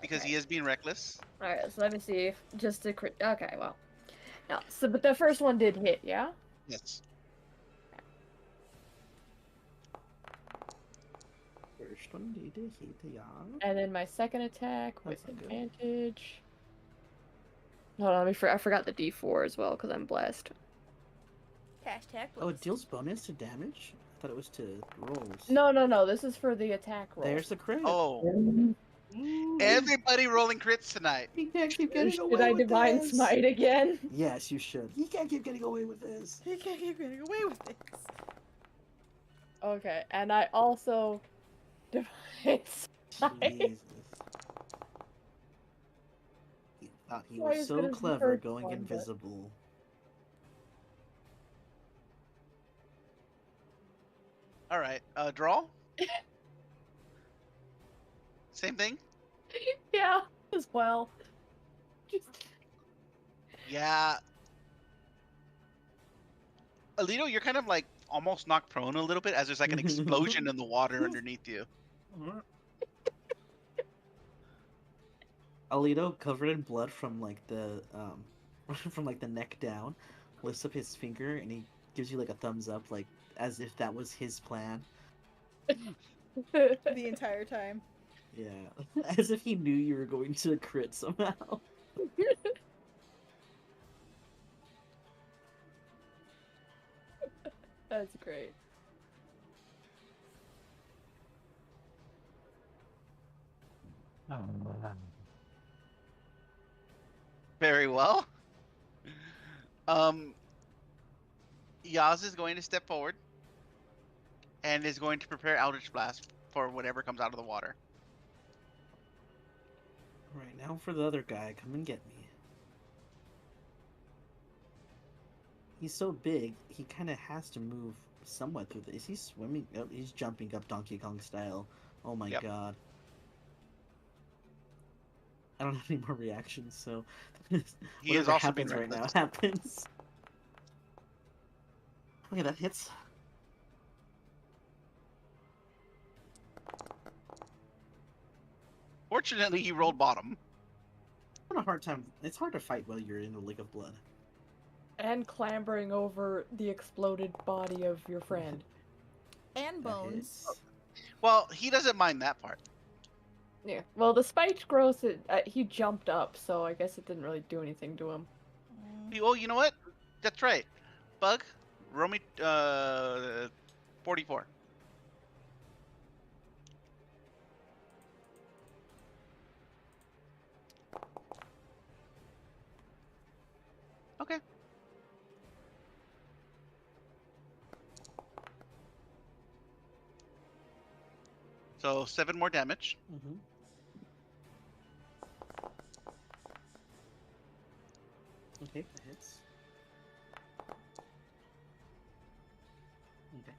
because okay. he is being reckless. Alright, so let me see. Just to crit. Okay, well. No, so but the first one did hit, yeah? Yes. First one did hit, yeah. And then my second attack with That's not good. advantage. Hold on, I forgot the D4 as well because I'm blessed. Hashtag Oh, it blessed. deals bonus to damage? I thought it was to rolls. No, this is for the attack roll. There's the crit. Oh, Ooh. everybody rolling crits tonight. He can't keep getting away Should I with divine this. smite again? Yes, you should. He can't keep getting away with this. He can't keep getting away with this. Okay, and I also divine smite. Jesus. He thought he Why was is it so his clever first going one, but- invisible. All right. Draw. Same thing. Yeah, as well. Yeah. Alito, you're kind of like almost knocked prone a little bit as there's like an explosion in the water underneath you. Alito, covered in blood from like the from like the neck down, lifts up his finger and he gives you like a thumbs up, like as if that was his plan. The entire time. Yeah, as if he knew you were going to crit somehow. That's great. Very well. Yaz is going to step forward. and is going to prepare Eldritch Blast for whatever comes out of the water. Right, now for the other guy. Come and get me. He's so big, he kind of has to move somewhat through this. Is he swimming? Oh, he's jumping up Donkey Kong style. Oh my god. I don't have any more reactions, so He is whatever also happens right now happens. Okay, that hits. Fortunately, he rolled bottom. I'm having a hard time. It's hard to fight while you're in a lake of blood. And clambering over the exploded body of your friend. And bones. Well, he doesn't mind that part. Yeah. Well, the spiked growth, he jumped up, so I guess it didn't really do anything to him. Oh, you know what? That's right. Bug, roll me 44. Okay. So 7 more damage. Mm-hmm. Okay, that hits. Okay.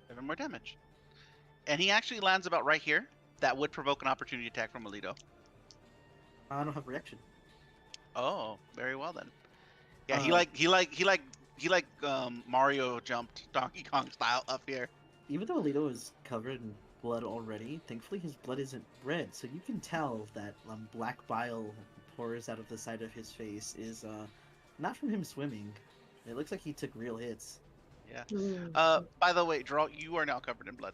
7 more damage. And he actually lands about right here. That would provoke an opportunity attack from Alito. I don't have reaction. Oh, very well then. Yeah, he like Mario jumped Donkey Kong style up here. Even though Alito is covered in blood already, thankfully his blood isn't red, so you can tell that black bile pours out of the side of his face is not from him swimming. It looks like he took real hits. Yeah. By the way, Draw, you are now covered in blood.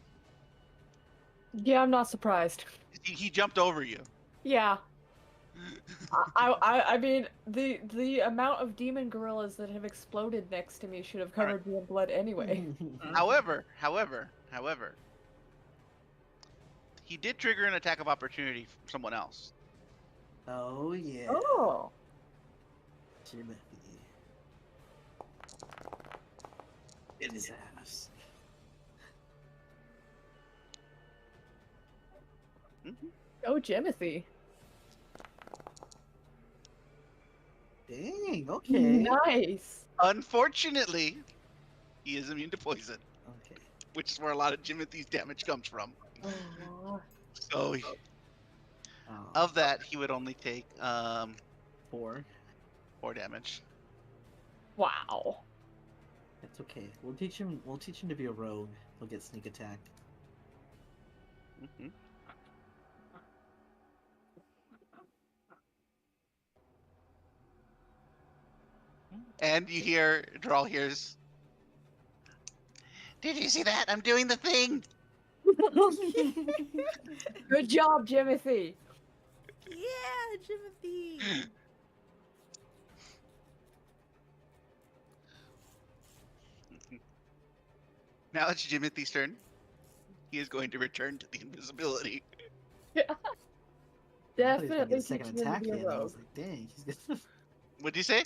Yeah, I'm not surprised. He jumped over you. Yeah. I mean, the amount of demon gorillas that have exploded next to me should have covered me in blood anyway. However, he did trigger an attack of opportunity from someone else. Oh yeah. Oh. Timothy. In his ass. Oh, Jimothy. Dang, okay. Nice. Unfortunately, he is immune to poison. Okay. Which is where a lot of Jimothy's damage comes from. Oh. So, of that, he would only take 4 damage. Wow. That's okay. We'll teach him to be a rogue. He'll get sneak attack. Mm-hmm. And you hear, Drawl hears, "Did you see that? I'm doing the thing!" Good job, Jimothy. Yeah, Jimothy. Now it's Jimothy's turn. He is going to return to the invisibility. Yeah. Definitely Definitely get a second teaching him attack to be a in. I rogue. was like, dang, he's gonna. What'd you say?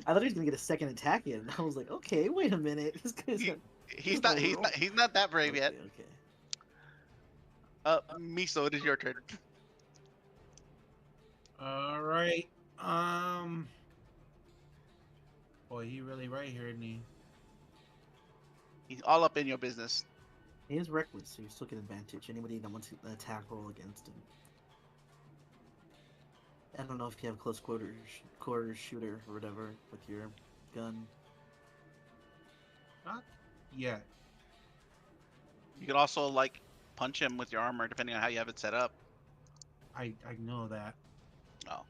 I thought he was gonna get a second attack in. I was like, okay, wait a minute. This guy's He's not that brave yet. Okay. Miso, it is your turn. All right. Boy, he really right here, isn't he? He's all up in your business. He is reckless, so you still get advantage. Anybody that wants an attack roll against him. I don't know if you have close quarters shooter or whatever with your gun. Not yet. You could also like punch him with your armor, depending on how you have it set up. I know that. Oh.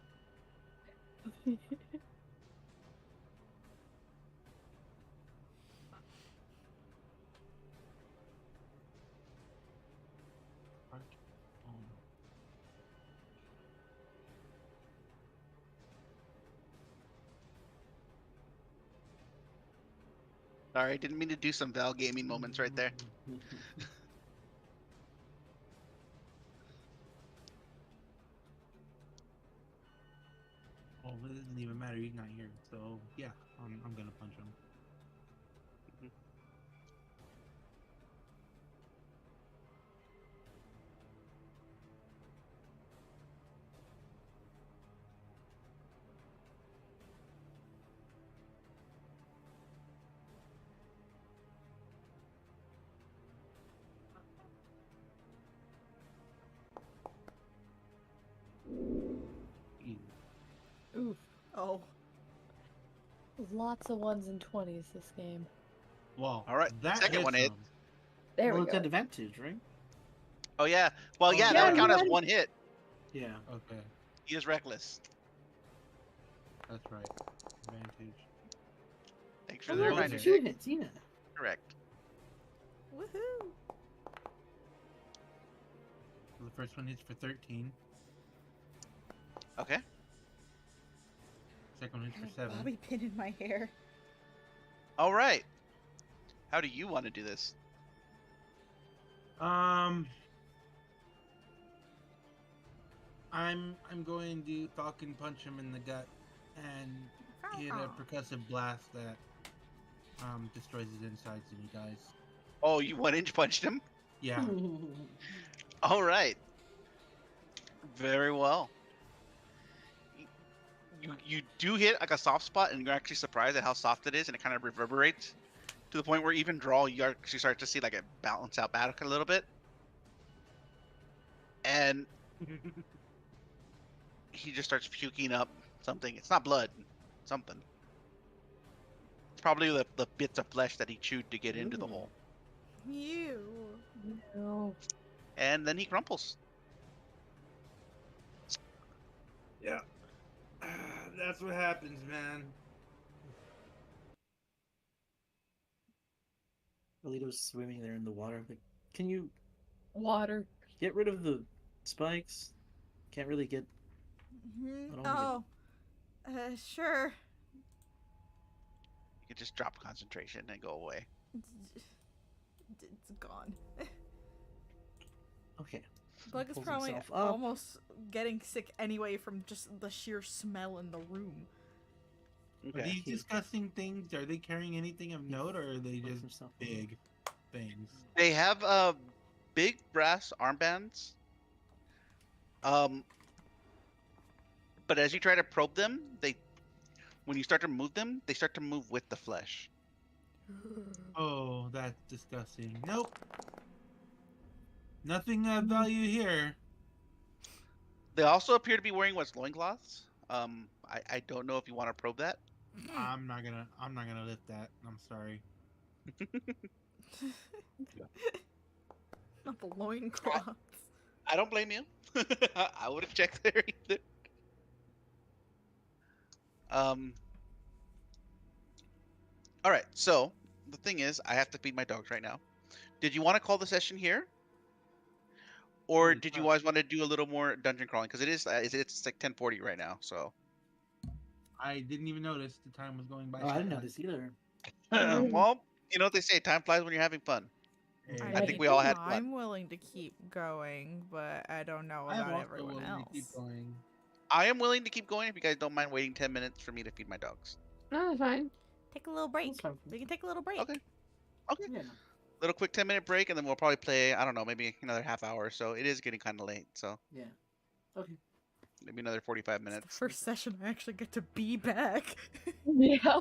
Sorry, didn't mean to do some Val gaming moments right there. Oh, it doesn't even matter. He's not here. So yeah, I'm gonna punch him. Oh. Lots of 1s and 20s this game. Well, All right, that second one hits hit. him. There Well, we it's go. advantage, right? Oh yeah. Well, Oh, yeah, that yeah, would count you as had- one hit. Yeah. Okay, He is reckless. that's right. Advantage. Thanks for Oh, the look, reminder, it's okay. 2 Jake. hits, yeah. Correct. Woohoo! So the first one hits for 13. Okay. Second one hits for 7. Bobby pin in my hair. All right. How do you want to do this? I'm going to Falcon punch him in the gut and hit a percussive blast that destroys his insides and he dies. Oh, you 1-inch punched him? Yeah. All right. Very well. You do hit like a soft spot, and you're actually surprised at how soft it is, and it kind of reverberates to the point where even draw, you actually start to see like it balance out back a little bit. And he just starts puking up something. It's not blood, something. It's probably the bits of flesh that he chewed to get into the hole. You. No. And then he crumples. Yeah. That's what happens, man. Alito's swimming there in the water. Like, can you Water. get rid of the spikes? Can't really get. Mhm. I don't wanna Oh. Sure. You can just drop concentration and go away. It's gone. Okay. Bug is Pulls probably himself up. almost getting sick anyway from just the sheer smell in the room. Are Okay. these disgusting things, are they carrying anything of note, or are they Pulls just himself up. big things? They have big brass armbands. But as you try to probe them, when you start to move them, they start to move with the flesh. Oh, that's disgusting. Nope. Nothing of value here. They also appear to be wearing what's loincloths. I don't know if you want to probe that. I'm not gonna lift that. I'm sorry. Not the loincloths. I don't blame you. I would have checked there either. All right. So the thing is, I have to feed my dogs right now. Did you want to call the session here, or Holy did you crap. guys want to do a little more dungeon crawling? Because it's like 10:40 right now. So I didn't even notice the time was going by. Oh, I didn't so notice either. well, you know what they say, time flies when you're having fun. fast. I think we all had fun. I'm willing to keep going, but I don't know I'm about also everyone willing else. to keep going. I am willing to keep going if you guys don't mind waiting 10 minutes for me to feed my dogs. No, that's fine. Take a little break. That's fine. We can take a little break. Okay. Okay. Yeah. Little quick 10-minute break, and then we'll probably play, I don't know, maybe another half hour or so. It is getting kind of late, so Yeah. Okay. maybe another 45 It's the minutes. first session I actually get to be back. Yeah.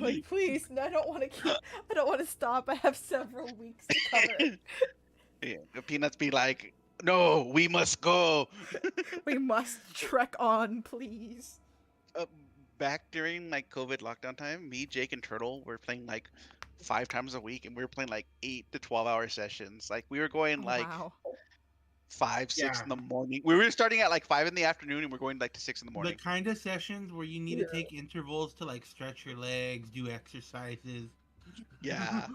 Like, please, I don't want to keep. I don't want to stop. I have several weeks to cover. Yeah, the Peanuts be like, no, we must go. We must trek on, please. Back during like COVID lockdown time, me, Jake, and Turtle were playing like 5 times a week, and we were playing like 8 to 12-hour sessions. Like we were going Oh, like wow. 5, 6 Yeah. in the morning. We were starting at like 5 in the afternoon, and we're going like to 6 in the The morning. kind of sessions where you need to take intervals to like stretch your legs, do exercises. Yeah.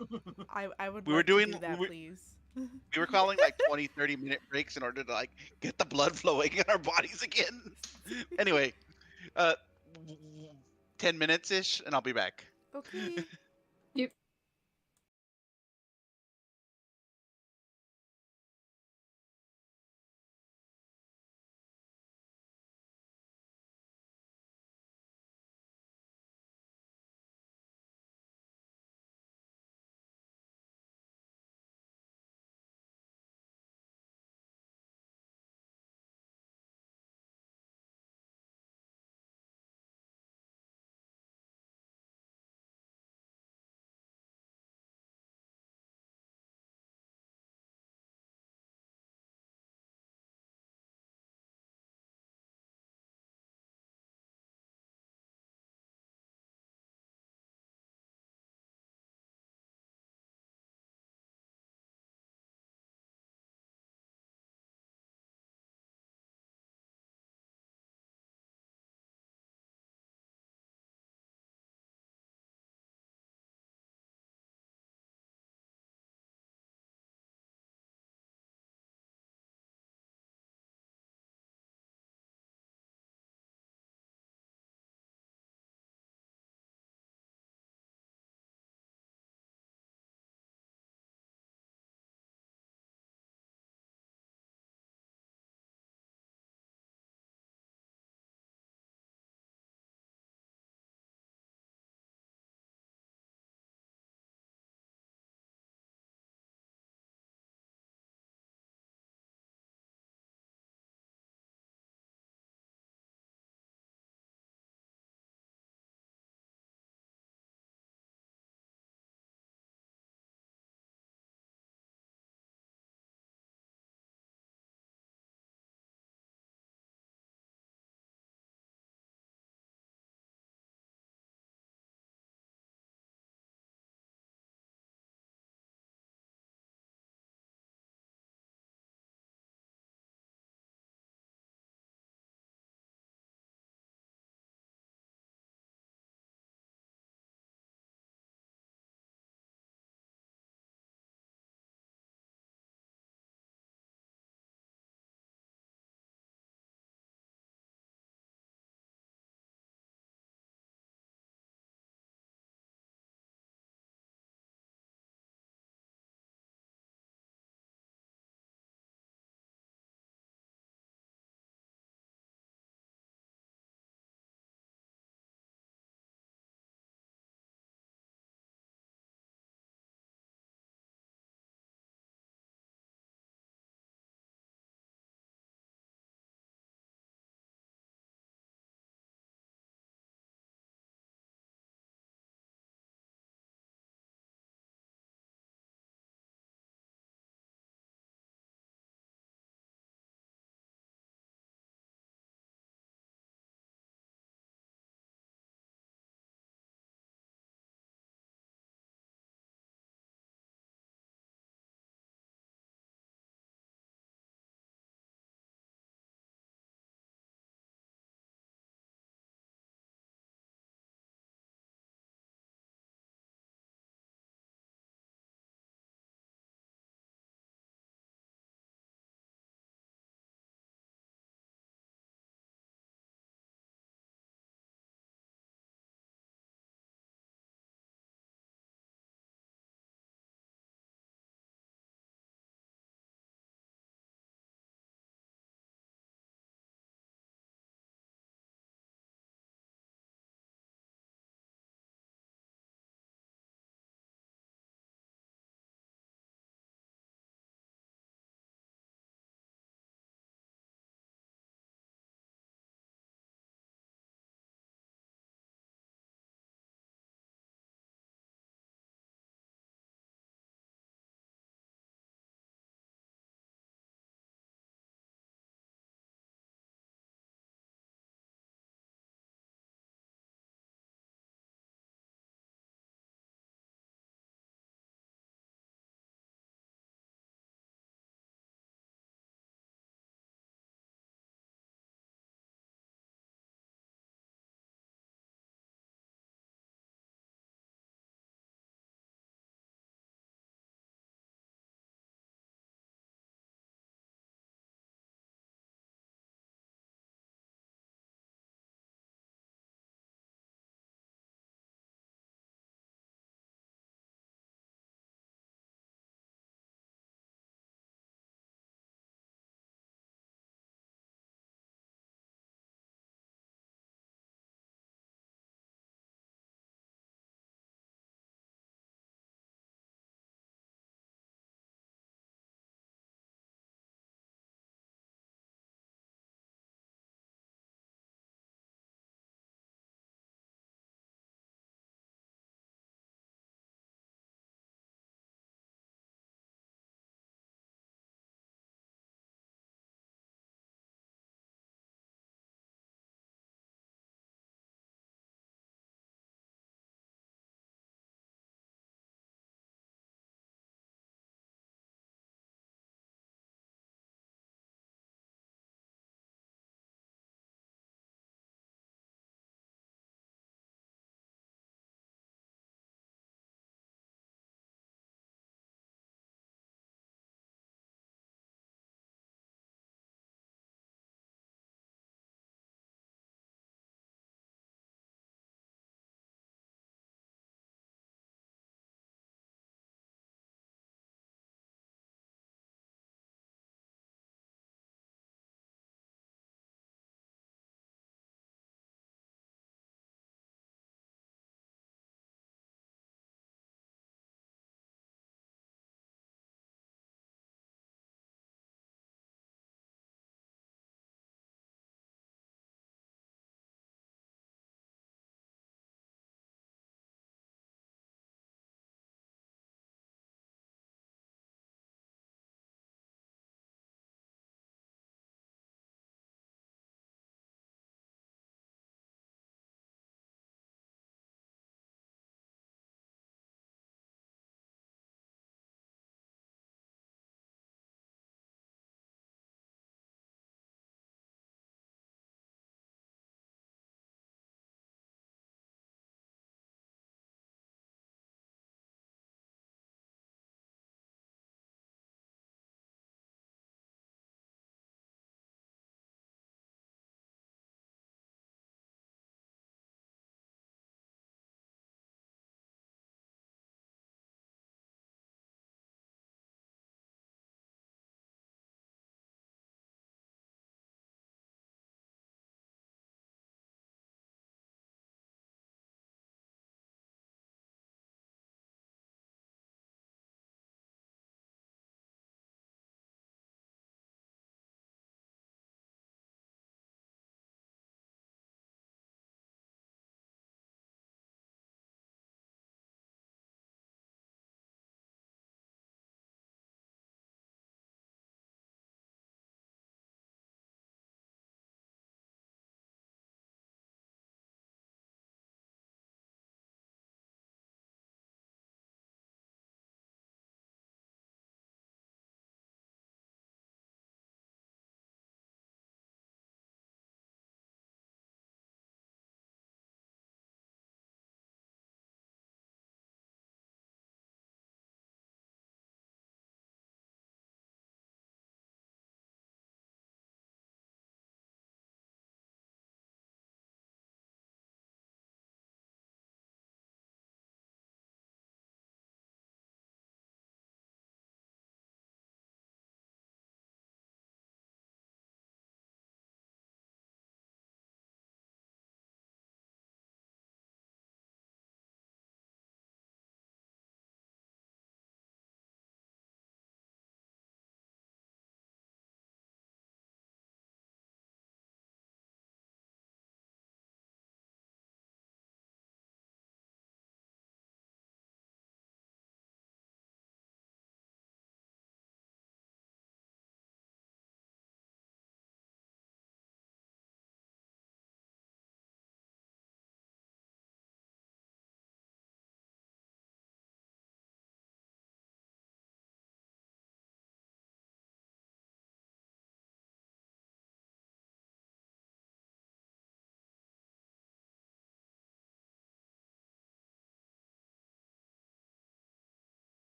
I would We were like doing- to do that, we- please. We were calling like 20, 30-minute breaks in order to like get the blood flowing in our bodies again. Anyway, 10 minutes ish, and I'll be back. Okay.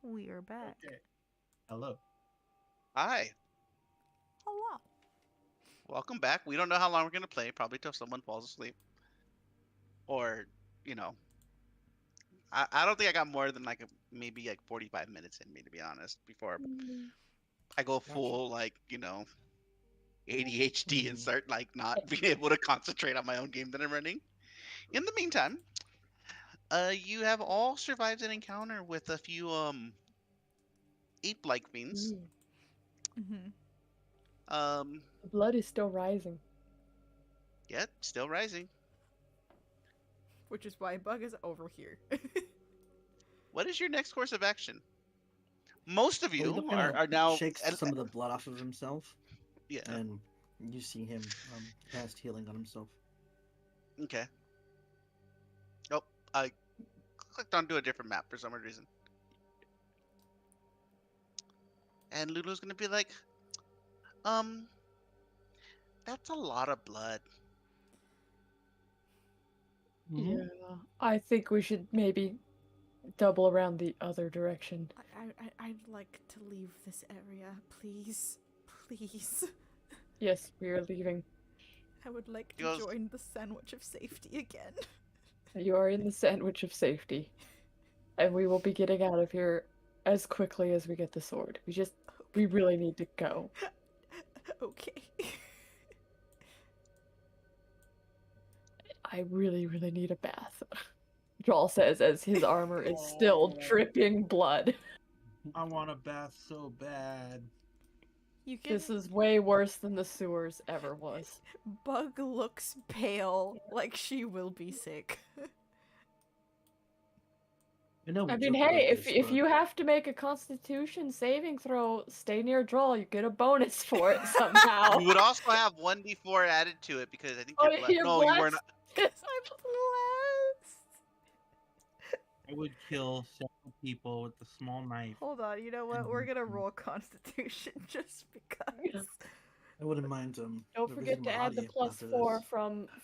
We are back. Okay. Hello. Hi. Hello. Welcome back. We don't know how long we're gonna play. Probably till someone falls asleep, or you know, I don't think I got more than like maybe like 45 minutes in me, to be honest, before I go full like ADHD and start like not being able to concentrate on my own game that I'm running. In the meantime, you have all survived an encounter with a few ape-like fiends. Mm-hmm. The blood is still rising. Yet still rising. Which is why Bug is over here. What is your next course of action? Most of you Well, are now shakes some of the blood off of himself, yeah. and you see him cast healing on himself. Okay. Oh, I clicked onto a different map for some reason. And Lulu's gonna be like, that's a lot of blood. Yeah, I think we should maybe double around the other direction. I'd like to leave this area, please. Please. Yes, we are leaving. I would like to join the sandwich of safety again. You are in the sandwich of safety. And we will be getting out of here as quickly as we get the sword. We really need to go. Okay. I really, really need a bath. Drawl says as his armor is still dripping blood. I want a bath so bad. This is way worse than the sewers ever was. Bug looks pale, like she will be sick. I mean, hey, if you have to make a Constitution saving throw, stay near Drawl. You get a bonus for it somehow. You would also have 1d4 added to it because I think you're blessed. You're No, blessed? you were not. I'm blessed. I would kill several people with a small knife. Hold on, you know what? We're gonna roll Constitution just because. I wouldn't mind Don't forget to add the +4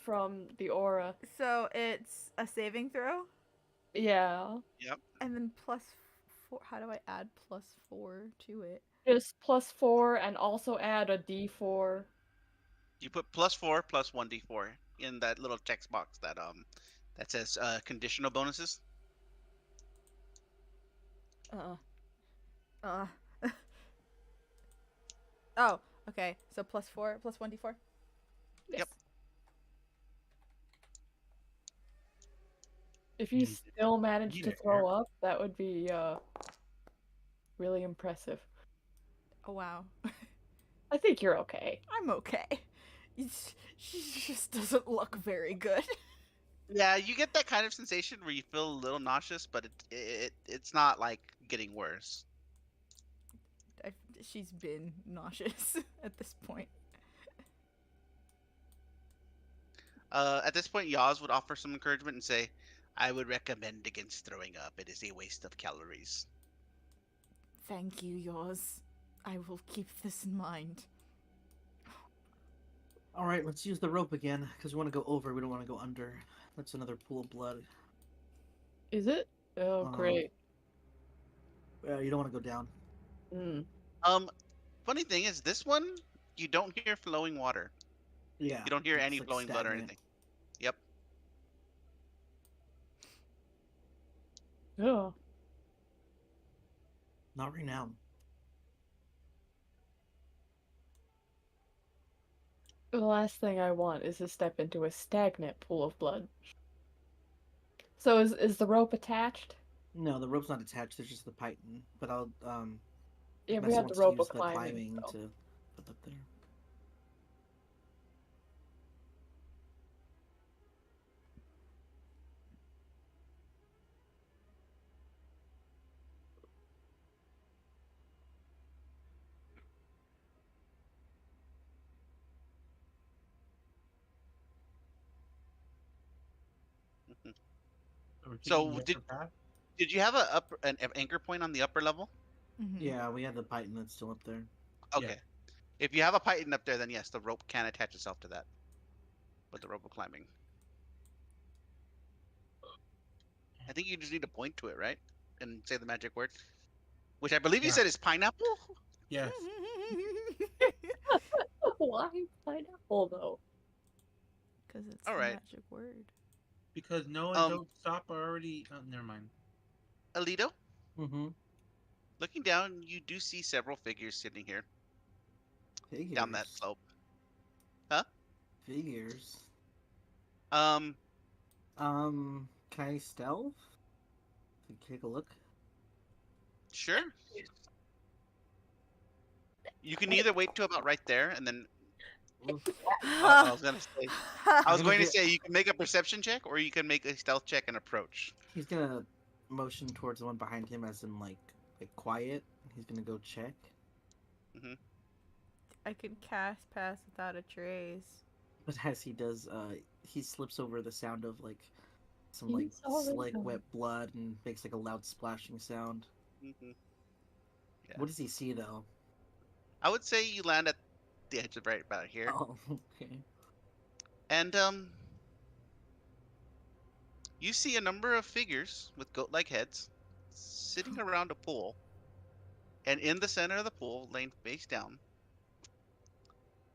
from the aura. So it's a saving throw? Yeah. Yep. And then +4. How do I add +4 to it? Just +4 and also add a d4. You put +4 plus 1d4 in that little text box that says conditional bonuses. Oh, okay. So +4 plus 1d4? Yes. Yep. If you still manage to throw up, that would be really impressive. Oh, wow. I think you're okay. I'm okay. She just doesn't look very good. Yeah, you get that kind of sensation where you feel a little nauseous, but it's not like getting worse. She's been nauseous at this point. At this point, Yaz would offer some encouragement and say, I would recommend against throwing up. It is a waste of calories. Thank you, yours. I will keep this in mind. Alright, let's use the rope again, because we want to go over, we don't want to go under. That's another pool of blood. Is it? Oh, great. You don't want to go down. Funny thing is, this one, you don't hear flowing water. Yeah. You don't hear any flowing blood or anything. Yep. Oh. Not right now. The last thing I want is to step into a stagnant pool of blood. So is the rope attached? No, the rope's not attached. There's just the python. But I'll yeah, we have the rope of climbing to put up there. So did you have an anchor point on the upper level? Mm-hmm. Yeah, we have the python that's still up there. Okay. Yeah. If you have a python up there, then yes, the rope can attach itself to that. With the rope of climbing. I think you just need to point to it, right? And say the magic word. which I believe you Yeah. said is pineapple. Yes. Why pineapple though? Because it's All the right. magic word. Because no and Um, don't stop are already. Never mind. Alito, Mm-hmm. looking down, you do see several figures sitting here down that Figures. slope. Huh? Figures. Um, Can I stealth? Take a look. sure. You can either wait to about right there, and then Oof. I was gonna say, I He's was gonna going to get. say you can make a perception check, or you can make a stealth check and approach. He's gonna motion towards the one behind him, as in like quiet. He's gonna go check. Hmm. I can cast pass without a trace. But as he does, he slips over the sound of like some like He's already slick gone. wet blood and makes like a loud splashing sound. Hmm. Yeah. What does he see though? I would say you land at the edge of right about here, Oh, okay. and you see a number of figures with goat-like heads sitting around a pool, and in the center of the pool, laying face down,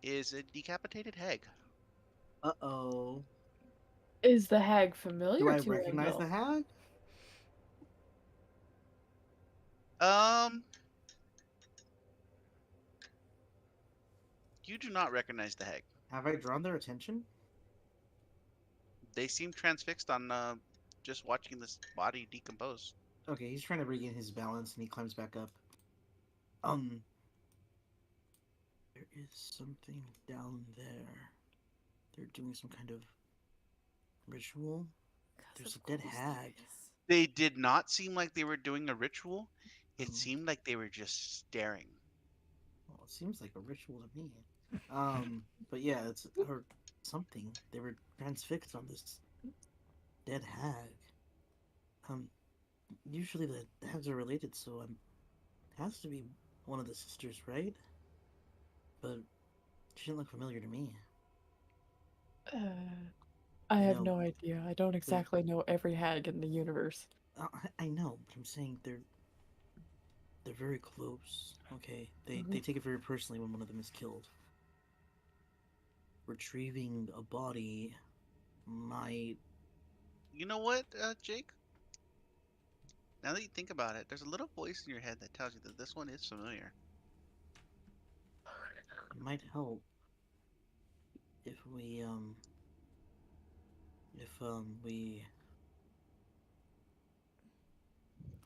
is a decapitated hag. Uh-oh. Is the hag Do familiar I to him recognize though? the hag? Um, you do not recognize the hag. Have I drawn their attention? They seem transfixed on just watching this body decompose. Okay, he's trying to regain his balance and he climbs back up. Um, there is something down there. They're doing some kind of ritual. There's a dead hag. They did not seem like they were doing a ritual. It Oh. seemed like they were just staring. Well, it seems like a ritual to me. But yeah, it's or something. They were transfixed on this dead hag. Usually the hags are related, so it has to be one of the sisters, right? But she didn't look familiar to me. I You have know, no idea. I don't exactly know every hag in the universe. I know, but I'm saying they're very close. Okay, they take it very personally when one of them is killed. Retrieving a body might. You know what, Jake? Now that you think about it, there's a little voice in your head that tells you that this one is familiar. It might help if we I'm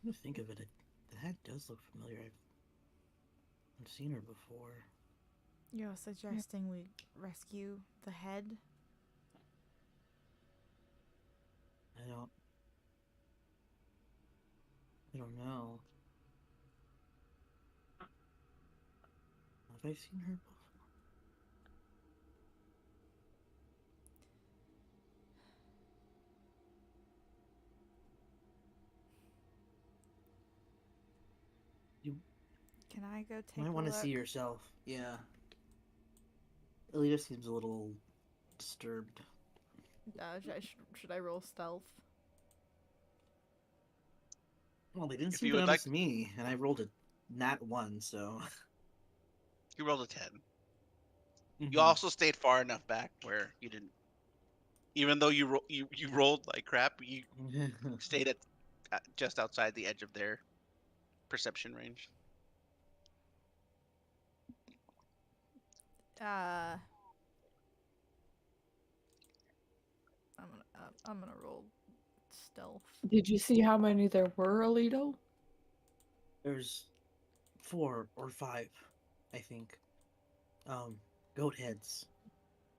gonna think of it. The hag does look familiar. I've seen her before. You're suggesting we rescue the head? I don't know. Have I seen her before? Can I go take You might a want to look? see yourself. Yeah. Elita seems a little disturbed. Should I roll stealth? Well, they didn't If seem you to would like, notice me, and I rolled a nat 1, so. you rolled a 10. You Mhm. also stayed far enough back where you didn't, even though you rolled like crap, you stayed at just outside the edge of their perception range. I'm gonna roll stealth. Did you see how many there were, Alito? There's 4 or 5, I think. Goat heads.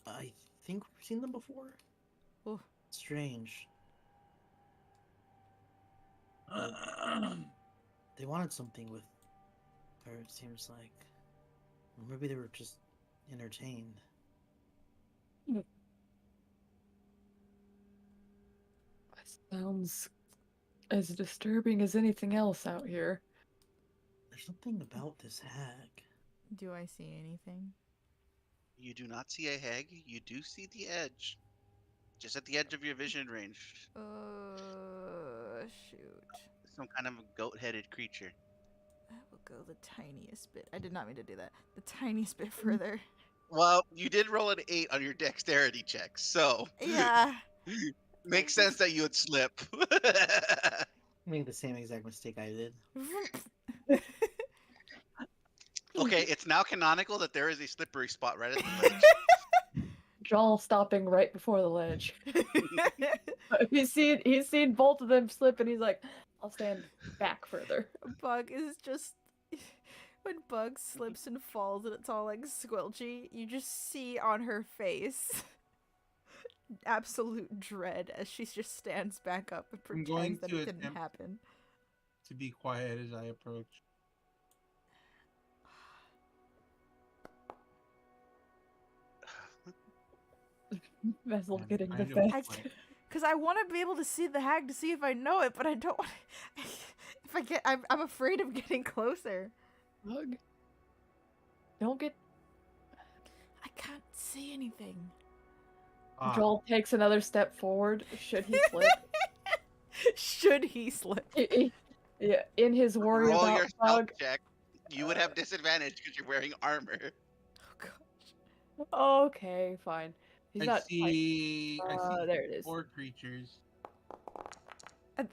I think we've seen them before. Ooh. Strange. They wanted something with her, it seems like. Or maybe they were just entertained. Sounds as disturbing as anything else out here. There's something about this hag. Do I see anything? You do not see a hag. You do see the edge, just at the edge of your vision range. Shoot. Some kind of a goat-headed creature. go the tiniest bit. I did not mean to do that. The tiniest bit further. Well, you did roll an 8 on your dexterity check, so Yeah. makes sense that you would slip. Make the same exact mistake I did. Okay, it's now canonical that there is a slippery spot right at the ledge. Joel stopping right before the ledge. he's seen both of them slip, and he's like, "I'll stand back further." Bug is just when Bug slips and falls and it's all like squelchy, you just see on her face absolute dread as she just stands back up and pretends that it didn't happen. To be quiet as I approach. Vessel getting I the know best. Because I want to be able to see the hag to see if I know it, but I don't want. If I get, I'm afraid of getting closer. Bug. Don't get. I can't see anything. Joel takes another step forward. Should he slip? Should he slip? Yeah, in his worry Roll about your stealth Bug. check. You would have disadvantage because you're wearing armor. Oh gosh. Okay, fine. He's I not. see there it is. 4 creatures.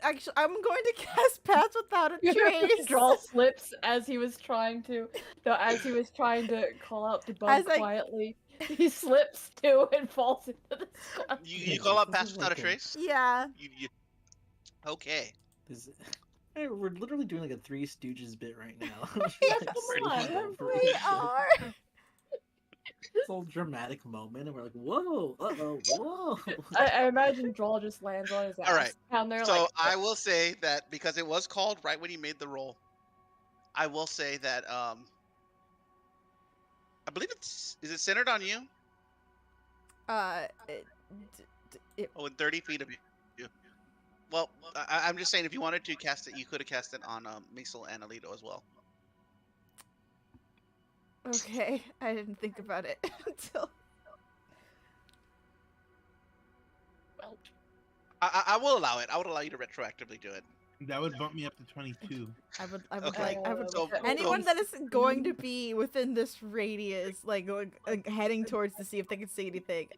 Actually, I'm going to cast Pass Without a Trace. Joel slips as he was trying to. No, as he was trying to call out to Bug quietly. He slips too and falls into the sky. You call out Pass Without a Trace? Yeah. Okay. We're literally doing like a Three Stooges bit right now. Come on, we are. This whole dramatic moment, and we're like, "Whoa, whoa!" I imagine Joel just lands on his ass. All right. Down there, So like, I will say that because it was called right when you made the roll, I will say that I believe is it centered on you? In 30 feet of you. Well, I'm just saying if you wanted to cast it, you could have cast it on Maisel and Alito as well. Okay, I didn't think about it until. Well, I will allow it. I would allow you to retroactively do it. That would bump me up to 22. I would Okay. anyone that is going to be within this radius, like heading towards to see if they can see anything.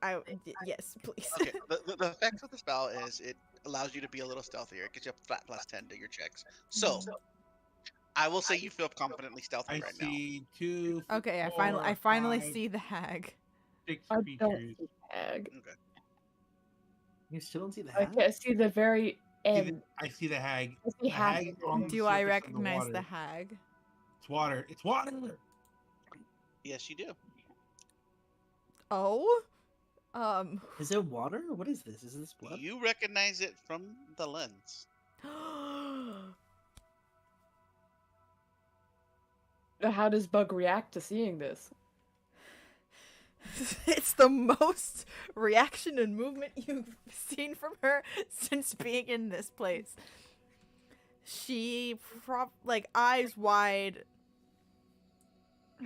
Yes, please. Okay. The effect of the spell is it allows you to be a little stealthier. It gets you a flat +10 to your checks. So I will say you feel confidently stealthy I right now. see 2. Okay, I 4, finally 5, see the hag. 6 I don't creatures. see the hag. Okay. You still don't see the I hag? can't see the very end. I see the hag. I see The half hag of it. on the Do I surface of recognize water. the hag? It's water. It's water. Yes, you do. Oh, Is it water? What is this? Is this blood? You recognize it from the lens. How does Bug react to seeing this? It's the most reaction and movement you've seen from her since being in this place. She like eyes wide,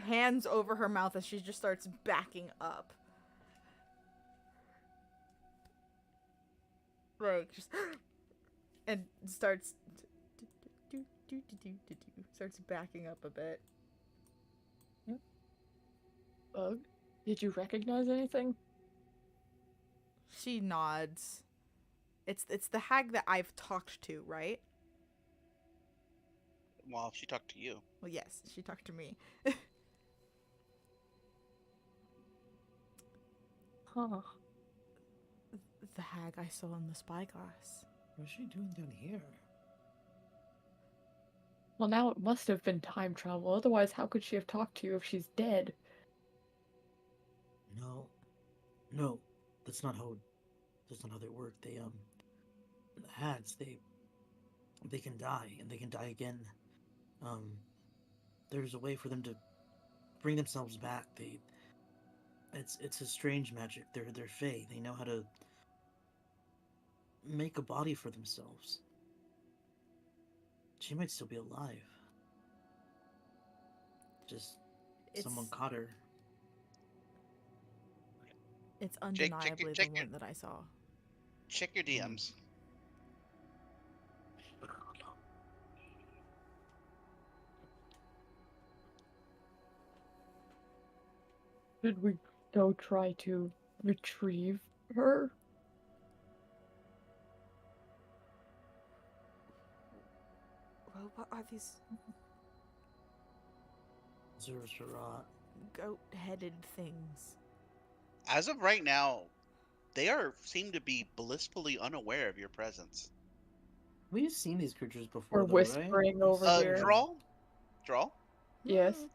hands over her mouth as she just starts backing up. Like just and starts backing up a bit. Bug, did you recognize anything? She nods. It's the hag that I've talked to, right? Well, she talked to you. Well, yes, she talked to me. Huh. The hag I saw in the spyglass. What's she doing down here? Well, now it must have been time travel. Otherwise, how could she have talked to you if she's dead? No, that's not how they work. They the hags, they can die, and they can die again. There's a way for them to bring themselves back. It's a strange magic. They're fae. They know how to make a body for themselves. She might still be alive. Just someone caught her. It's Check undeniably your- the one that I saw. Check your DMs. Should we go try to retrieve her? Well, what are these Zerzerat. goat-headed things? As of right now, they seem to be blissfully unaware of your presence. We've seen these creatures before, We're though, whispering right? over here. Draw. Yes.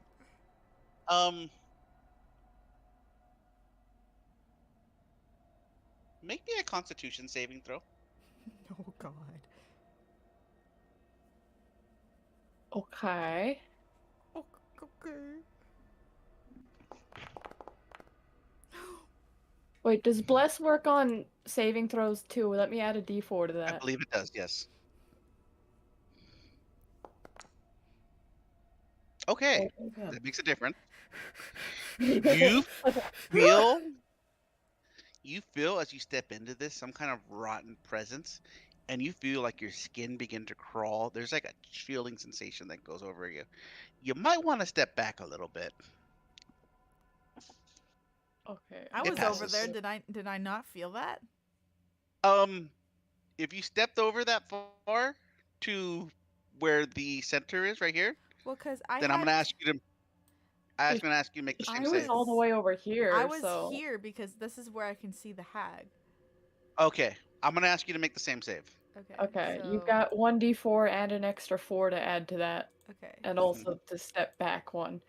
Make me a Constitution saving throw. Oh God. Okay. Okay. Wait, does Bless work on saving throws too? Let me add a d4 to I that. believe it does. Yes. Okay, Oh, Yeah. that makes a difference. okay. You feel as you step into this some kind of rotten presence, and you feel like your skin begin to crawl. There's like a chilling sensation that goes over you. You might want to step back a little bit. Okay. I It was over there. passes. Did I not feel that? If you stepped over that far to where the center is, right here, Well, cause I then I'm had. gonna ask you to. I'm gonna ask you to make the I same I was save. all the way over here, I was so... here because this is where I can see the hag. Okay, I'm gonna ask you to make the same save. Okay. Okay, So... you've got 1d4 and an extra 4 to add to that. Okay. And also to step back 1.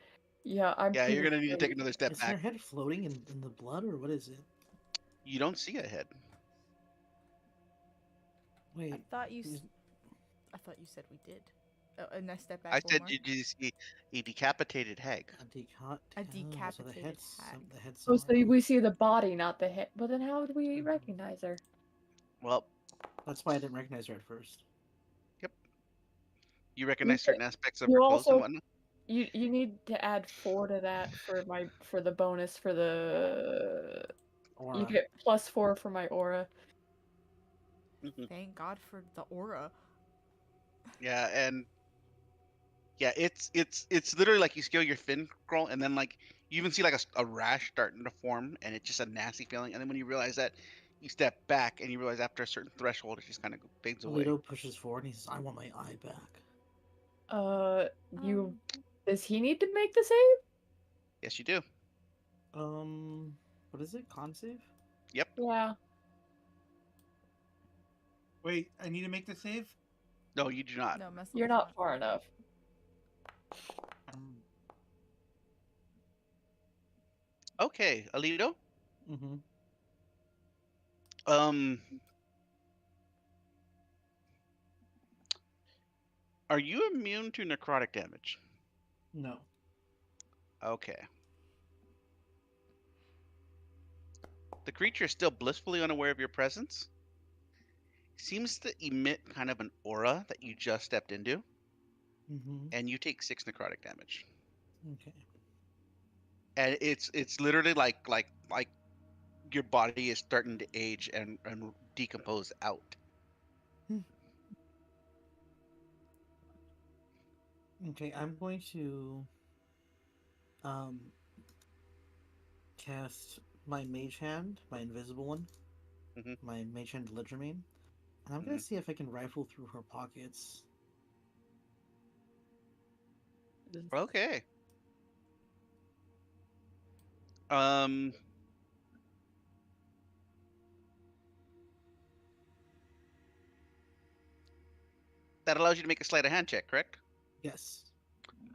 Yeah, I'm Yeah, you're pretty gonna need to sure take another step Is her back. head floating in the blood, or what is it? You don't see a head. Wait. I thought you said we did. Oh, and I step back. I one said more. did you see a decapitated hag? A decapitated so the hag. head's Oh, so somewhere. we see the body, not the head. But then how would we Mhm. recognize her? Well, That's why I didn't recognize her at first. yep. You recognize certain aspects of You her clothes and also whatnot. you need to add 4 to that for the bonus for the Aura. you get +4 for my aura. Thank God for the aura. Yeah, and yeah, it's literally like you scale your fin crawl, and then like you even see like a rash starting to form, and it's just a nasty feeling. And then when you realize that, you step back, and you realize after a certain threshold, it just kind of fades away. Alito pushes forward and he says, "I want my eye back." Does he need to make the save? Yes, you do. What is it? Con save? Yep. Yeah. Wait, I need to make the save? No, you do not. No, You're not far enough. Okay, Alito. Mm-hmm. Are you immune to necrotic damage? No. Okay. The creature is still blissfully unaware of your presence. Seems to emit kind of an aura that you just stepped into. Mm-hmm. And you take 6 necrotic damage. Okay. And it's literally like your body is starting to age and decompose out. Okay, I'm going to cast my mage hand, my invisible one, my mage hand Legerdemain, and I'm gonna see if I can rifle through her pockets. Okay. That allows you to make a sleight of hand check, correct? Yes.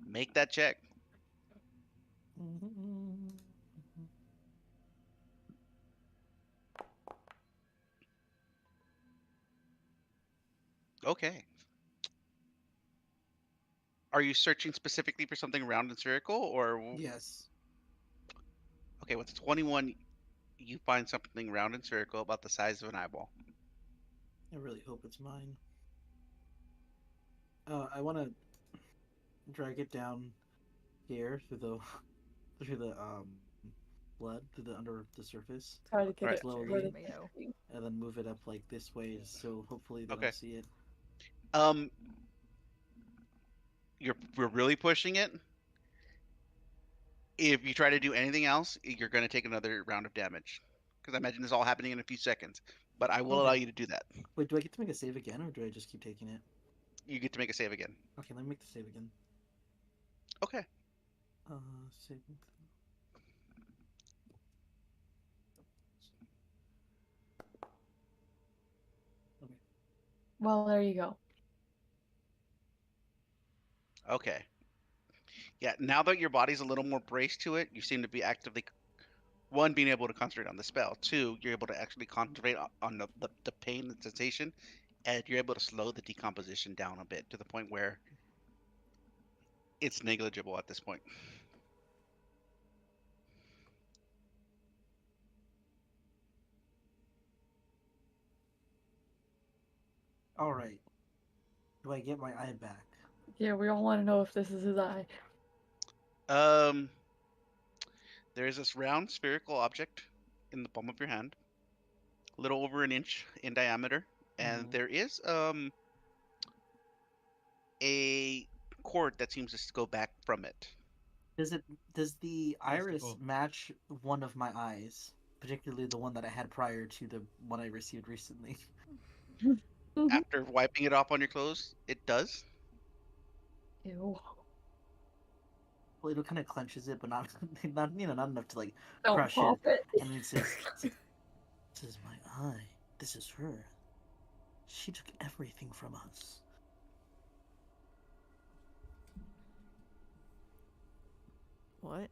Make that check. Okay. Are you searching specifically for something round and spherical, or? Yes. Okay, with 21, you find something round and spherical about the size of an eyeball. I really hope it's mine. I want to drag it down here through the blood through the under the surface. Try to get Right. it Slowly, tomato. and then move it up like this way, so hopefully they Okay. don't see it. We're really pushing it. If you try to do anything else, you're going to take another round of damage. Because I imagine this all happening in a few seconds. But I will allow you to do that. Wait, do I get to make a save again, or do I just keep taking it? You get to make a save again. Okay, let me make the save again. Okay. Save. Okay. Well, there you go. Okay. Yeah, now that your body's a little more braced to it, you seem to be actively, one, being able to concentrate on the spell. Two, you're able to actually concentrate on the pain and sensation, and you're able to slow the decomposition down a bit to the point where it's negligible at this point. All right. Do I get my eye back? Yeah, we all want to know if this is his eye. There's this round spherical object in the palm of your hand, a little over an inch in diameter, and there is a cord that seems to go back from it. Does the iris match one of my eyes, particularly the one that I had prior to the one I received recently? After wiping it off on your clothes, it does. Ew. Well, it kind of clenches it, but not not enough to like Don't crush pop it. And it says, "This is my eye. This is her. She took everything from us." What?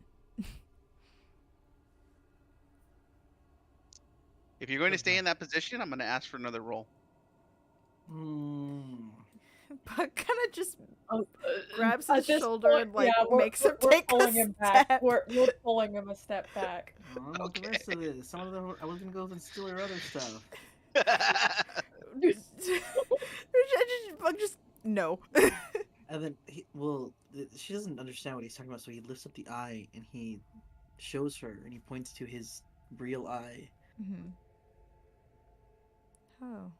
If you're going to stay in that position, I'm going to ask for another roll. Buck kind of just grabs At his this shoulder point, and like yeah, makes him we're take pulling a him back. step. We're pulling him a step back. I don't know the rest of this. Some of them I was gonna go and steal her other stuff. Buck just no. And then she doesn't understand what he's talking about, so he lifts up the eye and he shows her and he points to his real eye. Mm-hmm. Oh.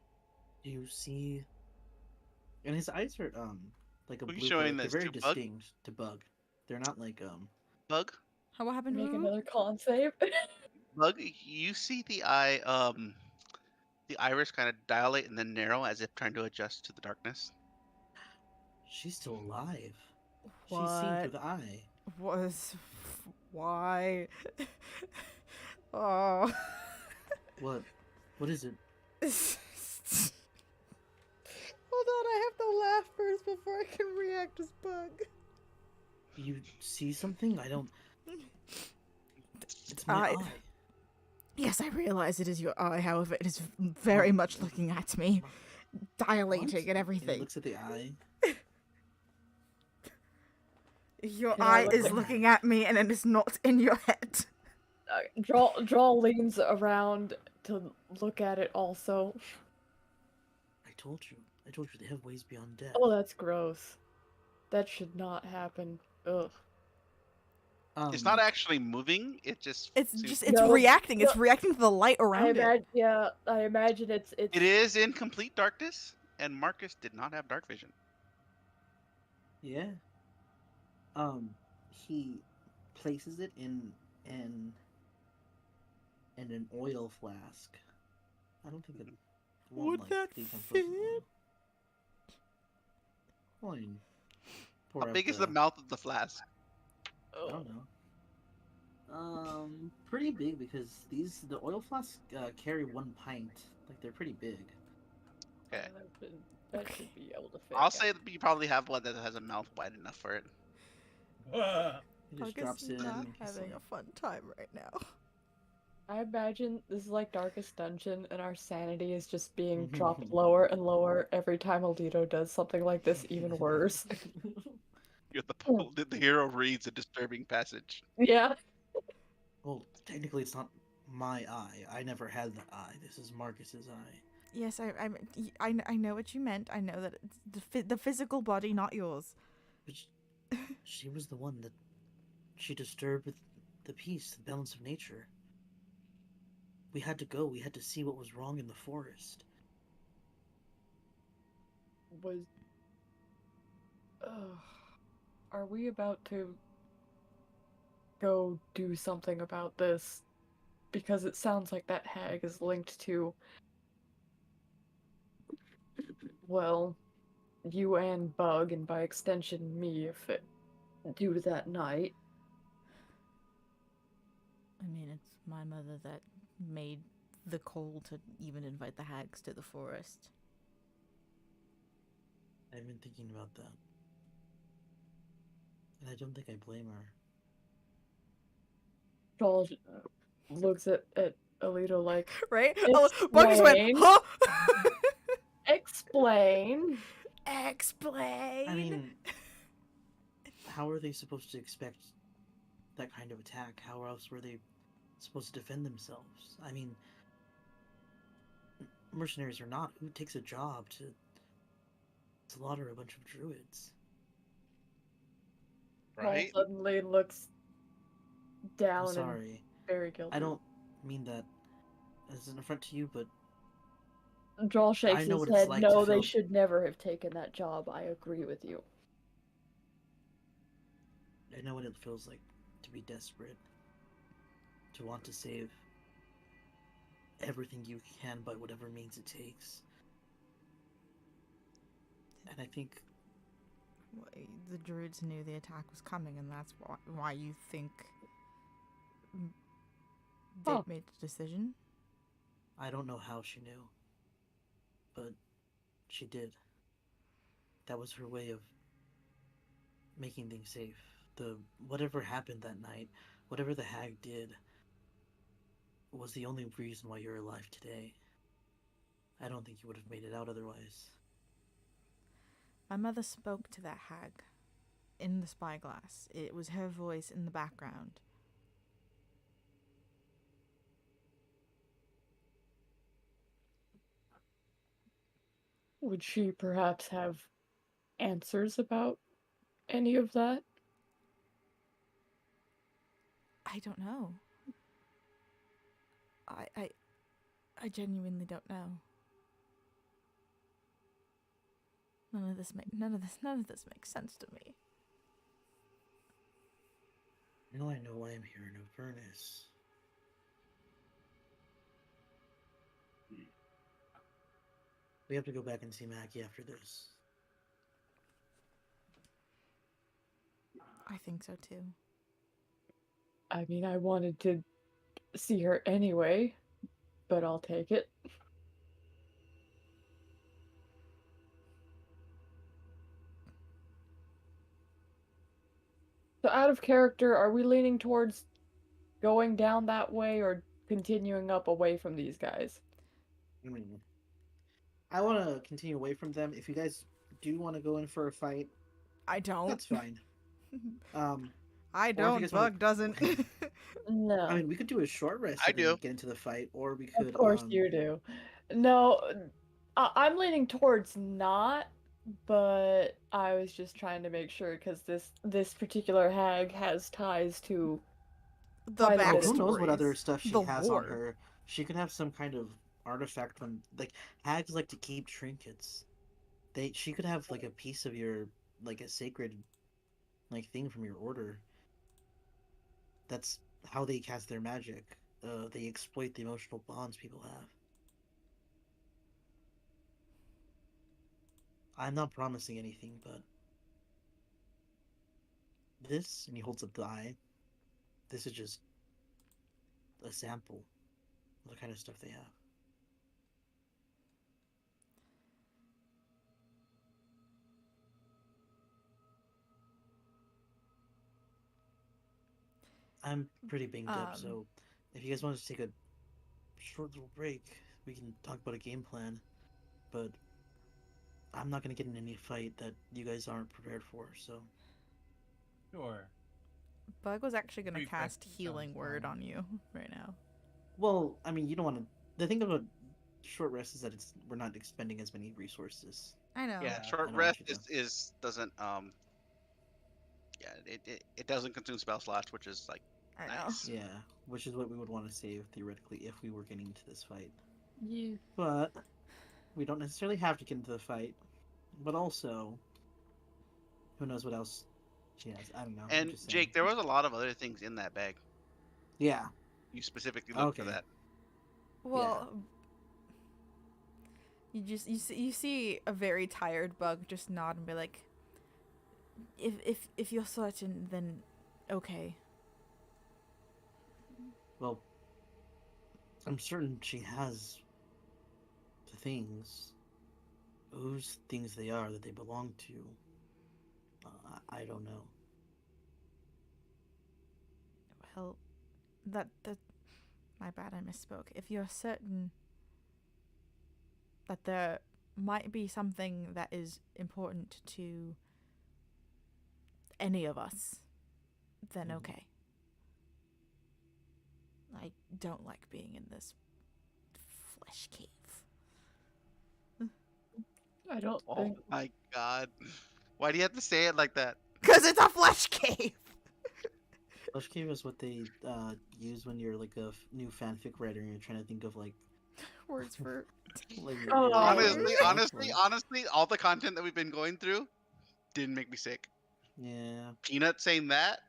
Do you see? And his eyes are like a blue showing color. this They're very to Bug? distinct to Bug. They're not like Bug? What happened? Make another con save. Bug, you see the eye, the iris kind of dilate and then narrow as if trying to adjust to the darkness. She's still alive. What? She's seen through the eye. Why? Oh. What? What is it? Hold on, I have to laugh first before I can react as Bug. You see something? I don't. It's my eye. Yes, I realize it is your eye. However, it is very much looking at me, dilating and everything. He looks at the eye. Your eye is looking at me, and it is not in your head. Draw leans around to look at it also. I told you they have ways beyond death. Oh, that's gross. That should not happen. Ugh. It's not actually moving. It's reacting. It's reacting to the light around it. Yeah, I imagine it's. It is in complete darkness, and Marcus did not have dark vision. Yeah. He places it in an oil flask. I don't think it would that fit? How big is the mouth of the flask? I don't know. Pretty big because the oil flasks carry 1 pint. Like they're pretty big. Okay. That should be able to fit. I'll say that you probably have one that has a mouth wide enough for it. He just drops in. Not having a fun time right now. I imagine this is like Darkest Dungeon, and our sanity is just being dropped lower and lower every time Alito does something like this, even worse. You're the hero reads a disturbing passage. Yeah. Well, technically, it's not my eye. I never had the eye. This is Marcus's eye. Yes, I know what you meant. I know that it's the physical body, not yours. But she was the one that she disturbed the peace, the balance of nature. We had to go. We had to see what was wrong in the forest. Are we about to go do something about this, because it sounds like that hag is linked to, well, you and Bug, and by extension me, if it due to that night. I mean, it's my mother that made the call to even invite the hags to the forest. I've been thinking about that. And I don't think I blame her. Joel looks at Alito like, right? Bug just went, explain. huh? Explain. Explain. I mean, how are they supposed to expect that kind of attack? How else were they supposed to defend themselves? I mean, mercenaries or not, who takes a job to slaughter a bunch of druids? Right? Joel suddenly looks down I'm sorry. and very guilty. I don't mean that as an affront to you, but Joel shakes his head. like No, they should never have taken that job. I agree with you. I know what it feels like to be desperate, to want to save everything you can by whatever means it takes. And I think the druids knew the attack was coming, and that's why you think they made the decision? I don't know how she knew, but she did. That was her way of making things safe. Whatever happened that night, whatever the hag did, was the only reason why you're alive today. I don't think you would have made it out otherwise. My mother spoke to that hag in the spyglass. It was her voice in the background. Would she perhaps have answers about any of that? I don't know. I genuinely don't know. None of this makes sense to me. I know why I'm here in Avernus. We have to go back and see Maki after this. I think so too. I mean, I wanted to see her anyway, but I'll take it. So out of character, are we leaning towards going down that way or continuing up away from these guys? I want to continue away from them. If you guys do want to go in for a fight, I don't. that's fine. I don't. Bug doesn't. No. I mean, we could do a short rest I and do. get into the fight, or we could. Of course you do. No, I'm leaning towards not, but I was just trying to make sure because this particular hag has ties to the backstory. Who knows what other stuff she has on her? She could have some kind of artifact from hags like to keep trinkets. She could have like a piece of your a sacred thing from your order. That's how they cast their magic. They exploit the emotional bonds people have. I'm not promising anything, but this, and he holds up the eye, this is just a sample of the kind of stuff they have. I'm pretty banged up, so if you guys want to take a short little break, we can talk about a game plan, but I'm not going to get in any fight that you guys aren't prepared for, so... Sure. Bug was actually going to cast Healing Word on you right now. Well, I mean, you don't want to... The thing about short rest is that we're not expending as many resources. I know. Yeah, short rest doesn't it doesn't consume spell slots, which is nice. Yeah, which is what we would want to save theoretically if we were getting into this fight. Yeah. But we don't necessarily have to get into the fight. But also, who knows what else she has. I don't know. I'm And just saying. Jake, there was a lot of other things in that bag. Yeah. You specifically looked for Okay. that. Well, you see a very tired Bug just nod and be like, if you're certain, then okay. Well, I'm certain she has the things. Whose things they are that they belong to. I don't know. Well, that my bad, I misspoke. If you're certain that there might be something that is important to any of us, then okay. I don't like being in this flesh cave. I don't Oh think. my god. Why do you have to say it like that? Because it's a flesh cave! Flesh cave is what they use when you're like a new fanfic writer and you're trying to think of like Words for... like Oh. Honestly, all the content that we've been going through didn't make me sick. Yeah. Peanut saying that?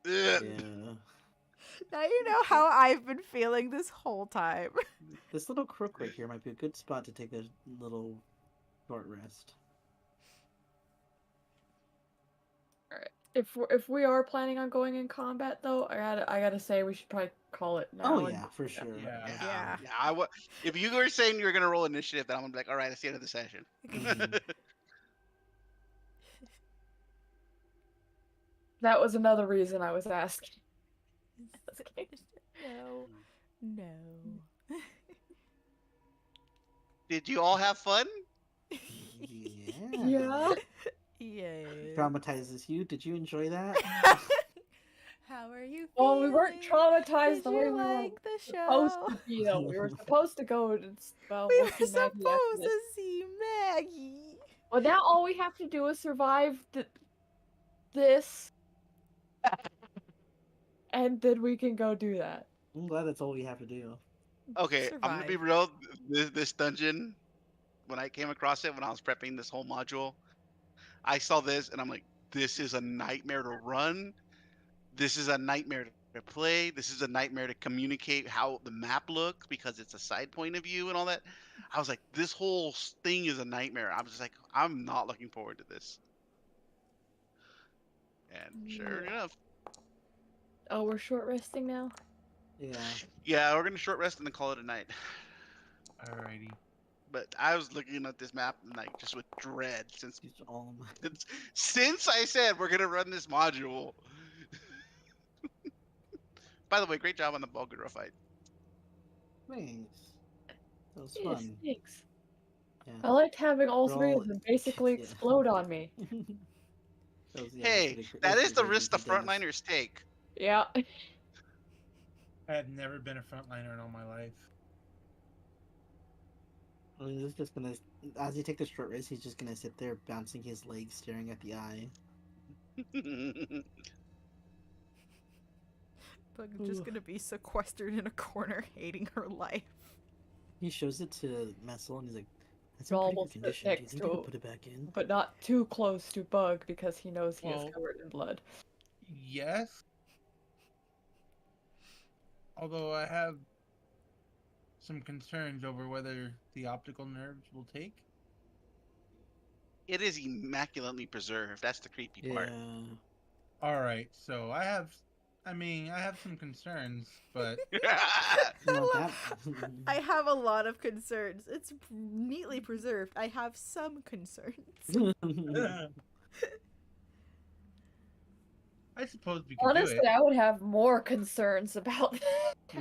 Ugh. Yeah. Now you know how I've been feeling this whole time. This little crook right here might be a good spot to take a little short rest. If we are planning on going in combat, though, I gotta say we should probably call it now. Oh yeah, for sure. Yeah. If you were saying you were gonna roll initiative, then I'm gonna be like, all right, it's the end of the session. That was another reason I was asking. No. Did you all have fun? Yeah. Yeah. Traumatizes you? Did you enjoy that? How are you feeling? Well, we weren't traumatized Did the way you we were like the supposed show? to be, though. We were supposed to go and well, We we'll were see Maggie after supposed this. to see Maggie. Well, now all we have to do is survive this, and then we can go do that. I'm glad that's all we have to do. Okay, I'm gonna be Survive. real. This dungeon, when I came across it when I was prepping this whole module, I saw this and I'm like, this is a nightmare to run. This is a nightmare to play. This is a nightmare to communicate how the map looks because it's a side point of view and all that. I was like, this whole thing is a nightmare. I was just like, I'm not looking forward to this. And sure enough. Oh, we're short resting now? Yeah. Yeah, we're gonna short rest and then call it a night. Alrighty. But I was looking at this map and like just with dread since Use all my... since I said we're gonna run this module. By the way, great job on the Bulgara fight. Thanks. That was Yes, fun. thanks. Yeah. I liked having all three all- of them basically yeah. explode on me. Hey, that is the risk the frontliners take. Yeah. I have never been a frontliner in all my life. I mean, he's just gonna, as you take the short rest, he's just gonna sit there bouncing his legs, staring at the eye. Bug's just gonna be sequestered in a corner, hating her life. He shows it to Messel, and he's like, "That's We're in pretty almost good condition. Do you next think to I can it. put it back in?" But not too close to Bug because he knows he Well- is covered in blood. Yes. Although I have some concerns over whether the optical nerves will take. It is immaculately preserved. That's the creepy part. Yeah. Alright, so I have some concerns, but Not that. I have a lot of concerns. It's neatly preserved. I have some concerns. I suppose we can Honestly, do it. I would have more concerns about that. I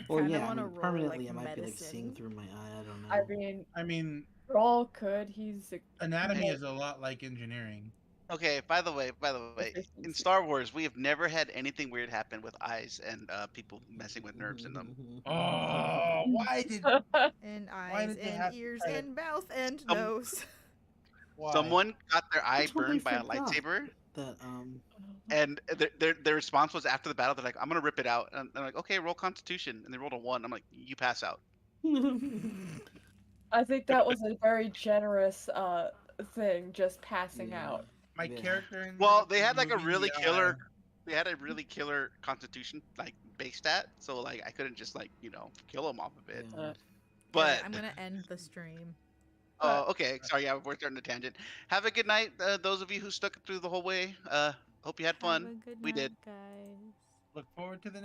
Well, kind of yeah, I want to mean, roll permanently like it might be like seeing medicine. through my eye. I don't know. I I mean, Rawl could. He's anatomy is a lot like engineering. Okay, by the way, in Star Wars, we have never had anything weird happen with eyes and people messing with nerves in them. Oh, why did And Why eyes did they and have to ears try to- and mouth and Um, nose. why? Someone got their eye totally burned by a forgot. lightsaber, That and their response was after the battle, they're like, "I'm gonna rip it out," and they're like, "Okay, roll Constitution," and they rolled a 1. I'm like, "You pass out." I think that was a very generous thing, just passing Yeah. out. My character. Well, they had like a really killer. They had a really killer constitution like base stat, so like I couldn't just like kill them off of it. But I'm gonna end the stream. Oh, okay. Sorry, yeah, we're starting a tangent. Have a good night, those of you who stuck it through the whole way. Hope you had fun. Have a good We night, did. guys. Look forward to the next.